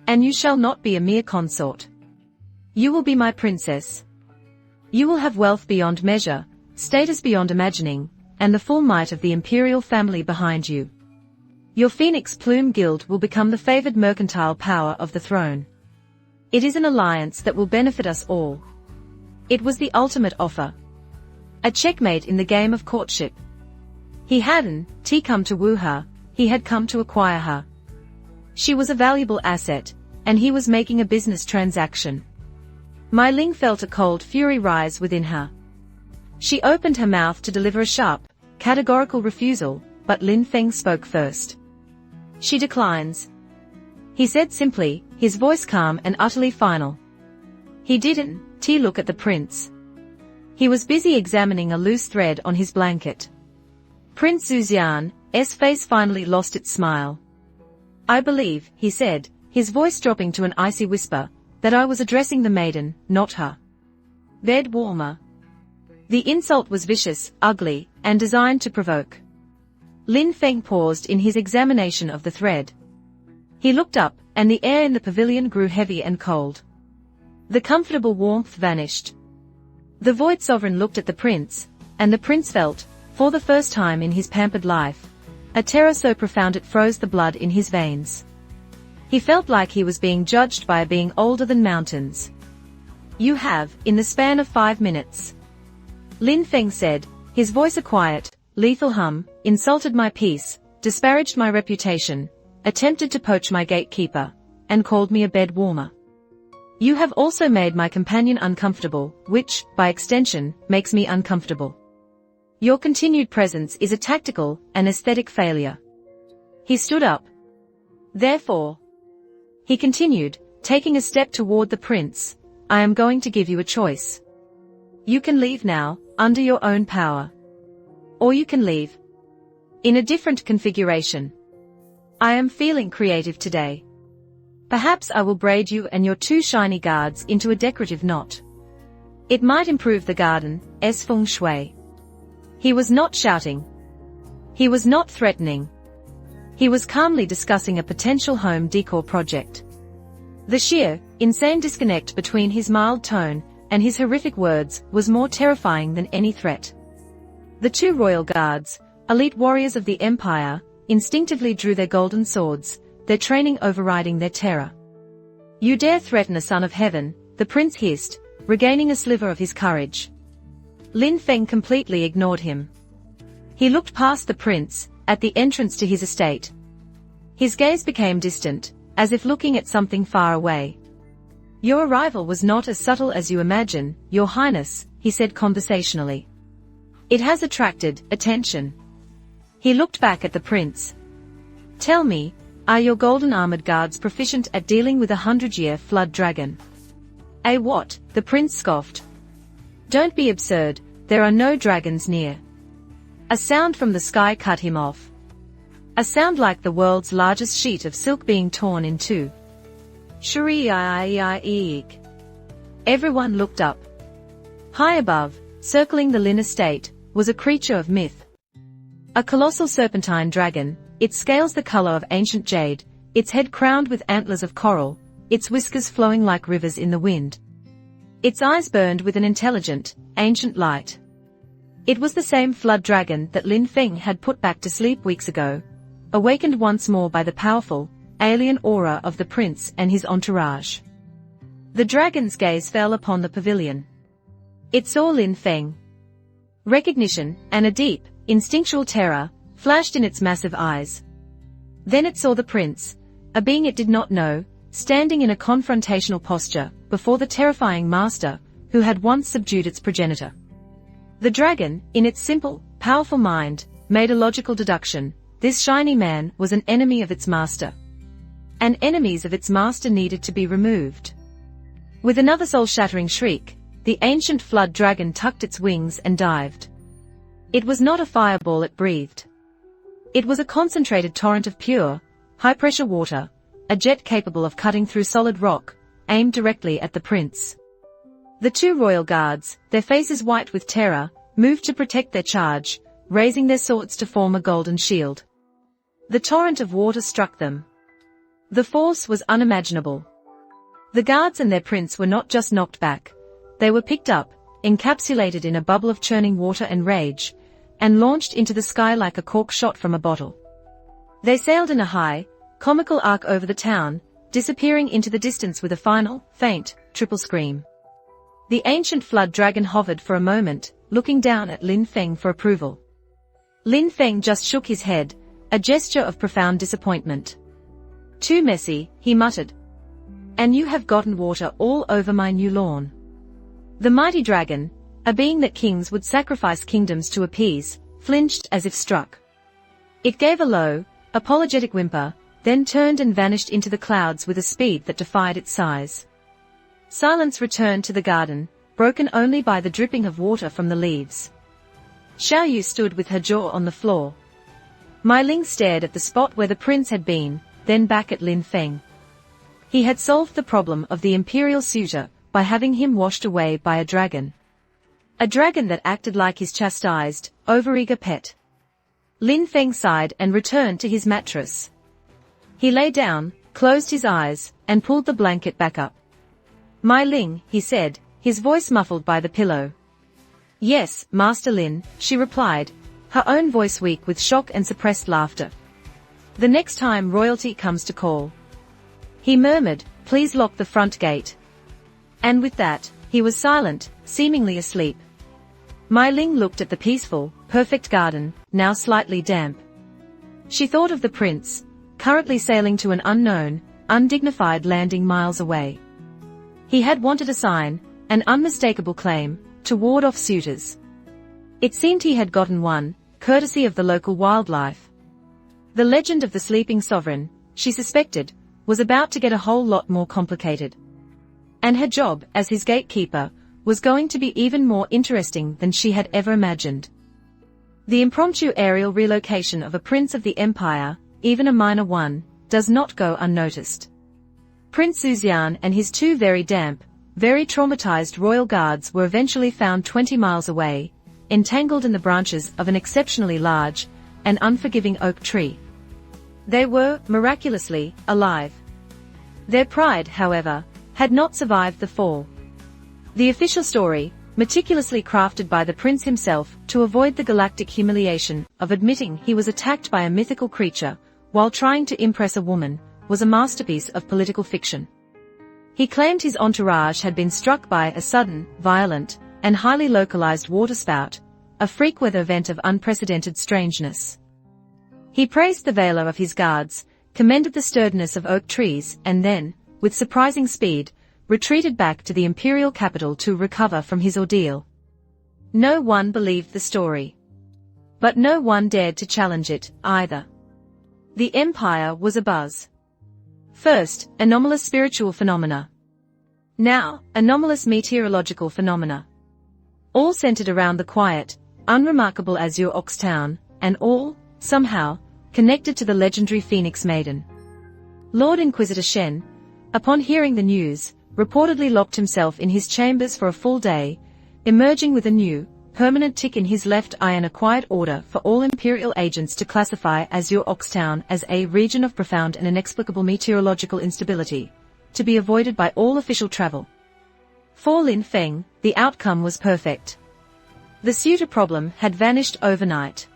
Speaker 1: "And you shall not be a mere consort. You will be my princess. You will have wealth beyond measure, status beyond imagining, and the full might of the imperial family behind you. Your Phoenix Plume Guild will become the favored mercantile power of the throne. It is an alliance that will benefit us all." It was the ultimate offer. A checkmate in the game of courtship. He hadn't come to woo her, he had come to acquire her. She was a valuable asset, and he was making a business transaction. Mai Ling felt a cold fury rise within her. She opened her mouth to deliver a sharp, categorical refusal, but Lin Fan spoke first. "She declines," he said simply, his voice calm and utterly final. He didn't look at the prince. He was busy examining a loose thread on his blanket. Prince Zuzian's face finally lost its smile. "I believe," he said, his voice dropping to an icy whisper, "that I was addressing the maiden, not her bed warmer." The insult was vicious, ugly, and designed to provoke. Lin Fan paused in his examination of the thread. He looked up, and the air in the pavilion grew heavy and cold. The comfortable warmth vanished. The Void Sovereign looked at the prince, and the prince felt, for the first time in his pampered life, a terror so profound it froze the blood in his veins. He felt like he was being judged by a being older than mountains. "You have, in the span of 5 minutes," Lin Fan said, his voice a quiet, lethal hum, "insulted my peace, disparaged my reputation, attempted to poach my gatekeeper, and called me a bed warmer. You have also made my companion uncomfortable, which, by extension, makes me uncomfortable. Your continued presence is a tactical and aesthetic failure. He stood up. Therefore, he continued, taking a step toward the prince, I am going to give you a choice. You can leave now, under your own power. Or you can leave in a different configuration. I am feeling creative today. Perhaps I will braid you and your two shiny guards into a decorative knot. It might improve the garden's feng shui. He was not shouting. He was not threatening. He was calmly discussing a potential home decor project. The sheer, insane disconnect between his mild tone and his horrific words was more terrifying than any threat. The two royal guards, elite warriors of the empire, instinctively drew their golden swords, their training overriding their terror. You dare threaten a son of heaven, the prince hissed, regaining a sliver of his courage. Lin Fan completely ignored him. He looked past the prince, at the entrance to his estate. His gaze became distant, as if looking at something far away. Your arrival was not as subtle as you imagine, Your Highness, he said conversationally. It has attracted attention. He looked back at the prince. Tell me, are your golden armored guards proficient at dealing with a 100-year flood dragon? What? The prince scoffed. Don't be absurd, there are no dragons near. A sound from the sky cut him off. A sound like the world's largest sheet of silk being torn in two. Shriek. Everyone looked up. High above, circling the Lin estate, was a creature of myth. A colossal serpentine dragon, its scales the color of ancient jade, its head crowned with antlers of coral, its whiskers flowing like rivers in the wind. Its eyes burned with an intelligent, ancient light. It was the same flood dragon that Lin Fan had put back to sleep weeks ago, awakened once more by the powerful, alien aura of the prince and his entourage. The dragon's gaze fell upon the pavilion. It saw Lin Fan. Recognition, and a deep, instinctual terror, flashed in its massive eyes. Then it saw the prince, a being it did not know, standing in a confrontational posture, before the terrifying master, who had once subdued its progenitor. The dragon, in its simple, powerful mind, made a logical deduction: this shiny man was an enemy of its master. And enemies of its master needed to be removed. With another soul-shattering shriek, the ancient flood dragon tucked its wings and dived. It was not a fireball it breathed. It was a concentrated torrent of pure, high-pressure water, a jet capable of cutting through solid rock, aimed directly at the prince. The two royal guards, their faces white with terror, moved to protect their charge, raising their swords to form a golden shield. The torrent of water struck them. The force was unimaginable. The guards and their prince were not just knocked back, they were picked up, encapsulated in a bubble of churning water and rage, and launched into the sky like a cork shot from a bottle. They sailed in a high, comical arc over the town, disappearing into the distance with a final, faint, triple scream. The ancient flood dragon hovered for a moment, looking down at Lin Fan for approval. Lin Fan just shook his head, a gesture of profound disappointment. Too messy, he muttered. And you have gotten water all over my new lawn. The mighty dragon, a being that kings would sacrifice kingdoms to appease, flinched as if struck. It gave a low, apologetic whimper, then turned and vanished into the clouds with a speed that defied its size. Silence returned to the garden, broken only by the dripping of water from the leaves. Xiaoyu stood with her jaw on the floor. Mai Ling stared at the spot where the prince had been, then back at Lin Fan. He had solved the problem of the imperial suitor by having him washed away by a dragon. A dragon that acted like his chastised, overeager pet. Lin Fan sighed and returned to his mattress. He lay down, closed his eyes, and pulled the blanket back up. Mai Ling, he said, his voice muffled by the pillow. Yes, Master Lin, she replied, her own voice weak with shock and suppressed laughter. The next time royalty comes to call. He murmured, please lock the front gate. And with that, he was silent, seemingly asleep. Mai Ling looked at the peaceful, perfect garden, now slightly damp. She thought of the prince, currently sailing to an unknown, undignified landing miles away. He had wanted a sign, an unmistakable claim, to ward off suitors. It seemed he had gotten one, courtesy of the local wildlife. The legend of the sleeping sovereign, she suspected, was about to get a whole lot more complicated. And her job, as his gatekeeper, was going to be even more interesting than she had ever imagined. The impromptu aerial relocation of a prince of the empire, even a minor one, does not go unnoticed. Prince Zuzian and his two very damp, very traumatized royal guards were eventually found 20 miles away, entangled in the branches of an exceptionally large and unforgiving oak tree. They were, miraculously, alive. Their pride, however, had not survived the fall. The official story, meticulously crafted by the prince himself to avoid the galactic humiliation of admitting he was attacked by a mythical creature while trying to impress a woman, was a masterpiece of political fiction. He claimed his entourage had been struck by a sudden, violent, and highly localized waterspout, a freak weather event of unprecedented strangeness. He praised the valor of his guards, commended the sturdiness of oak trees, and then, with surprising speed, retreated back to the imperial capital to recover from his ordeal. No one believed the story. But no one dared to challenge it, either. The empire was abuzz. First, anomalous spiritual phenomena. Now, anomalous meteorological phenomena. All centered around the quiet, unremarkable azure ox town, and all, somehow, connected to the legendary Phoenix Maiden. Lord Inquisitor Shen, upon hearing the news, reportedly locked himself in his chambers for a full day, emerging with a new, permanent tick in his left eye and a quiet order for all Imperial agents to classify Azure Oxtown as a region of profound and inexplicable meteorological instability, to be avoided by all official travel. For Lin Feng, the outcome was perfect. The suitor problem had vanished overnight.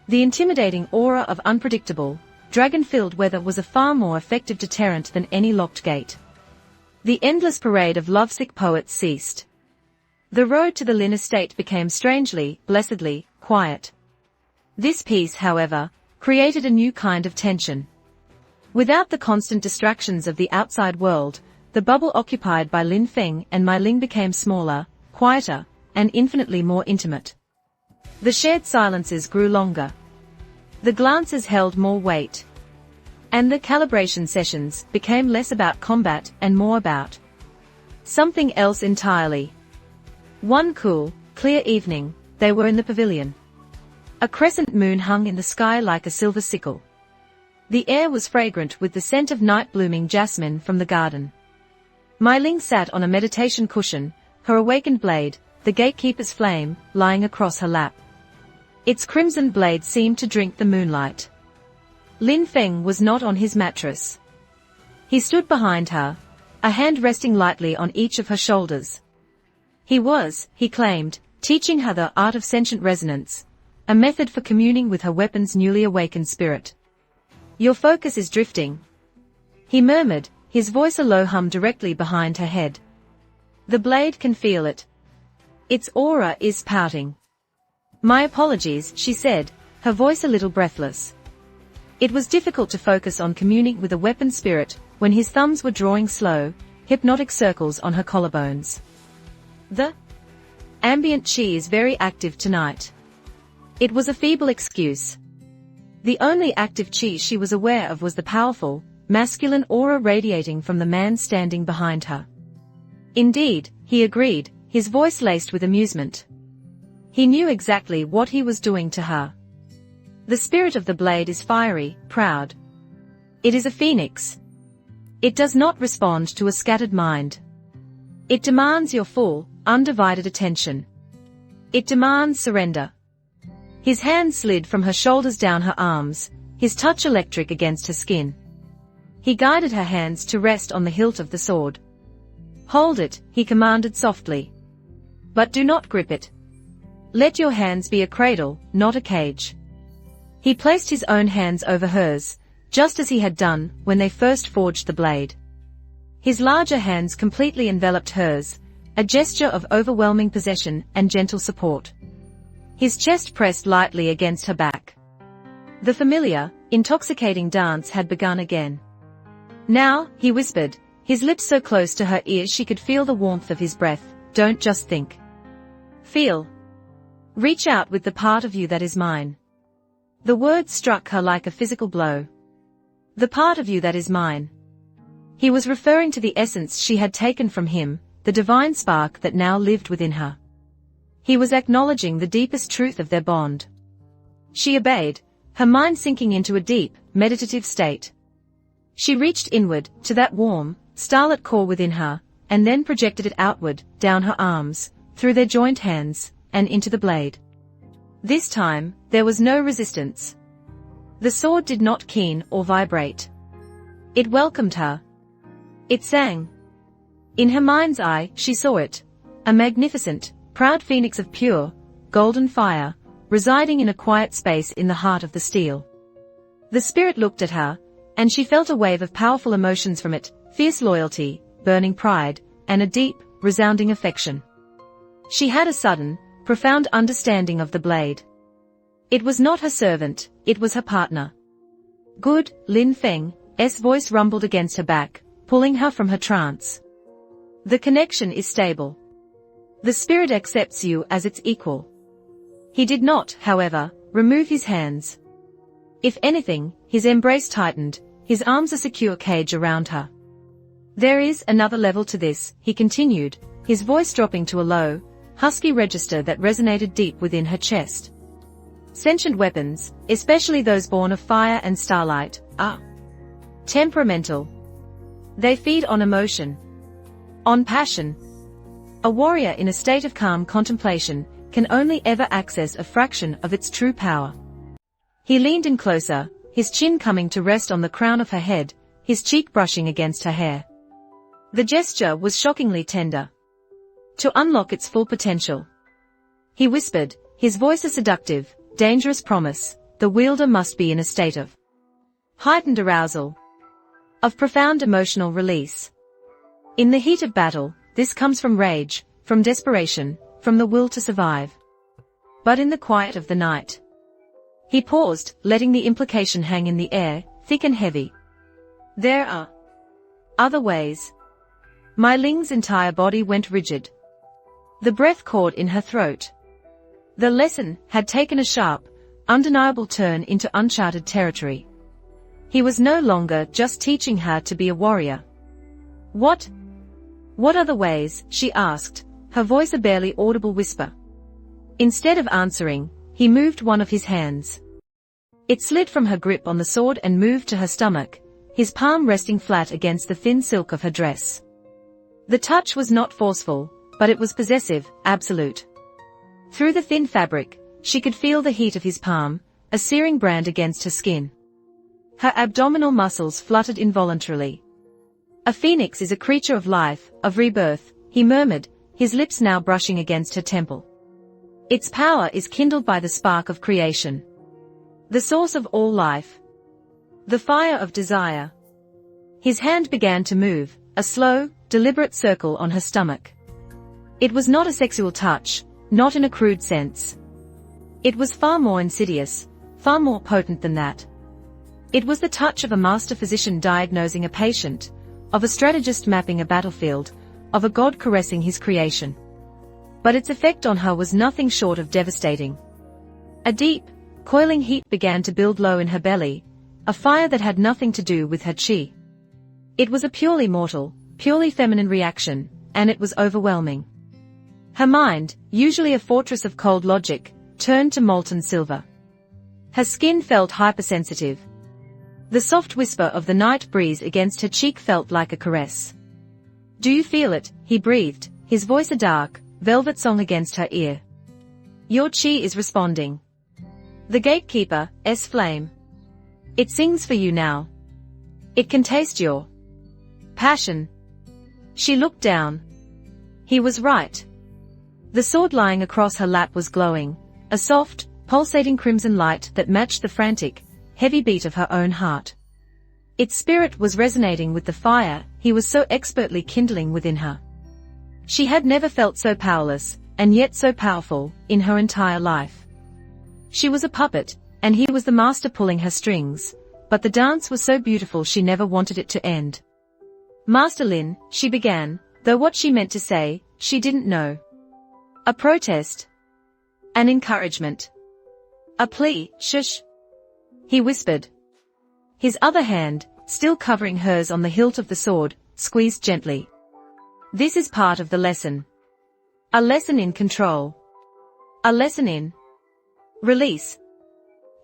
Speaker 1: The intimidating aura of unpredictable, dragon-filled weather was a far more effective deterrent than any locked gate. The endless parade of lovesick poets ceased. The road to the Lin estate became strangely, blessedly, quiet. This peace, however, created a new kind of tension. Without the constant distractions of the outside world, the bubble occupied by Lin Feng and Mai Ling became smaller, quieter, and infinitely more intimate. The shared silences grew longer. The glances held more weight. And the calibration sessions became less about combat and more about something else entirely. One cool, clear evening, they were in the pavilion. A crescent moon hung in the sky like a silver sickle. The air was fragrant with the scent of night-blooming jasmine from the garden. Mai Ling sat on a meditation cushion, her awakened blade, the gatekeeper's flame, lying across her lap. Its crimson blade seemed to drink the moonlight. Lin Feng was not on his mattress. He stood behind her, a hand resting lightly on each of her shoulders. He was, he claimed, teaching her the art of sentient resonance, a method for communing with her weapon's newly awakened spirit. "Your focus is drifting," he murmured, his voice a low hum directly behind her head. "The blade can feel it. Its aura is pouting." "My apologies," she said, her voice a little breathless. It was difficult to focus on communing with a weapon spirit when his thumbs were drawing slow, hypnotic circles on her collarbones. "The ambient chi is very active tonight." It was a feeble excuse. The only active chi she was aware of was the powerful, masculine aura radiating from the man standing behind her. "Indeed," he agreed, his voice laced with amusement. He knew exactly what he was doing to her. The spirit of the blade is fiery, proud. It is a phoenix. It does not respond to a scattered mind. It demands your full, undivided attention. It demands surrender. His hand slid from her shoulders down her arms, his touch electric against her skin. He guided her hands to rest on the hilt of the sword. "Hold it," he commanded softly. "But do not grip it. Let your hands be a cradle, not a cage." He placed his own hands over hers, just as he had done when they first forged the blade. His larger hands completely enveloped hers, a gesture of overwhelming possession and gentle support. His chest pressed lightly against her back. The familiar, intoxicating dance had begun again. Now, he whispered, his lips so close to her ear she could feel the warmth of his breath. Don't just think. Feel. Reach out with the part of you that is mine. The words struck her like a physical blow. The part of you that is mine. He was referring to the essence she had taken from him, the divine spark that now lived within her. He was acknowledging the deepest truth of their bond. She obeyed, her mind sinking into a deep, meditative state. She reached inward, to that warm, starlit core within her, and then projected it outward, down her arms, through their joined hands, and into the blade. This time, there was no resistance. The sword did not keen or vibrate. It welcomed her. It sang. In her mind's eye, she saw it, a magnificent, proud phoenix of pure, golden fire, residing in a quiet space in the heart of the steel. The spirit looked at her, and she felt a wave of powerful emotions from it, fierce loyalty, burning pride, and a deep, resounding affection. She had a sudden, profound understanding of the blade. It was not her servant, it was her partner. Good, Lin Fan's voice rumbled against her back, pulling her from her trance. The connection is stable. The spirit accepts you as its equal. He did not, however, remove his hands. If anything, his embrace tightened, his arms a secure cage around her. There is another level to this, he continued, his voice dropping to a low, husky register that resonated deep within her chest. Sentient weapons, especially those born of fire and starlight, are temperamental. They feed on emotion. On passion. A warrior in a state of calm contemplation can only ever access a fraction of its true power. He leaned in closer, his chin coming to rest on the crown of her head, his cheek brushing against her hair. The gesture was shockingly tender. To unlock its full potential. He whispered, his voice a seductive, dangerous promise, the wielder must be in a state of heightened arousal. Of profound emotional release. In the heat of battle, this comes from rage, from desperation, from the will to survive. But in the quiet of the night. He paused, letting the implication hang in the air, thick and heavy. There are other ways. My Ling's entire body went rigid. The breath caught in her throat. The lesson had taken a sharp, undeniable turn into uncharted territory. He was no longer just teaching her to be a warrior. What other ways, she asked, her voice a barely audible whisper. Instead of answering, he moved one of his hands. It slid from her grip on the sword and moved to her stomach, his palm resting flat against the thin silk of her dress. The touch was not forceful, but it was possessive, absolute. Through the thin fabric, she could feel the heat of his palm, a searing brand against her skin. Her abdominal muscles fluttered involuntarily. A phoenix is a creature of life, of rebirth, he murmured, his lips now brushing against her temple. Its power is kindled by the spark of creation. The source of all life. The fire of desire. His hand began to move, a slow, deliberate circle on her stomach. It was not a sexual touch, not in a crude sense. It was far more insidious, far more potent than that. It was the touch of a master physician diagnosing a patient, of a strategist mapping a battlefield, of a god caressing his creation. But its effect on her was nothing short of devastating. A deep, coiling heat began to build low in her belly, a fire that had nothing to do with her chi. It was a purely mortal, purely feminine reaction, and it was overwhelming. Her mind, usually a fortress of cold logic, turned to molten silver. Her skin felt hypersensitive. The soft whisper of the night breeze against her cheek felt like a caress. Do you feel it? He breathed, his voice a dark, velvet song against her ear. Your chi is responding. The gatekeeper's flame. It sings for you now. It can taste your passion. She looked down. He was right. The sword lying across her lap was glowing, a soft, pulsating crimson light that matched the frantic, heavy beat of her own heart. Its spirit was resonating with the fire he was so expertly kindling within her. She had never felt so powerless, and yet so powerful, in her entire life. She was a puppet, and he was the master pulling her strings, but the dance was so beautiful she never wanted it to end. "Master Lin," she began, though what she meant to say, she didn't know. A protest? An encouragement? A plea? "Shush," he whispered. His other hand, still covering hers on the hilt of the sword, squeezed gently. "This is part of the lesson. A lesson in control. A lesson in release.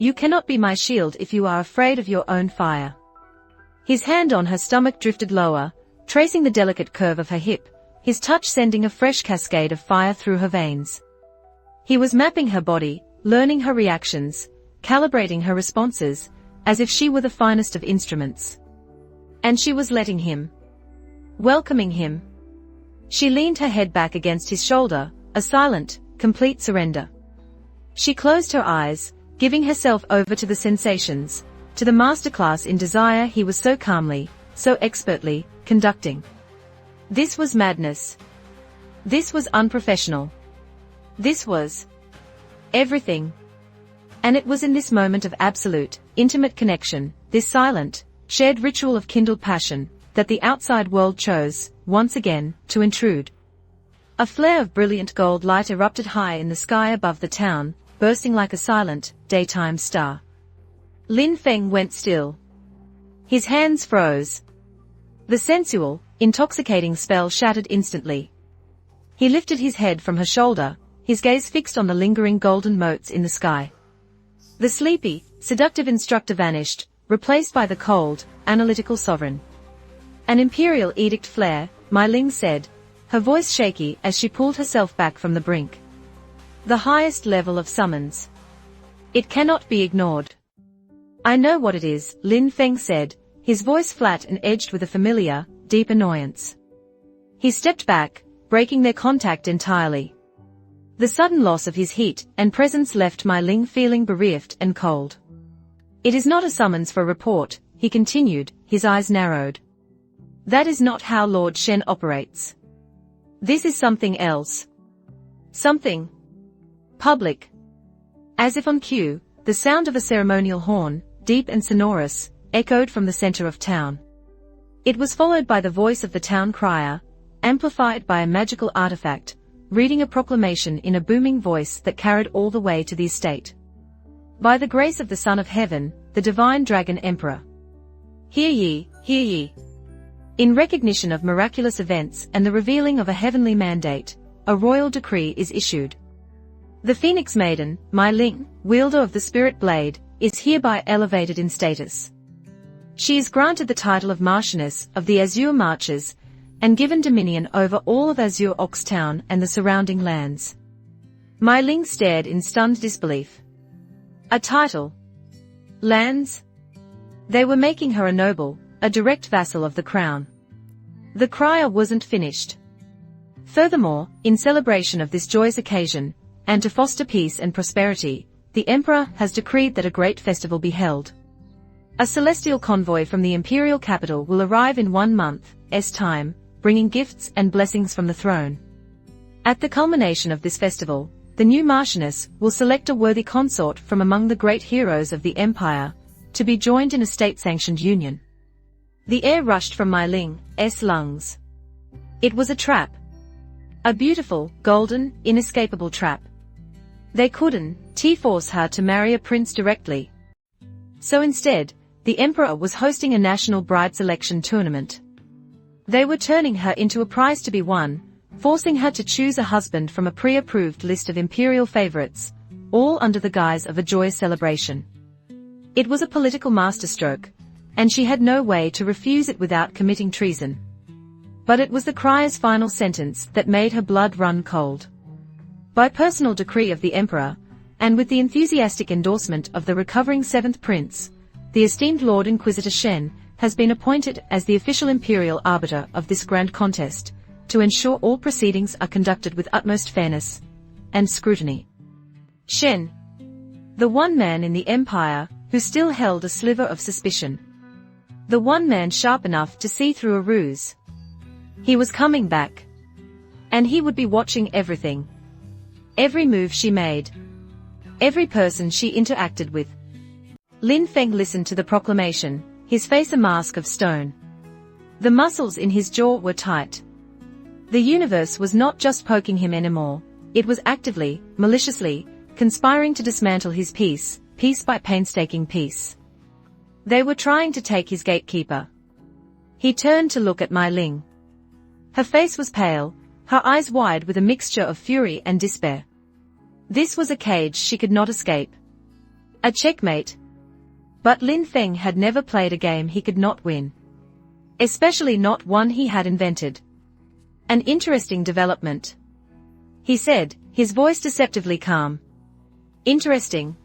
Speaker 1: You cannot be my shield if you are afraid of your own fire." His hand on her stomach drifted lower, tracing the delicate curve of her hip, his touch sending a fresh cascade of fire through her veins. He was mapping her body, learning her reactions, calibrating her responses, as if she were the finest of instruments. And she was letting him. Welcoming him. She leaned her head back against his shoulder, a silent, complete surrender. She closed her eyes, giving herself over to the sensations, to the masterclass in desire he was so calmly, so expertly, conducting. This was madness. This was unprofessional. This was everything. And it was in this moment of absolute, intimate connection, this silent, shared ritual of kindled passion, that the outside world chose, once again, to intrude. A flare of brilliant gold light erupted high in the sky above the town, bursting like a silent, daytime star. Lin Feng went still. His hands froze. The sensual, intoxicating spell shattered instantly. He lifted his head from her shoulder, his gaze fixed on the lingering golden motes in the sky. The sleepy, seductive instructor vanished, replaced by the cold, analytical sovereign. "An imperial edict flare," Mai Ling said, her voice shaky as she pulled herself back from the brink. "The highest level of summons. It cannot be ignored." "I know what it is," Lin Feng said, his voice flat and edged with a familiar, deep annoyance. He stepped back, breaking their contact entirely. The sudden loss of his heat and presence left Mai Ling feeling bereft and cold. "It is not a summons for report," he continued, his eyes narrowed. "That is not how Lord Shen operates. This is something else. Something public." As if on cue, the sound of a ceremonial horn, deep and sonorous, echoed from the center of town. It was followed by the voice of the town crier, amplified by a magical artifact, reading a proclamation in a booming voice that carried all the way to the estate. "By the grace of the Son of Heaven, the divine Dragon Emperor. Hear ye, hear ye. In recognition of miraculous events and the revealing of a heavenly mandate, a royal decree is issued. The Phoenix Maiden, Mai Ling, wielder of the Spirit Blade, is hereby elevated in status. She is granted the title of Marchioness of the Azure Marches, and given dominion over all of Azure Oxtown and the surrounding lands." Mai Ling stared in stunned disbelief. A title? Lands? They were making her a noble, a direct vassal of the crown. The crier wasn't finished. Furthermore, in celebration of this joyous occasion, and to foster peace and prosperity, the Emperor has decreed that a great festival be held. A celestial convoy from the imperial capital will arrive in 1 month's time, bringing gifts and blessings from the throne. At the culmination of this festival, the new Marchioness will select a worthy consort from among the great heroes of the Empire, to be joined in a state-sanctioned union. The air rushed from Mai Ling's lungs. It was a trap. A beautiful, golden, inescapable trap. They couldn't force her to marry a prince directly. So instead, the Emperor was hosting a national bride selection tournament. They were turning her into a prize to be won, forcing her to choose a husband from a pre-approved list of imperial favorites, all under the guise of a joyous celebration. It was a political masterstroke, and she had no way to refuse it without committing treason. But it was the crier's final sentence that made her blood run cold. By personal decree of the Emperor, and with the enthusiastic endorsement of the recovering 7th Prince, the esteemed Lord Inquisitor Shen has been appointed as the official imperial arbiter of this grand contest, to ensure all proceedings are conducted with utmost fairness and scrutiny. Shen, the one man in the Empire who still held a sliver of suspicion. The one man sharp enough to see through a ruse. He was coming back. And he would be watching everything. Every move she made. Every person she interacted with. Lin Feng listened to the proclamation, his face a mask of stone. The muscles in his jaw were tight. The universe was not just poking him anymore, it was actively, maliciously, conspiring to dismantle his peace, piece by painstaking piece. They were trying to take his gatekeeper. He turned to look at Mai Ling. Her face was pale, her eyes wide with a mixture of fury and despair. This was a cage she could not escape. A checkmate. But Lin Feng had never played a game he could not win. Especially not one he had invented. An interesting development, he said, his voice deceptively calm. Interesting,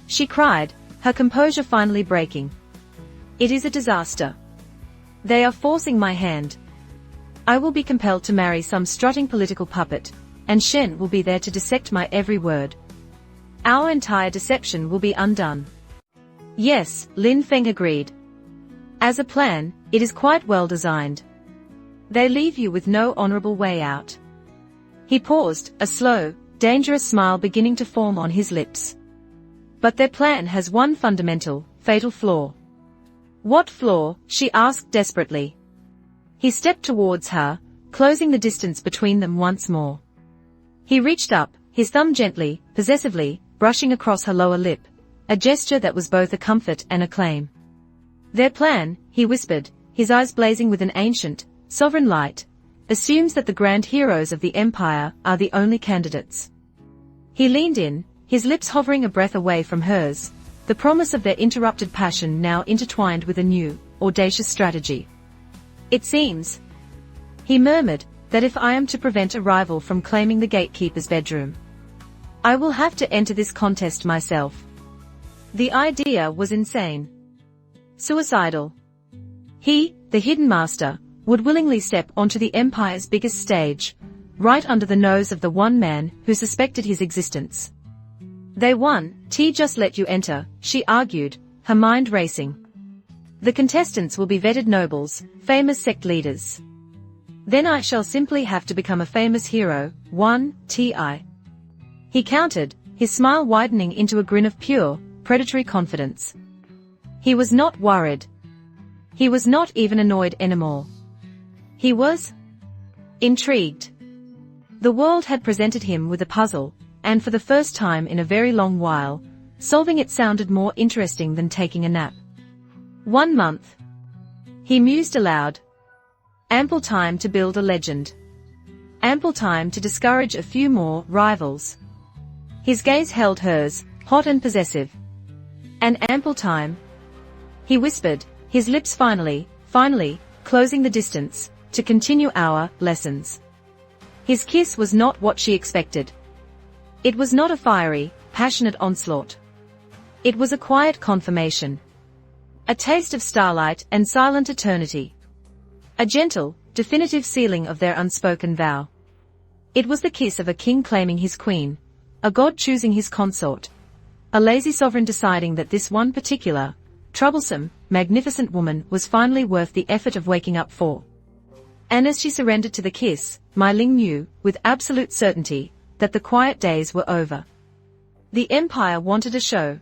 Speaker 1: she cried, her composure finally breaking. It is a disaster. They are forcing my hand. I will be compelled to marry some strutting political puppet, and Shen will be there to dissect my every word. Our entire deception will be undone. Yes, Lin Feng agreed. As a plan, it is quite well designed. They leave you with no honorable way out. He paused, a slow, dangerous smile beginning to form on his lips. But their plan has one fundamental, fatal flaw. What flaw? She asked desperately. He stepped towards her, closing the distance between them once more. He reached up, his thumb gently, possessively, brushing across her lower lip, a gesture that was both a comfort and a claim. Their plan, he whispered, his eyes blazing with an ancient, sovereign light, assumes that the grand heroes of the empire are the only candidates. He leaned in, his lips hovering a breath away from hers, the promise of their interrupted passion now intertwined with a new, audacious strategy. It seems, he murmured, that if I am to prevent a rival from claiming the gatekeeper's bedroom, I will have to enter this contest myself. The idea was insane. Suicidal. He, the hidden master, would willingly step onto the empire's biggest stage, right under the nose of the one man who suspected his existence. They won, just let you enter, she argued, her mind racing. The contestants will be vetted nobles, famous sect leaders. Then I shall simply have to become a famous hero, He countered, his smile widening into a grin of pure, predatory confidence. He was not worried. He was not even annoyed anymore. He was intrigued. The world had presented him with a puzzle, and for the first time in a very long while, solving it sounded more interesting than taking a nap. 1 month. He mused aloud. Ample time to build a legend. Ample time to discourage a few more rivals. His gaze held hers, hot and possessive. And ample time, he whispered, his lips finally, closing the distance, to continue our lessons. His kiss was not what she expected. It was not a fiery, passionate onslaught. It was a quiet confirmation. A taste of starlight and silent eternity. A gentle, definitive sealing of their unspoken vow. It was the kiss of a king claiming his queen, a god choosing his consort, a lazy sovereign deciding that this one particular, troublesome, magnificent woman was finally worth the effort of waking up for. And as she surrendered to the kiss, Mai Ling knew, with absolute certainty, that the quiet days were over. The empire wanted a show.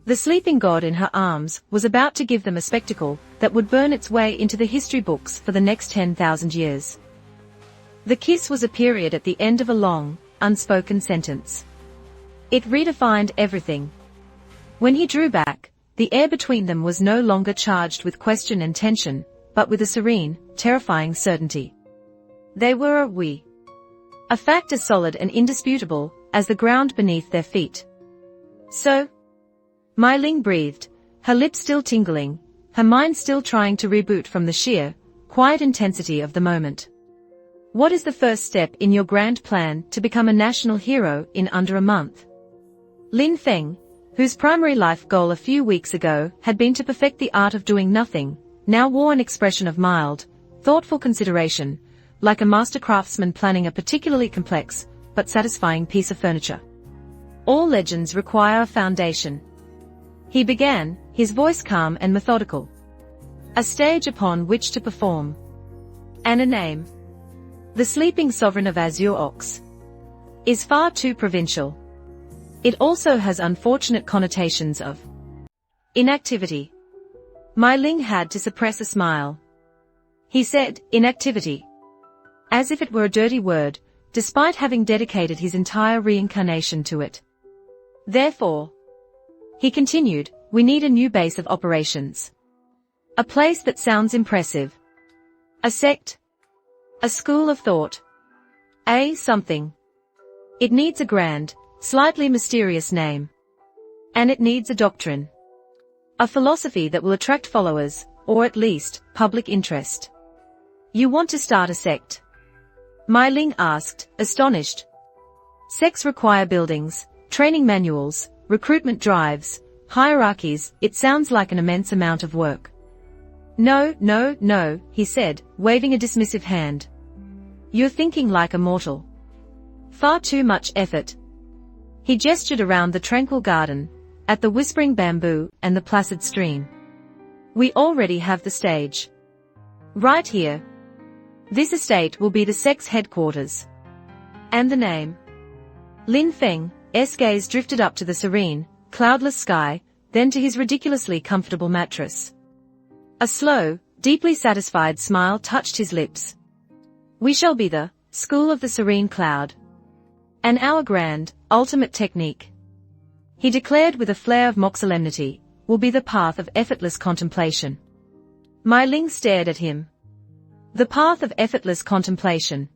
Speaker 1: The sleeping god in her arms was about to give them a spectacle that would burn its way into the history books for the next 10,000 years. The kiss was a period at the end of a long, unspoken sentence. It redefined everything. When he drew back, the air between them was no longer charged with question and tension, but with a serene, terrifying certainty. They were a we. A fact as solid and indisputable as the ground beneath their feet. So, Mai Ling breathed, her lips still tingling, her mind still trying to reboot from the sheer, quiet intensity of the moment. What is the first step in your grand plan to become a national hero in under a month? Lin Feng, whose primary life goal a few weeks ago had been to perfect the art of doing nothing, now wore an expression of mild, thoughtful consideration, like a master craftsman planning a particularly complex, but satisfying piece of furniture. All legends require a foundation. He began, his voice calm and methodical. A stage upon which to perform. And a name. The sleeping sovereign of Azure Ox is far too provincial. It also has unfortunate connotations of Inactivity. My Ling had to suppress a smile. He said, inactivity. As if it were a dirty word, despite having dedicated his entire reincarnation to it. Therefore, he continued, we need a new base of operations. A place that sounds impressive. A sect. A school of thought. A something. It needs a grand, slightly mysterious name. And it needs a doctrine. A philosophy that will attract followers, or at least, public interest. You want to start a sect? Mai Ling asked, astonished. Sects require buildings, training manuals, recruitment drives, hierarchies. It sounds like an immense amount of work. No, he said, waving a dismissive hand. You're thinking like a mortal. Far too much effort. He gestured around the tranquil garden, at the whispering bamboo and the placid stream. We already have the stage. Right here. This estate will be the sect's headquarters. And the name? Lin Feng's gaze drifted up to the serene, cloudless sky, then to his ridiculously comfortable mattress. A slow, deeply satisfied smile touched his lips. We shall be the School of the Serene Cloud. And our grand, ultimate technique, he declared with a flare of mock solemnity, will be the path of effortless contemplation. Mai Ling stared at him. The path of effortless contemplation.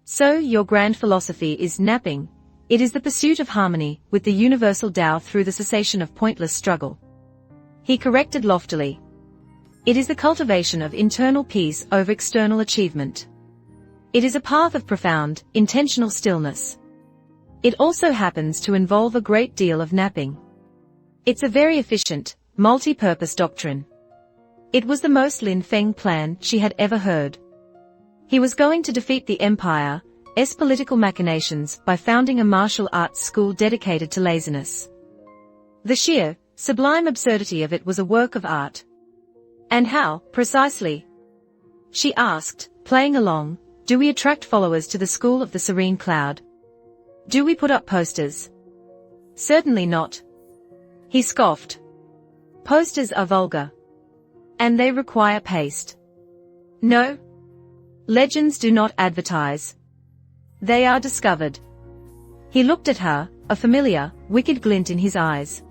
Speaker 1: So your grand philosophy is napping. It is the pursuit of harmony with the universal Tao through the cessation of pointless struggle. He corrected loftily. It is the cultivation of internal peace over external achievement. It is a path of profound, intentional stillness. It also happens to involve a great deal of napping. It's a very efficient, multi-purpose doctrine. It was the most Lin Feng plan she had ever heard. He was going to defeat the Empire's political machinations by founding a martial arts school dedicated to laziness. The sheer, sublime absurdity of it was a work of art. And how, precisely? She asked, playing along, do we attract followers to the School of the Serene Cloud? Do we put up posters? Certainly not. He scoffed. Posters are vulgar. And they require paste. No. Legends do not advertise. They are discovered. He looked at her, a familiar, wicked glint in his eyes.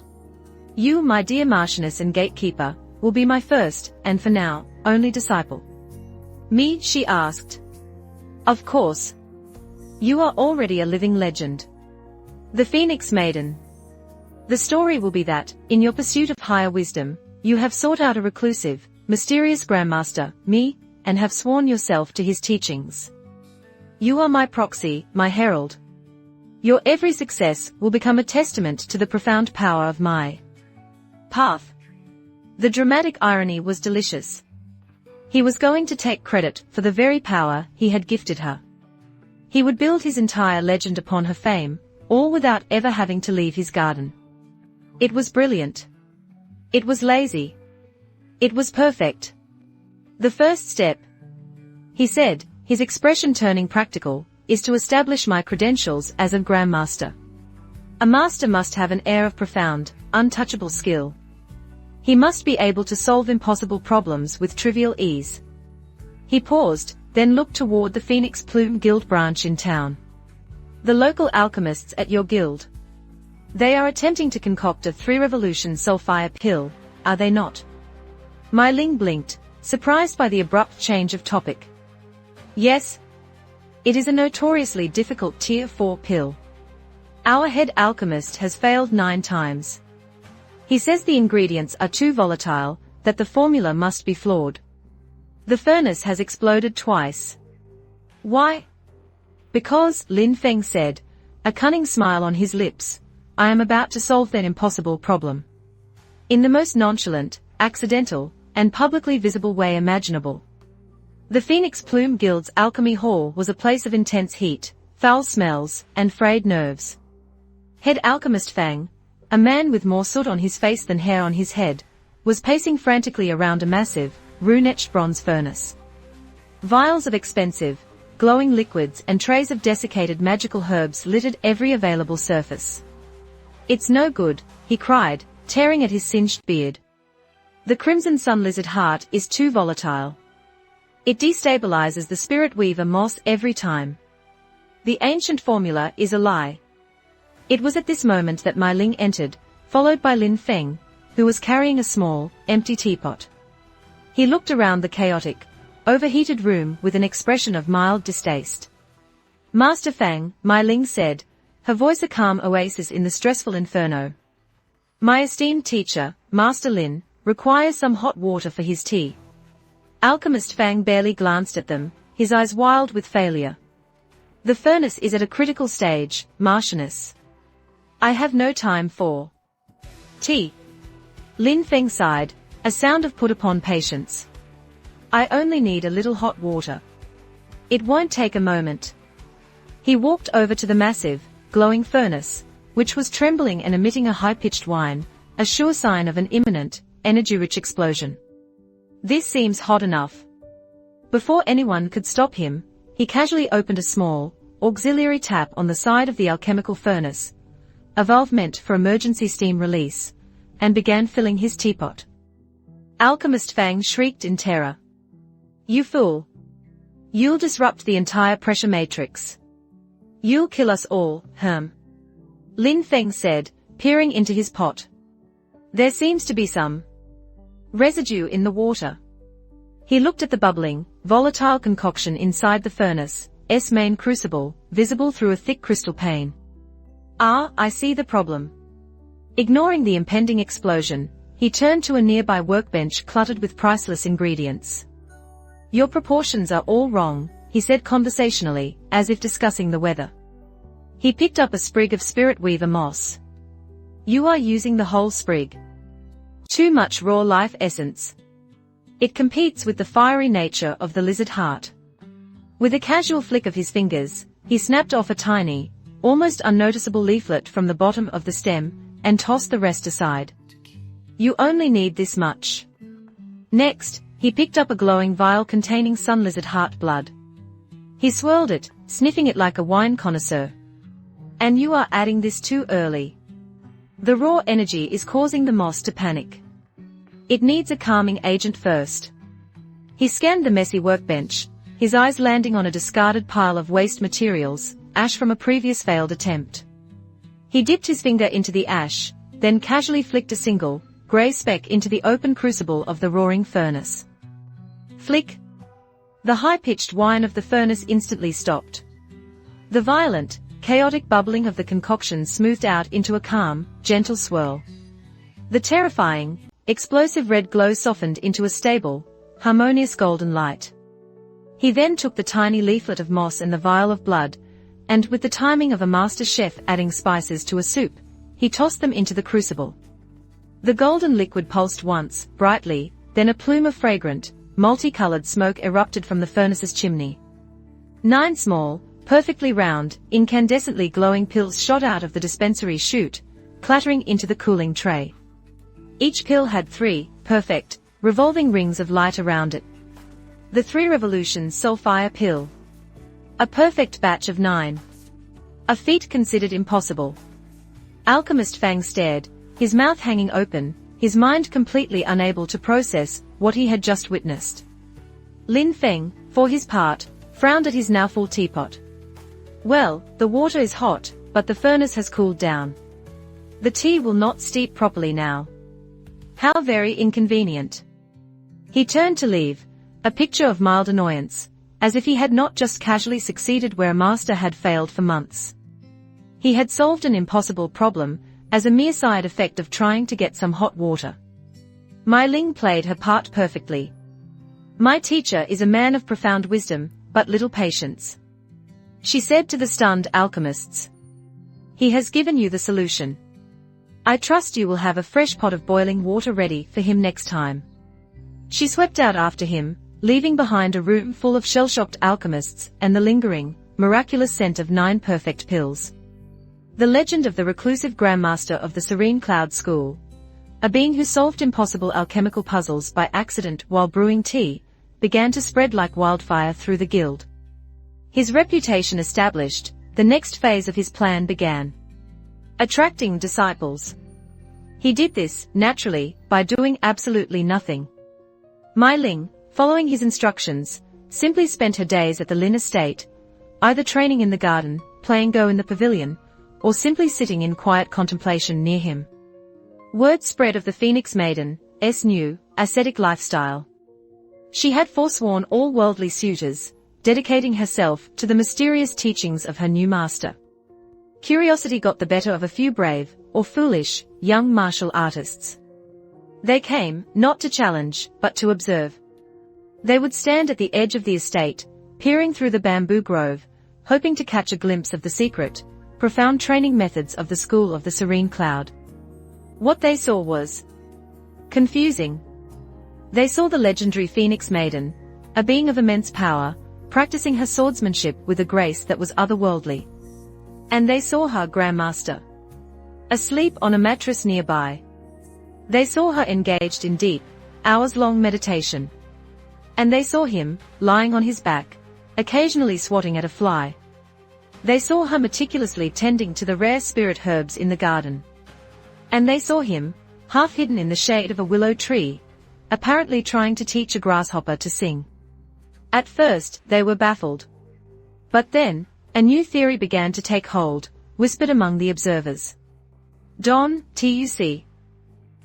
Speaker 1: You, my dear Marchioness and gatekeeper, will be my first, and for now, only disciple. Me, she asked. Of course. You are already a living legend. The Phoenix Maiden. The story will be that, in your pursuit of higher wisdom, you have sought out a reclusive, mysterious Grandmaster, me, and have sworn yourself to his teachings. You are my proxy, my herald. Your every success will become a testament to the profound power of my path. The dramatic irony was delicious. He was going to take credit for the very power he had gifted her. He would build his entire legend upon her fame, all without ever having to leave his garden. It was brilliant. It was lazy. It was perfect. The first step, he said, his expression turning practical, is to establish my credentials as a Grandmaster. A master must have an air of profound, untouchable skill. He must be able to solve impossible problems with trivial ease. He paused, then looked toward the Phoenix Plume Guild branch in town. The local alchemists at your guild. They are attempting to concoct a 3-revolution sulfire pill, are they not? Mai Ling blinked, surprised by the abrupt change of topic. Yes. It is a notoriously difficult Tier 4 pill. Our head alchemist has failed 9 times. He says the ingredients are too volatile, that the formula must be flawed. The furnace has exploded twice. Why? Because, Lin Feng said, a cunning smile on his lips, I am about to solve that impossible problem. In the most nonchalant, accidental, and publicly visible way imaginable. The Phoenix Plume Guild's alchemy hall was a place of intense heat, foul smells, and frayed nerves. Head alchemist Fang, a man with more soot on his face than hair on his head, was pacing frantically around a massive, rune-etched bronze furnace. Vials of expensive, glowing liquids and trays of desiccated magical herbs littered every available surface. It's no good, he cried, tearing at his singed beard. The crimson sun lizard heart is too volatile. It destabilizes the spirit weaver moss every time. The ancient formula is a lie. It was at this moment that Mai Ling entered, followed by Lin Feng, who was carrying a small, empty teapot. He looked around the chaotic, overheated room with an expression of mild distaste. Master Fang, Mai Ling said, her voice a calm oasis in the stressful inferno. My esteemed teacher, Master Lin, requires some hot water for his tea. Alchemist Fang barely glanced at them, his eyes wild with failure. The furnace is at a critical stage, Marchioness. I have no time for tea. Lin Feng sighed, a sound of put upon patience. I only need a little hot water. It won't take a moment. He walked over to the massive, glowing furnace, which was trembling and emitting a high-pitched whine, a sure sign of an imminent, energy-rich explosion. This seems hot enough. Before anyone could stop him, he casually opened a small, auxiliary tap on the side of the alchemical furnace, a valve meant for emergency steam release, and began filling his teapot. Alchemist Fang shrieked in terror. You fool! You'll disrupt the entire pressure matrix. You'll kill us all, Lin Feng said, peering into his pot. There seems to be some residue in the water. He looked at the bubbling, volatile concoction inside the furnace's main crucible, visible through a thick crystal pane. Ah, I see the problem. Ignoring the impending explosion, he turned to a nearby workbench cluttered with priceless ingredients. Your proportions are all wrong, he said conversationally, as if discussing the weather. He picked up a sprig of spirit weaver moss. You are using the whole sprig. Too much raw life essence. It competes with the fiery nature of the lizard heart. With a casual flick of his fingers, he snapped off a tiny, almost unnoticeable leaflet from the bottom of the stem, and tossed the rest aside. You only need this much. Next, he picked up a glowing vial containing sun lizard heart blood. He swirled it, sniffing it like a wine connoisseur. And you are adding this too early. The raw energy is causing the moss to panic. It needs a calming agent first. He scanned the messy workbench, his eyes landing on a discarded pile of waste materials, ash from a previous failed attempt. He dipped his finger into the ash, then casually flicked a single, grey speck into the open crucible of the roaring furnace. Flick! The high-pitched whine of the furnace instantly stopped. The violent, chaotic bubbling of the concoction smoothed out into a calm, gentle swirl. The terrifying, explosive red glow softened into a stable, harmonious golden light. He then took the tiny leaflet of moss and the vial of blood, and with the timing of a master chef adding spices to a soup, he tossed them into the crucible. The golden liquid pulsed once, brightly, then a plume of fragrant, multicolored smoke erupted from the furnace's chimney. 9 small, perfectly round, incandescently glowing pills shot out of the dispensary chute, clattering into the cooling tray. Each pill had 3, perfect, revolving rings of light around it. The 3 revolutions Soulfire pill. A perfect batch of 9. A feat considered impossible. Alchemist Fang stared, his mouth hanging open, his mind completely unable to process what he had just witnessed. Lin Feng, for his part, frowned at his now full teapot. Well, the water is hot, but the furnace has cooled down. The tea will not steep properly now. How very inconvenient. He turned to leave, a picture of mild annoyance, as if he had not just casually succeeded where a master had failed for months. He had solved an impossible problem, as a mere side effect of trying to get some hot water. Mai Ling played her part perfectly. My teacher is a man of profound wisdom, but little patience. She said to the stunned alchemists. He has given you the solution. I trust you will have a fresh pot of boiling water ready for him next time. She swept out after him, leaving behind a room full of shell-shocked alchemists and the lingering, miraculous scent of 9 perfect pills. The legend of the reclusive Grandmaster of the Serene Cloud School, a being who solved impossible alchemical puzzles by accident while brewing tea, began to spread like wildfire through the guild. His reputation established, the next phase of his plan began. Attracting disciples. He did this, naturally, by doing absolutely nothing. Mai Ling, following his instructions, simply spent her days at the Lin estate, either training in the garden, playing Go in the pavilion, or simply sitting in quiet contemplation near him. Word spread of the Phoenix Maiden's new, ascetic lifestyle. She had forsworn all worldly suitors, dedicating herself to the mysterious teachings of her new master. Curiosity got the better of a few brave, or foolish, young martial artists. They came, not to challenge, but to observe. They would stand at the edge of the estate, peering through the bamboo grove, hoping to catch a glimpse of the secret, profound training methods of the School of the Serene Cloud. What they saw was confusing. They saw the legendary Phoenix Maiden, a being of immense power, practicing her swordsmanship with a grace that was otherworldly. And they saw her Grandmaster, asleep on a mattress nearby. They saw her engaged in deep, hours-long meditation. And they saw him, lying on his back, occasionally swatting at a fly. They saw her meticulously tending to the rare spirit herbs in the garden. And they saw him, half hidden in the shade of a willow tree, apparently trying to teach a grasshopper to sing. At first, they were baffled. But then, a new theory began to take hold, whispered among the observers. Don Tuc,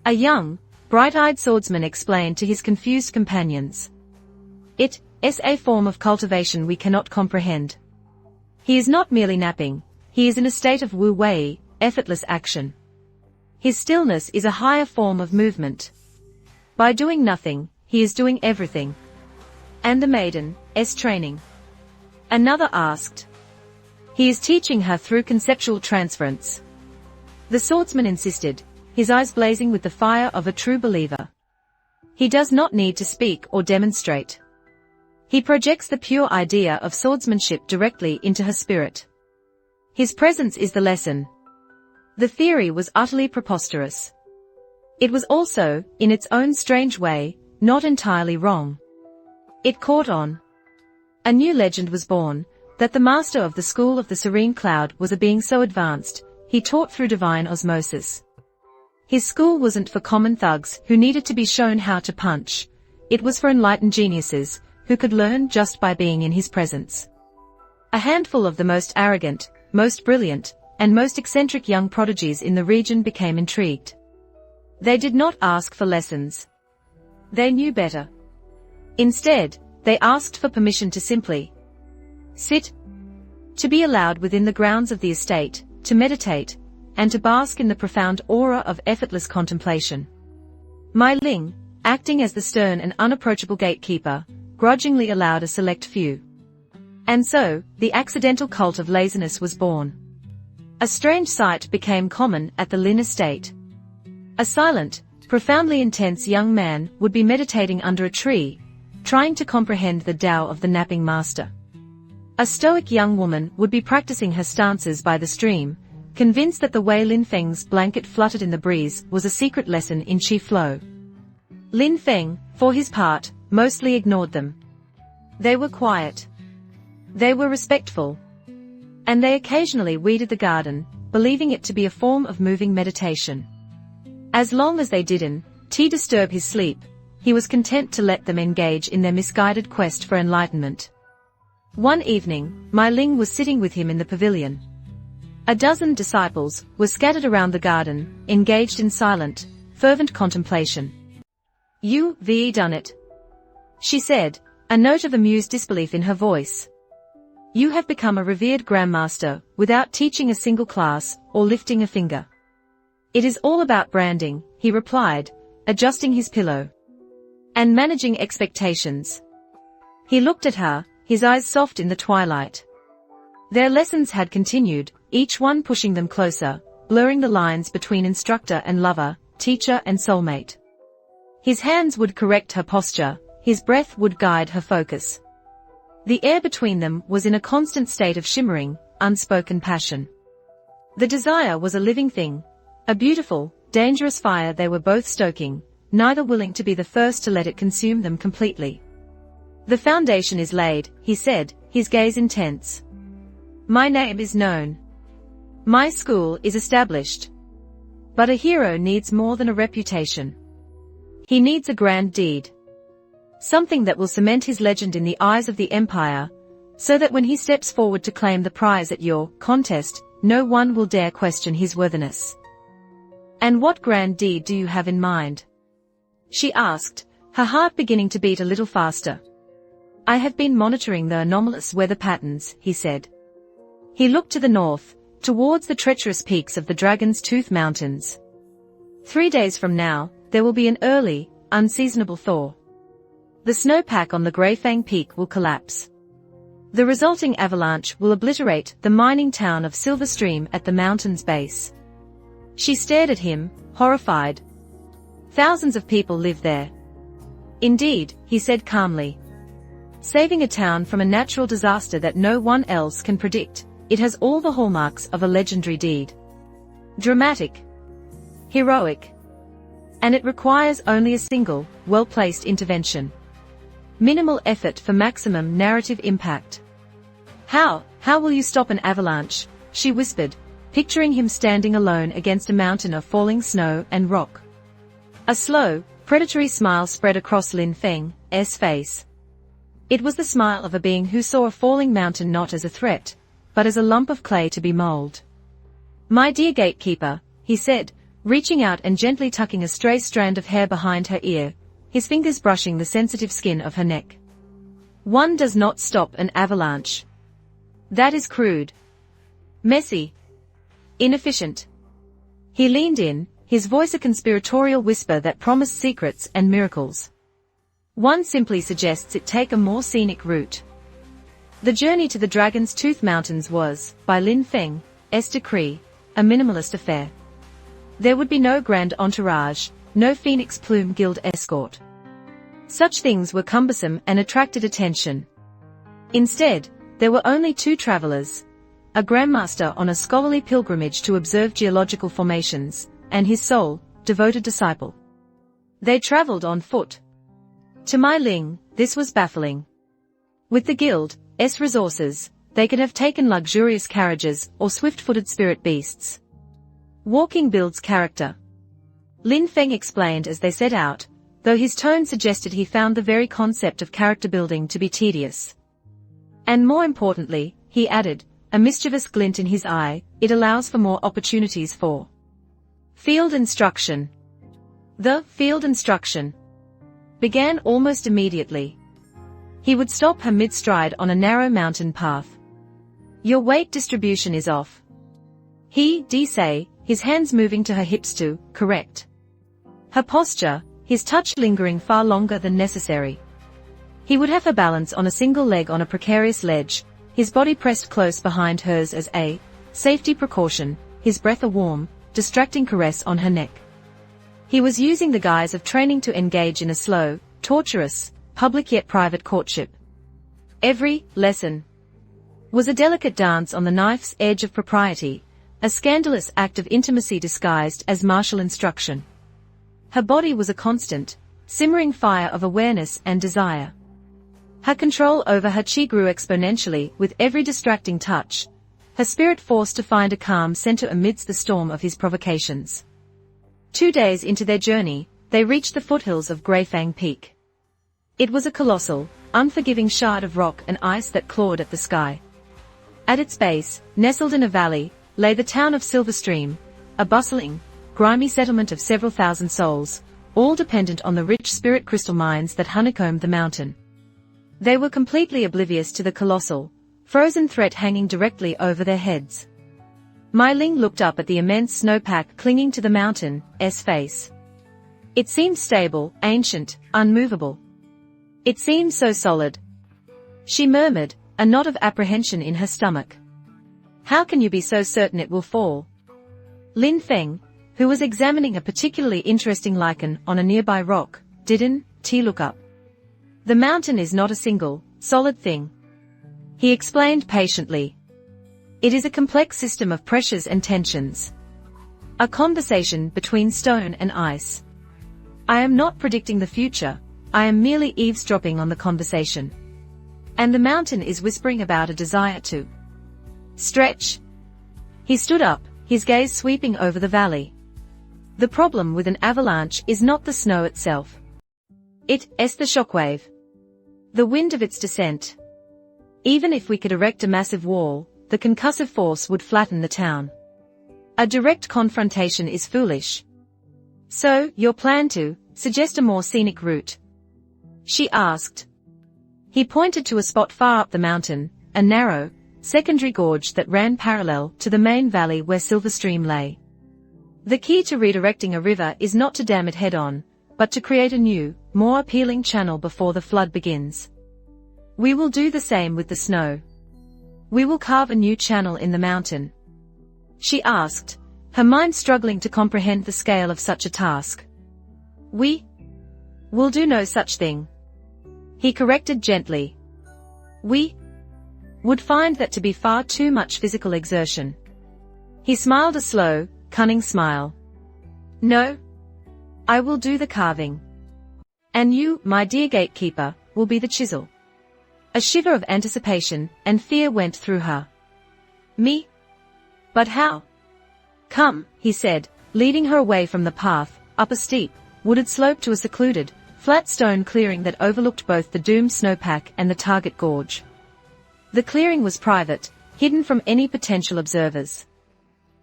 Speaker 1: a young, bright-eyed swordsman, explained to his confused companions. It is a form of cultivation we cannot comprehend. He is not merely napping, he is in a state of wu-wei, effortless action. His stillness is a higher form of movement. By doing nothing, he is doing everything. And the maiden's training? Another asked. He is teaching her through conceptual transference. The swordsman insisted, his eyes blazing with the fire of a true believer. He does not need to speak or demonstrate. He projects the pure idea of swordsmanship directly into her spirit. His presence is the lesson. The theory was utterly preposterous. It was also, in its own strange way, not entirely wrong. It caught on. A new legend was born, that the master of the School of the Serene Cloud was a being so advanced, he taught through divine osmosis. His school wasn't for common thugs who needed to be shown how to punch. It was for enlightened geniuses, who could learn just by being in his presence. A handful of the most arrogant, most brilliant, and most eccentric young prodigies in the region became intrigued. They did not ask for lessons. They knew better. Instead, they asked for permission to simply sit, to be allowed within the grounds of the estate, to meditate, and to bask in the profound aura of effortless contemplation. Mai Ling, acting as the stern and unapproachable gatekeeper, grudgingly allowed a select few. And so, the accidental cult of laziness was born. A strange sight became common at the Lin estate. A silent, profoundly intense young man would be meditating under a tree, trying to comprehend the Tao of the napping master. A stoic young woman would be practicing her stances by the stream, convinced that the way Lin Feng's blanket fluttered in the breeze was a secret lesson in chi flow. Lin Feng, for his part, mostly ignored them. They were quiet. They were respectful. And they occasionally weeded the garden, believing it to be a form of moving meditation. As long as they didn't disturb his sleep, he was content to let them engage in their misguided quest for enlightenment. One evening, Mai Ling was sitting with him in the pavilion. A dozen disciples were scattered around the garden, engaged in silent, fervent contemplation. "You've done it," she said, a note of amused disbelief in her voice. "You have become a revered grandmaster, without teaching a single class, or lifting a finger." "It is all about branding," he replied, adjusting his pillow. "And managing expectations." He looked at her, his eyes soft in the twilight. Their lessons had continued, each one pushing them closer, blurring the lines between instructor and lover, teacher and soulmate. His hands would correct her posture, his breath would guide her focus. The air between them was in a constant state of shimmering, unspoken passion. The desire was a living thing, a beautiful, dangerous fire they were both stoking, neither willing to be the first to let it consume them completely. "The foundation is laid," he said, his gaze intense. "My name is known. My school is established. But a hero needs more than a reputation. He needs a grand deed. Something that will cement his legend in the eyes of the Empire, so that when he steps forward to claim the prize at your contest, no one will dare question his worthiness. And what grand deed do you have in mind? She asked, her heart beginning to beat a little faster. I have been monitoring the anomalous weather patterns, he said. He looked to the north, towards the treacherous peaks of the Dragon's Tooth Mountains. 3 days from now, there will be an early, unseasonable thaw. The snowpack on the Greyfang Peak will collapse. The resulting avalanche will obliterate the mining town of Silver Stream at the mountain's base. She stared at him, horrified. Thousands of people live there. Indeed, he said calmly. Saving a town from a natural disaster that no one else can predict, it has all the hallmarks of a legendary deed. Dramatic. Heroic. And it requires only a single, well-placed intervention. Minimal effort for maximum narrative impact. How will you stop an avalanche? She whispered, picturing him standing alone against a mountain of falling snow and rock. A slow, predatory smile spread across Lin Fan's face. It was the smile of a being who saw a falling mountain not as a threat, but as a lump of clay to be molded. My dear gatekeeper, he said, reaching out and gently tucking a stray strand of hair behind her ear, his fingers brushing the sensitive skin of her neck. One does not stop an avalanche. That is crude. Messy. Inefficient. He leaned in, his voice a conspiratorial whisper that promised secrets and miracles. One simply suggests it take a more scenic route. The journey to the Dragon's Tooth Mountains was, by Lin Fan's decree, a minimalist affair. There would be no grand entourage, no Phoenix Plume Guild escort. Such things were cumbersome and attracted attention. Instead, there were only 2 travelers, a grandmaster on a scholarly pilgrimage to observe geological formations, and his sole, devoted disciple. They traveled on foot. To my Ling, this was baffling. With the Guild's resources, they could have taken luxurious carriages or swift-footed spirit beasts. Walking builds character. Lin Fan explained as they set out, though his tone suggested he found the very concept of character building to be tedious. And more importantly, he added, a mischievous glint in his eye, it allows for more opportunities for field instruction. The field instruction began almost immediately. He would stop her mid-stride on a narrow mountain path. Your weight distribution is off. He'd say, his hands moving to her hips to correct her posture, his touch lingering far longer than necessary. He would have her balance on a single leg on a precarious ledge, his body pressed close behind hers as a safety precaution, his breath a warm, distracting caress on her neck. He was using the guise of training to engage in a slow, torturous, public yet private courtship. Every lesson was a delicate dance on the knife's edge of propriety, a scandalous act of intimacy disguised as martial instruction. Her body was a constant, simmering fire of awareness and desire. Her control over her chi grew exponentially with every distracting touch, her spirit forced to find a calm center amidst the storm of his provocations. 2 days into their journey, they reached the foothills of Greyfang Peak. It was a colossal, unforgiving shard of rock and ice that clawed at the sky. At its base, nestled in a valley, lay the town of Silver Stream, a bustling, grimy settlement of several thousand souls, all dependent on the rich spirit crystal mines that honeycombed the mountain. They were completely oblivious to the colossal, frozen threat hanging directly over their heads. Mai Ling looked up at the immense snowpack clinging to the mountain's face. It seemed stable, ancient, unmovable. It seemed so solid. She murmured, a knot of apprehension in her stomach. How can you be so certain it will fall? Lin Fan, who was examining a particularly interesting lichen on a nearby rock, didn't look up. The mountain is not a single, solid thing. He explained patiently. It is a complex system of pressures and tensions. A conversation between stone and ice. I am not predicting the future, I am merely eavesdropping on the conversation. And the mountain is whispering about a desire to stretch. He stood up, his gaze sweeping over the valley. The problem with an avalanche is not the snow itself. It's the shockwave. The wind of its descent. Even if we could erect a massive wall, the concussive force would flatten the town. A direct confrontation is foolish. So, your plan to suggest a more scenic route? She asked. He pointed to a spot far up the mountain, a narrow, secondary gorge that ran parallel to the main valley where Silverstream lay. The key to redirecting a river is not to dam it head-on, but to create a new, more appealing channel before the flood begins. We will do the same with the snow. We will carve a new channel in the mountain. She asked, her mind struggling to comprehend the scale of such a task. We will do no such thing. He corrected gently. We would find that to be far too much physical exertion. He smiled a slow, cunning smile. No. I will do the carving. And you, my dear gatekeeper, will be the chisel. A shiver of anticipation and fear went through her. Me? But how? Come, he said, leading her away from the path, up a steep, wooded slope to a secluded, flat stone clearing that overlooked both the doomed snowpack and the target gorge. The clearing was private, hidden from any potential observers.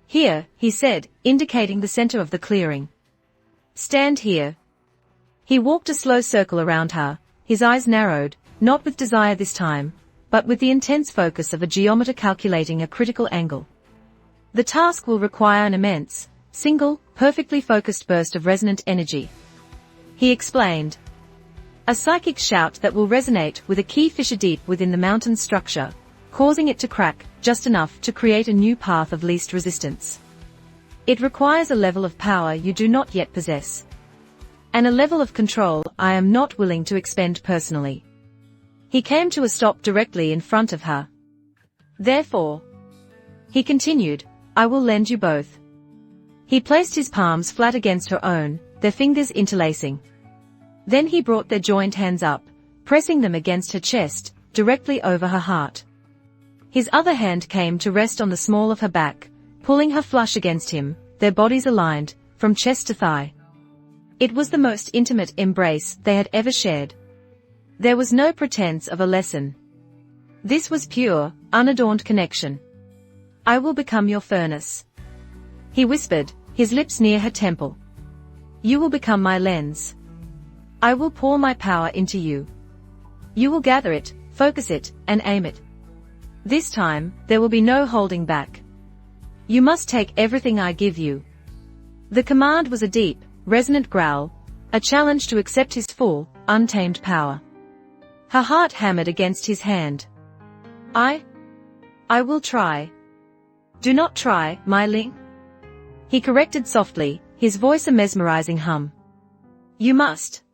Speaker 1: Here, he said, indicating the center of the clearing. Stand here. He walked a slow circle around her, his eyes narrowed, not with desire this time, but with the intense focus of a geometer calculating a critical angle. The task will require an immense, single, perfectly focused burst of resonant energy. He explained. A psychic shout that will resonate with a key fissure deep within the mountain's structure, causing it to crack just enough to create a new path of least resistance. It requires a level of power you do not yet possess. And a level of control I am not willing to expend personally. He came to a stop directly in front of her. Therefore, he continued, I will lend you both. He placed his palms flat against her own, their fingers interlacing. Then he brought their joined hands up, pressing them against her chest, directly over her heart. His other hand came to rest on the small of her back, pulling her flush against him, their bodies aligned, from chest to thigh. It was the most intimate embrace they had ever shared. There was no pretense of a lesson. This was pure, unadorned connection. I will become your furnace. He whispered, his lips near her temple. You will become my lens. I will pour my power into you. You will gather it, focus it, and aim it. This time, there will be no holding back. You must take everything I give you. The command was a deep, resonant growl, a challenge to accept his full, untamed power. Her heart hammered against his hand. I will try. Do not try, my Ling. He corrected softly, his voice a mesmerizing hum. You must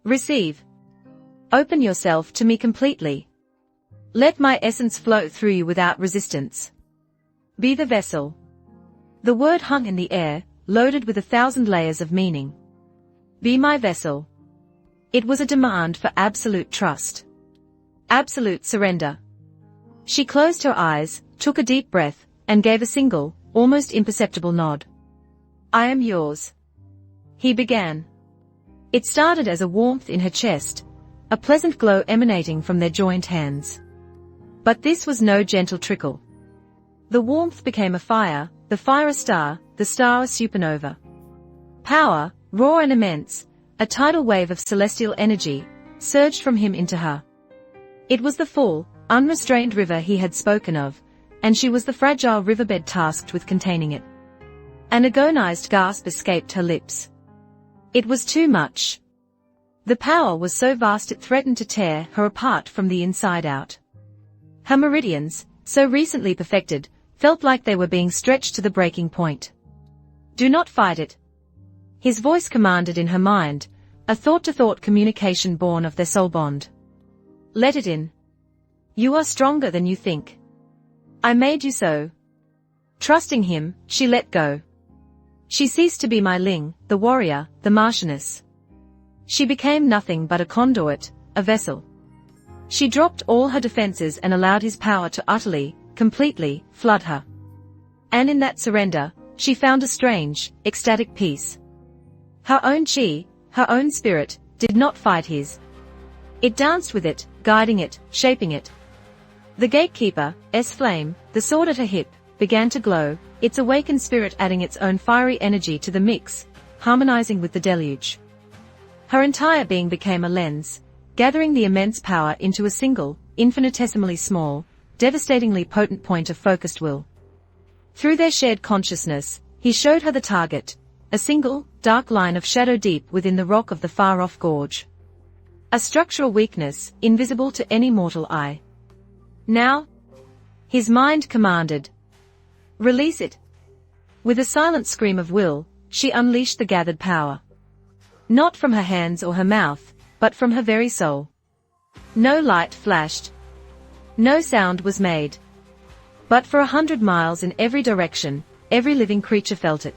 Speaker 1: receive. Open yourself to me completely. Let my essence flow through you without resistance. Be the vessel. The word hung in the air, loaded with 1,000 layers of meaning. Be my vessel. It was a demand for absolute trust. Absolute surrender. She closed her eyes, took a deep breath, and gave a single, almost imperceptible nod. I am yours. He began. It started as a warmth in her chest, a pleasant glow emanating from their joined hands. But this was no gentle trickle. The warmth became a fire, the fire a star, the star a supernova. Power, raw and immense, a tidal wave of celestial energy, surged from him into her. It was the full, unrestrained river he had spoken of, and she was the fragile riverbed tasked with containing it. An agonized gasp escaped her lips. It was too much. The power was so vast it threatened to tear her apart from the inside out. Her meridians, so recently perfected, felt like they were being stretched to the breaking point. Do not fight it. His voice commanded in her mind, a thought-to-thought communication born of their soul bond. Let it in. You are stronger than you think. I made you so. Trusting him, she let go. She ceased to be my Ling, the warrior, the marchioness. She became nothing but a conduit, a vessel. She dropped all her defenses and allowed his power to utterly, completely, flood her. And in that surrender, she found a strange, ecstatic peace. Her own chi, her own spirit, did not fight his. It danced with it, guiding it, shaping it. The gatekeeper's flame, the sword at her hip, began to glow, its awakened spirit adding its own fiery energy to the mix, harmonizing with the deluge. Her entire being became a lens, gathering the immense power into a single, infinitesimally small, devastatingly potent point of focused will. Through their shared consciousness, he showed her the target, a single, dark line of shadow deep within the rock of the far-off gorge. A structural weakness, invisible to any mortal eye. Now, his mind commanded. Release it. With a silent scream of will, she unleashed the gathered power. Not from her hands or her mouth, but from her very soul. No light flashed. No sound was made. But for 100 miles in every direction, every living creature felt it.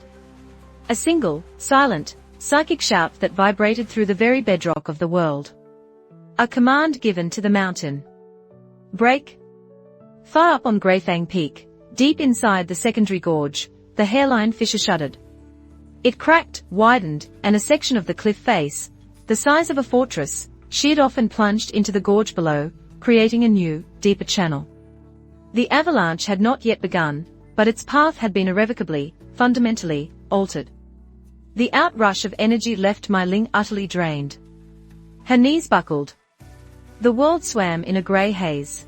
Speaker 1: A single, silent, psychic shout that vibrated through the very bedrock of the world. A command given to the mountain. Break. Far up on Greyfang Peak, deep inside the secondary gorge, the hairline fissure shuddered. It cracked, widened, and a section of the cliff face, the size of a fortress, sheared off and plunged into the gorge below, creating a new, deeper channel. The avalanche had not yet begun, but its path had been irrevocably, fundamentally, altered. The outrush of energy left Mai Ling utterly drained. Her knees buckled. The world swam in a grey haze.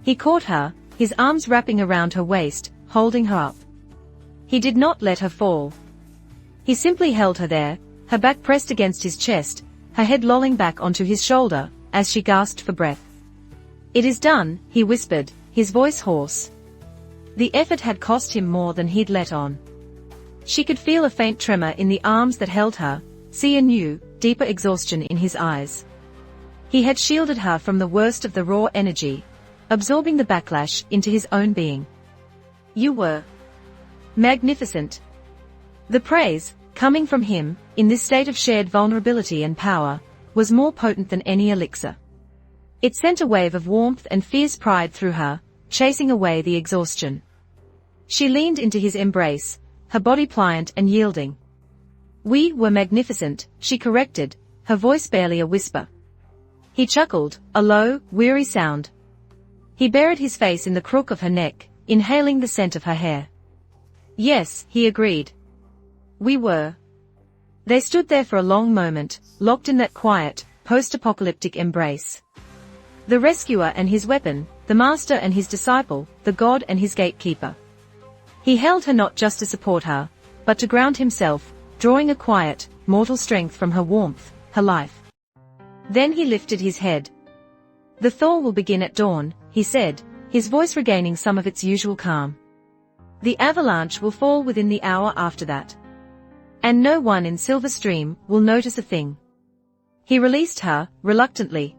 Speaker 1: He caught her, his arms wrapping around her waist, holding her up. He did not let her fall. He simply held her there, her back pressed against his chest, her head lolling back onto his shoulder, as she gasped for breath. It is done, he whispered, his voice hoarse. The effort had cost him more than he'd let on. She could feel a faint tremor in the arms that held her, see a new, deeper exhaustion in his eyes. He had shielded her from the worst of the raw energy, absorbing the backlash into his own being. You were magnificent. The praise, coming from him, in this state of shared vulnerability and power, was more potent than any elixir. It sent a wave of warmth and fierce pride through her, chasing away the exhaustion. She leaned into his embrace, her body pliant and yielding. We were magnificent, she corrected, her voice barely a whisper. He chuckled, a low, weary sound. He buried his face in the crook of her neck, inhaling the scent of her hair. Yes, he agreed. We were. They stood there for a long moment, locked in that quiet, post-apocalyptic embrace. The rescuer and his weapon, the master and his disciple, the god and his gatekeeper. He held her not just to support her, but to ground himself, drawing a quiet, mortal strength from her warmth, her life. Then he lifted his head. The thaw will begin at dawn, he said, his voice regaining some of its usual calm. The avalanche will fall within the hour after that. And no one in Silver Stream will notice a thing. He released her, reluctantly.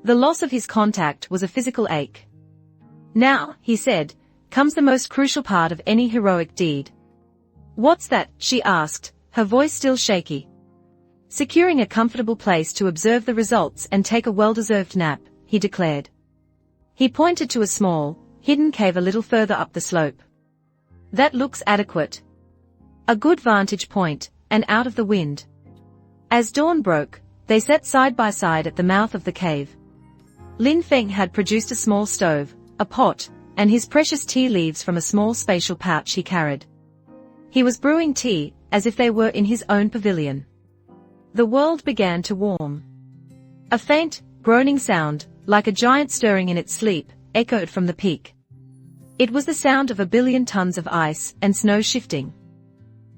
Speaker 1: The loss of his contact was a physical ache. Now, he said, comes the most crucial part of any heroic deed. What's that? She asked, her voice still shaky. Securing a comfortable place to observe the results and take a well-deserved nap, he declared. He pointed to a small, hidden cave a little further up the slope. That looks adequate. A good vantage point, and out of the wind. As dawn broke, they sat side by side at the mouth of the cave. Lin Fan had produced a small stove, a pot, and his precious tea leaves from a small spatial pouch he carried. He was brewing tea, as if they were in his own pavilion. The world began to warm. A faint, groaning sound, like a giant stirring in its sleep, echoed from the peak. It was the sound of 1 billion tons of ice and snow shifting.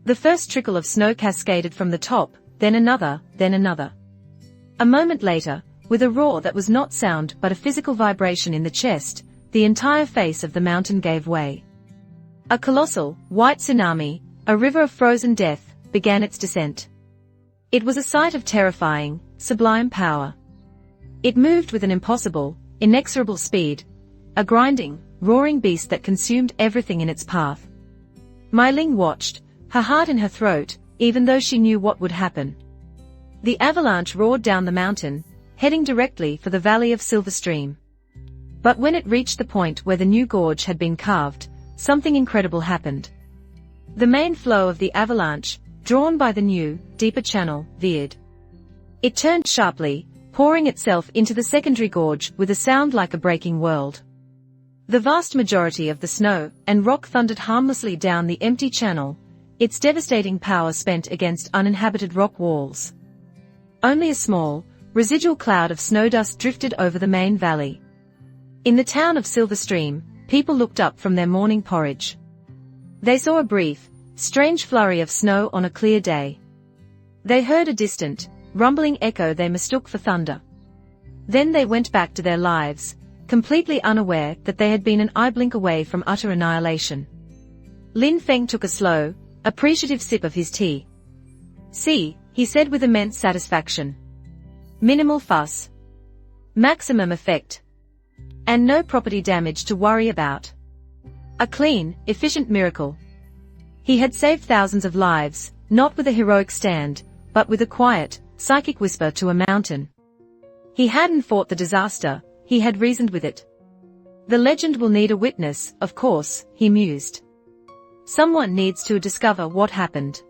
Speaker 1: The first trickle of snow cascaded from the top, then another, then another. A moment later, with a roar that was not sound but a physical vibration in the chest, the entire face of the mountain gave way. A colossal, white tsunami, a river of frozen death, began its descent. It was a sight of terrifying, sublime power. It moved with an impossible, inexorable speed, a grinding, roaring beast that consumed everything in its path. Mai Ling watched, her heart in her throat, even though she knew what would happen. The avalanche roared down the mountain, heading directly for the valley of Silver Stream. But when it reached the point where the new gorge had been carved, something incredible happened. The main flow of the avalanche, drawn by the new, deeper channel, veered. It turned sharply, pouring itself into the secondary gorge with a sound like a breaking world. The vast majority of the snow and rock thundered harmlessly down the empty channel, its devastating power spent against uninhabited rock walls. Only a small, residual cloud of snow dust drifted over the main valley. In the town of Silver Stream, people looked up from their morning porridge. They saw a brief, strange flurry of snow on a clear day. They heard a distant, rumbling echo they mistook for thunder. Then they went back to their lives, completely unaware that they had been an eye blink away from utter annihilation. Lin Fan took a slow, appreciative sip of his tea. "See," he said with immense satisfaction. "Minimal fuss. Maximum effect. And no property damage to worry about. A clean, efficient miracle." He had saved thousands of lives, not with a heroic stand, but with a quiet, psychic whisper to a mountain. He hadn't fought the disaster, he had reasoned with it. The legend will need a witness, of course, he mused. Someone needs to discover what happened.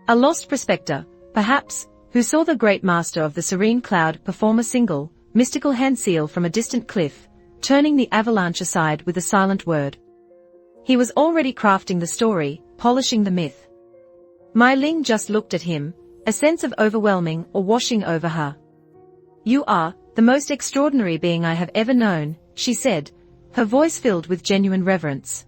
Speaker 1: A lost prospector, perhaps, who saw the great master of the serene cloud perform a single, mystical hand seal from a distant cliff, turning the avalanche aside with a silent word. He was already crafting the story, polishing the myth. Mai Ling just looked at him, a sense of overwhelming or washing over her. "You are the most extraordinary being I have ever known," she said, her voice filled with genuine reverence.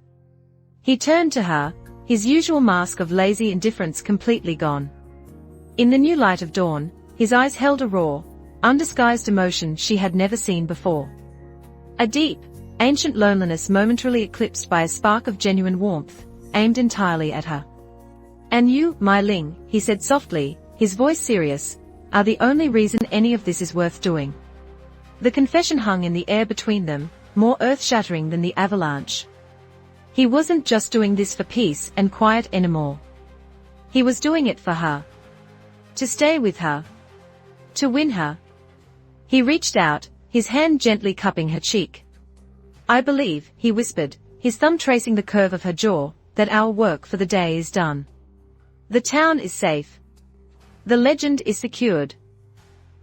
Speaker 1: He turned to her, his usual mask of lazy indifference completely gone. In the new light of dawn, his eyes held a raw, undisguised emotion she had never seen before. A deep, ancient loneliness momentarily eclipsed by a spark of genuine warmth, aimed entirely at her. "And you, Mai Ling," he said softly, his voice serious, "are the only reason any of this is worth doing." The confession hung in the air between them, more earth-shattering than the avalanche. He wasn't just doing this for peace and quiet anymore. He was doing it for her. To stay with her. To win her. He reached out, his hand gently cupping her cheek. "I believe," he whispered, his thumb tracing the curve of her jaw, "that our work for the day is done. The town is safe. The legend is secured.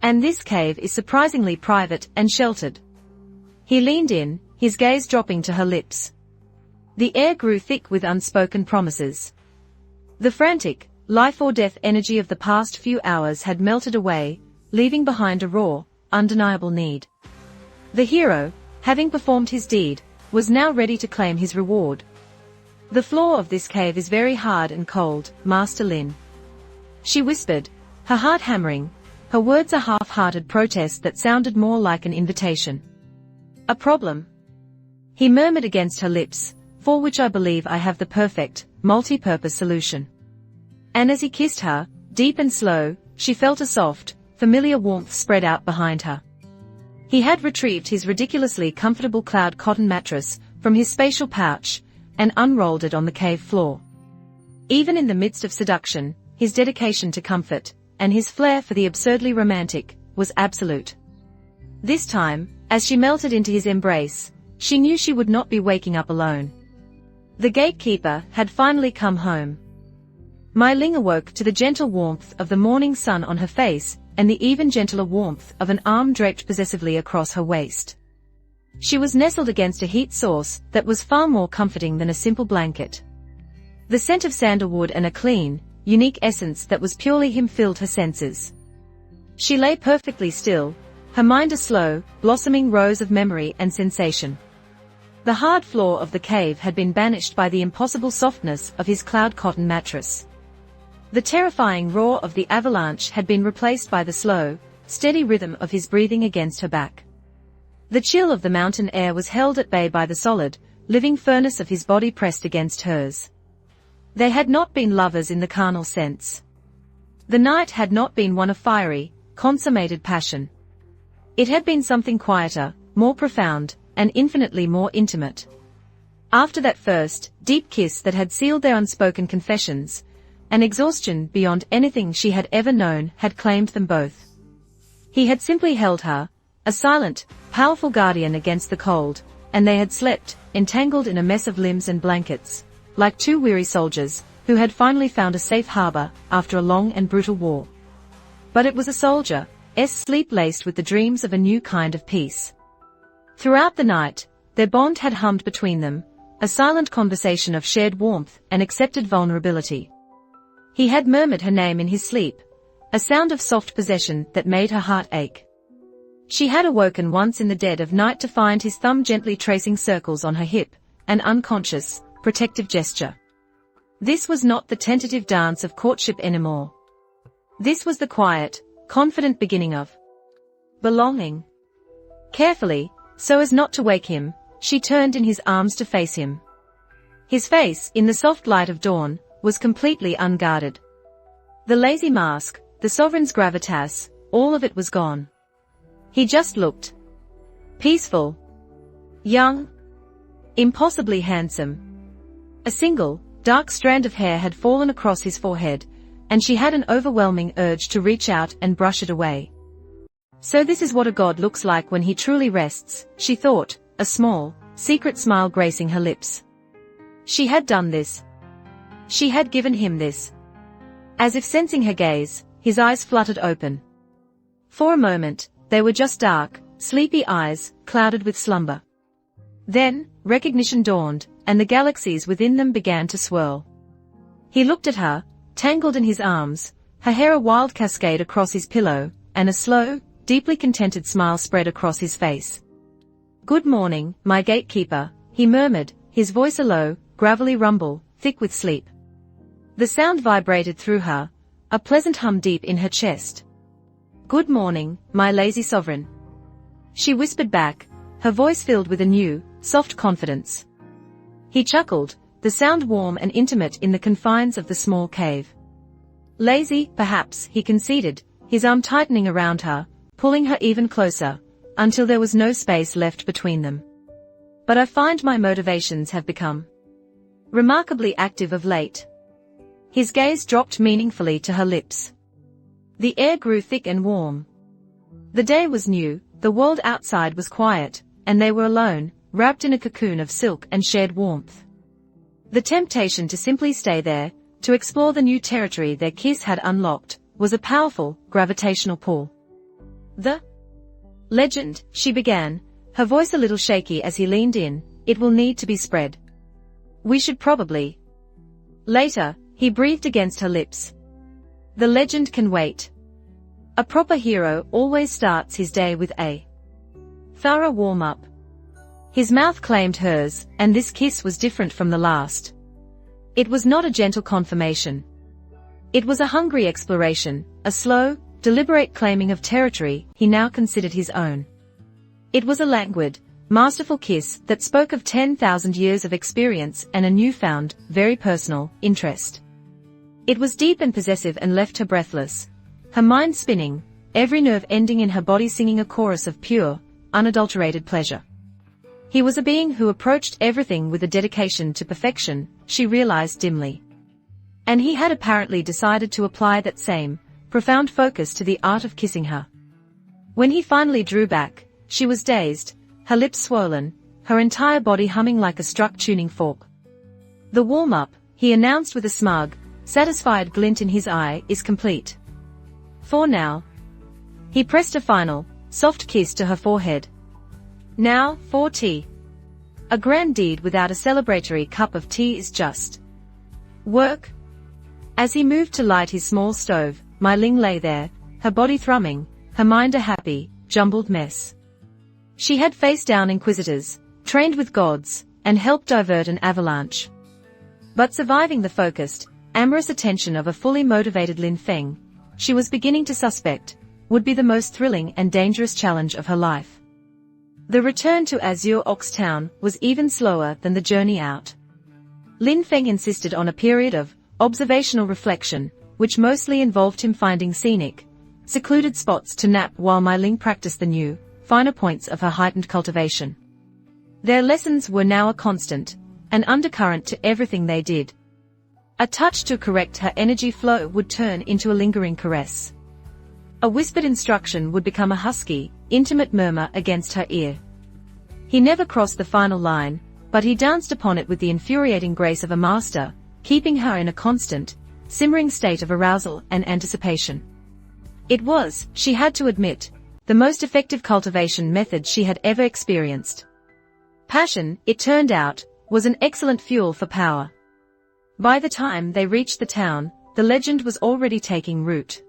Speaker 1: And this cave is surprisingly private and sheltered." He leaned in, his gaze dropping to her lips. The air grew thick with unspoken promises. The frantic, life-or-death energy of the past few hours had melted away, leaving behind a raw, undeniable need. The hero, having performed his deed, was now ready to claim his reward. "The floor of this cave is very hard and cold, Master Lin," she whispered, her heart hammering, her words a half-hearted protest that sounded more like an invitation. "A problem?" he murmured against her lips, "for which I believe I have the perfect, multi-purpose solution." And as he kissed her, deep and slow, she felt a soft, familiar warmth spread out behind her. He had retrieved his ridiculously comfortable cloud cotton mattress from his spatial pouch and unrolled it on the cave floor. Even in the midst of seduction, his dedication to comfort, and his flair for the absurdly romantic, was absolute. This time, as she melted into his embrace, she knew she would not be waking up alone. The gatekeeper had finally come home. Mai Ling awoke to the gentle warmth of the morning sun on her face, and the even gentler warmth of an arm draped possessively across her waist. She was nestled against a heat source that was far more comforting than a simple blanket. The scent of sandalwood and a clean, unique essence that was purely him filled her senses. She lay perfectly still, her mind a slow, blossoming rose of memory and sensation. The hard floor of the cave had been banished by the impossible softness of his cloud cotton mattress. The terrifying roar of the avalanche had been replaced by the slow, steady rhythm of his breathing against her back. The chill of the mountain air was held at bay by the solid, living furnace of his body pressed against hers. They had not been lovers in the carnal sense. The night had not been one of fiery, consummated passion. It had been something quieter, more profound, and infinitely more intimate. After that first, deep kiss that had sealed their unspoken confessions, an exhaustion beyond anything she had ever known had claimed them both. He had simply held her, a silent, powerful guardian against the cold, and they had slept, entangled in a mess of limbs and blankets, like two weary soldiers, who had finally found a safe harbor after a long and brutal war. But it was a soldier's sleep laced with the dreams of a new kind of peace. Throughout the night, their bond had hummed between them, a silent conversation of shared warmth and accepted vulnerability. He had murmured her name in his sleep, a sound of soft possession that made her heart ache. She had awoken once in the dead of night to find his thumb gently tracing circles on her hip, an unconscious, protective gesture. This was not the tentative dance of courtship anymore. This was the quiet, confident beginning of belonging. Carefully, so as not to wake him, she turned in his arms to face him. His face, in the soft light of dawn, was completely unguarded. The lazy mask, the sovereign's gravitas, all of it was gone. He just looked peaceful, young, impossibly handsome. A single, dark strand of hair had fallen across his forehead, and she had an overwhelming urge to reach out and brush it away. So this is what a god looks like when he truly rests, she thought, a small, secret smile gracing her lips. She had done this. She had given him this. As if sensing her gaze, his eyes fluttered open. For a moment, they were just dark, sleepy eyes, clouded with slumber. Then, recognition dawned, and the galaxies within them began to swirl. He looked at her, tangled in his arms, her hair a wild cascade across his pillow, and a slow, deeply contented smile spread across his face. "Good morning, my gatekeeper," he murmured, his voice a low, gravelly rumble, thick with sleep. The sound vibrated through her, a pleasant hum deep in her chest. "Good morning, my lazy sovereign," she whispered back, her voice filled with a new, soft confidence. He chuckled, the sound warm and intimate in the confines of the small cave. "Lazy, perhaps," he conceded, his arm tightening around her, pulling her even closer, until there was no space left between them. "But I find my motivations have become remarkably active of late." His gaze dropped meaningfully to her lips. The air grew thick and warm. The day was new, the world outside was quiet, and they were alone, wrapped in a cocoon of silk and shared warmth. The temptation to simply stay there, to explore the new territory their kiss had unlocked, was a powerful, gravitational pull. "The legend," she began, her voice a little shaky as he leaned in, "it will need to be spread. We should probably later," he breathed against her lips. "The legend can wait. A proper hero always starts his day with a thorough warm-up." His mouth claimed hers, and this kiss was different from the last. It was not a gentle confirmation. It was a hungry exploration, a slow, deliberate claiming of territory he now considered his own. It was a languid, masterful kiss that spoke of 10,000 years of experience and a newfound, very personal, interest. It was deep and possessive and left her breathless, her mind spinning, every nerve ending in her body singing a chorus of pure, unadulterated pleasure. He was a being who approached everything with a dedication to perfection, she realized dimly. And he had apparently decided to apply that same, profound focus to the art of kissing her. When he finally drew back, she was dazed, her lips swollen, her entire body humming like a struck tuning fork. "The warm-up," he announced with a smug, satisfied glint in his eye, "is complete. For now." He pressed a final, soft kiss to her forehead. "Now, for tea. A grand deed without a celebratory cup of tea is just work." As he moved to light his small stove, Mai Ling lay there, her body thrumming, her mind a happy, jumbled mess. She had faced down inquisitors, trained with gods, and helped divert an avalanche. But surviving the focused, amorous attention of a fully motivated Lin Fan, she was beginning to suspect, would be the most thrilling and dangerous challenge of her life. The return to Azure Ox Town was even slower than the journey out. Lin Fan insisted on a period of observational reflection, which mostly involved him finding scenic, secluded spots to nap while Mai Ling practiced the new, finer points of her heightened cultivation. Their lessons were now a constant, an undercurrent to everything they did. A touch to correct her energy flow would turn into a lingering caress. A whispered instruction would become a husky, intimate murmur against her ear. He never crossed the final line, but he danced upon it with the infuriating grace of a master, keeping her in a constant, simmering state of arousal and anticipation. It was, she had to admit, the most effective cultivation method she had ever experienced. Passion, it turned out, was an excellent fuel for power. By the time they reached the town, the legend was already taking root.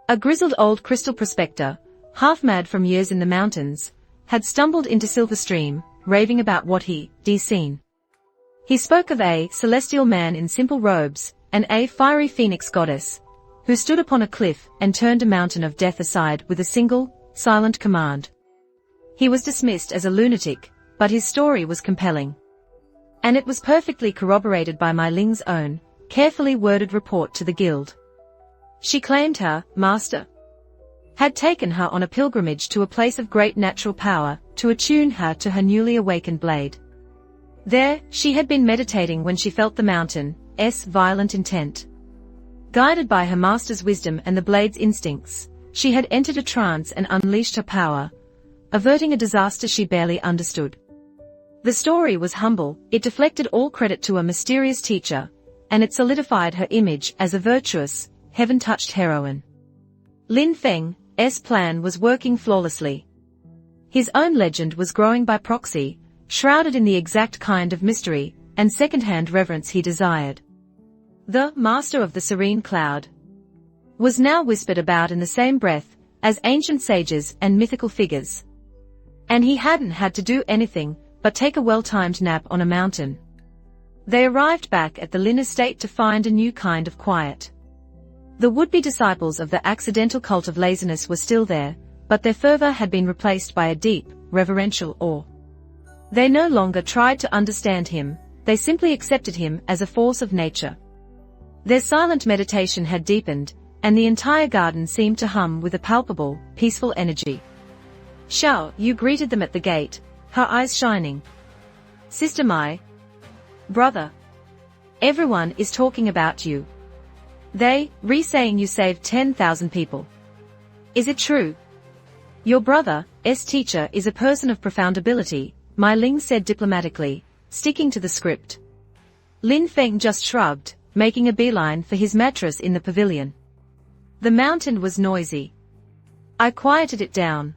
Speaker 1: A grizzled old crystal prospector, half mad from years in the mountains, had stumbled into Silver Stream, raving about what he'd seen. He spoke of a celestial man in simple robes, and a fiery phoenix goddess, who stood upon a cliff and turned a mountain of death aside with a single, silent command. He was dismissed as a lunatic, but his story was compelling. And it was perfectly corroborated by Mai Ling's own, carefully worded report to the guild. She claimed her master had taken her on a pilgrimage to a place of great natural power, to attune her to her newly awakened blade. There, she had been meditating when she felt the mountain's violent intent. Guided by her master's wisdom and the blade's instincts, she had entered a trance and unleashed her power, averting a disaster she barely understood. The story was humble, it deflected all credit to a mysterious teacher, and it solidified her image as a virtuous, heaven-touched heroine. Lin Fan's plan was working flawlessly. His own legend was growing by proxy, shrouded in the exact kind of mystery and second-hand reverence he desired. The Master of the Serene Cloud was now whispered about in the same breath as ancient sages and mythical figures. And he hadn't had to do anything but take a well-timed nap on a mountain. They arrived back at the Lin estate to find a new kind of quiet. The would-be disciples of the accidental cult of laziness were still there, but their fervor had been replaced by a deep, reverential awe. They no longer tried to understand him, they simply accepted him as a force of nature. Their silent meditation had deepened, and the entire garden seemed to hum with a palpable, peaceful energy. Xiao Yu greeted them at the gate, her eyes shining. Sister Mai. Brother. Everyone is talking about you. They, saying you saved 10,000 people. Is it true? Your brother's teacher is a person of profound ability, Mai Ling said diplomatically, sticking to the script. Lin Fan just shrugged, making a beeline for his mattress in the pavilion. The mountain was noisy. I quieted it down.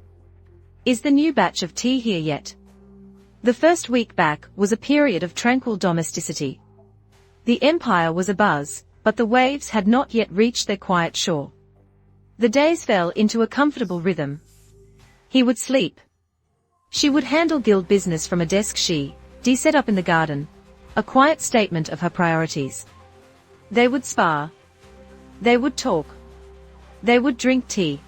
Speaker 1: Is the new batch of tea here yet? The first week back was a period of tranquil domesticity. The empire was abuzz, but the waves had not yet reached their quiet shore. The days fell into a comfortable rhythm. He would sleep. She would handle guild business from a desk she set up in the garden, a quiet statement of her priorities. They would spar. They would talk. They would drink tea.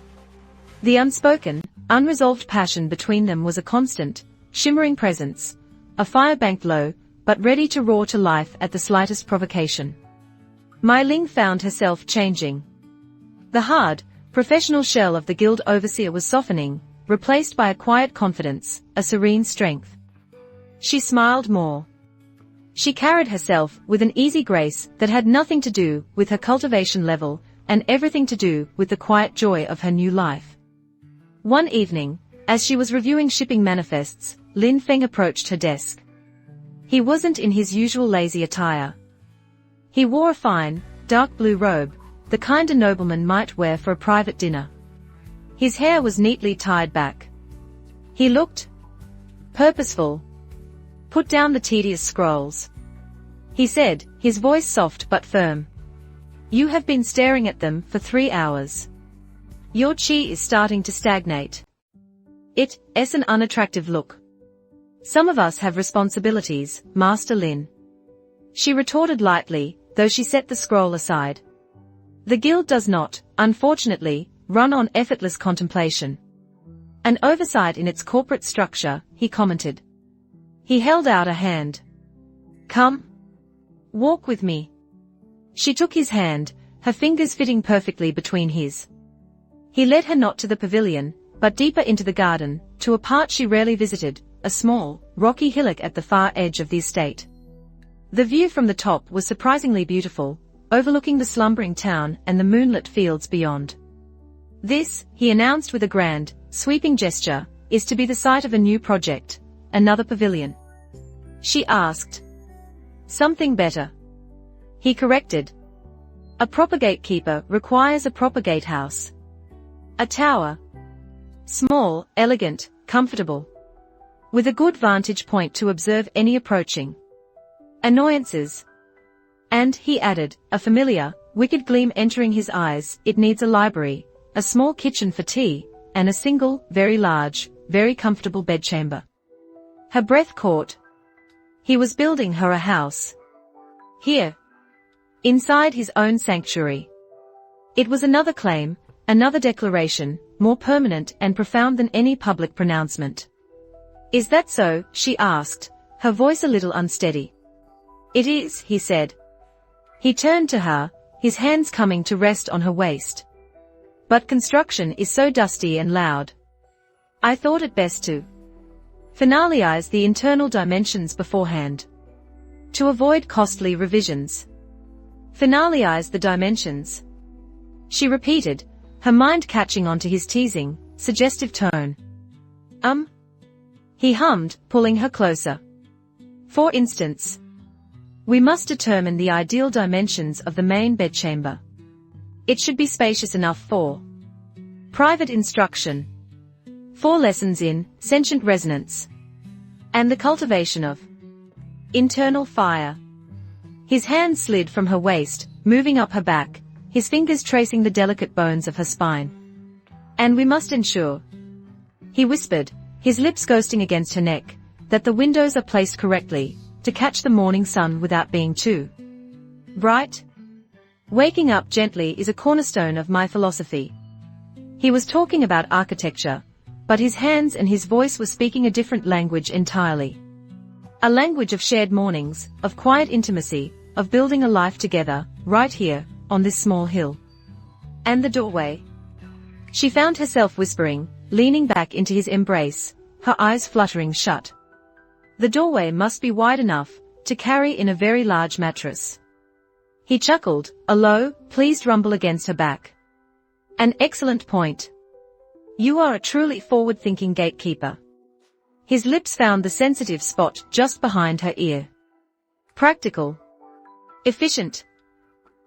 Speaker 1: The unspoken, unresolved passion between them was a constant, shimmering presence, a fire banked low, but ready to roar to life at the slightest provocation. Mai Ling found herself changing. The hard, professional shell of the guild overseer was softening, replaced by a quiet confidence, a serene strength. She smiled more. She carried herself with an easy grace that had nothing to do with her cultivation level and everything to do with the quiet joy of her new life. One evening, as she was reviewing shipping manifests, Lin Fan approached her desk. He wasn't in his usual lazy attire. He wore a fine, dark blue robe, the kind a nobleman might wear for a private dinner. His hair was neatly tied back. He looked purposeful. Put down the tedious scrolls, he said, his voice soft but firm. You have been staring at them for 3 hours. Your chi is starting to stagnate. It's an unattractive look. Some of us have responsibilities, Master Lin. She retorted lightly, though she set the scroll aside. The guild does not, unfortunately, run on effortless contemplation. An oversight in its corporate structure, he commented. He held out a hand. Come. Walk with me. She took his hand, her fingers fitting perfectly between his. He led her not to the pavilion, but deeper into the garden, to a part she rarely visited, a small, rocky hillock at the far edge of the estate. The view from the top was surprisingly beautiful, overlooking the slumbering town and the moonlit fields beyond. This, he announced with a grand, sweeping gesture, is to be the site of a new project, another pavilion. She asked. Something better. he corrected. A proper gatekeeper requires a proper gatehouse. A tower. Small, elegant, comfortable. With a good vantage point to observe any approaching annoyances. And, he added, a familiar, wicked gleam entering his eyes, it needs a library, a small kitchen for tea, and a single, very large, very comfortable bedchamber. Her breath caught. He was building her a house. Here. Inside his own sanctuary. It was another claim, another declaration, more permanent and profound than any public pronouncement. Is that so? She asked, her voice a little unsteady. It is, he said. He turned to her, his hands coming to rest on her waist. But construction is so dusty and loud. I thought it best to finalize the internal dimensions beforehand. To avoid costly revisions. Finalize the dimensions. She repeated, her mind catching on to his teasing, suggestive tone. He hummed, pulling her closer. For instance, we must determine the ideal dimensions of the main bedchamber. It should be spacious enough for private instruction, 4 lessons in sentient resonance, and the cultivation of internal fire. His hand slid from her waist, moving up her back, his fingers tracing the delicate bones of her spine. And we must ensure, he whispered, his lips ghosting against her neck, that the windows are placed correctly, to catch the morning sun without being too bright. Waking up gently is a cornerstone of my philosophy. He was talking about architecture, but his hands and his voice were speaking a different language entirely. A language of shared mornings, of quiet intimacy, of building a life together, right here, on this small hill. And the doorway. She found herself whispering, leaning back into his embrace, her eyes fluttering shut. The doorway must be wide enough to carry in a very large mattress. He chuckled, a low, pleased rumble against her back. An excellent point. You are a truly forward-thinking gatekeeper. His lips found the sensitive spot just behind her ear. Practical. Efficient.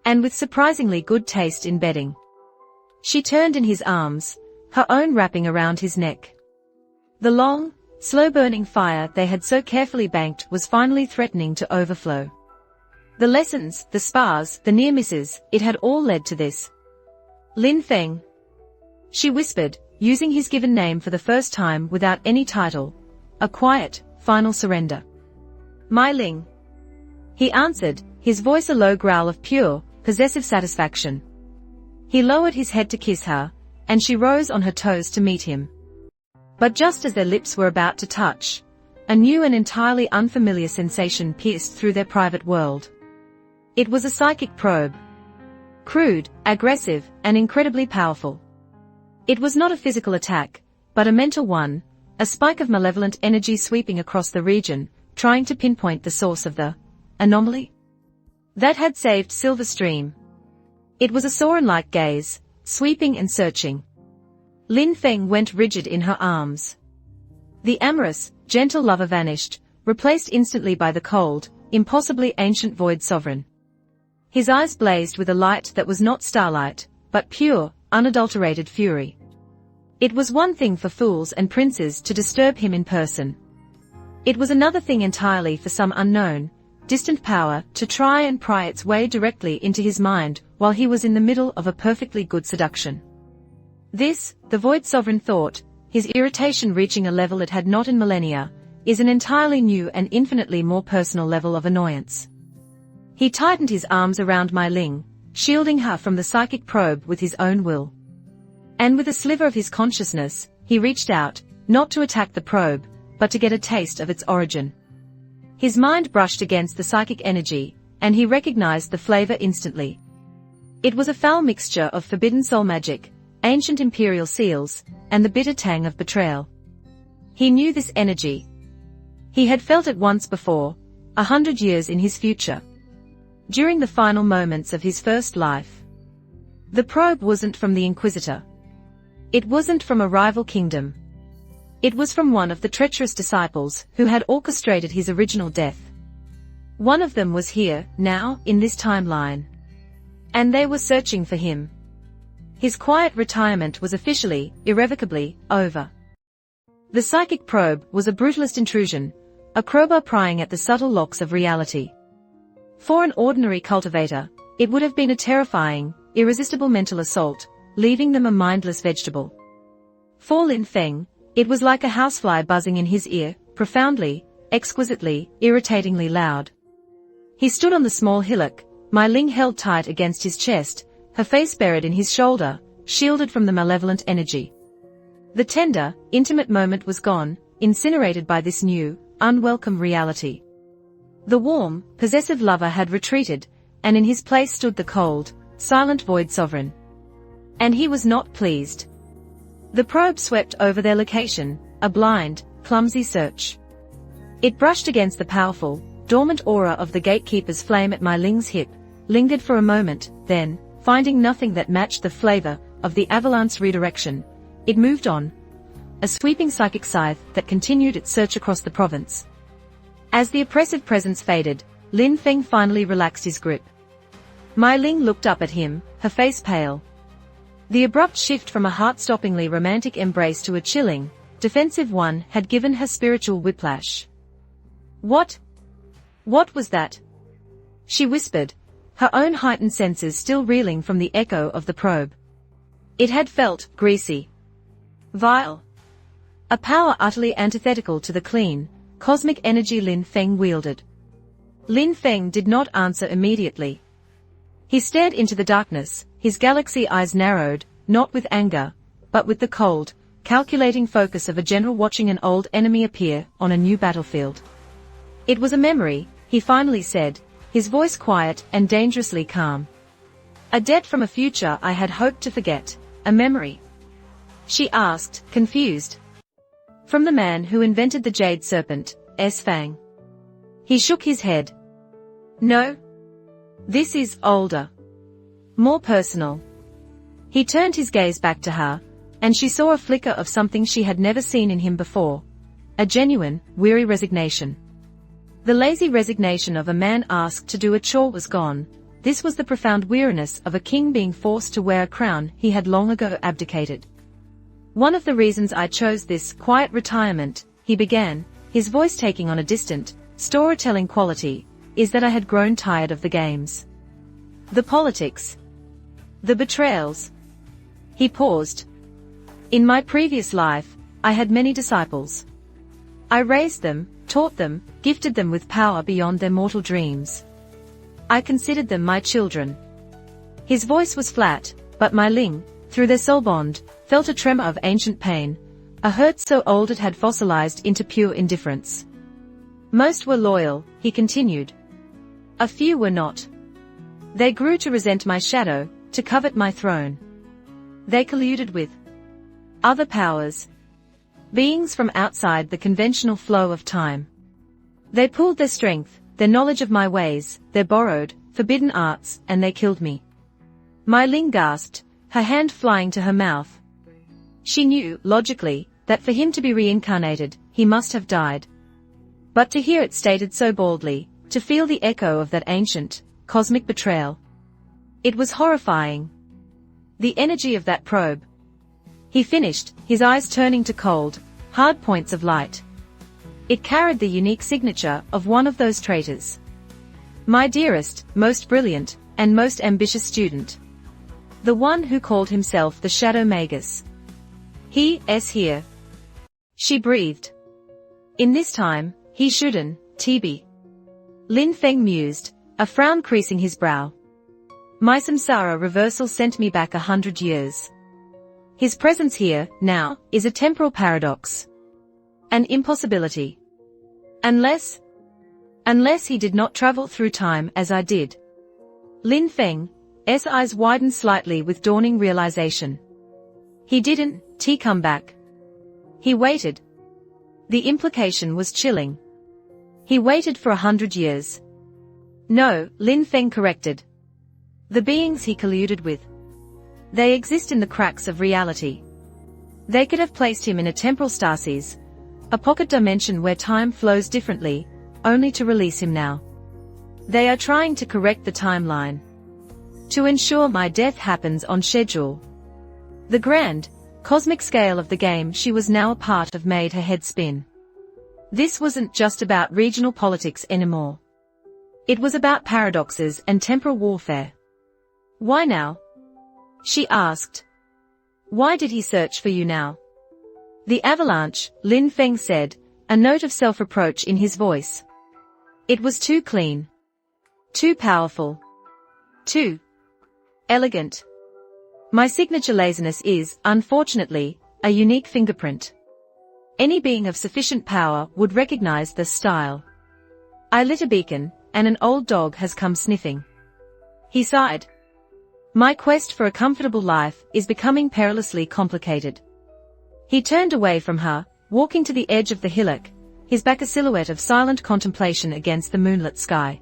Speaker 1: And with surprisingly good taste in bedding. She turned in his arms, her own wrapping around his neck. The long, slow-burning fire they had so carefully banked was finally threatening to overflow. The lessons, the spars, the near misses, it had all led to this. Lin Fan. She whispered, using his given name for the first time without any title. A quiet, final surrender. My Ling. He answered, his voice a low growl of pure, possessive satisfaction. He lowered his head to kiss her, and she rose on her toes to meet him. But just as their lips were about to touch, a new and entirely unfamiliar sensation pierced through their private world. It was a psychic probe. Crude, aggressive, and incredibly powerful. It was not a physical attack, but a mental one, a spike of malevolent energy sweeping across the region, trying to pinpoint the source of the anomaly that had saved Silver Stream. It was a Sauron-like gaze, sweeping and searching. Lin Fan went rigid in her arms. The amorous, gentle lover vanished, replaced instantly by the cold, impossibly ancient void sovereign. His eyes blazed with a light that was not starlight, but pure, unadulterated fury. It was one thing for fools and princes to disturb him in person. It was another thing entirely for some unknown, distant power to try and pry its way directly into his mind while he was in the middle of a perfectly good seduction. This, the void sovereign thought, his irritation reaching a level it had not in millennia, is an entirely new and infinitely more personal level of annoyance. He tightened his arms around Mai Ling, shielding her from the psychic probe with his own will. And with a sliver of his consciousness, he reached out, not to attack the probe, but to get a taste of its origin. His mind brushed against the psychic energy, and he recognized the flavor instantly. It was a foul mixture of forbidden soul magic, ancient imperial seals, and the bitter tang of betrayal. He knew this energy. He had felt it once before, 100 years in his future. During the final moments of his first life. The probe wasn't from the Inquisitor. It wasn't from a rival kingdom. It was from one of the treacherous disciples who had orchestrated his original death. One of them was here, now, in this timeline. And they were searching for him. His quiet retirement was officially, irrevocably, over. The psychic probe was a brutalist intrusion, a crowbar prying at the subtle locks of reality. For an ordinary cultivator, it would have been a terrifying, irresistible mental assault, leaving them a mindless vegetable. For Lin Fan, it was like a housefly buzzing in his ear, profoundly, exquisitely, irritatingly loud. He stood on the small hillock, my Ling held tight against his chest, her face buried in his shoulder, shielded from the malevolent energy. The tender, intimate moment was gone, incinerated by this new, unwelcome reality. The warm, possessive lover had retreated, and in his place stood the cold, silent void sovereign. And he was not pleased. The probe swept over their location, a blind, clumsy search. It brushed against the powerful, dormant aura of the gatekeeper's flame at my Ling's hip, lingered for a moment, then, finding nothing that matched the flavor of the avalanche redirection, it moved on, a sweeping psychic scythe that continued its search across the province. As the oppressive presence faded, Lin Fan finally relaxed his grip. Mai Ling looked up at him, her face pale. The abrupt shift from a heart-stoppingly romantic embrace to a chilling, defensive one had given her spiritual whiplash. What? What was that? She whispered, her own heightened senses still reeling from the echo of the probe. It had felt greasy. Vile. A power utterly antithetical to the clean, cosmic energy Lin Fan wielded. Lin Fan did not answer immediately. He stared into the darkness, his galaxy eyes narrowed, not with anger, but with the cold, calculating focus of a general watching an old enemy appear on a new battlefield. It was a memory, he finally said, his voice quiet and dangerously calm. A debt from a future I had hoped to forget, a memory. She asked, confused. From the man who invented the jade serpent, Fang. He shook his head. No. This is older. More personal. He turned his gaze back to her, and she saw a flicker of something she had never seen in him before. A genuine, weary resignation. The lazy resignation of a man asked to do a chore was gone. This was the profound weariness of a king being forced to wear a crown he had long ago abdicated. One of the reasons I chose this quiet retirement, he began, his voice taking on a distant, storytelling quality, is that I had grown tired of the games. The politics. The betrayals. He paused. In my previous life, I had many disciples. I raised them, taught them, gifted them with power beyond their mortal dreams. I considered them my children. His voice was flat, but Mai Ling, through their soul bond, felt a tremor of ancient pain, a hurt so old it had fossilized into pure indifference. Most were loyal, he continued. A few were not. They grew to resent my shadow, to covet my throne. They colluded with other powers, beings from outside the conventional flow of time. They pooled their strength, their knowledge of my ways, their borrowed, forbidden arts, and they killed me. Mai Ling gasped, her hand flying to her mouth. She knew, logically, that for him to be reincarnated, he must have died. But to hear it stated so baldly, to feel the echo of that ancient, cosmic betrayal. It was horrifying. The energy of that probe. He finished, his eyes turning to cold, hard points of light. It carried the unique signature of one of those traitors. My dearest, most brilliant, and most ambitious student. The one who called himself the Shadow Magus. He is here. She breathed. In this time, he shouldn't, TB. Lin Fan mused, a frown creasing his brow. My samsara reversal sent me back 100 years. His presence here, now, is a temporal paradox. An impossibility. Unless he did not travel through time as I did. Lin Fan's eyes widened slightly with dawning realization. He didn't, come back. He waited. The implication was chilling. He waited for 100 years. No, Lin Fan corrected. The beings he colluded with. They exist in the cracks of reality. They could have placed him in a temporal stasis, a pocket dimension where time flows differently, only to release him now. They are trying to correct the timeline to ensure my death happens on schedule. The grand, cosmic scale of the game she was now a part of made her head spin. This wasn't just about regional politics anymore. It was about paradoxes and temporal warfare. Why now? She asked. Why did he search for you now? The avalanche, Lin Fan said, a note of self-reproach in his voice. It was too clean. Too powerful. Too elegant. My signature laziness is, unfortunately, a unique fingerprint. Any being of sufficient power would recognize the style. I lit a beacon, and an old dog has come sniffing. He sighed. My quest for a comfortable life is becoming perilously complicated. He turned away from her, walking to the edge of the hillock, his back a silhouette of silent contemplation against the moonlit sky.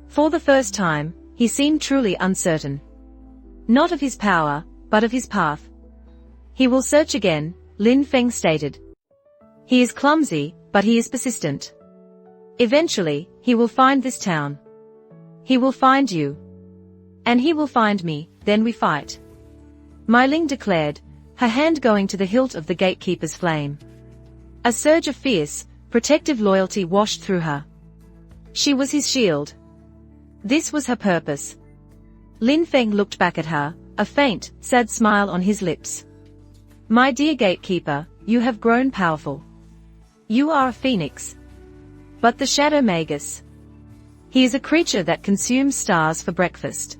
Speaker 1: For the first time, he seemed truly uncertain. Not of his power, but of his path. He will search again, Lin Fan stated. He is clumsy, but he is persistent. Eventually, he will find this town. He will find you. And he will find me, then we fight. Mai Ling declared, her hand going to the hilt of the gatekeeper's flame. A surge of fierce, protective loyalty washed through her. She was his shield. This was her purpose. Lin Fan looked back at her, a faint, sad smile on his lips. My dear gatekeeper, you have grown powerful. You are a phoenix. But the shadow magus. He is a creature that consumes stars for breakfast.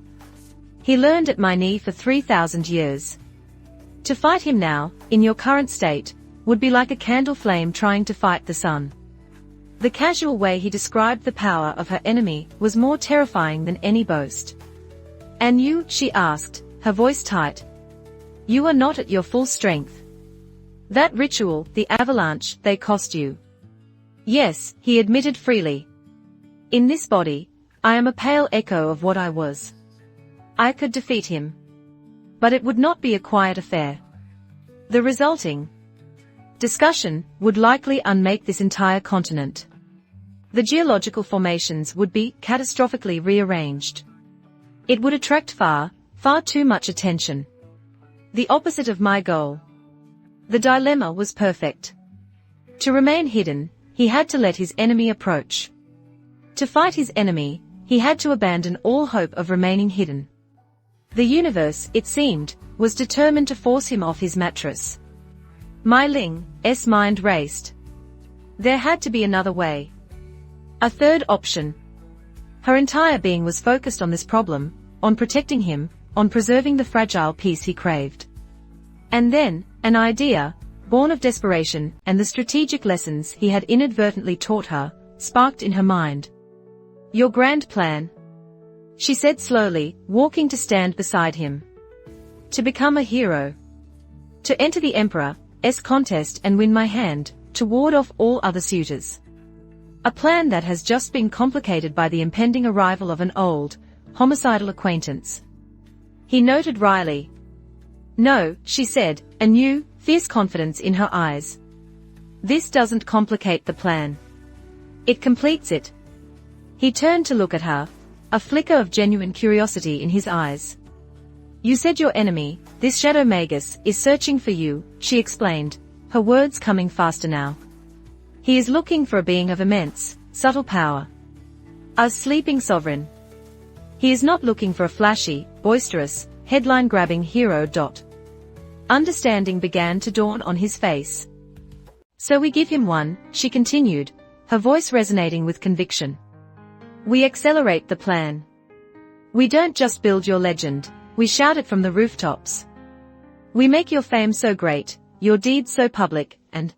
Speaker 1: He learned at my knee for 3,000 years. To fight him now, in your current state, would be like a candle flame trying to fight the sun. The casual way he described the power of her enemy was more terrifying than any boast. And you, she asked, her voice tight. You are not at your full strength. That ritual, the avalanche, they cost you. Yes, he admitted freely. In this body, I am a pale echo of what I was. I could defeat him. But it would not be a quiet affair. The resulting discussion would likely unmake this entire continent. The geological formations would be catastrophically rearranged. It would attract far, far too much attention. The opposite of my goal. The dilemma was perfect. To remain hidden, he had to let his enemy approach. To fight his enemy, he had to abandon all hope of remaining hidden. The universe, it seemed, was determined to force him off his mattress. Mai Ling's mind raced. There had to be another way. A third option. Her entire being was focused on this problem, on protecting him, on preserving the fragile peace he craved. And then, an idea, born of desperation and the strategic lessons he had inadvertently taught her, sparked in her mind. Your grand plan? She said slowly, walking to stand beside him. To become a hero. To enter the Emperor's contest and win my hand, to ward off all other suitors. A plan that has just been complicated by the impending arrival of an old, homicidal acquaintance. He noted wryly. No, she said, a new, fierce confidence in her eyes. This doesn't complicate the plan. It completes it. He turned to look at her, a flicker of genuine curiosity in his eyes. You said your enemy, this shadow magus, is searching for you, she explained, her words coming faster now. He is looking for a being of immense, subtle power. A sleeping sovereign. He is not looking for a flashy, boisterous, headline-grabbing hero. Understanding began to dawn on his face. So we give him one, she continued, her voice resonating with conviction. We accelerate the plan. We don't just build your legend, we shout it from the rooftops. We make your fame so great, your deeds so public, and,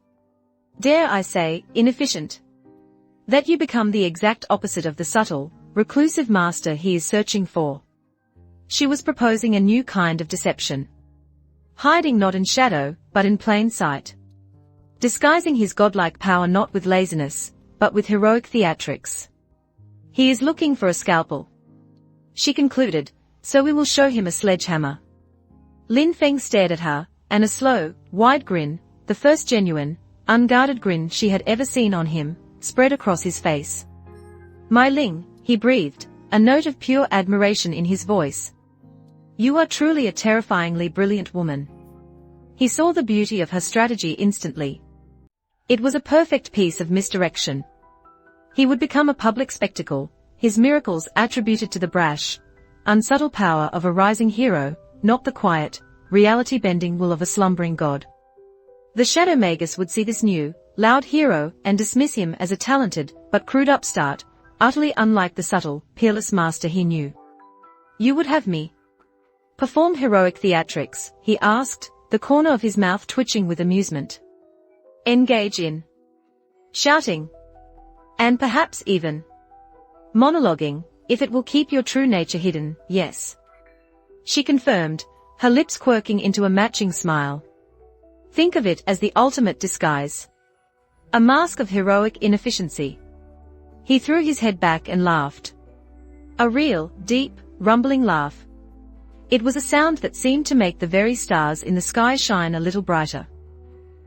Speaker 1: dare I say, inefficient, that you become the exact opposite of the subtle, reclusive master he is searching for. She was proposing a new kind of deception. Hiding not in shadow, but in plain sight. Disguising his godlike power not with laziness, but with heroic theatrics. He is looking for a scalpel. She concluded, so we will show him a sledgehammer. Lin Fan stared at her, and a slow, wide grin, the first genuine, unguarded grin she had ever seen on him, spread across his face. Mai Ling, he breathed, a note of pure admiration in his voice. You are truly a terrifyingly brilliant woman. He saw the beauty of her strategy instantly. It was a perfect piece of misdirection. He would become a public spectacle, his miracles attributed to the brash, unsubtle power of a rising hero, not the quiet, reality-bending will of a slumbering god. The Shadow Magus would see this new, loud hero and dismiss him as a talented, but crude upstart, utterly unlike the subtle, peerless master he knew. You would have me perform heroic theatrics, he asked, the corner of his mouth twitching with amusement. Engage in shouting. And perhaps even monologuing, if it will keep your true nature hidden, yes. She confirmed, her lips quirking into a matching smile. Think of it as the ultimate disguise. A mask of heroic inefficiency. He threw his head back and laughed. A real, deep, rumbling laugh. It was a sound that seemed to make the very stars in the sky shine a little brighter.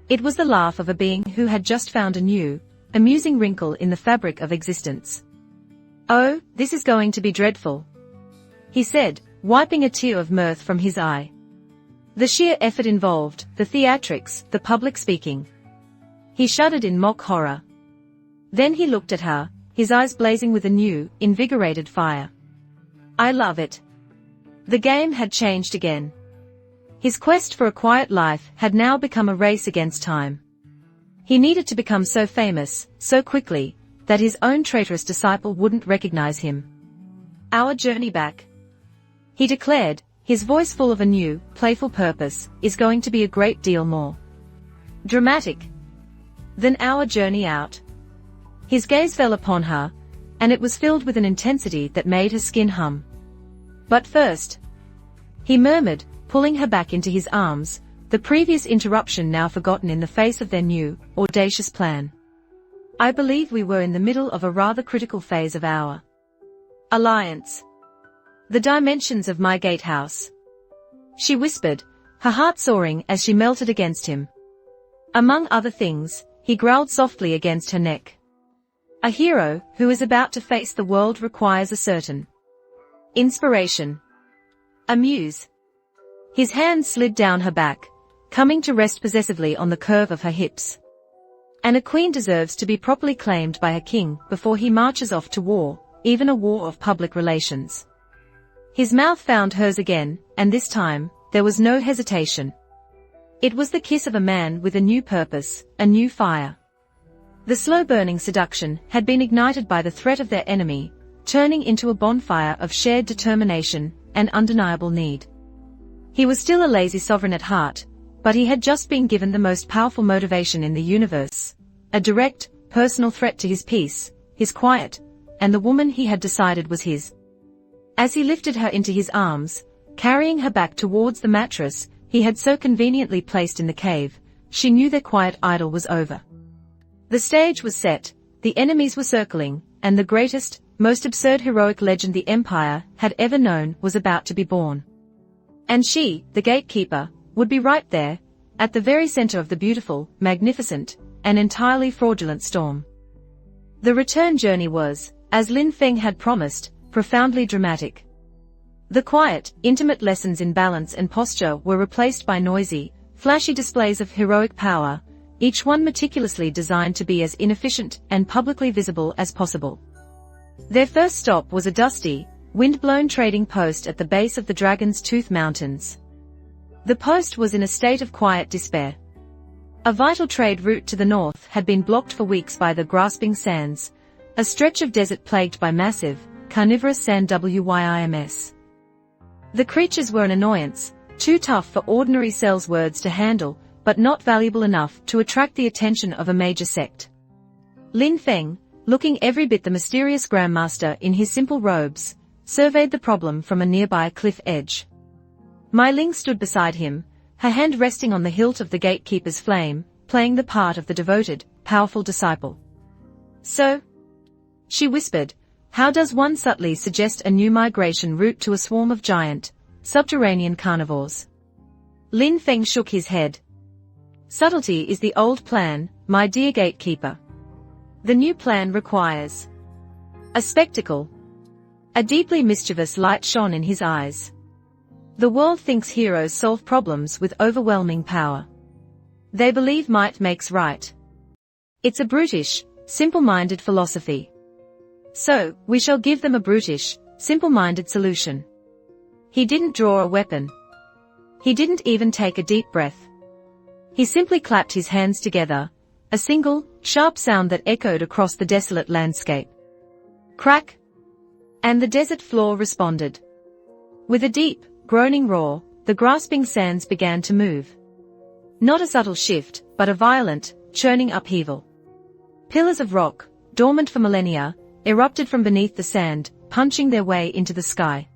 Speaker 1: It was the laugh of a being who had just found a new, amusing wrinkle in the fabric of existence. Oh, this is going to be dreadful, he said, wiping a tear of mirth from his eye. The sheer effort involved, the theatrics, the public speaking. He shuddered in mock horror. Then he looked at her, his eyes blazing with a new, invigorated fire. I love it. The game had changed again. His quest for a quiet life had now become a race against time. He needed to become so famous, so quickly, that his own traitorous disciple wouldn't recognize him. Our journey back, he declared, his voice full of a new, playful purpose, is going to be a great deal more dramatic than our journey out. His gaze fell upon her, and it was filled with an intensity that made her skin hum. But first, he murmured, pulling her back into his arms, the previous interruption now forgotten in the face of their new, audacious plan. I believe we were in the middle of a rather critical phase of our alliance. The dimensions of my gatehouse, she whispered, her heart soaring as she melted against him. Among other things, he growled softly against her neck. A hero who is about to face the world requires a certain inspiration. A muse. His hand slid down her back, coming to rest possessively on the curve of her hips. And a queen deserves to be properly claimed by her king before he marches off to war, even a war of public relations. His mouth found hers again, and this time, there was no hesitation. It was the kiss of a man with a new purpose, a new fire. The slow-burning seduction had been ignited by the threat of their enemy, turning into a bonfire of shared determination and undeniable need. He was still a lazy sovereign at heart, but he had just been given the most powerful motivation in the universe, a direct, personal threat to his peace, his quiet, and the woman he had decided was his. As he lifted her into his arms, carrying her back towards the mattress he had so conveniently placed in the cave, she knew their quiet idyll was over. The stage was set, the enemies were circling, and the greatest, most absurd heroic legend the Empire had ever known was about to be born. And she, the gatekeeper, would be right there, at the very center of the beautiful, magnificent, and entirely fraudulent storm. The return journey was, as Lin Fan had promised, profoundly dramatic. The quiet, intimate lessons in balance and posture were replaced by noisy, flashy displays of heroic power, each one meticulously designed to be as inefficient and publicly visible as possible. Their first stop was a dusty, wind-blown trading post at the base of the Dragon's Tooth Mountains. The post was in a state of quiet despair. A vital trade route to the north had been blocked for weeks by the grasping sands, a stretch of desert plagued by massive, carnivorous sand wims. The creatures were an annoyance, too tough for ordinary sales words to handle, but not valuable enough to attract the attention of a major sect. Lin Fan, looking every bit the mysterious grandmaster in his simple robes, surveyed the problem from a nearby cliff edge. Mai Ling stood beside him, her hand resting on the hilt of the gatekeeper's flame, playing the part of the devoted, powerful disciple. So, she whispered, how does one subtly suggest a new migration route to a swarm of giant, subterranean carnivores? Lin Fan shook his head. Subtlety is the old plan, my dear gatekeeper. The new plan requires a spectacle. A deeply mischievous light shone in his eyes. The world thinks heroes solve problems with overwhelming power. They believe might makes right. It's a brutish, simple-minded philosophy. So, we shall give them a brutish, simple-minded solution. He didn't draw a weapon. He didn't even take a deep breath. He simply clapped his hands together, a single, sharp sound that echoed across the desolate landscape. Crack! And the desert floor responded. With a deep, groaning roar, the grasping sands began to move. Not a subtle shift, but a violent, churning upheaval. Pillars of rock, dormant for millennia, erupted from beneath the sand, punching their way into the sky.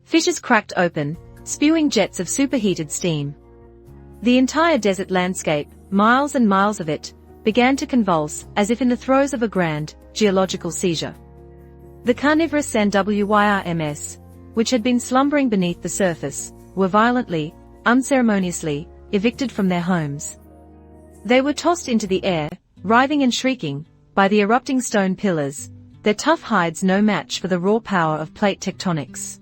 Speaker 1: Fissures cracked open, spewing jets of superheated steam. The entire desert landscape, miles and miles of it, began to convulse as if in the throes of a grand, geological seizure. The carnivorous sandwyrms, which had been slumbering beneath the surface, were violently, unceremoniously, evicted from their homes. They were tossed into the air, writhing and shrieking, by the erupting stone pillars, their tough hides no match for the raw power of plate tectonics.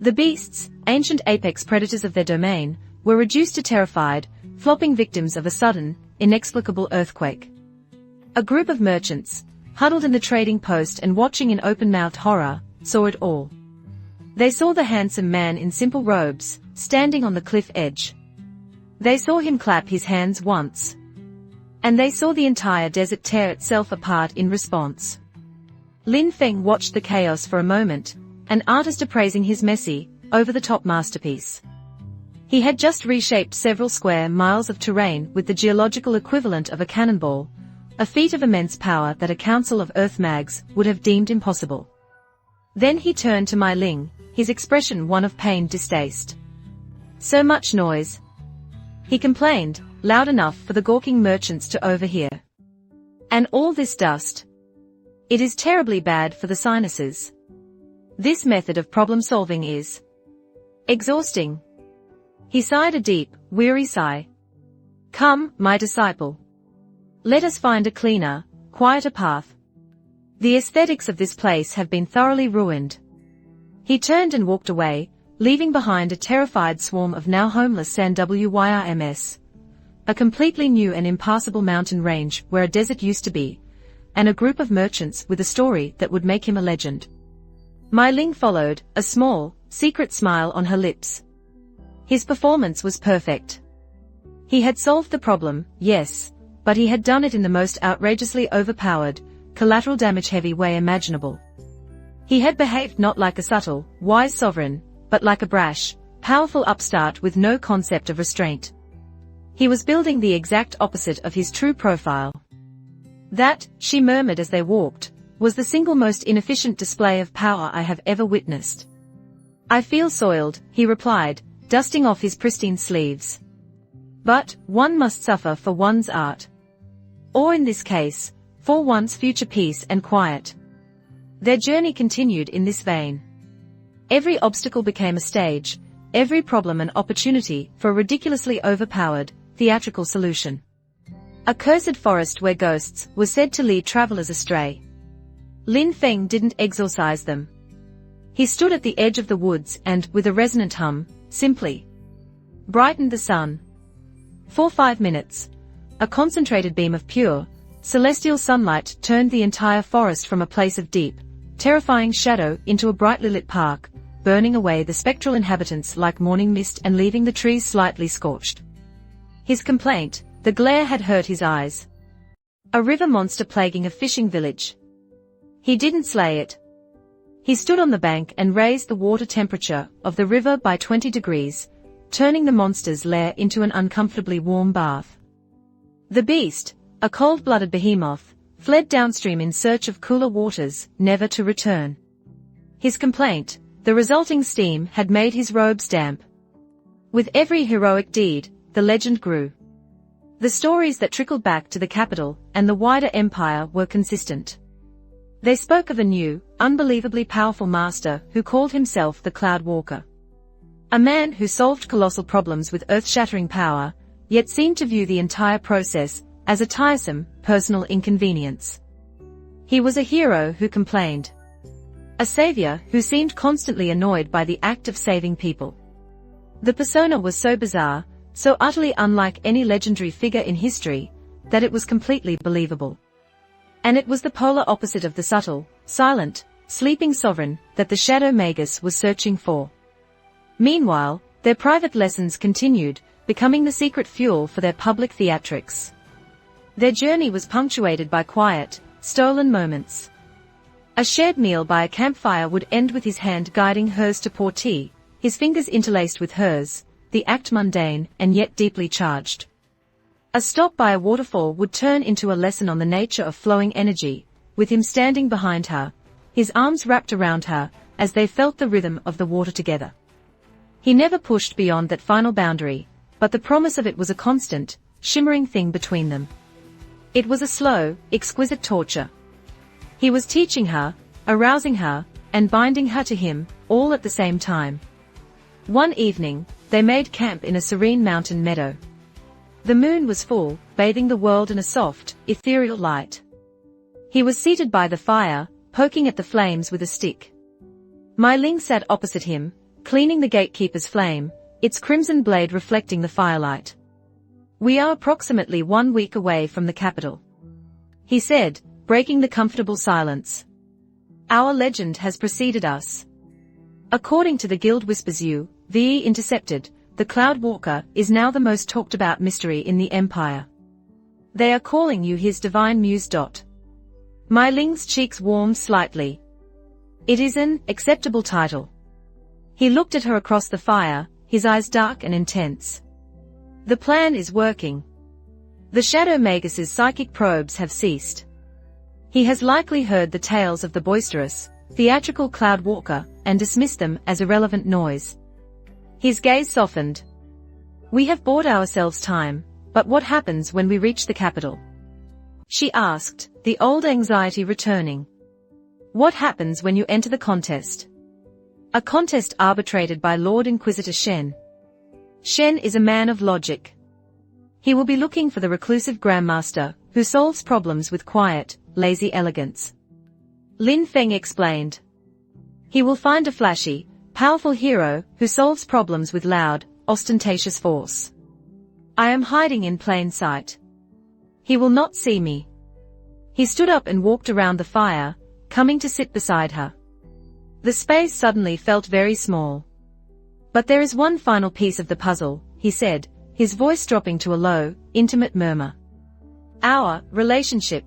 Speaker 1: The beasts, ancient apex predators of their domain, were reduced to terrified, flopping victims of a sudden, inexplicable earthquake. A group of merchants, huddled in the trading post and watching in open-mouthed horror, saw it all. They saw the handsome man in simple robes, standing on the cliff edge. They saw him clap his hands once. And they saw the entire desert tear itself apart in response. Lin Fan watched the chaos for a moment, an artist appraising his messy, over-the-top masterpiece. He had just reshaped several square miles of terrain with the geological equivalent of a cannonball, a feat of immense power that a council of Earth mags would have deemed impossible. Then he turned to Mai Ling, his expression one of pained distaste. So much noise, he complained, loud enough for the gawking merchants to overhear. And all this dust. It is terribly bad for the sinuses. This method of problem-solving is exhausting. He sighed a deep, weary sigh. Come, my disciple. Let us find a cleaner, quieter path. The aesthetics of this place have been thoroughly ruined. He turned and walked away, leaving behind a terrified swarm of now homeless sandwyrms. A completely new and impassable mountain range where a desert used to be, and a group of merchants with a story that would make him a legend. Mai Ling followed, a small, secret smile on her lips. His performance was perfect. He had solved the problem, yes, but he had done it in the most outrageously overpowered, collateral damage-heavy way imaginable. He had behaved not like a subtle, wise sovereign, but like a brash, powerful upstart with no concept of restraint. He was building the exact opposite of his true profile. That, she murmured as they walked, was the single most inefficient display of power I have ever witnessed. I feel soiled, he replied, dusting off his pristine sleeves. But, one must suffer for one's art. Or in this case, for one's future peace and quiet. Their journey continued in this vein. Every obstacle became a stage, every problem an opportunity for a ridiculously overpowered, theatrical solution. A cursed forest where ghosts were said to lead travelers astray. Lin Fan didn't exorcise them. He stood at the edge of the woods and, with a resonant hum, simply brightened the sun. For 5 minutes, a concentrated beam of pure, celestial sunlight turned the entire forest from a place of deep, terrifying shadow into a brightly lit park, burning away the spectral inhabitants like morning mist and leaving the trees slightly scorched. His complaint, the glare had hurt his eyes. A river monster plaguing a fishing village. He didn't slay it. He stood on the bank and raised the water temperature of the river by 20 degrees, turning the monster's lair into an uncomfortably warm bath. The beast, a cold-blooded behemoth, fled downstream in search of cooler waters, never to return. His complaint, the resulting steam, had made his robes damp. With every heroic deed, the legend grew. The stories that trickled back to the capital and the wider empire were consistent. They spoke of a new, unbelievably powerful master who called himself the Cloud Walker. A man who solved colossal problems with earth-shattering power, yet seemed to view the entire process as a tiresome, personal inconvenience. He was a hero who complained. A savior who seemed constantly annoyed by the act of saving people. The persona was so bizarre, so utterly unlike any legendary figure in history, that it was completely believable. And it was the polar opposite of the subtle, silent, sleeping sovereign that the Shadow Magus was searching for. Meanwhile, their private lessons continued, becoming the secret fuel for their public theatrics. Their journey was punctuated by quiet, stolen moments. A shared meal by a campfire would end with his hand guiding hers to pour tea, his fingers interlaced with hers, the act mundane and yet deeply charged. A stop by a waterfall would turn into a lesson on the nature of flowing energy, with him standing behind her, his arms wrapped around her, as they felt the rhythm of the water together. He never pushed beyond that final boundary, but the promise of it was a constant, shimmering thing between them. It was a slow, exquisite torture. He was teaching her, arousing her, and binding her to him, all at the same time. One evening, they made camp in a serene mountain meadow. The moon was full, bathing the world in a soft, ethereal light. He was seated by the fire, poking at the flames with a stick. Mai Ling sat opposite him, cleaning the gatekeeper's flame, its crimson blade reflecting the firelight. "We are approximately 1 week away from the capital," he said, breaking the comfortable silence. "Our legend has preceded us. According to the Guild Whispers you, the Intercepted, the Cloud Walker, is now the most talked about mystery in the Empire. They are calling you his divine muse. Mai Ling's cheeks warmed slightly. It is an acceptable title. He looked at her across the fire, his eyes dark and intense. The plan is working. The Shadow Magus's psychic probes have ceased. He has likely heard the tales of the boisterous, theatrical Cloud Walker, and dismissed them as irrelevant noise. His gaze softened. We have bought ourselves time, but what happens when we reach the capital? She asked, the old anxiety returning. What happens when you enter the contest? A contest arbitrated by Lord Inquisitor Shen. Shen is a man of logic. He will be looking for the reclusive Grandmaster, who solves problems with quiet, lazy elegance. Lin Feng explained. He will find a flashy, powerful hero, who solves problems with loud, ostentatious force. I am hiding in plain sight. He will not see me. He stood up and walked around the fire, coming to sit beside her. The space suddenly felt very small. But there is one final piece of the puzzle, he said, his voice dropping to a low, intimate murmur. Our relationship.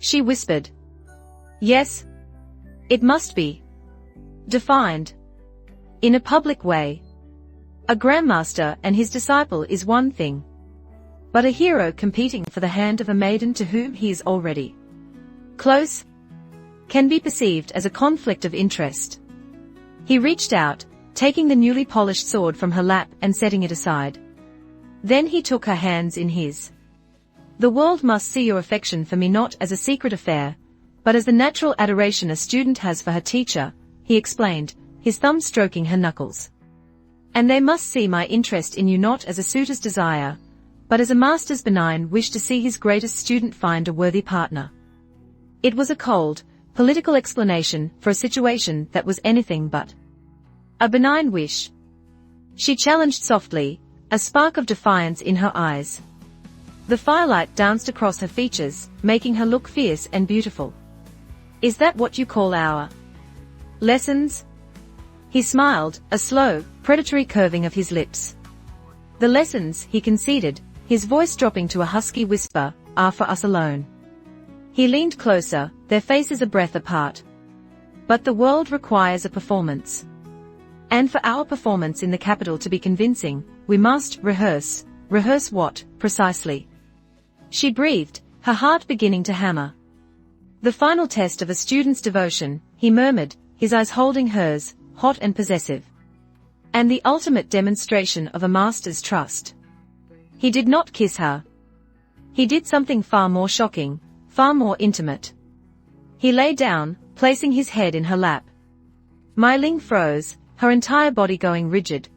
Speaker 1: She whispered. Yes. It must be defined. In a public way. A Grandmaster and his disciple is one thing. But a hero competing for the hand of a maiden to whom he is already close can be perceived as a conflict of interest. He reached out, taking the newly polished sword from her lap and setting it aside. Then he took her hands in his. The world must see your affection for me not as a secret affair, but as the natural adoration a student has for her teacher, he explained, his thumb stroking her knuckles. And they must see my interest in you not as a suitor's desire, but as a master's benign wish to see his greatest student find a worthy partner. It was a cold, political explanation for a situation that was anything but a benign wish. She challenged softly, a spark of defiance in her eyes. The firelight danced across her features, making her look fierce and beautiful. Is that what you call our lessons? He smiled, a slow, predatory curving of his lips. The lessons, he conceded, his voice dropping to a husky whisper, are for us alone. He leaned closer, their faces a breath apart. But the world requires a performance. And for our performance in the capital to be convincing, we must rehearse. Rehearse what, precisely? She breathed, her heart beginning to hammer. The final test of a student's devotion, he murmured, his eyes holding hers, hot and possessive. And the ultimate demonstration of a master's trust. He did not kiss her. He did something far more shocking, far more intimate. He lay down, placing his head in her lap. Mai Ling froze, her entire body going rigid.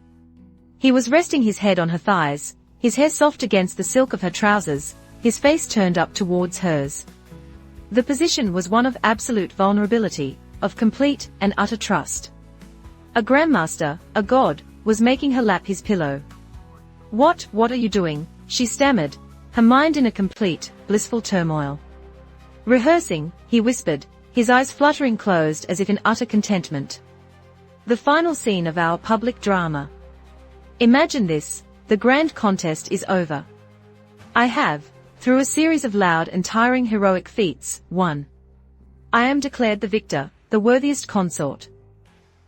Speaker 1: He was resting his head on her thighs, his hair soft against the silk of her trousers, his face turned up towards hers. The position was one of absolute vulnerability, of complete and utter trust. A grandmaster, a god, was making her lap his pillow. What are you doing?" she stammered, her mind in a complete, blissful turmoil. "Rehearsing," he whispered, his eyes fluttering closed as if in utter contentment. "The final scene of our public drama. Imagine this, the grand contest is over. I have, through a series of loud and tiring heroic feats, won. I am declared the victor, the worthiest consort.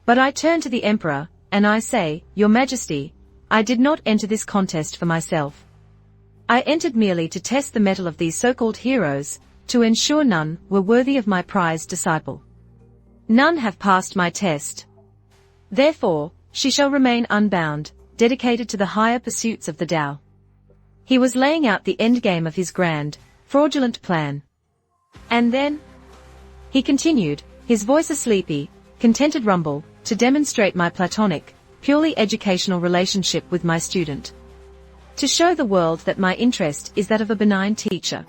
Speaker 1: But I turn to the emperor, and I say, Your Majesty, I did not enter this contest for myself. I entered merely to test the mettle of these so-called heroes, to ensure none were worthy of my prized disciple. None have passed my test. Therefore, she shall remain unbound, dedicated to the higher pursuits of the Tao." He was laying out the endgame of his grand, fraudulent plan. "And then," he continued, his voice a sleepy, contented rumble, "to demonstrate my platonic, purely educational relationship with my student. To show the world that my interest is that of a benign teacher.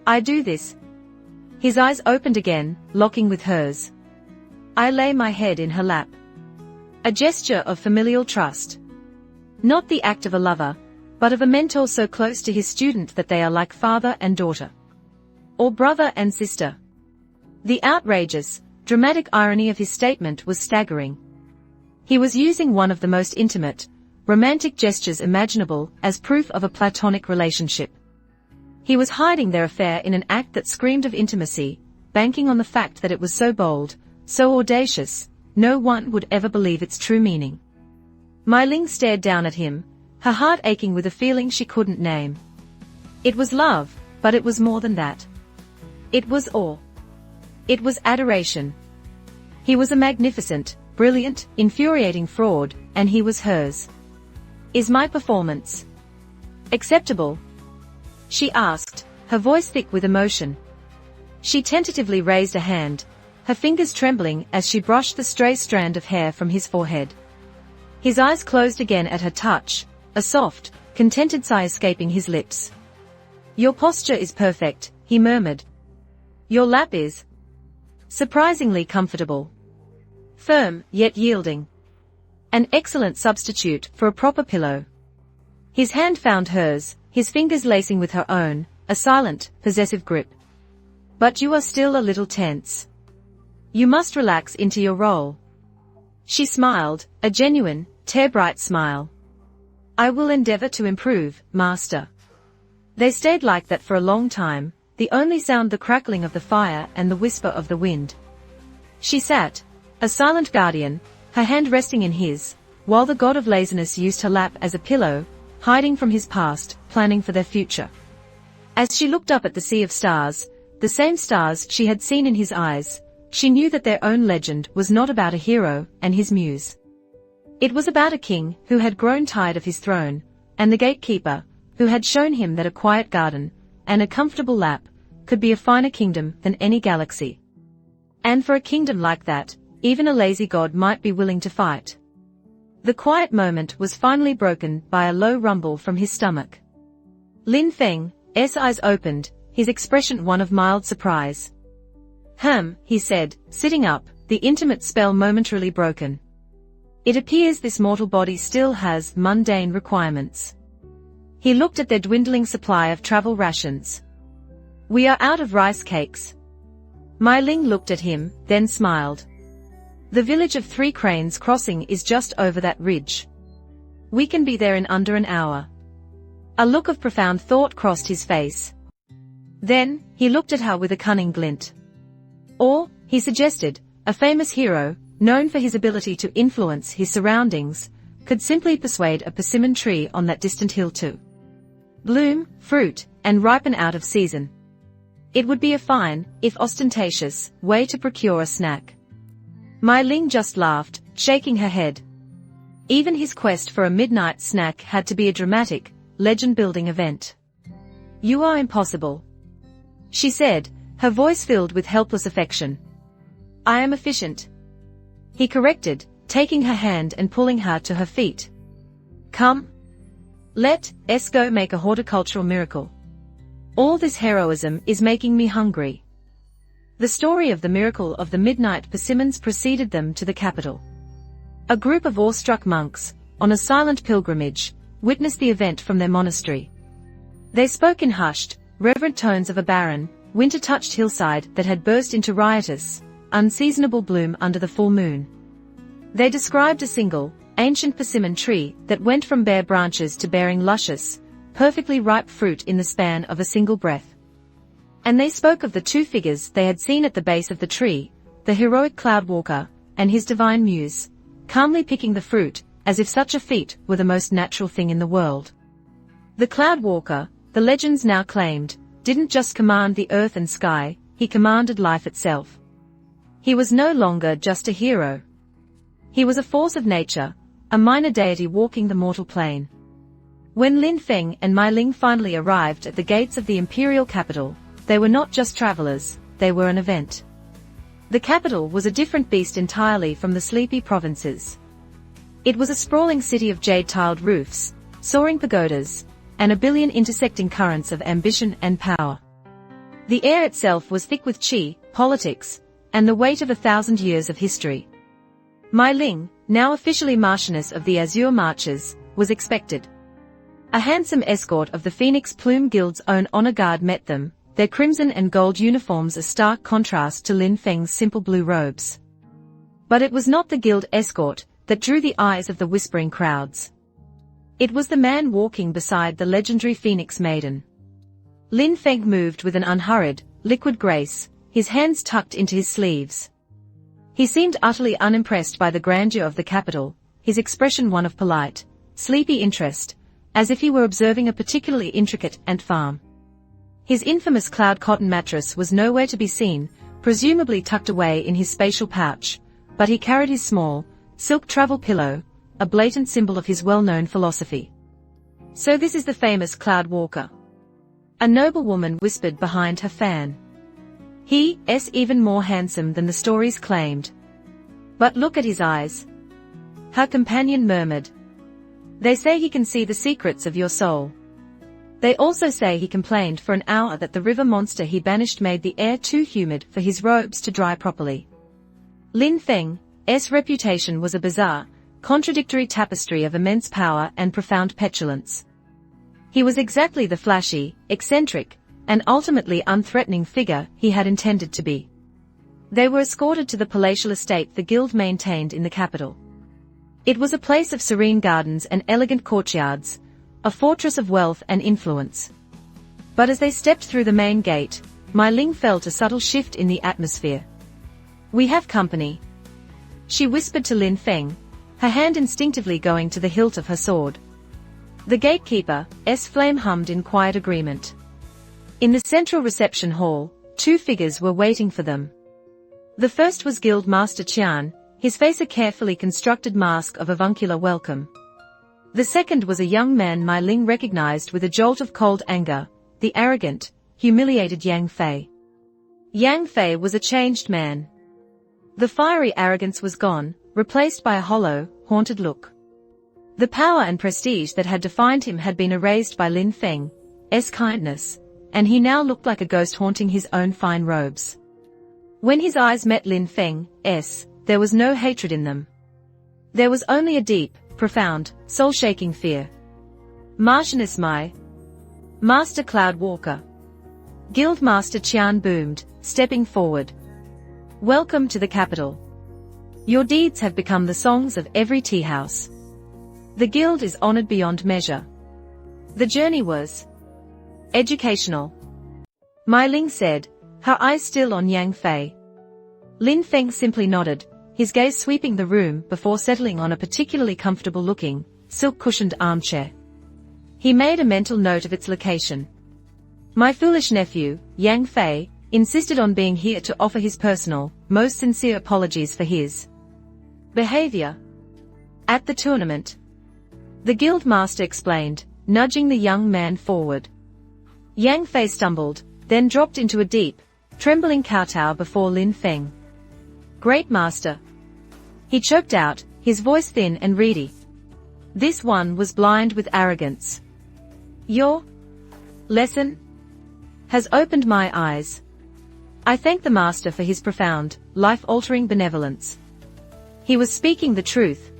Speaker 1: I do this." His eyes opened again, locking with hers. "I lay my head in her lap. A gesture of familial trust. Not the act of a lover, but of a mentor so close to his student that they are like father and daughter. Or brother and sister." The outrageous, dramatic irony of his statement was staggering. He was using one of the most intimate, romantic gestures imaginable as proof of a platonic relationship. He was hiding their affair in an act that screamed of intimacy, banking on the fact that it was so bold, so audacious, no one would ever believe its true meaning. Mai Ling stared down at him, her heart aching with a feeling she couldn't name. It was love, but it was more than that. It was awe. It was adoration. He was a magnificent, brilliant, infuriating fraud, and he was hers. "Is my performance acceptable?" she asked, her voice thick with emotion. She tentatively raised a hand, her fingers trembling as she brushed the stray strand of hair from his forehead. His eyes closed again at her touch, a soft, contented sigh escaping his lips. "Your posture is perfect," he murmured. "Your lap is surprisingly comfortable. Firm, yet yielding. An excellent substitute for a proper pillow." His hand found hers, his fingers lacing with her own, a silent, possessive grip. "But you are still a little tense. You must relax into your role." She smiled, a genuine, tear-bright smile. "I will endeavor to improve, master." They stayed like that for a long time, the only sound the crackling of the fire and the whisper of the wind. She sat, a silent guardian, her hand resting in his, while the god of laziness used her lap as a pillow, hiding from his past, planning for their future. As she looked up at the sea of stars, the same stars she had seen in his eyes, she knew that their own legend was not about a hero and his muse. It was about a king who had grown tired of his throne, and the gatekeeper, who had shown him that a quiet garden, and a comfortable lap, could be a finer kingdom than any galaxy. And for a kingdom like that, even a lazy god might be willing to fight. The quiet moment was finally broken by a low rumble from his stomach. Lin Fan's eyes opened, his expression one of mild surprise. He said, sitting up, the intimate spell momentarily broken. "It appears this mortal body still has mundane requirements." He looked at their dwindling supply of travel rations. "We are out of rice cakes." Mai Ling looked at him, then smiled. "The village of 3 Cranes Crossing is just over that ridge. We can be there in under an hour." A look of profound thought crossed his face. Then, he looked at her with a cunning glint. "Or," he suggested, "a famous hero, known for his ability to influence his surroundings, could simply persuade a persimmon tree on that distant hill to bloom, fruit, and ripen out of season. It would be a fine, if ostentatious, way to procure a snack." Mai Ling just laughed, shaking her head. Even his quest for a midnight snack had to be a dramatic, legend-building event. "You are impossible," she said, her voice filled with helpless affection. "I am efficient," he corrected, taking her hand and pulling her to her feet. "Come. Let's go make a horticultural miracle. All this heroism is making me hungry." The story of the miracle of the midnight persimmons preceded them to the capital. A group of awestruck monks, on a silent pilgrimage, witnessed the event from their monastery. They spoke in hushed, reverent tones of a barren, winter-touched hillside that had burst into riotous, unseasonable bloom under the full moon. They described a single, ancient persimmon tree that went from bare branches to bearing luscious, perfectly ripe fruit in the span of a single breath. And they spoke of the two figures they had seen at the base of the tree, the heroic cloud-walker, and his divine muse, calmly picking the fruit, as if such a feat were the most natural thing in the world. The cloud-walker, the legends now claimed, didn't just command the earth and sky, he commanded life itself. He was no longer just a hero. He was a force of nature, a minor deity walking the mortal plane. When Lin Fan and Mai Ling finally arrived at the gates of the imperial capital, they were not just travelers, they were an event. The capital was a different beast entirely from the sleepy provinces. It was a sprawling city of jade-tiled roofs, soaring pagodas, and a billion intersecting currents of ambition and power. The air itself was thick with qi, politics, and the weight of 1,000 years of history. Mai Ling, now officially Marchioness of the Azure Marches, was expected. A handsome escort of the Phoenix Plume Guild's own honor guard met them, their crimson and gold uniforms a stark contrast to Lin Fan's simple blue robes. But it was not the guild escort that drew the eyes of the whispering crowds. It was the man walking beside the legendary Phoenix Maiden. Lin Fan moved with an unhurried, liquid grace, his hands tucked into his sleeves. He seemed utterly unimpressed by the grandeur of the capital, his expression one of polite, sleepy interest, as if he were observing a particularly intricate ant farm. His infamous cloud cotton mattress was nowhere to be seen, presumably tucked away in his spatial pouch, but he carried his small, silk travel pillow, a blatant symbol of his well-known philosophy. So this is the famous cloud walker. A noble woman whispered behind her fan. He's even more handsome than the stories claimed. But look at his eyes. Her companion murmured. They say he can see the secrets of your soul. They also say he complained for an hour that the river monster he banished made the air too humid for his robes to dry properly. Lin Fan's reputation was a bizarre, contradictory tapestry of immense power and profound petulance. He was exactly the flashy, eccentric, and ultimately unthreatening figure he had intended to be. They were escorted to the palatial estate the guild maintained in the capital. It was a place of serene gardens and elegant courtyards, a fortress of wealth and influence. But as they stepped through the main gate, Mai Ling felt a subtle shift in the atmosphere. We have company, she whispered to Lin Fan, her hand instinctively going to the hilt of her sword. The gatekeeper's flame hummed in quiet agreement. In the central reception hall, two figures were waiting for them. The first was Guild Master Qian, his face a carefully constructed mask of avuncular welcome. The second was a young man Mai Ling recognized with a jolt of cold anger, the arrogant, humiliated Yang Fei. Yang Fei was a changed man. The fiery arrogance was gone, replaced by a hollow, haunted look. The power and prestige that had defined him had been erased by Lin Fan's kindness, and he now looked like a ghost haunting his own fine robes. When his eyes met Lin Fan's, there was no hatred in them. There was only a deep, profound, soul-shaking fear. Marchioness Mai. Master Cloud Walker. Guild Master Qian boomed, stepping forward. Welcome to the capital. Your deeds have become the songs of every tea house. The guild is honored beyond measure. The journey was educational, Mai Ling said, her eyes still on Yang Fei. Lin Fan simply nodded, his gaze sweeping the room before settling on a particularly comfortable-looking, silk-cushioned armchair. He made a mental note of its location. My foolish nephew, Yang Fei, insisted on being here to offer his personal, most sincere apologies for his behavior at the tournament. The guild master explained, nudging the young man forward. Yang Fei stumbled, then dropped into a deep, trembling kowtow before Lin Fan. Great master. He choked out, his voice thin and reedy. This one was blind with arrogance. Your lesson has opened my eyes. I thank the master for his profound, life-altering benevolence. He was speaking the truth.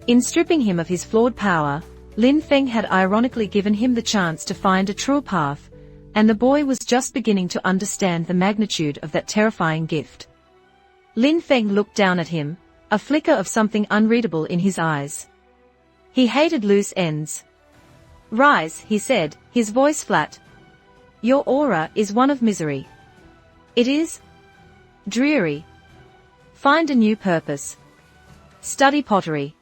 Speaker 1: In stripping him of his flawed power, Lin Fan had ironically given him the chance to find a truer path, and the boy was just beginning to understand the magnitude of that terrifying gift. Lin Fan looked down at him, a flicker of something unreadable in his eyes. He hated loose ends. Rise, he said, his voice flat. Your aura is one of misery. It is dreary. Find a new purpose. Study pottery.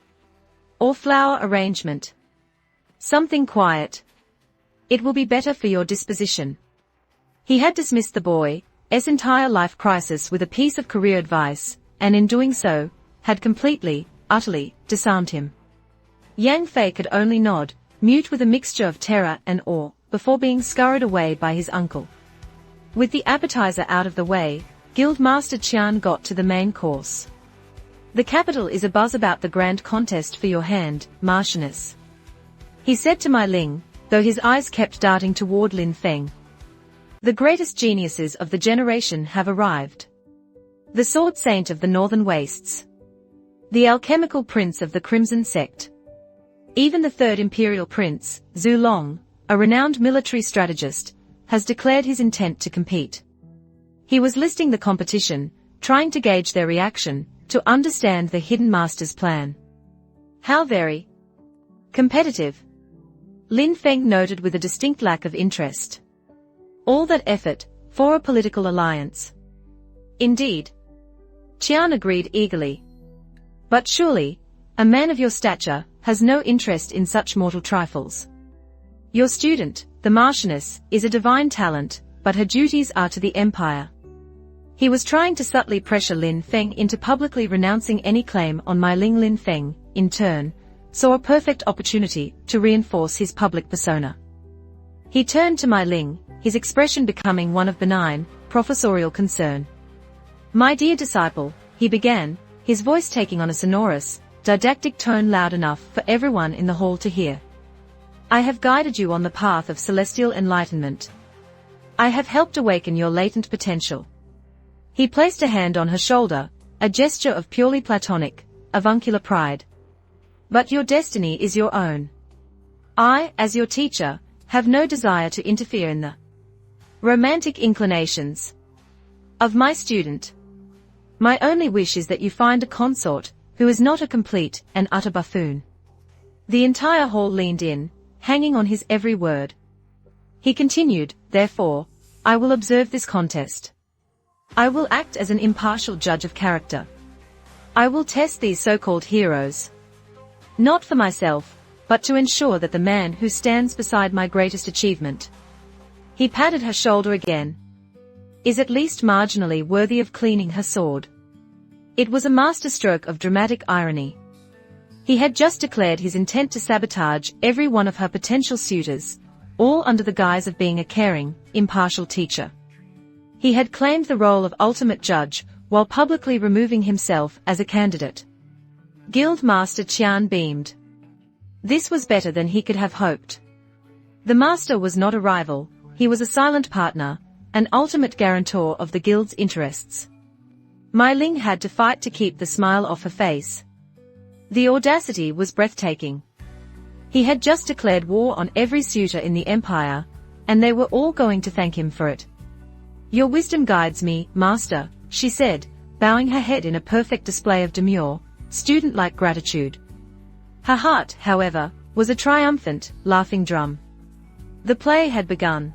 Speaker 1: Or flower arrangement. Something quiet. It will be better for your disposition. He had dismissed the boy's entire life crisis with a piece of career advice, and in doing so, had completely, utterly, disarmed him. Yang Fei could only nod, mute with a mixture of terror and awe, before being scurried away by his uncle. With the appetizer out of the way, Guildmaster Qian got to the main course. The capital is abuzz about the grand contest for your hand, Marchioness, he said to Mai Ling, though his eyes kept darting toward Lin Fan. The greatest geniuses of the generation have arrived. The Sword Saint of the Northern Wastes. The alchemical prince of the Crimson Sect. Even the third imperial prince, Zhu Long, a renowned military strategist, has declared his intent to compete. He was listing the competition, trying to gauge their reaction, to understand the hidden master's plan. How very competitive. Lin Fan noted with a distinct lack of interest. All that effort, for a political alliance. Indeed. Qian agreed eagerly. But surely, a man of your stature, has no interest in such mortal trifles. Your student, the Marchioness, is a divine talent, but her duties are to the Empire. He was trying to subtly pressure Lin Fan into publicly renouncing any claim on Mai Ling. Lin Fan, in turn, saw a perfect opportunity to reinforce his public persona. He turned to Mai Ling, his expression becoming one of benign, professorial concern. My dear disciple, he began, his voice taking on a sonorous, didactic tone loud enough for everyone in the hall to hear. I have guided you on the path of celestial enlightenment. I have helped awaken your latent potential. He placed a hand on her shoulder, a gesture of purely platonic, avuncular pride. But your destiny is your own. I, as your teacher, have no desire to interfere in the romantic inclinations of my student. My only wish is that you find a consort who is not a complete and utter buffoon. The entire hall leaned in, hanging on his every word. He continued, therefore, I will observe this contest. I will act as an impartial judge of character. I will test these so-called heroes. Not for myself, but to ensure that the man who stands beside my greatest achievement. He patted her shoulder again. Is at least marginally worthy of cleaning her sword. It was a masterstroke of dramatic irony. He had just declared his intent to sabotage every one of her potential suitors, all under the guise of being a caring, impartial teacher. He had claimed the role of ultimate judge, while publicly removing himself as a candidate. Guildmaster Qian beamed. This was better than he could have hoped. The master was not a rival, he was a silent partner, an ultimate guarantor of the guild's interests. Mai Ling had to fight to keep the smile off her face. The audacity was breathtaking. He had just declared war on every suitor in the Empire, and they were all going to thank him for it. Your wisdom guides me, master, she said, bowing her head in a perfect display of demure, student-like gratitude. Her heart, however, was a triumphant, laughing drum. The play had begun.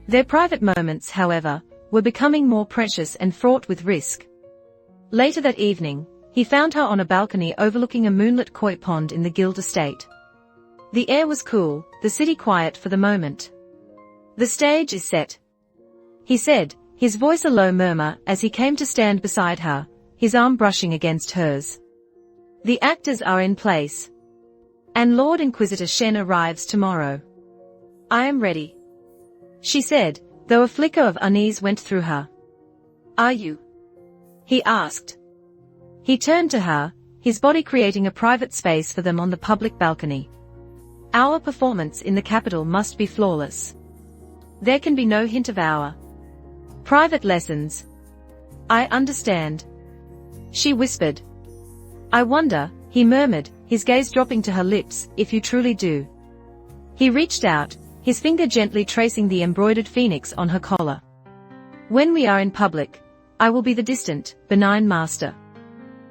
Speaker 1: Their private moments, however, were becoming more precious and fraught with risk. Later that evening, he found her on a balcony overlooking a moonlit koi pond in the guild estate. The air was cool, the city quiet for the moment. The stage is set, he said, his voice a low murmur as he came to stand beside her, his arm brushing against hers. The actors are in place. And Lord Inquisitor Shen arrives tomorrow. I am ready, she said, though a flicker of unease went through her. Are you? He asked. He turned to her, his body creating a private space for them on the public balcony. Our performance in the capital must be flawless. There can be no hint of our Private lessons. I understand. She whispered. I wonder, he murmured, his gaze dropping to her lips, if you truly do. He reached out, his finger gently tracing the embroidered phoenix on her collar. When we are in public, I will be the distant, benign master.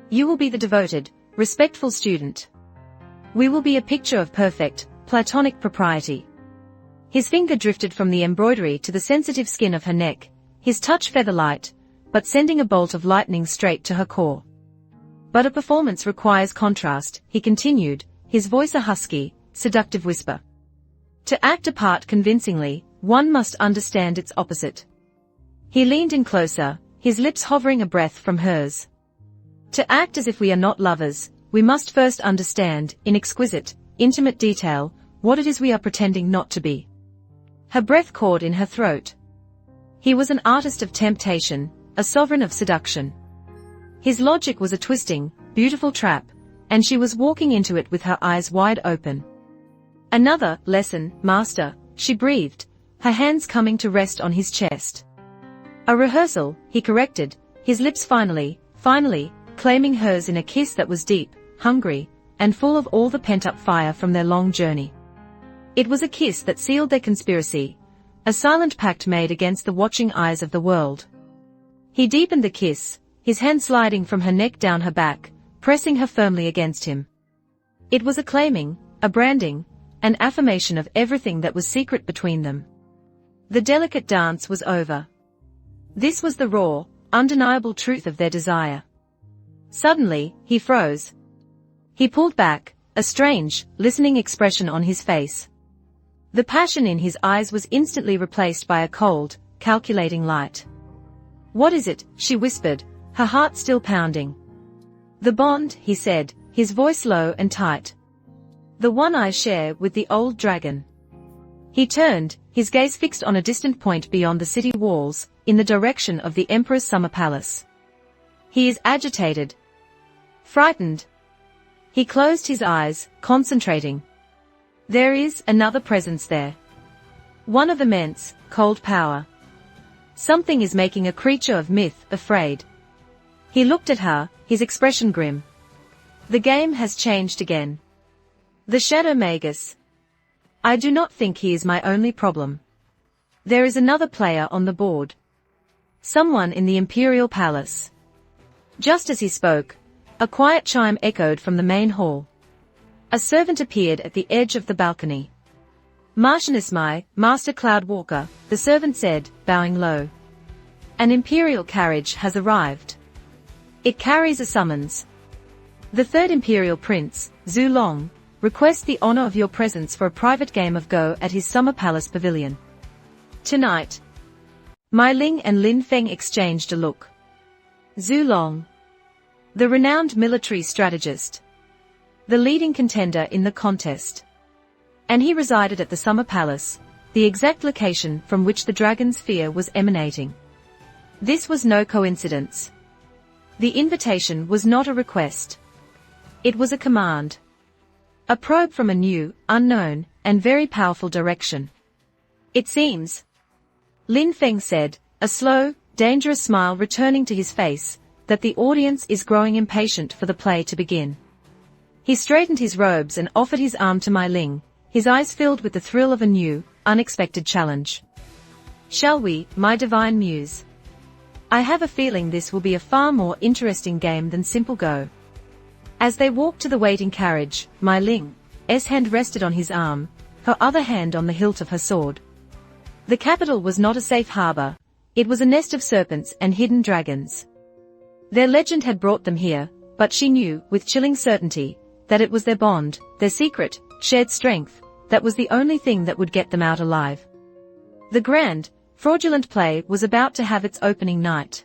Speaker 1: You will be the devoted, respectful student. We will be a picture of perfect, platonic propriety. His finger drifted from the embroidery to the sensitive skin of her neck, his touch feather-light, but sending a bolt of lightning straight to her core. But a performance requires contrast, he continued, his voice a husky, seductive whisper. To act a part convincingly, one must understand its opposite. He leaned in closer, his lips hovering a breath from hers. To act as if we are not lovers, we must first understand, in exquisite, intimate detail, what it is we are pretending not to be. Her breath caught in her throat. He was an artist of temptation, a sovereign of seduction. His logic was a twisting, beautiful trap, and she was walking into it with her eyes wide open. Another lesson, master, she breathed, her hands coming to rest on his chest. A rehearsal, he corrected, his lips finally, claiming hers in a kiss that was deep, hungry, and full of all the pent-up fire from their long journey. It was a kiss that sealed their conspiracy, a silent pact made against the watching eyes of the world. He deepened the kiss, his hand sliding from her neck down her back, pressing her firmly against him. It was a claiming, a branding, an affirmation of everything that was secret between them. The delicate dance was over. This was the raw, undeniable truth of their desire. Suddenly, he froze. He pulled back, a strange, listening expression on his face. The passion in his eyes was instantly replaced by a cold, calculating light. What is it? She whispered, her heart still pounding. The bond, he said, his voice low and tight. The one I share with the old dragon. He turned, his gaze fixed on a distant point beyond the city walls, in the direction of the Emperor's summer palace. He is agitated. Frightened. He closed his eyes, concentrating. There is another presence there. One of immense, cold power. Something is making a creature of myth afraid. He looked at her, his expression grim. The game has changed again. The Shadow Magus. I do not think he is my only problem. There is another player on the board. Someone in the Imperial Palace. Just as he spoke, a quiet chime echoed from the main hall. A servant appeared at the edge of the balcony. Marchioness Mai, Master Cloudwalker, the servant said, bowing low. An Imperial carriage has arrived. It carries a summons. The third Imperial Prince, Zhu Long, requests the honor of your presence for a private game of Go at his summer palace pavilion. Tonight. Mai Ling and Lin Feng exchanged a look. Zhu Long. The renowned military strategist. The leading contender in the contest. And he resided at the summer palace, the exact location from which the dragon's fear was emanating. This was no coincidence. The invitation was not a request. It was a command. A probe from a new, unknown, and very powerful direction. It seems, Lin Feng said, a slow, dangerous smile returning to his face, that the audience is growing impatient for the play to begin. He straightened his robes and offered his arm to Mai Ling, his eyes filled with the thrill of a new, unexpected challenge. Shall we, my divine muse? I have a feeling this will be a far more interesting game than simple Go. As they walked to the waiting carriage, Mai Ling's hand rested on his arm, her other hand on the hilt of her sword. The capital was not a safe harbor, it was a nest of serpents and hidden dragons. Their legend had brought them here, but she knew, with chilling certainty, that it was their bond, their secret, shared strength, that was the only thing that would get them out alive. The grand, fraudulent play was about to have its opening night.